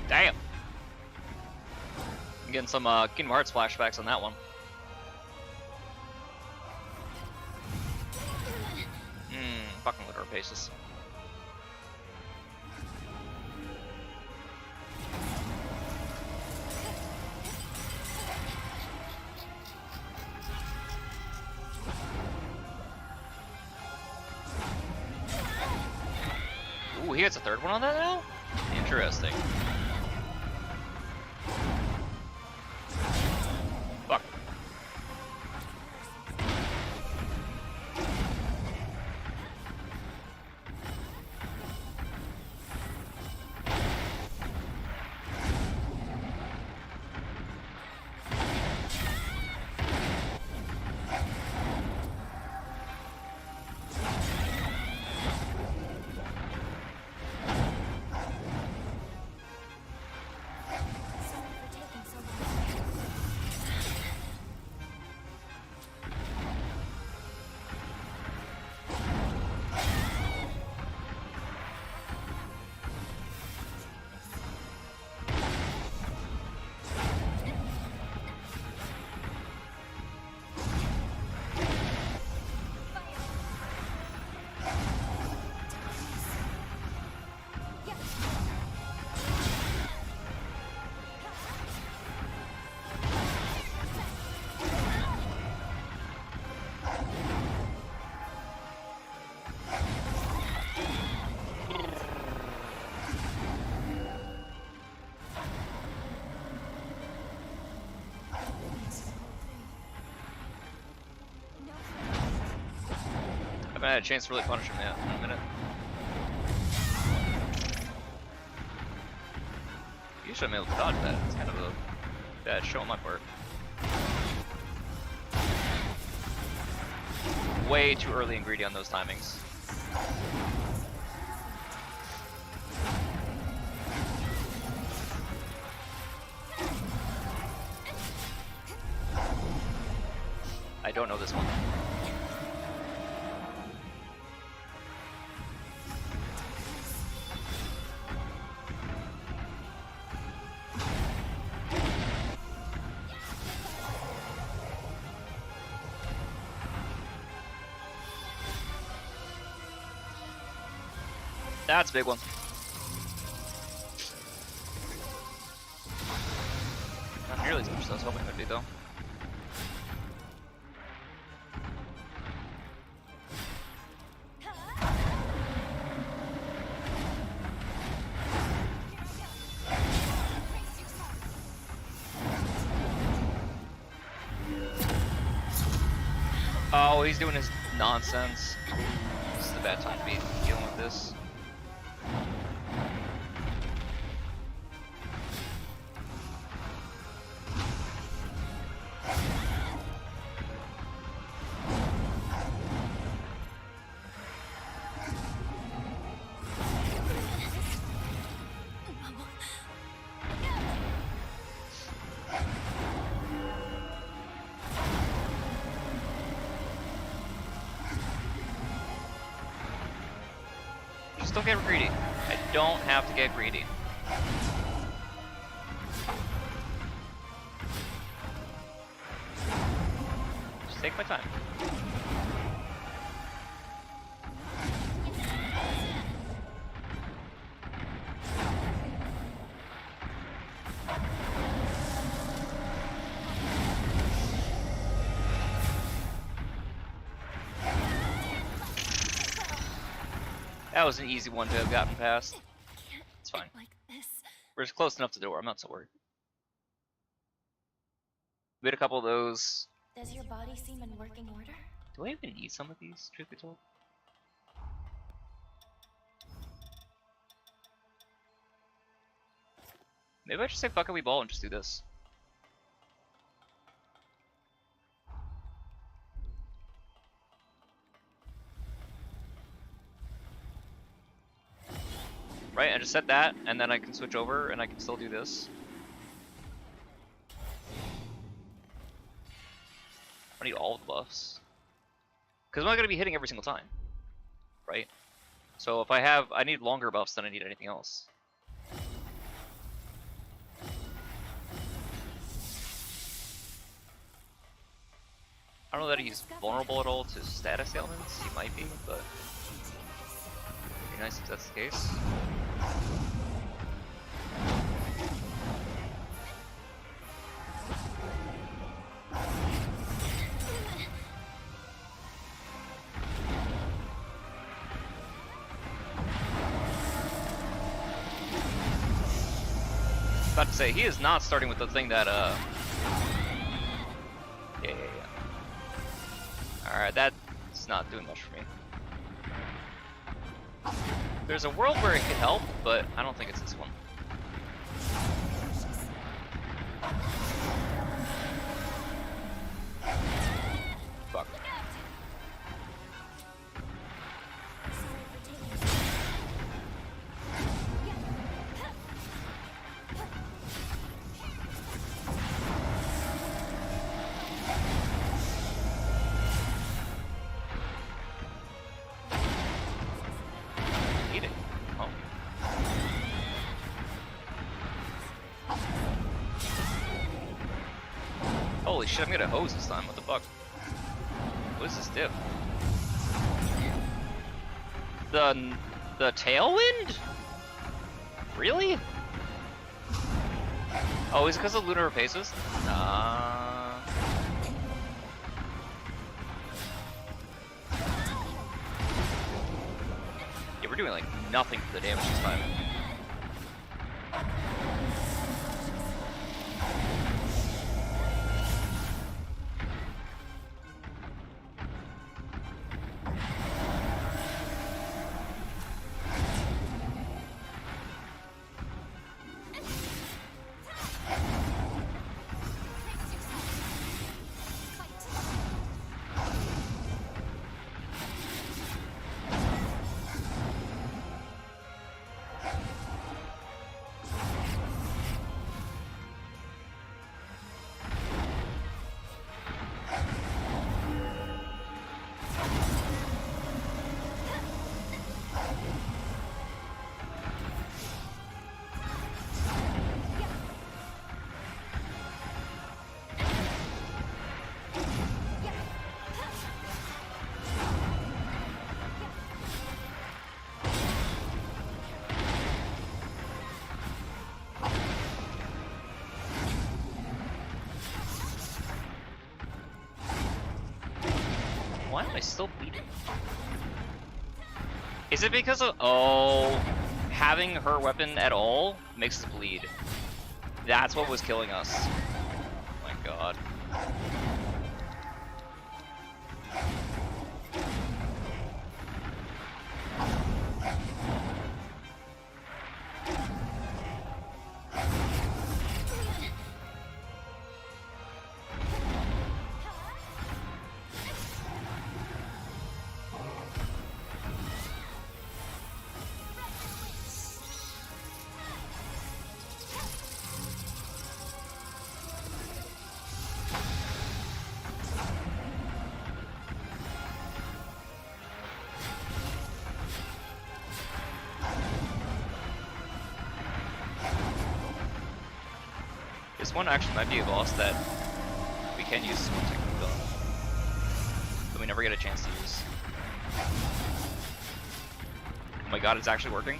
Damn! I'm getting some Kingdom Hearts flashbacks on that one. Fucking with our paces. Ooh, he gets a third one on that now? Interesting. Fuck. I had a chance to really punish him in a minute. You should have been able to dodge that. It's kind of a bad show on my part. Way too early and greedy on those timings. I don't know this one. That's a big one. Not nearly as much as I was hoping it would be, though. Oh, he's doing his nonsense. This is a bad time to be dealing with this. Just don't get greedy. I don't have to get greedy. Just take my time. That was an easy one to have gotten past. It's fine. We're just close enough to the door. I'm not so worried. We had a couple of those. Does your body seem in working order? Do I even need some of these, truth be told? Maybe I should say fuck it, we ball and just do this. Right, I just set that, and then I can switch over, and I can still do this. I need all the buffs. Because I'm not going to be hitting every single time. Right? So if I need longer buffs than I need anything else. I don't know that he's vulnerable at all to status ailments. He might be, but it'd be nice if that's the case. About to say, he is not starting with the thing that yeah. Alright, that's not doing much for me. There's a world where it could help, but I don't think it's this one. Fuck. Holy shit, I'm gonna hose this time, what the fuck? What is this dip? The tailwind? Really? Oh, is it because of lunar paces? Nah. Yeah, we're doing like nothing for the damage this time. Why am I still bleeding? Is it because of... Oh, having her weapon at all makes us bleed. That's what was killing us. Oh my god. This one actually might be a boss that we can use as one technique on, but we never get a chance to use. Oh my god, it's actually working.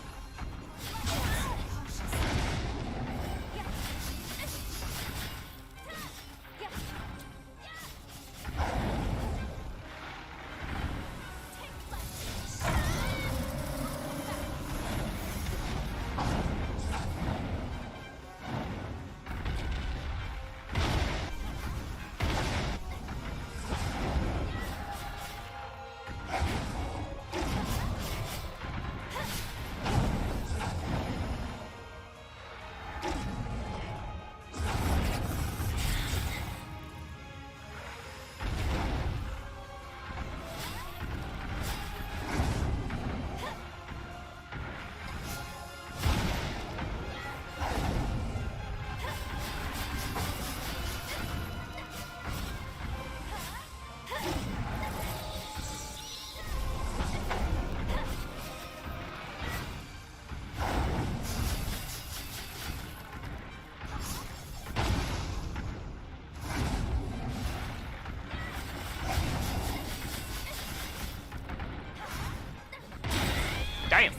Damn!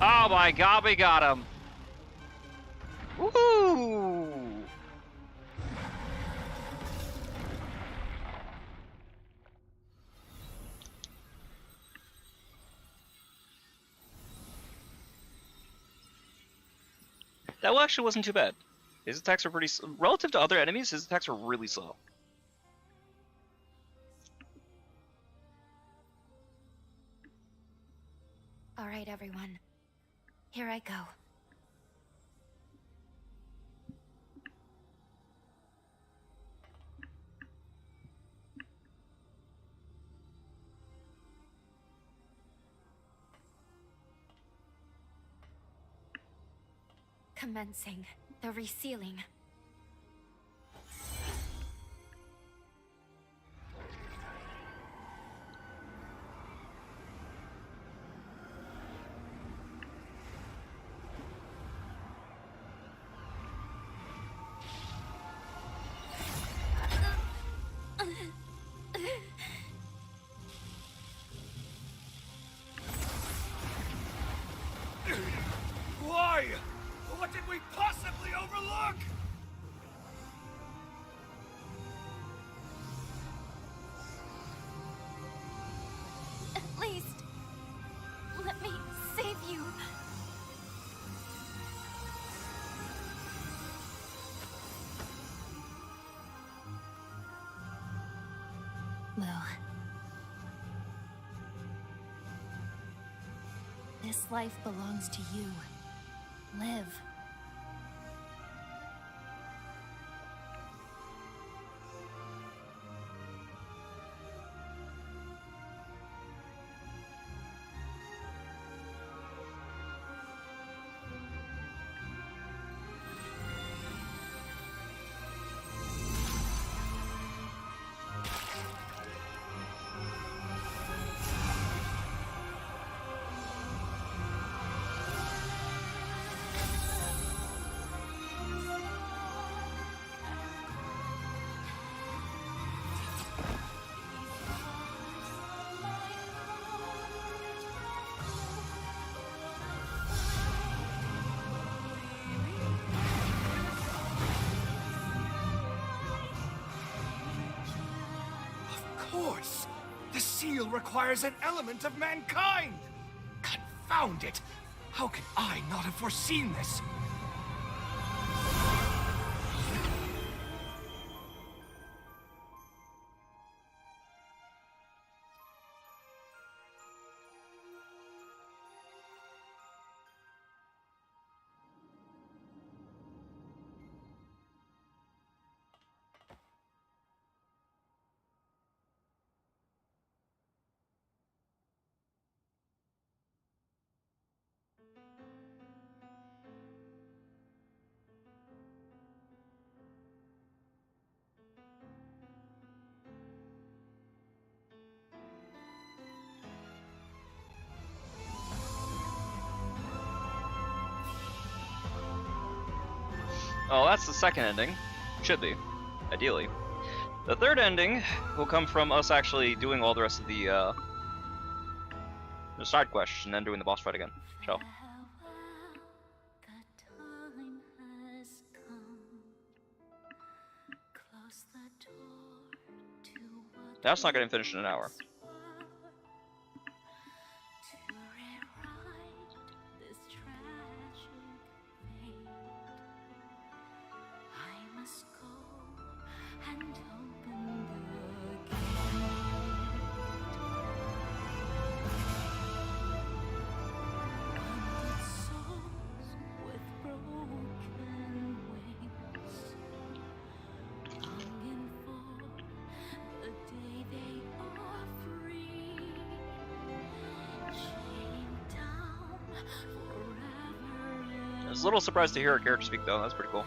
Oh my god, we got him! Woo! That actually wasn't too bad. His attacks are pretty... Relative to other enemies, his attacks are really slow. All right, everyone. Here I go. Commencing the resealing. Why? What did we possibly overlook? At least, let me save you. Well, this life belongs to you. Live. Of course! The seal requires an element of mankind! Confound it! How could I not have foreseen this? Oh, that's the second ending. Should be, ideally. The third ending will come from us actually doing all the rest of the side quests and then doing the boss fight again. So. That's not getting finished in an hour. I was a little surprised to hear her character speak though, that's pretty cool.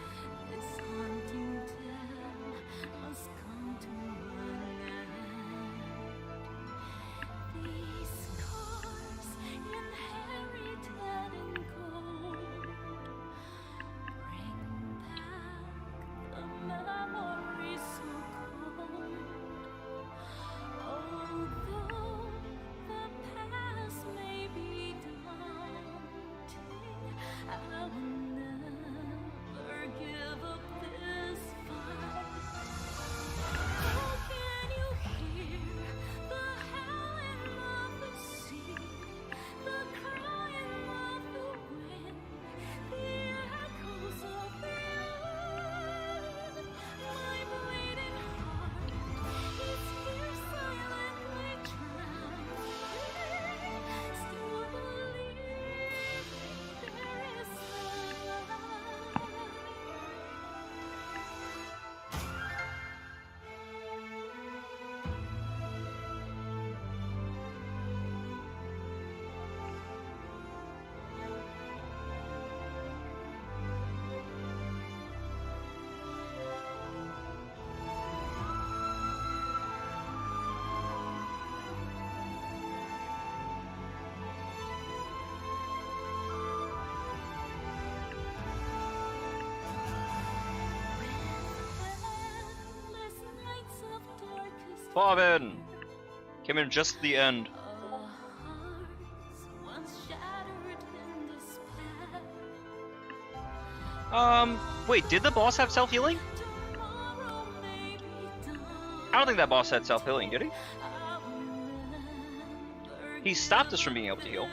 Bobbin! Came in just at the end. Wait, did the boss have self-healing? I don't think that boss had self-healing, did he? He stopped us from being able to heal.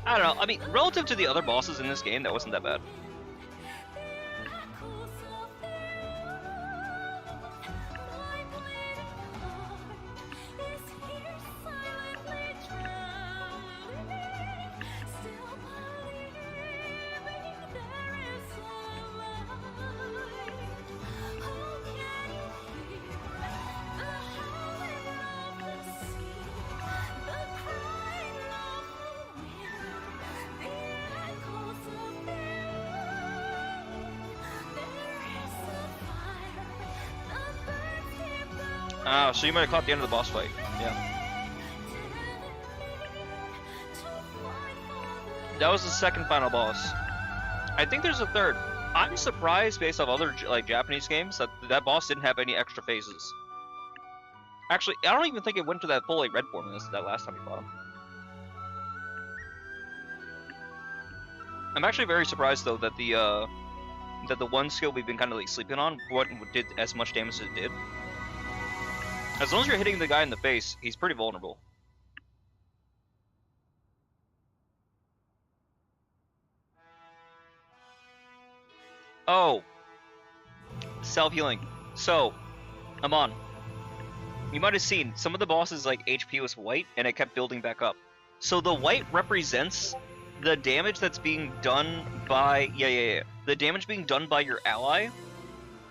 I don't know, I mean, relative to the other bosses in this game, that wasn't that bad. Ah, so you might have caught the end of the boss fight. Yeah. That was the second final boss. I think there's a third. I'm surprised, based off other like Japanese games, that that boss didn't have any extra phases. Actually, I don't even think it went to that full like red form that last time we fought him. I'm actually very surprised though that the one skill we've been kind of like sleeping on did as much damage as it did. As long as you're hitting the guy in the face, he's pretty vulnerable. Oh. Self-healing. So, Amon. You might have seen, some of the bosses' like HP was white, and it kept building back up. So the white represents the damage that's being done by... Yeah. The damage being done by your ally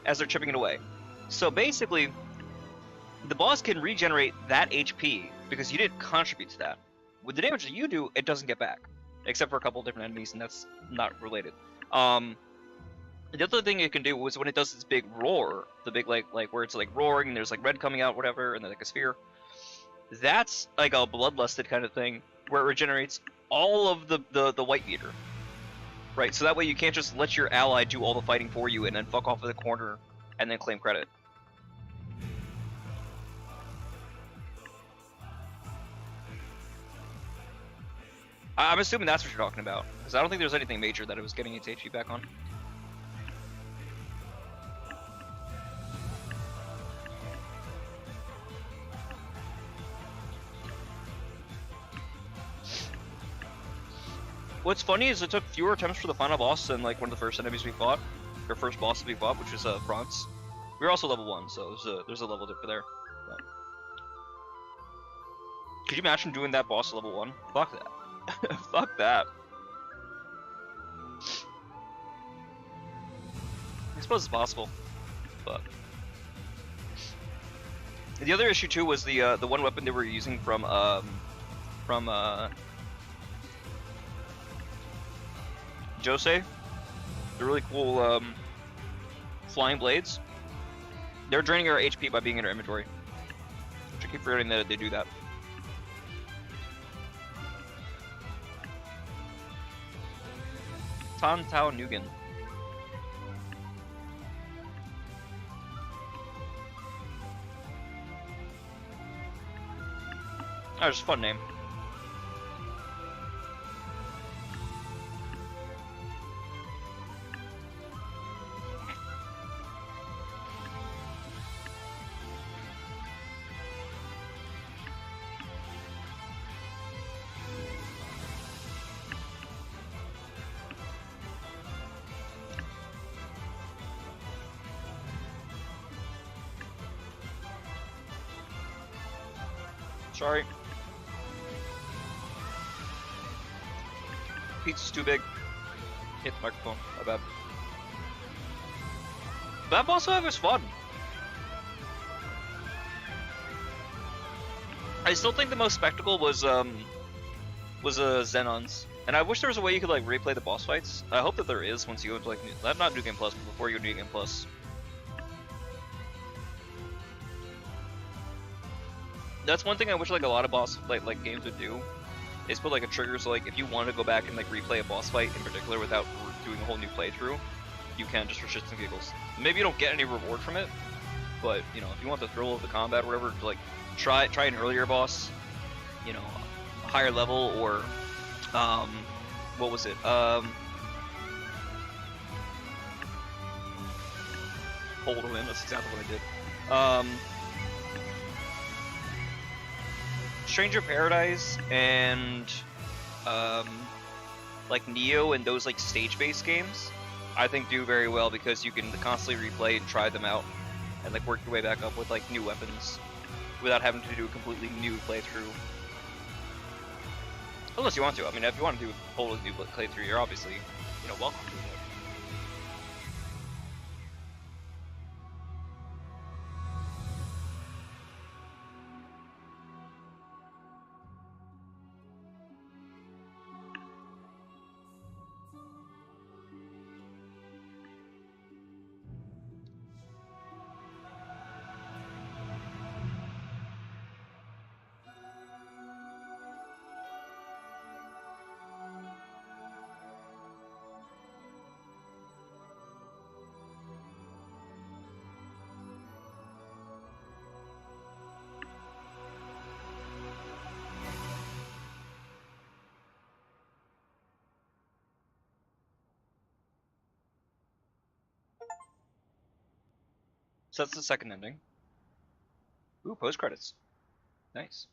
as they're chipping it away. So basically... the boss can regenerate that HP because you didn't contribute to that. With the damage that you do, it doesn't get back, except for a couple of different enemies, and that's not related. The other thing it can do was when it does this big roar, the big like where it's like roaring and there's like red coming out, whatever, and then like a sphere. That's like a bloodlusted kind of thing where it regenerates all of the white meter, right? So that way you can't just let your ally do all the fighting for you and then fuck off in the corner and then claim credit. I'm assuming that's what you're talking about, because I don't think there's anything major that it was getting its HP back on. What's funny is it took fewer attempts for the final boss than like one of the first enemies we fought, or first boss we fought, which was Franz. We were also level 1, so there's a level dip there. But... could you imagine doing that boss at level 1? Fuck that. Fuck that. I suppose it's possible, but the other issue too was the one weapon they were using from Josse, the really cool flying blades. They're draining our HP by being in our inventory, which I keep forgetting that they do that. Tao Nugan. Oh, just a fun name. Sorry. Pizza's too big. Hit the microphone. My bad. That boss fight was fun. I still think the most spectacle was Xenon's, and I wish there was a way you could like replay the boss fights. I hope that there is once you go to like not New Game Plus, but before you go to New Game Plus. That's one thing I wish like a lot of boss like games would do, is put like a trigger, so like if you want to go back and like replay a boss fight in particular without doing a whole new playthrough, you can just for shits and giggles. Maybe you don't get any reward from it, but you know, if you want the thrill of the combat or whatever, like try an earlier boss, you know, a higher level, or what was it? Hold to win. That's exactly what I did. Stranger Paradise and like Neo and those like stage-based games, I think do very well because you can constantly replay and try them out and like work your way back up with like new weapons without having to do a completely new playthrough. Unless you want to. I mean, if you want to do a whole new playthrough, you're obviously, you know, welcome to it. So that's the second ending. Ooh, post credits. Nice.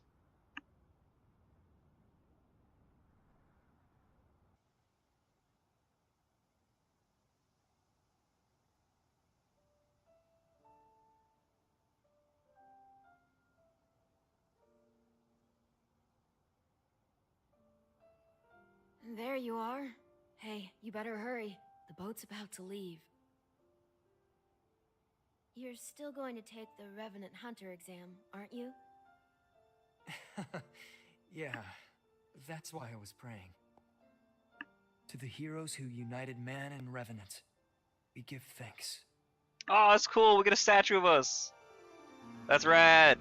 There you are. Hey, you better hurry. The boat's about to leave. You're still going to take the Revenant Hunter exam, aren't you? Yeah, that's why I was praying. To the heroes who united man and Revenant, we give thanks. Oh, that's cool. We get a statue of us. That's rad.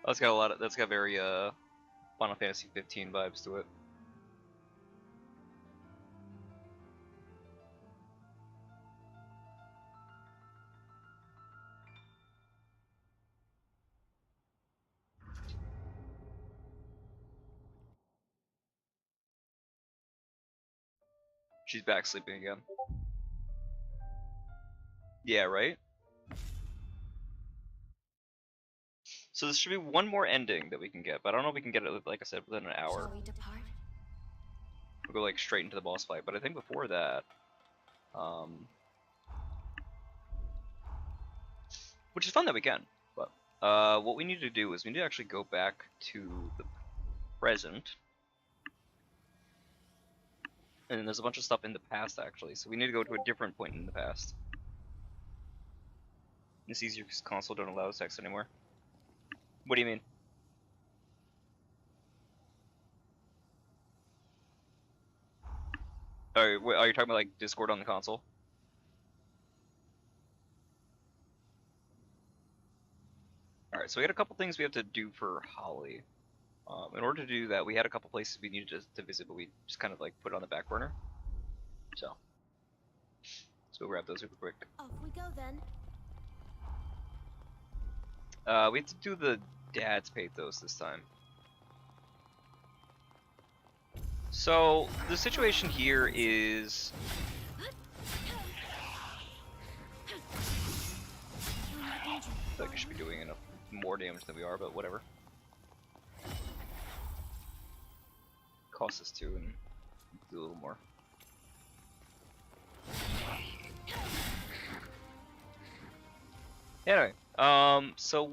That's got a lot of. That's got very Final Fantasy 15 vibes to it. She's back sleeping again. Yeah, right? So this should be one more ending that we can get, but I don't know if we can get it, like I said, within an hour. Shall we depart? We'll go like straight into the boss fight, but I think before that, which is fun that we can, but what we need to do is we need to actually go back to the present. And then there's a bunch of stuff in the past actually, so we need to go to a different point in the past. It's easier because console don't allow sex anymore. What do you mean? Are you talking about like Discord on the console? Alright, so we had a couple things we have to do for Holly. In order to do that, we had a couple places we needed to visit, but we just kind of like put it on the back burner. So, let's go grab those super quick. Off we go then. We have to do the Dad's Pathos this time. So, the situation here is... I feel like I should be doing enough more damage than we are, but whatever. Cost us 2 and do a little more. Anyway, so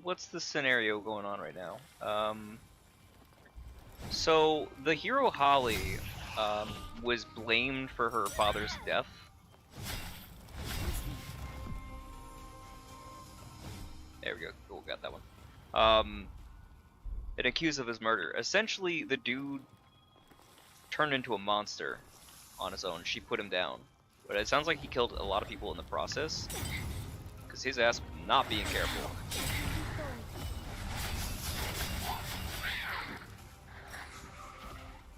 what's the scenario going on right now? So the hero Holly was blamed for her father's death. There we go. Cool, got that one. And accused of his murder. Essentially, the dude turned into a monster on his own. She put him down. But it sounds like he killed a lot of people in the process. Because his ass was not being careful.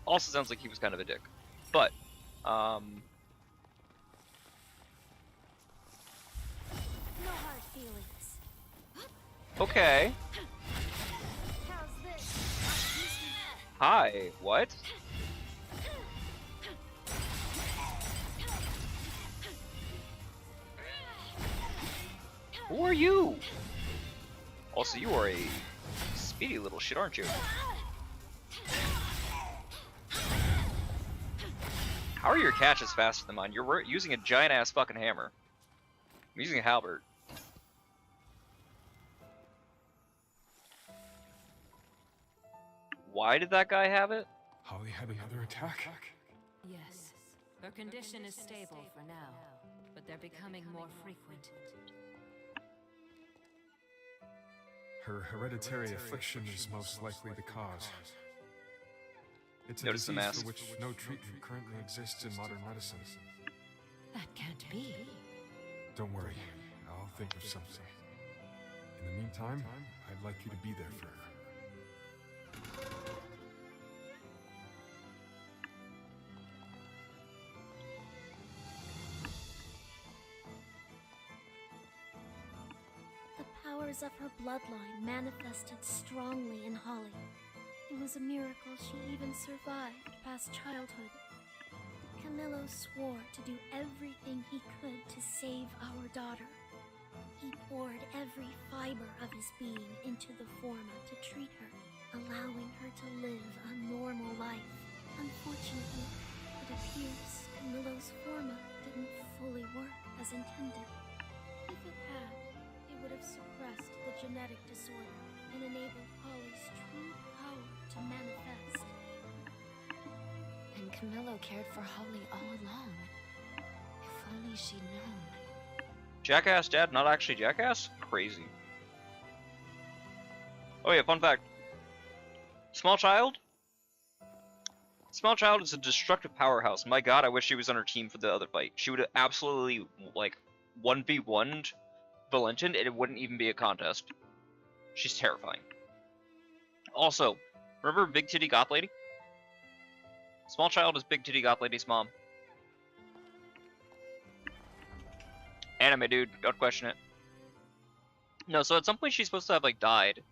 Also sounds like he was kind of a dick. But, No hard feelings. okay. How's this? Hi, what? Who are you? Also, you are a speedy little shit, aren't you? How are your catches faster than mine? You're using a giant ass fucking hammer. I'm using a halberd. Why did that guy have it? Holly had another attack? Yes. Her condition is stable for now, but they're becoming more frequent. Her hereditary affliction is most likely the cause. It's a Notice the disease mask. for which no treatment currently exists in modern medicine. That can't be. Don't worry, I'll think of something. In the meantime, I'd like you to be there for her. The powers of her bloodline manifested strongly in Holly. It was a miracle she even survived past childhood. Camillo swore to do everything he could to save our daughter. He poured every fiber of his being into the Forma to treat her, allowing her to live a normal life. Unfortunately, it appears Camillo's Forma didn't fully work as intended. If it had, it would have suppressed the genetic disorder and enabled Holly's true power to manifest. And Camillo cared for Holly all along. If only she'd known. Jackass dad, not actually jackass? Crazy. Oh yeah, fun fact. Small child? Small child is a destructive powerhouse. My god, I wish she was on her team for the other fight. She would have absolutely, like, 1v1'd Valentin, and it wouldn't even be a contest. She's terrifying. Also, remember Big Titty Goth Lady? Small child is Big Titty Goth Lady's mom. Anime dude, don't question it. No, so at some point she's supposed to have like died,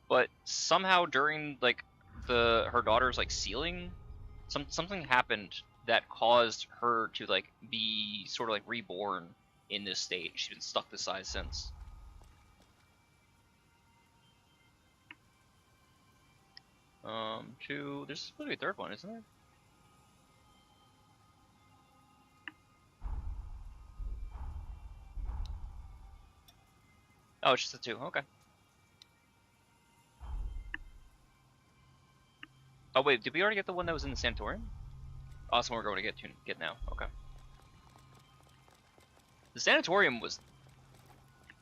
but somehow during like her daughter's like sealing, something happened that caused her to like be sort of like reborn in this state. She's been stuck this size since. There's supposed to be a third one, isn't there? Oh, it's just the two. Okay. Oh wait, did we already get the one that was in the sanatorium? Awesome, we're going to get now. Okay. The sanatorium was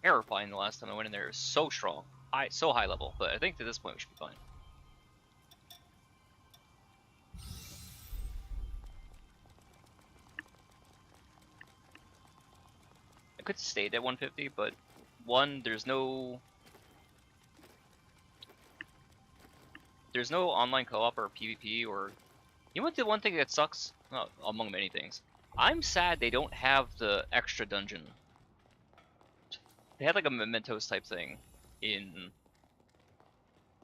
terrifying the last time I went in there. It was so strong, so high level. But I think to this point we should be fine. I could have stayed at 150, but one, there's no online co-op or PvP or... You know what the one thing that sucks? Well, among many things. I'm sad they don't have the extra dungeon. They had like a Mementos type thing in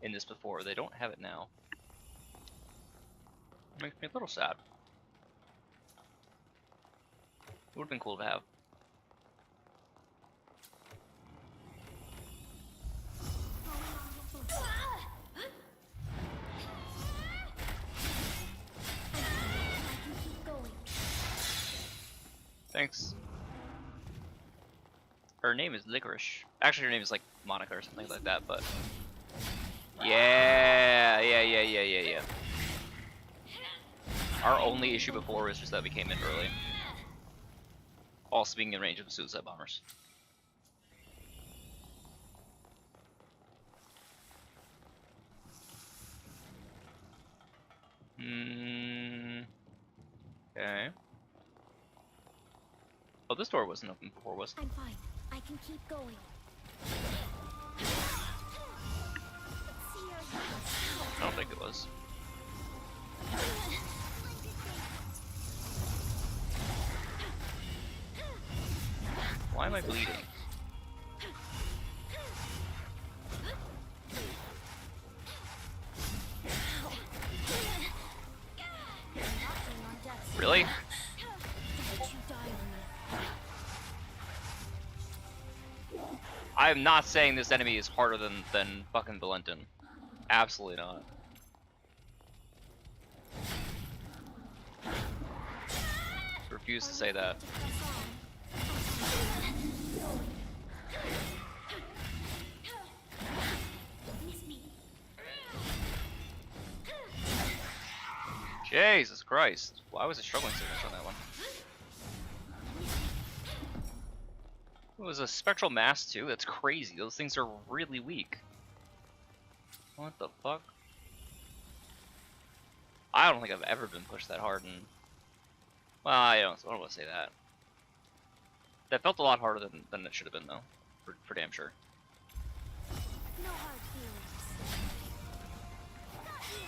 this before. They don't have it now. Makes me a little sad. It would have been cool to have. Thanks. Her name is Licorice. Actually, her name is like Monica or something like that, but... Yeah. Our only issue before was just that we came in early. Also being in range of the suicide bombers. Okay. Oh, this door wasn't open before, was it? I'm fine. I can keep going. I don't think it was. Why am I bleeding? Really? I am not saying this enemy is harder than fucking Valentin. Absolutely not. Refuse to say that. Jesus Christ. Why was I struggling so much on that one? It was a spectral mass too? That's crazy. Those things are really weak. What the fuck? I don't think I've ever been pushed that hard and... Well, I don't want to say that. That felt a lot harder than it should have been though. For damn sure. No hard feelings. Got you.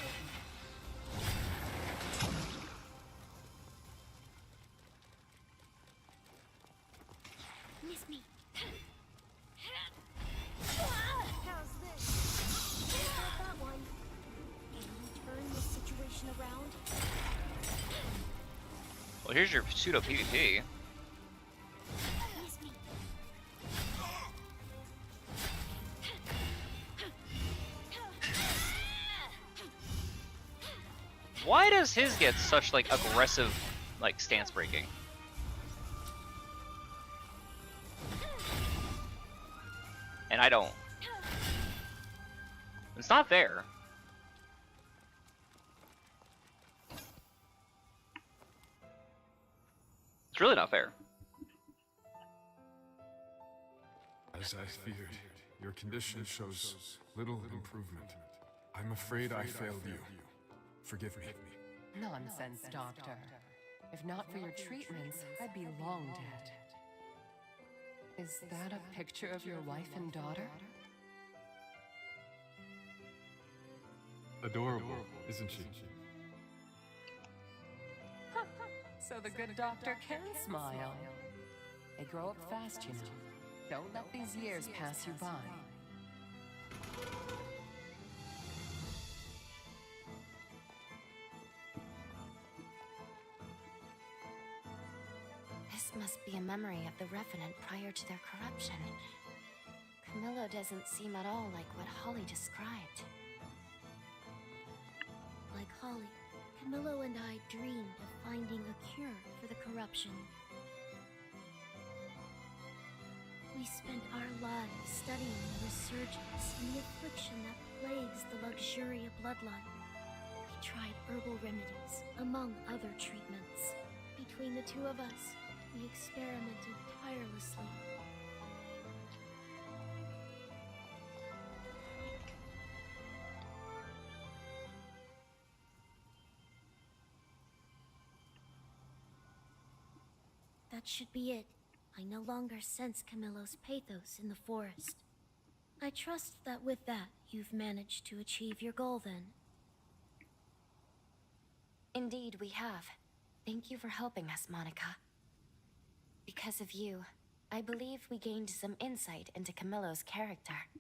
Miss me. How's this? Got that one. Can you turn this situation around? Well, here's your pseudo PvP. Miss me. Why does his get such like aggressive like stance breaking? And I don't. It's not fair. It's really not fair. As I feared, your condition shows little improvement. I'm afraid I failed you. Forgive me. Nonsense, Doctor. If not for your treatments, I'd be long dead. Is that a picture of your wife and daughter? Adorable, isn't she? So the good doctor can smile. They grow up fast, you know. Don't let these years pass you by. This must be a memory of the Revenant prior to their corruption. Camillo doesn't seem at all like what Holly described. Like Holly, Camillo and I dreamed of finding a cure for the corruption. We spent our lives studying the resurgence and the affliction that plagues the Luxuria bloodline. We tried herbal remedies, among other treatments. Between the two of us, we experimented tirelessly. That should be it. I no longer sense Camillo's pathos in the forest. I trust that with that, you've managed to achieve your goal then. Indeed, we have. Thank you for helping us, Monica. Because of you, I believe we gained some insight into Camillo's character.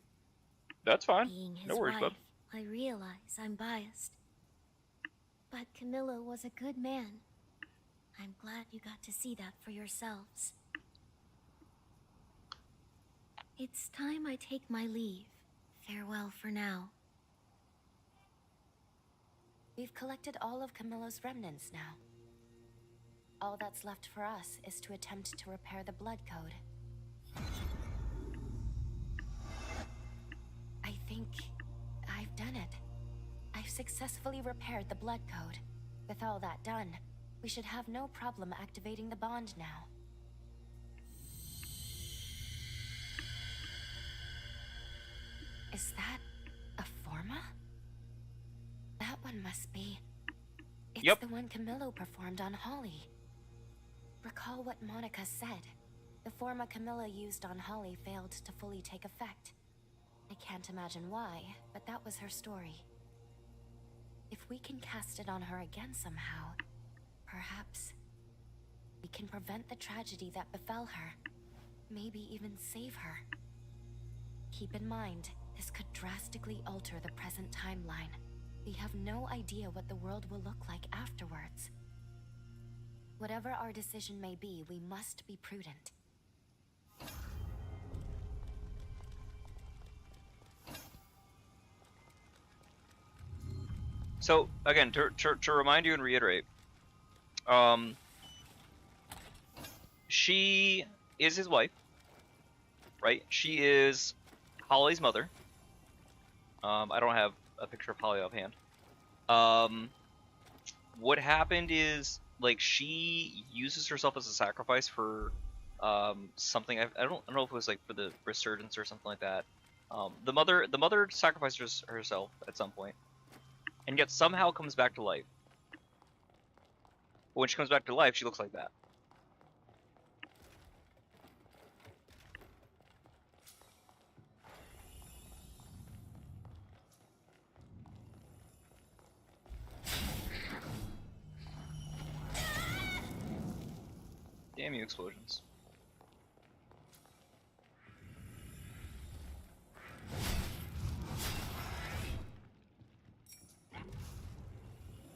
That's fine. Being his No worries, wife, bud. I realize I'm biased. But Camillo was a good man. I'm glad you got to see that for yourselves. It's time I take my leave. Farewell for now. We've collected all of Camillo's remnants now. All that's left for us is to attempt to repair the blood code. think I've done it. I've successfully repaired the blood code. With all that done, we should have no problem activating the bond now. Is that a forma? That one must be. It's the one Camillo performed on Holly. Recall what Monica said. The forma Camilla used on Holly failed to fully take effect. I can't imagine why, but that was her story. If we can cast it on her again somehow, perhaps we can prevent the tragedy that befell her. Maybe even save her. Keep in mind, this could drastically alter the present timeline. We have no idea what the world will look like afterwards. Whatever our decision may be, we must be prudent. So, again, to remind you and reiterate, she is his wife, right? She is Holly's mother. I don't have a picture of Holly offhand. What happened is, like, she uses herself as a sacrifice for something. I don't know if it was like for the resurgence or something like that. The mother sacrifices herself at some point, and yet somehow comes back to life. But when she comes back to life, she looks like that. Damn you, explosions.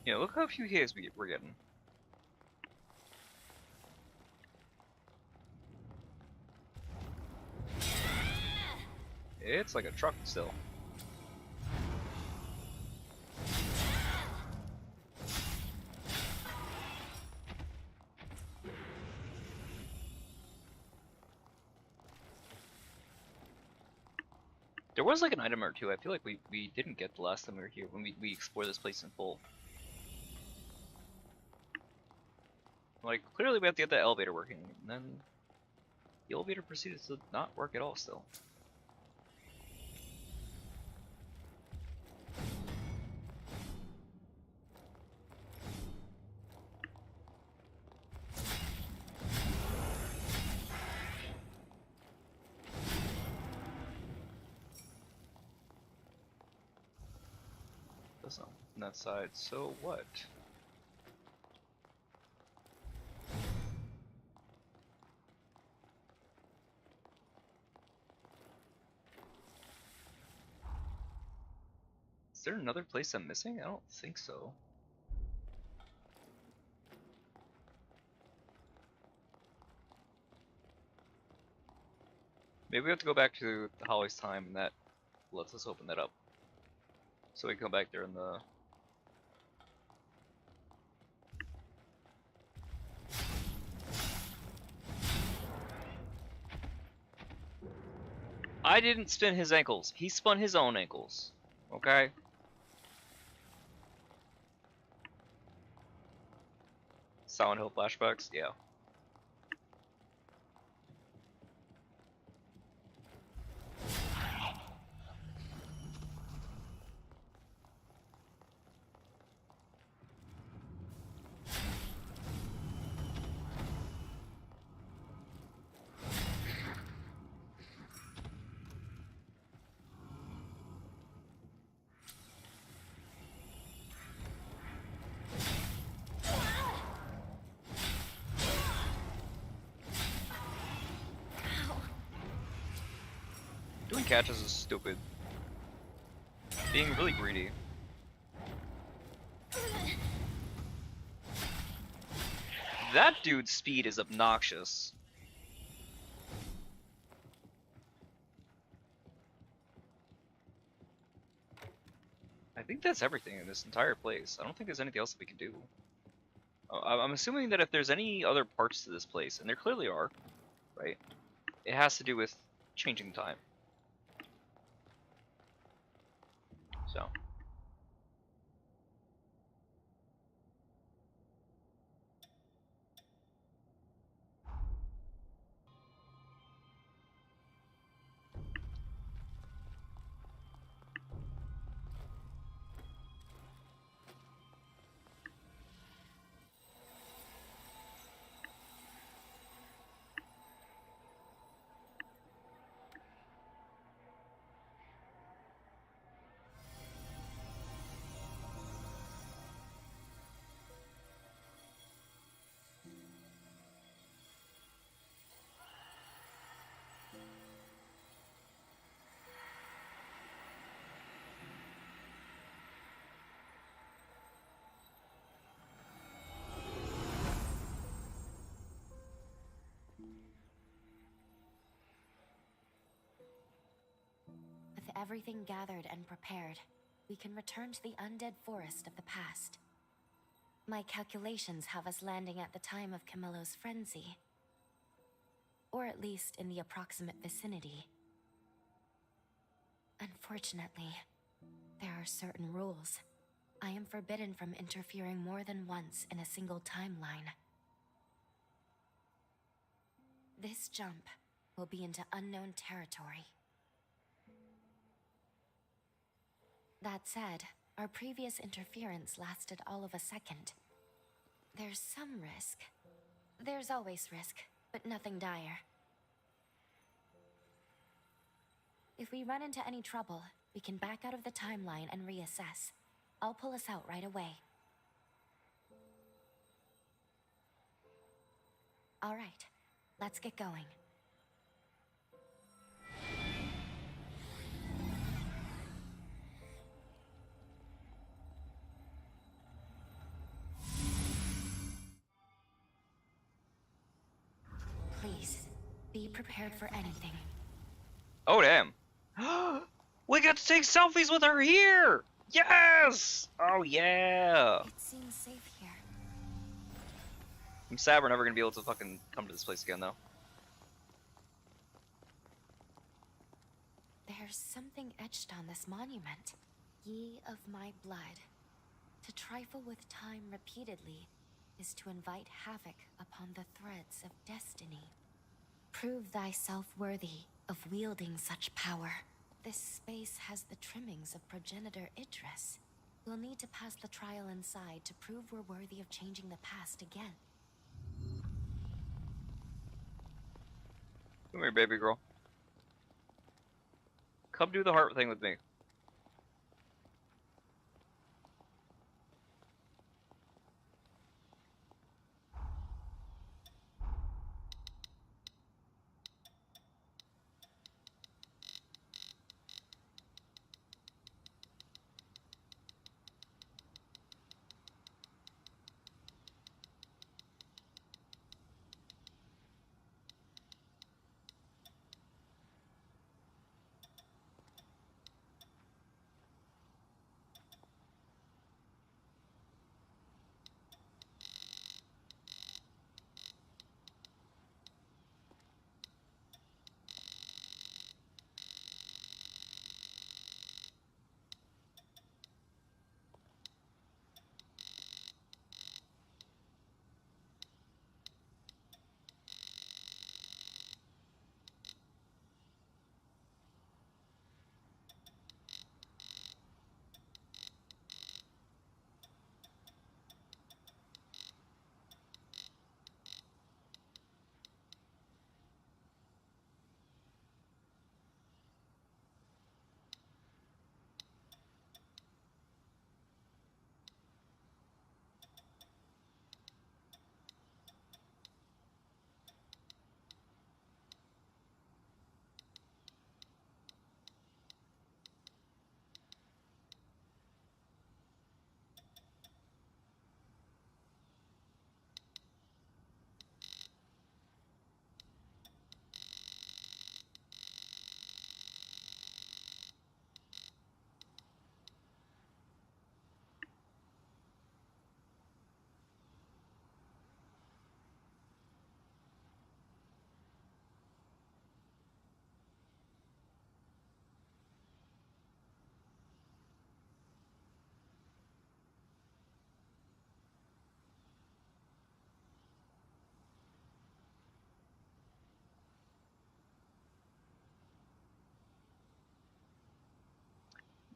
Yeah, look how few hits we're getting. It's like a truck still. There was like an item or two I feel like we didn't get the last time we were here when we explored this place in full. Like, clearly we have to get the elevator working, and then the elevator proceeded to not work at all still. That's not on that side, so what? Is there another place I'm missing? I don't think so. Maybe we have to go back to Holly's time, and that lets us open that up. So we can go back there in the... I didn't spin his ankles. He spun his own ankles. Okay? Silent Hill flashbacks? Yeah. Doing catches is stupid. Being really greedy. That dude's speed is obnoxious. I think that's everything in this entire place. I don't think there's anything else that we can do. I'm assuming that if there's any other parts to this place, and there clearly are, right? It has to do with changing time. So. With everything gathered and prepared, we can return to the undead forest of the past. My calculations have us landing at the time of Camillo's frenzy. Or at least in the approximate vicinity. Unfortunately, there are certain rules. I am forbidden from interfering more than once in a single timeline. This jump will be into unknown territory. That said, our previous interference lasted all of a second. There's some risk. There's always risk, but nothing dire. If we run into any trouble, we can back out of the timeline and reassess. I'll pull us out right away. All right, let's get going. Please, be prepared for anything. Oh, damn. We got to take selfies with her here! Yes! Oh, yeah! It seems safe here. I'm sad we're never gonna be able to fucking come to this place again, though. There's something etched on this monument. Ye of my blood. To trifle with time repeatedly is to invite havoc upon the threads of destiny. Prove thyself worthy of wielding such power. This space has the trimmings of progenitor Idris. We'll need to pass the trial inside to prove we're worthy of changing the past again. Come here, baby girl. Come do the heart thing with me.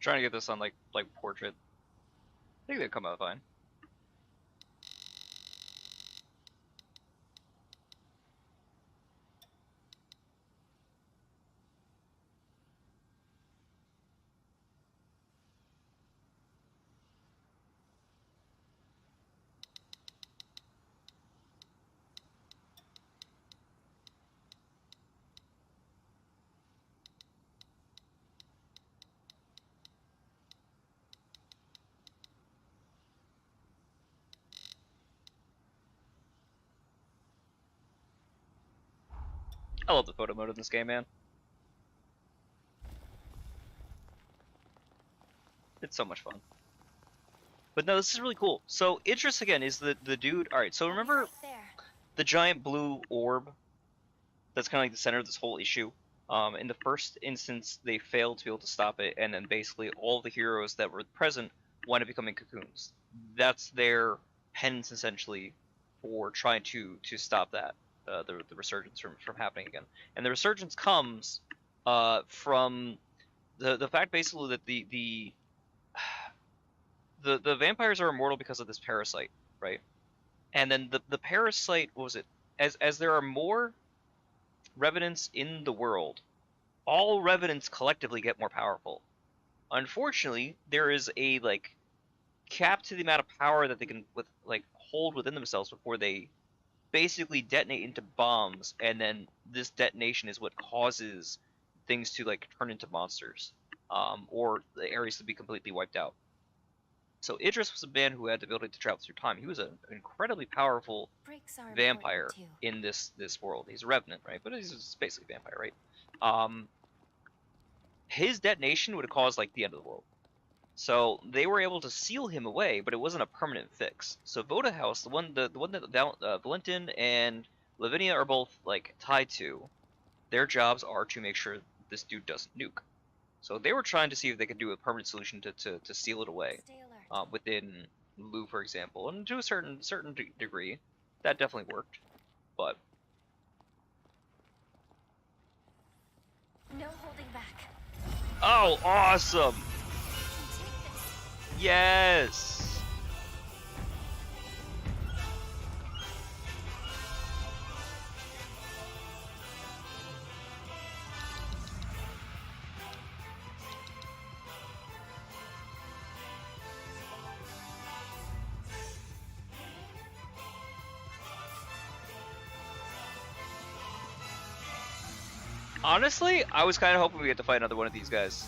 trying to get this on like portrait. I think they'd come out fine. I love the photo mode in this game, man. It's so much fun. But no, this is really cool. So Idris again is the dude. All right, so remember the giant blue orb that's kind of like the center of this whole issue. In the first instance, they failed to be able to stop it, and then basically all the heroes that were present wound up becoming cocoons. That's their penance essentially for trying to stop that the resurgence from happening again. And the resurgence comes from the fact basically that the vampires are immortal because of this parasite, right? And then the parasite, what was it? As there are more revenants in the world, all revenants collectively get more powerful. Unfortunately, there is a like cap to the amount of power that they can hold within themselves before they basically detonate into bombs, and then this detonation is what causes things to like turn into monsters, or the areas to be completely wiped out. So Idris was a man who had the ability to travel through time. He was an incredibly powerful vampire in this world. He's a revenant, right? But he's basically a vampire, right? His detonation would have caused like the end of the world. So they were able to seal him away, but it wasn't a permanent fix. So Voda House, the one that Valentin and Lavinia are both like tied to, their jobs are to make sure this dude doesn't nuke. So they were trying to see if they could do a permanent solution to seal it away within Lou, for example, and to a certain degree, that definitely worked. But no holding back. Oh, awesome! Yes! Honestly, I was kind of hoping we get to fight another one of these guys.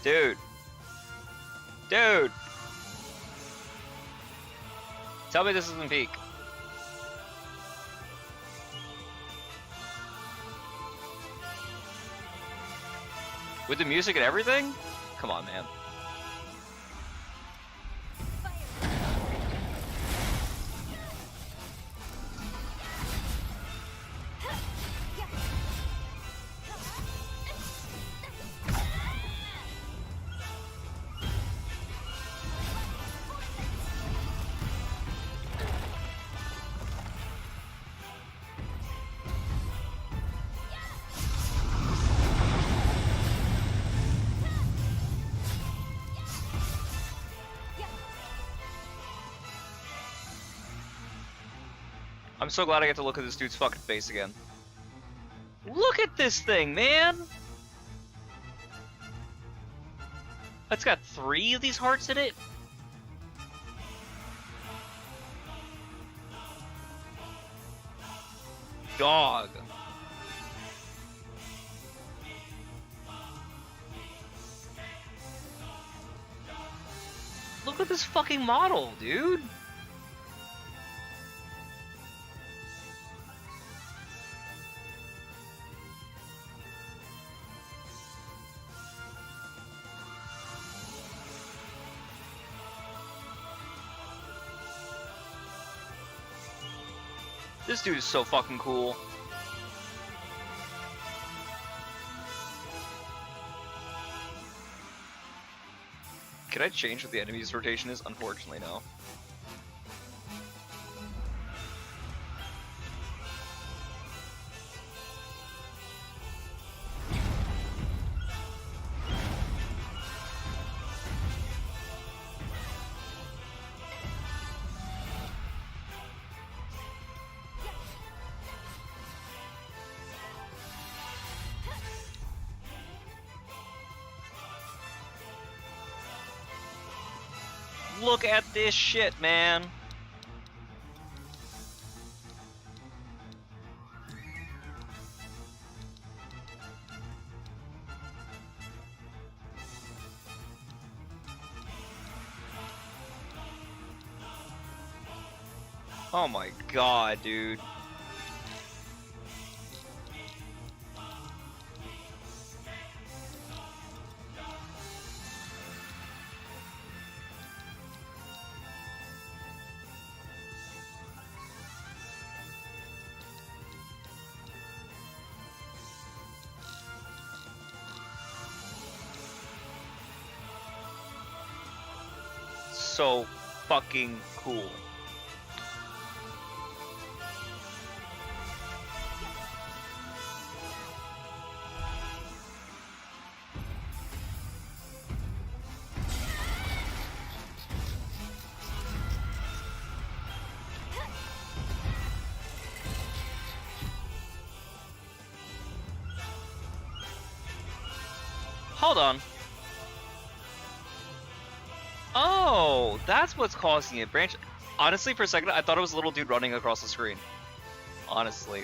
Dude. Dude. Tell me this isn't peak. With the music and everything? Come on, man. I'm so glad I get to look at this dude's fucking face again. Look at this thing, man! It's got 3 of these hearts in it? Dog. Look at this fucking model, dude! This dude is so fucking cool. Can I change what the enemy's rotation is? Unfortunately, no. Look at this shit, man. Oh my god, dude. So fucking cool. Hold on. Oh, that's what's causing it. Branch. Honestly, for a second, I thought it was a little dude running across the screen. Honestly.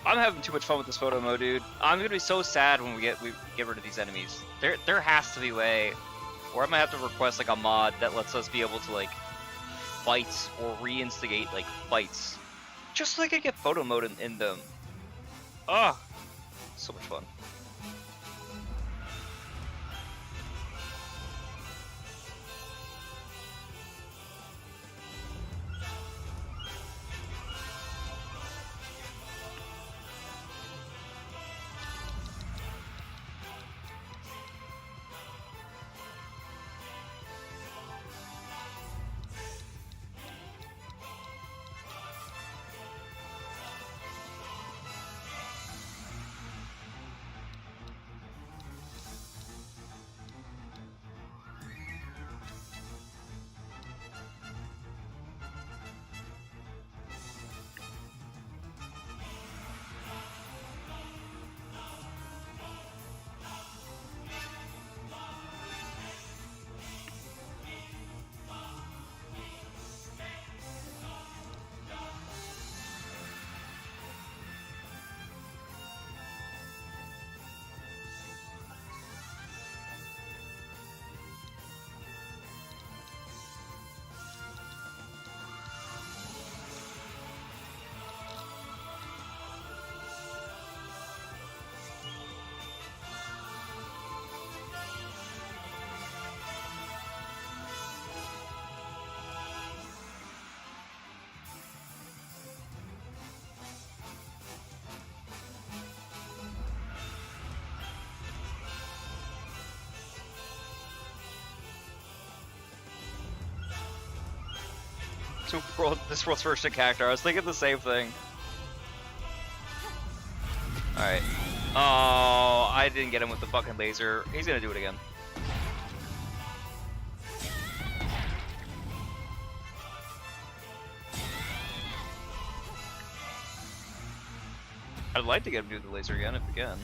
I'm having too much fun with this photo mode, dude. I'm gonna be so sad when we get rid of these enemies. There has to be a way, or I might have to request like a mod that lets us be able to like fight or reinstigate like fights, just so I can get photo mode in them. Ah, so much fun. This world's first character. I was thinking the same thing. Alright. Oh, I didn't get him with the fucking laser. He's gonna do it again. I'd like to get him to do the laser again if we can.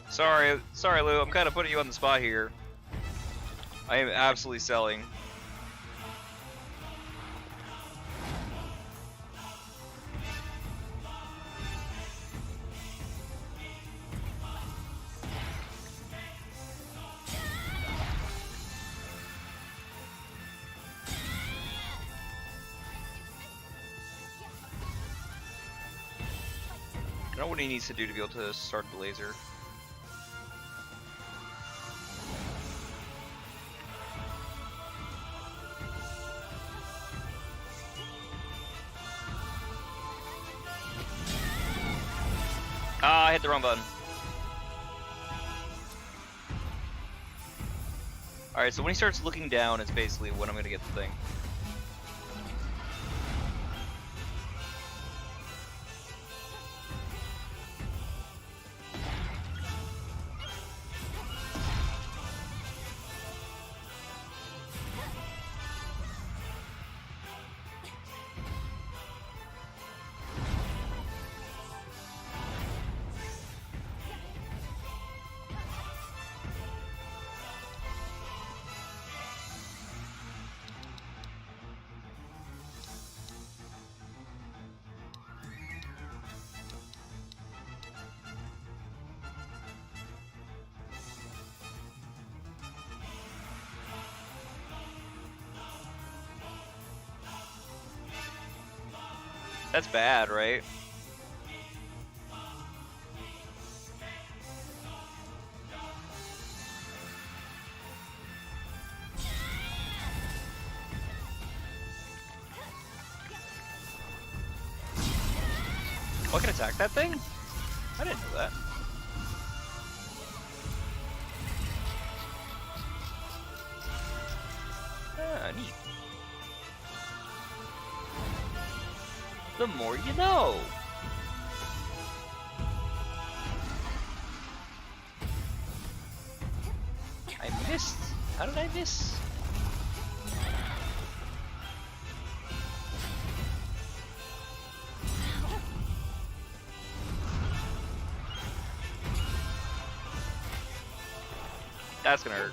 Sorry, Lou. I'm kind of putting you on the spot here. I am absolutely selling. I don't know what he needs to do to be able to start the laser. Ah, I hit the wrong button. Alright, so when he starts looking down, it's basically when I'm gonna get the thing. That's bad, right? Oh, I can attack that thing? I didn't know that. Ah, neat. The more you know. I missed. How did I miss? That's gonna hurt.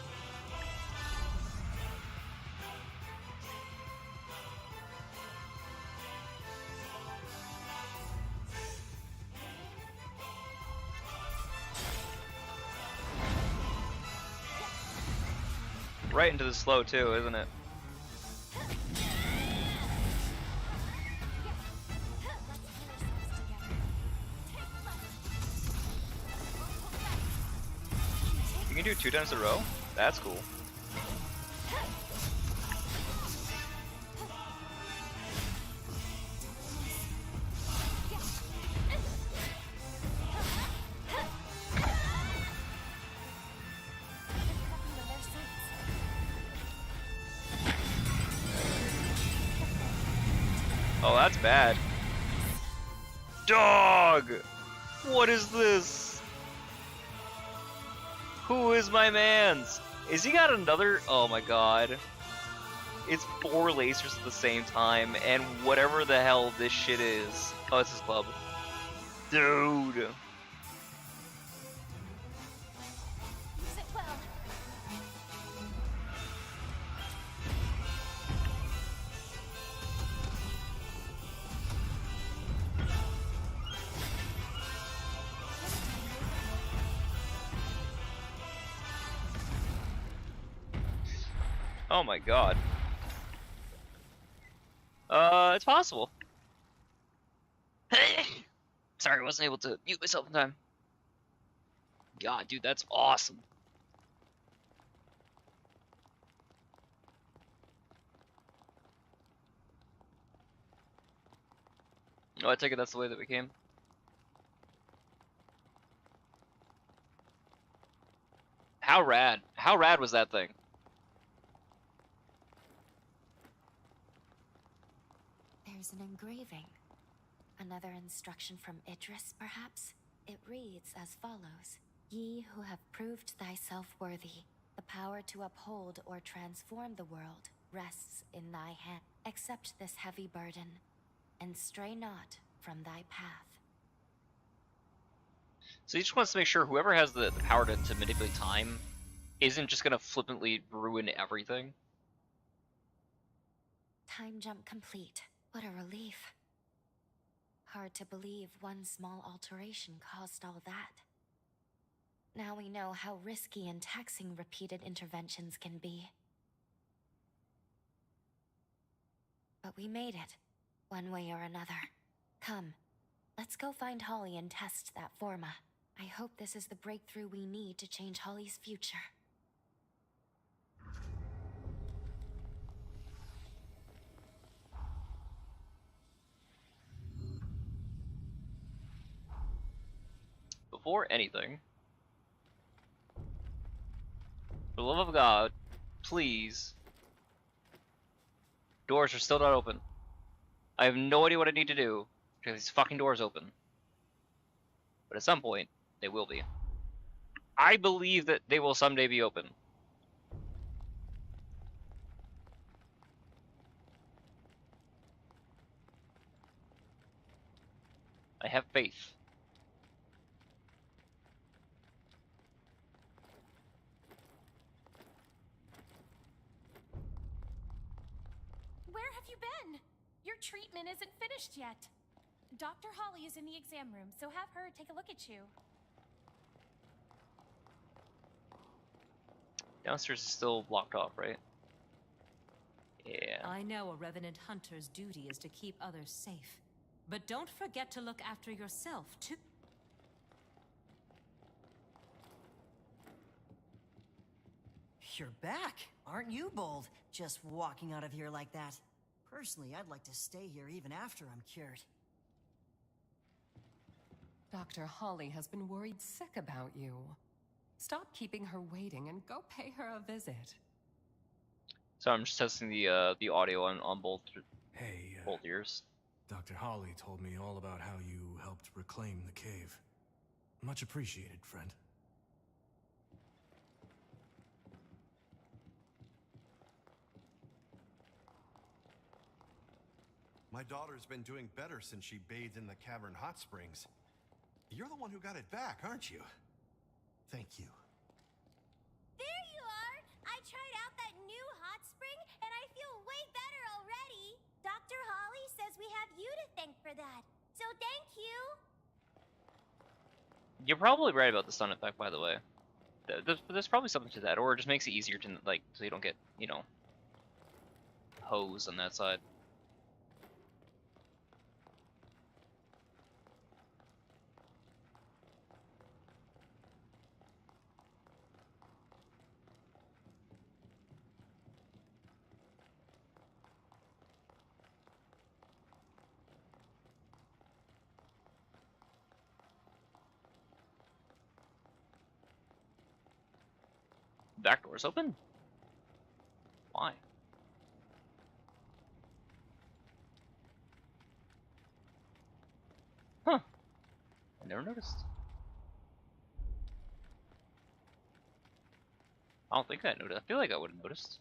Right into the slow too, isn't it? You can do 2 times in a row? That's cool. Oh, that's bad. Dog! What is this? Who is my mans? Is he got another? Oh my god. It's 4 lasers at the same time, and whatever the hell this shit is. Oh, it's his club. Dude. Oh my god. It's possible. Sorry, I wasn't able to mute myself in time. God, dude, that's awesome. Oh, I take it that's the way that we came. How rad. How rad was that thing? There's an engraving. Another instruction from Idris, perhaps? It reads as follows. Ye who have proved thyself worthy, the power to uphold or transform the world rests in thy hand. Accept this heavy burden, and stray not from thy path. So he just wants to make sure whoever has the power to manipulate time isn't just gonna flippantly ruin everything. Time jump complete. What a relief. Hard to believe one small alteration caused all that. Now we know how risky and taxing repeated interventions can be. But we made it, one way or another. Come, let's go find Holly and test that forma. I hope this is the breakthrough we need to change Holly's future. Before anything, for the love of God, please. Doors are still not open. I have no idea what I need to do to get these fucking doors open. But at some point, they will be. I believe that they will someday be open. I have faith. Where have you been? Your treatment isn't finished yet. Dr. Holly is in the exam room, so have her take a look at you. Downstairs is still blocked off, right? Yeah. I know a revenant hunter's duty is to keep others safe. But don't forget to look after yourself, too. You're back, aren't you, Bold? Just walking out of here like that. Personally, I'd like to stay here even after I'm cured. Dr. Holly has been worried sick about you. Stop keeping her waiting and go pay her a visit. So I'm just testing the audio on both both ears. Dr. Holly told me all about how you helped reclaim the cave. Much appreciated, friend. My daughter's been doing better since she bathed in the cavern hot springs. You're the one who got it back, aren't you? Thank you. There you are! I tried out that new hot spring, and I feel way better already. Dr. Holly says we have you to thank for that, so thank you. You're probably right about the stun effect, by the way. There's probably something to that, or it just makes it easier to, like, so you don't get, you know, hosed on that side. Back door's open? Why? Huh. I never noticed. I don't think I noticed. I feel like I would have noticed.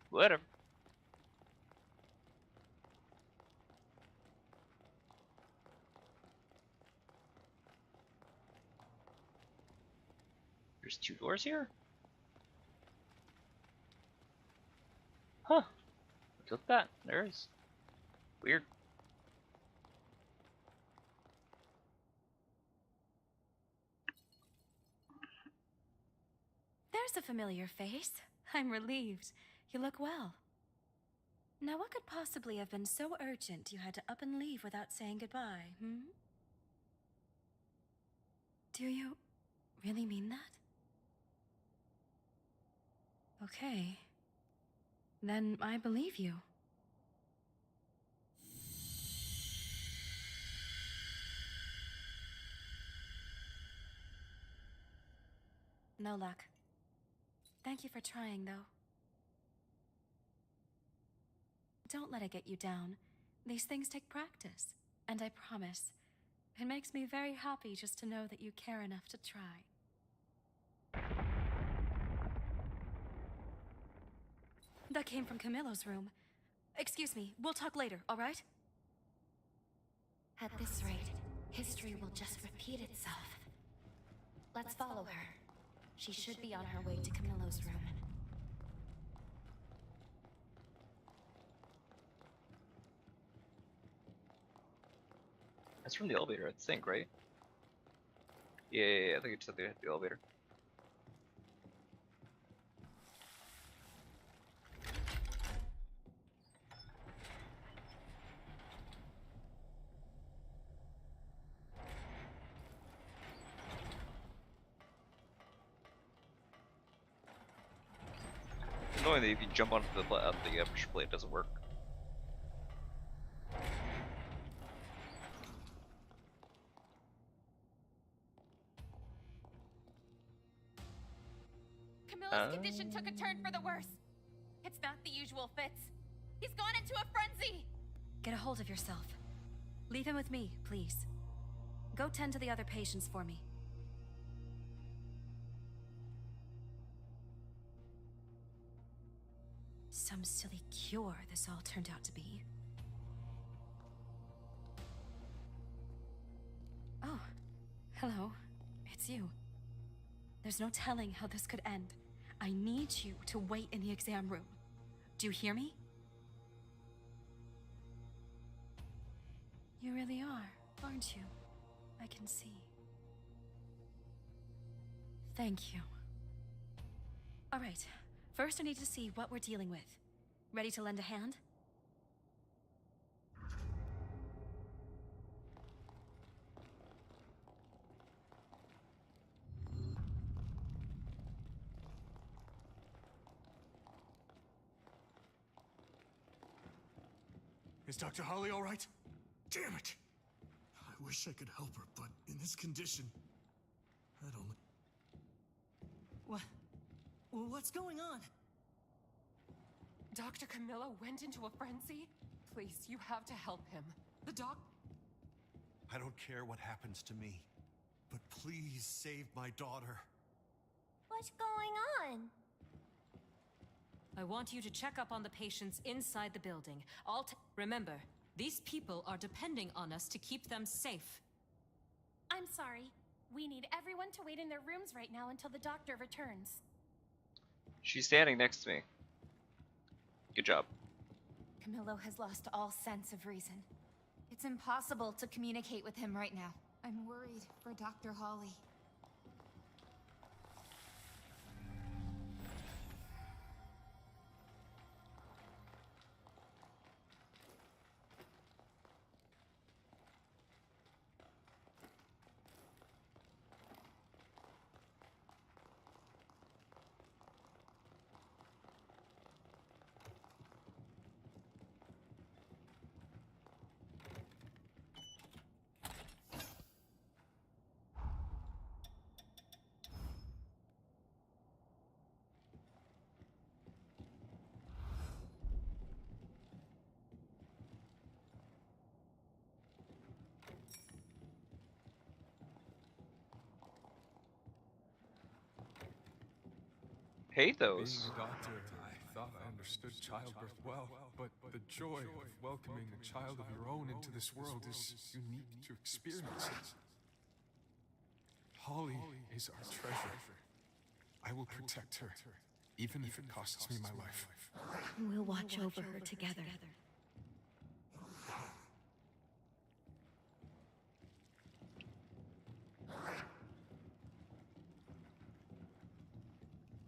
Whatever. There's two doors here? Huh. Look at that. There is. Weird. There's a familiar face. I'm relieved. You look well. Now, what could possibly have been so urgent you had to up and leave without saying goodbye, hmm? Do you really mean that? Okay. Then I believe you. No luck. Thank you for trying, though. Don't let it get you down. These things take practice. And I promise, it makes me very happy just to know that you care enough to try. That came from Camillo's room. Excuse me, we'll talk later, all right? At this rate, history will just repeat itself. Let's follow her. She should be on her way to Camillo's room. That's from the elevator, I think, right? Yeah, I think it's at the elevator. Annoying that if you jump onto the pressure plate, it doesn't work. Camilla's condition took a turn for the worse. It's not the usual fits. He's gone into a frenzy! Get a hold of yourself. Leave him with me, please. Go tend to the other patients for me. Some silly cure this all turned out to be. Oh, hello. It's you. There's no telling how this could end. I need you to wait in the exam room. Do you hear me? You really are, aren't you? I can see. Thank you. All right. First, I need to see what we're dealing with. Ready to lend a hand? Is Dr. Holly all right? Damn it! I wish I could help her, but in this condition, I'd only... What? What's going on? Dr. Camillo went into a frenzy? Please, you have to help him. The doc... I don't care what happens to me, but please save my daughter. What's going on? I want you to check up on the patients inside the building. Remember, these people are depending on us to keep them safe. I'm sorry. We need everyone to wait in their rooms right now until the doctor returns. She's standing next to me. Good job. Camillo has lost all sense of reason. It's impossible to communicate with him right now. I'm worried for Dr. Holly. Hate those. Being a doctor, I thought I understood childbirth well, but the joy of welcoming a child of your own into this world is unique to experience it. Holly is our treasure. I will protect her, even if it costs me my life. We'll watch over her together.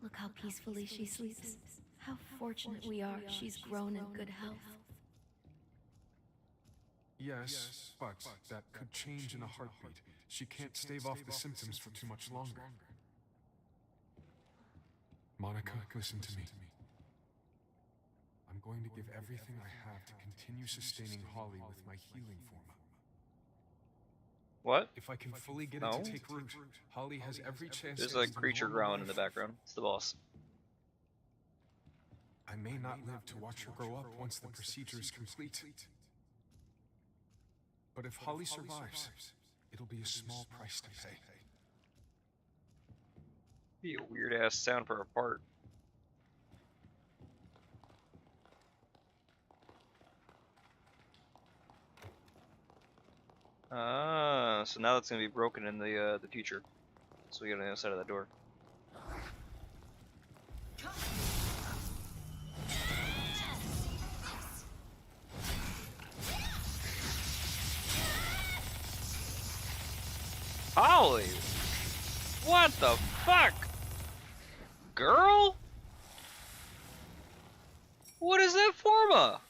Look how peacefully she sleeps. How fortunate we are she's grown in good health. Yes, but that could change in a heartbeat. She can't stave off the symptoms for too much longer. Monica, listen to me. I'm going to give everything I have to continue sustaining Holly with my healing form. What? If I can fully get No? it to take root, Holly has every chance. There's to a live a creature normal growling in the life. background. It's the boss. I may not live to watch her grow up once the procedure is complete. But if Holly survives, it'll be a small price to pay. Be a weird ass sound for a part. Ah, so now that's gonna be broken in the future. So we get on the other side of that door. Holly! What the fuck? Girl? What is that forma?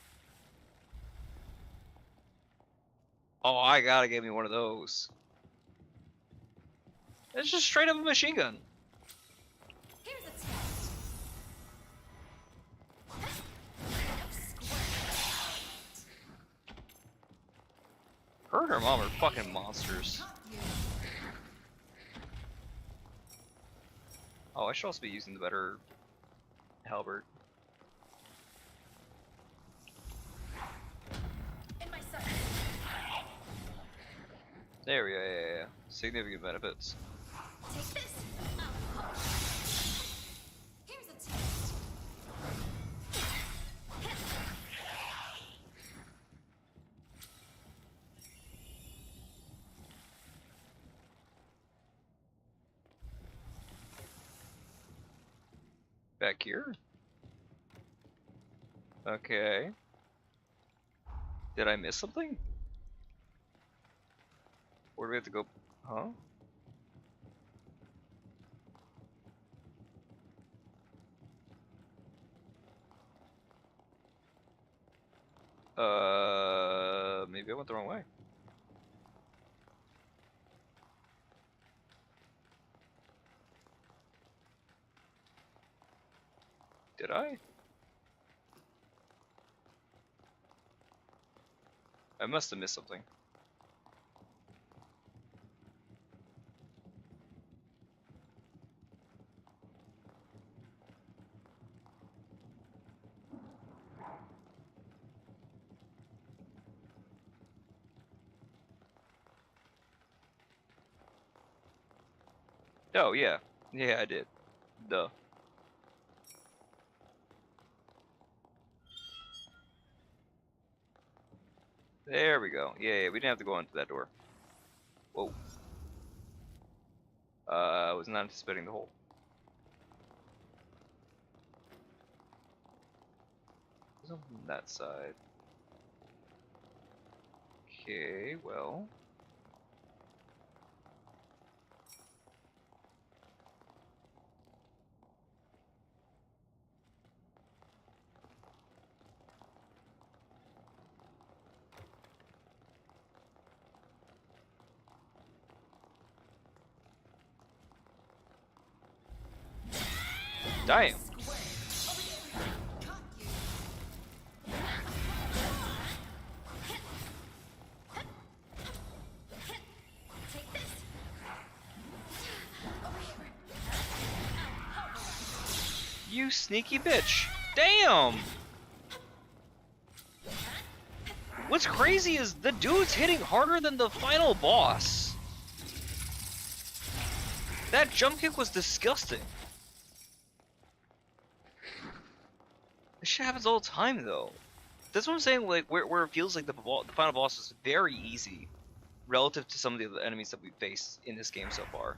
Oh, I gotta get me one of those. It's just straight up a machine gun. Here's a test. Her and her mom are fucking monsters. Oh, I should also be using the better halberd. In my sight. There we go, yeah. Significant benefits. Take this. Here's a test. Back here? Okay. Did I miss something? Where do we have to go? Huh? Maybe I went the wrong way. Did I? I must have missed something. Oh, yeah. Yeah, I did. Duh. There we go. Yeah, we didn't have to go into that door. Whoa. I was not anticipating the hole. Something on that side. Okay, well. Damn. You sneaky bitch. Damn. What's crazy is the dude's hitting harder than the final boss. That jump kick was disgusting. This shit happens all the time, though. That's what I'm saying, like, where it feels like the final boss is very easy relative to some of the other enemies that we've faced in this game so far.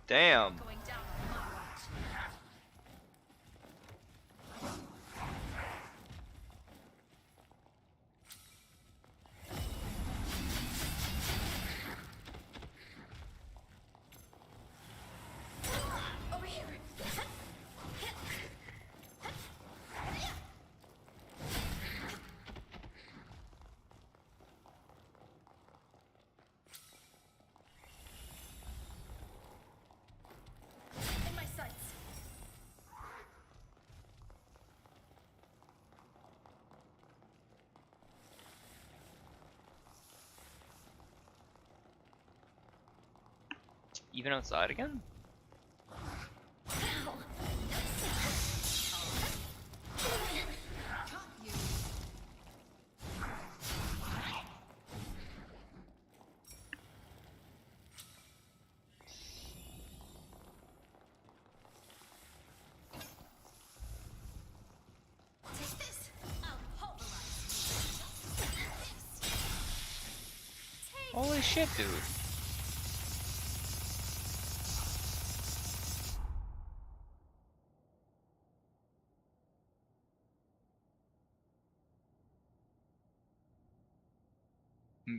Damn. Over here. even outside again? Holy shit, dude.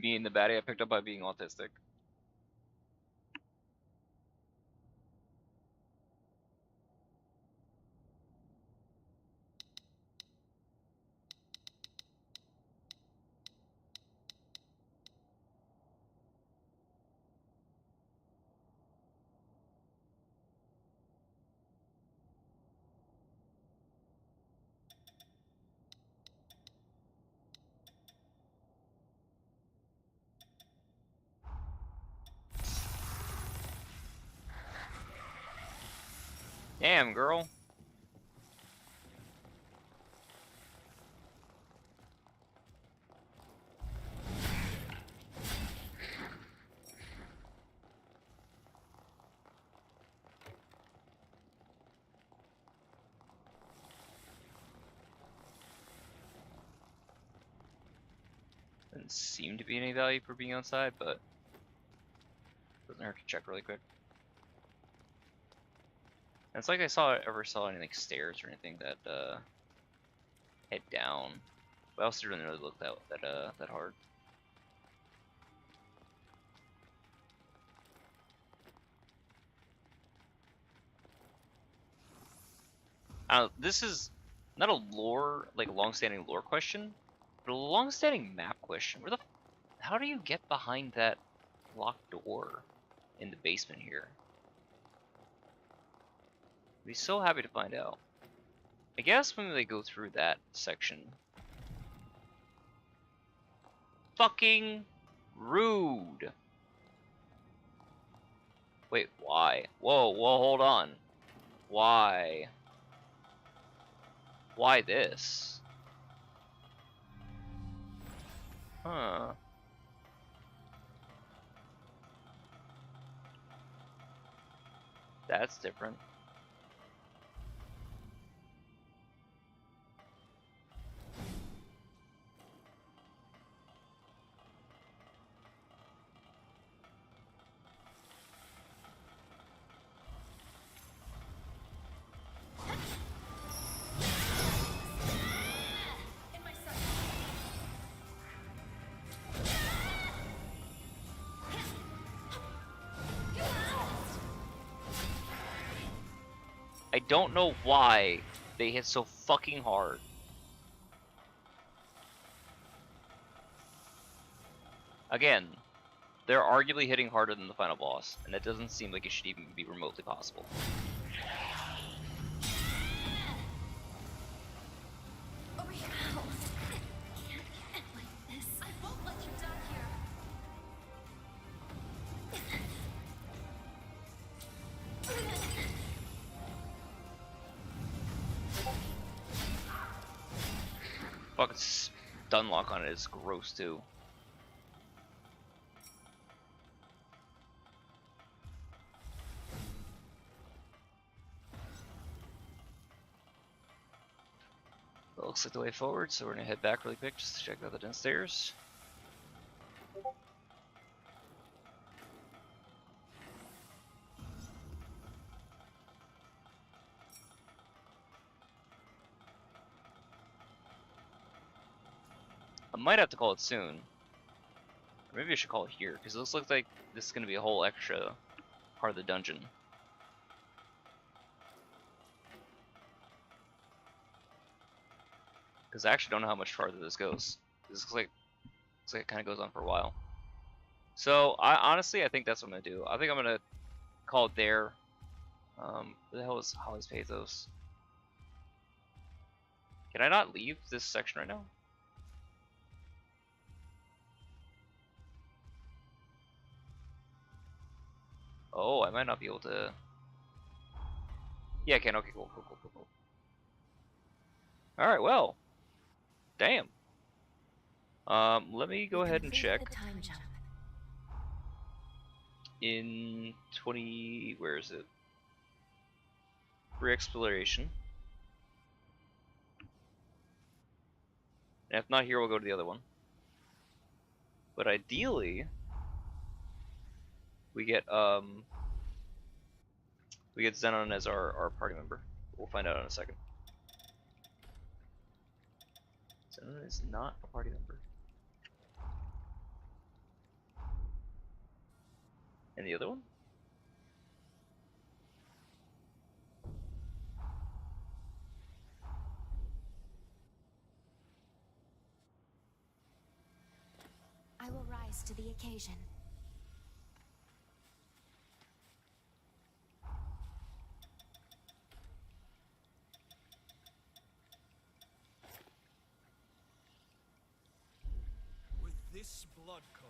Being the baddie I picked up by being autistic. Damn, girl. Doesn't seem to be any value for being outside, but doesn't hurt to check really quick. And it's like I ever saw any like stairs or anything that head down. But I also didn't really look that hard. This is not a lore, like long-standing lore question, but a long-standing map question. How do you get behind that locked door in the basement here? I'd be so happy to find out. I guess when they go through that section. Fucking rude. Wait, why? Whoa, hold on. Why? Why this? Huh. That's different. I don't know why they hit so fucking hard. Again, they're arguably hitting harder than the final boss, and that doesn't seem like it should even be remotely possible. Over here. Can't end like this. I won't let you die here. Fucking stun lock on it is gross too. That looks like the way forward, so we're gonna head back really quick just to check out the downstairs. I might have to call it soon. Or maybe I should call it here, because it looks like this is going to be a whole extra part of the dungeon. Because I actually don't know how much farther this goes. This looks like it kind of goes on for a while. So, honestly, I think that's what I'm going to do. I think I'm going to call it there. Where the hell is Holly's Pathos? Can I not leave this section right now? Oh, I might not be able to. Yeah, I can. Okay, cool. All right, well, damn. Let me go ahead and check. The time jump. In 20, where is it? Re-exploration. And if not here, we'll go to the other one. But ideally, we get Xenon as our party member. We'll find out in a second. Xenon is not a party member. And the other one? I will rise to the occasion. With this blood code,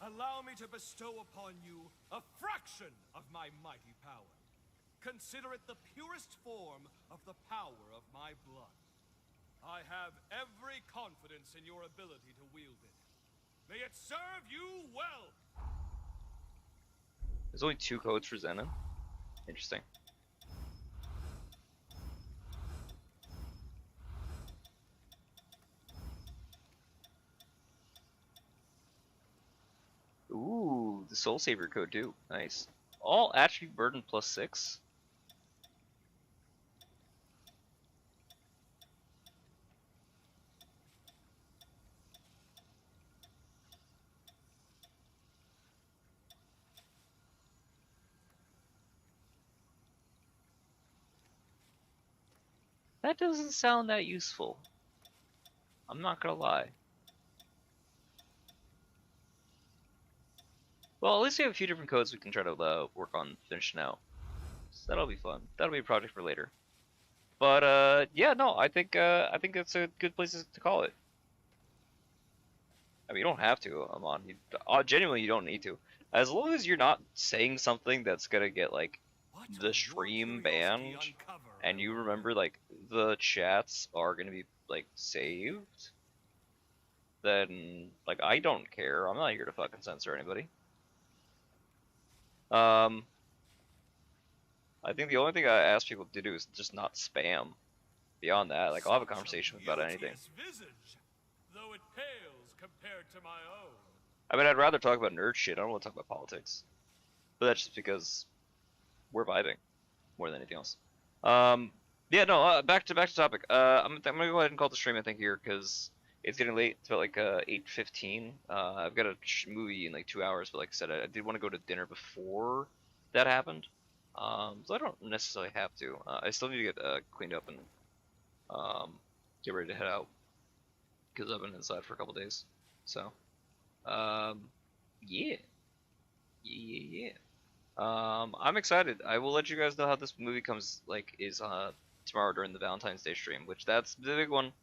allow me to bestow upon you a fraction of my mighty power. Consider it the purest form of the power of my blood. I have every confidence in your ability to wield it. May it serve you well! There's only 2 codes for Xenon. Interesting. Ooh, the Soul Saver code too. Nice. All attribute burden +6. That doesn't sound that useful. I'm not gonna lie. Well, at least we have a few different codes we can try to work on finishing out. So that'll be fun. That'll be a project for later. But yeah, no, I think that's a good place to call it. I mean, you don't have to, Amon. Genuinely, you don't need to. As long as you're not saying something that's gonna get like the stream banned, and you remember like the chats are gonna be like saved, then like I don't care. I'm not here to fucking censor anybody. I think the only thing I ask people to do is just not spam. Beyond that, like I'll have a conversation about anything. Visage, though it pales compared to my own. I mean, I'd rather talk about nerd shit. I don't want to talk about politics. But that's just because we're vibing more than anything else. Yeah, no. Back to topic. I'm gonna go ahead and call the stream I think here because it's getting late. It's about like 8:15. I've got a movie in like 2 hours, but like I said, I did want to go to dinner before that happened. So I don't necessarily have to. I still need to get cleaned up and get ready to head out because I've been inside for a couple days. So, yeah. I'm excited. I will let you guys know how this movie is tomorrow during the Valentine's Day stream, which that's the big one.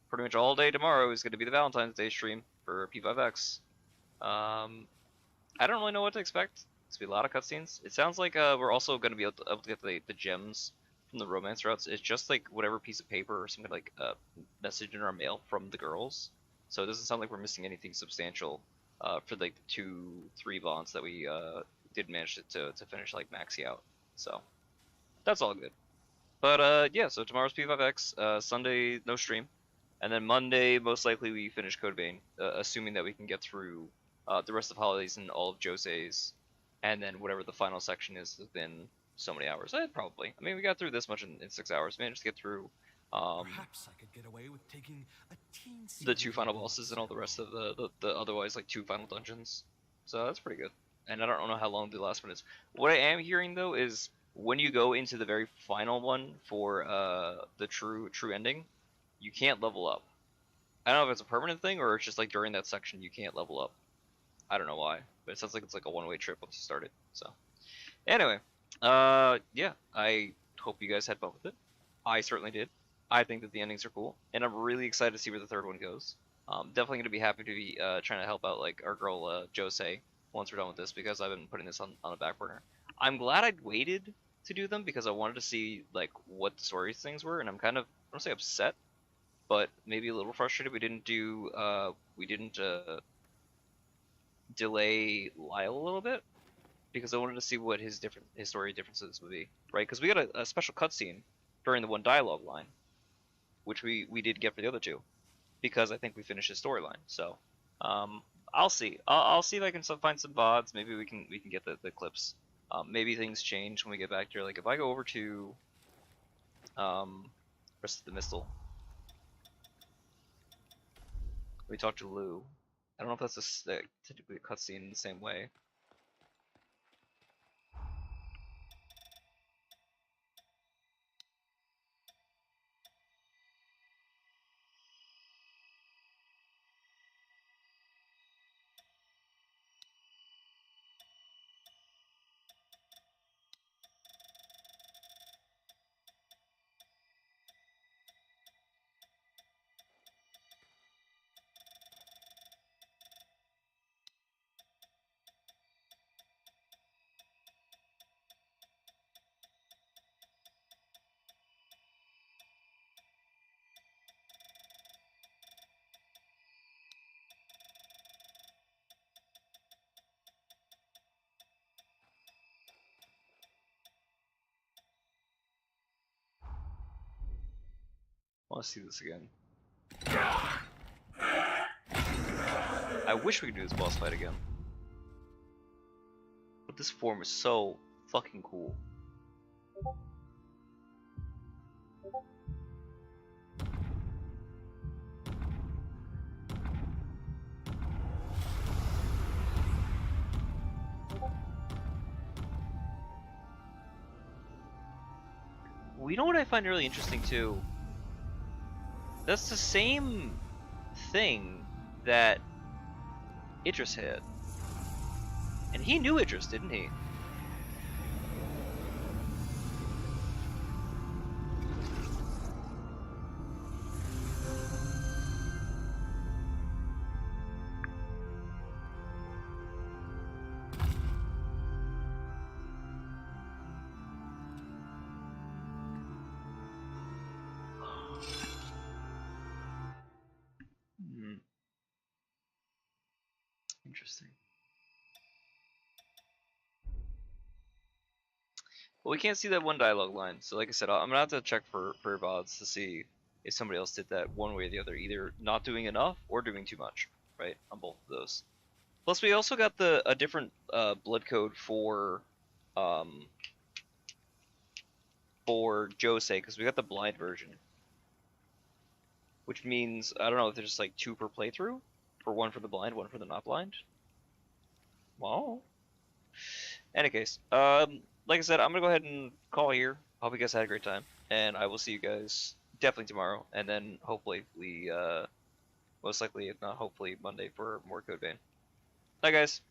Pretty much all day tomorrow is going to be the Valentine's Day stream for P5X. I don't really know what to expect. It's gonna be a lot of cutscenes. It sounds like we're also going to be able to get the gems from the romance routes. It's just like whatever piece of paper or some kind of like message in our mail from the girls. So it doesn't sound like we're missing anything substantial for like the 2-3 bonds that we did manage to finish like maxi out. So that's all good. But yeah, so tomorrow's P5X, Sunday no stream, and then Monday most likely we finish Code Vein, assuming that we can get through the rest of Holidays and all of Jose's, and then whatever the final section is within so many hours. Probably. I mean, we got through this much in 6 hours. Managed to get through Perhaps I could get away with taking a teensy the 2 final bosses and all the rest of the otherwise like 2 final dungeons. So that's pretty good. And I don't know how long the last one is. What I am hearing though is when you go into the very final one for the true ending, you can't level up. I don't know if it's a permanent thing or it's just like during that section you can't level up. I don't know why, but it sounds like it's like a one-way trip once you start it. So anyway, yeah, I hope you guys had fun with it. I certainly did. I think that the endings are cool, and I'm really excited to see where the third one goes. Definitely gonna be happy to be trying to help out like our girl Josse once we're done with this because I've been putting this on a back burner. I'm glad I'd waited to do them because I wanted to see like what the story things were, and I'm kind of, I don't say upset, but maybe a little frustrated we didn't do delay Lyle a little bit because I wanted to see what his story differences would be, right? Because we got a special cutscene during the one dialogue line, which we did get for the other two, because I think we finished his storyline. So, I'll see. I'll see if I can find some VODs. Maybe we can get the clips. Maybe things change when we get back there. Like if I go over to Rest of the Mistle, we talk to Lou. I don't know if that's typically a cutscene in the same way. I want to see this again. I wish we could do this boss fight again. But this form is so fucking cool. Well, you know what I find really interesting too? That's the same thing that Idris had. And he knew Idris, didn't he? Interesting. Well, we can't see that one dialogue line, so like I said, I'm gonna have to check for VODs to see if somebody else did that one way or the other, either not doing enough or doing too much, right? On both of those. Plus, we also got a different blood code for Josse, because we got the blind version, which means I don't know if there's just like 2 per playthrough, for one for the blind, one for the not blind. Wow. Any case, like I said, I'm gonna go ahead and call here. Hope you guys had a great time, and I will see you guys definitely tomorrow, and then hopefully we, most likely, if not hopefully, Monday for more Code Vein. Bye, guys.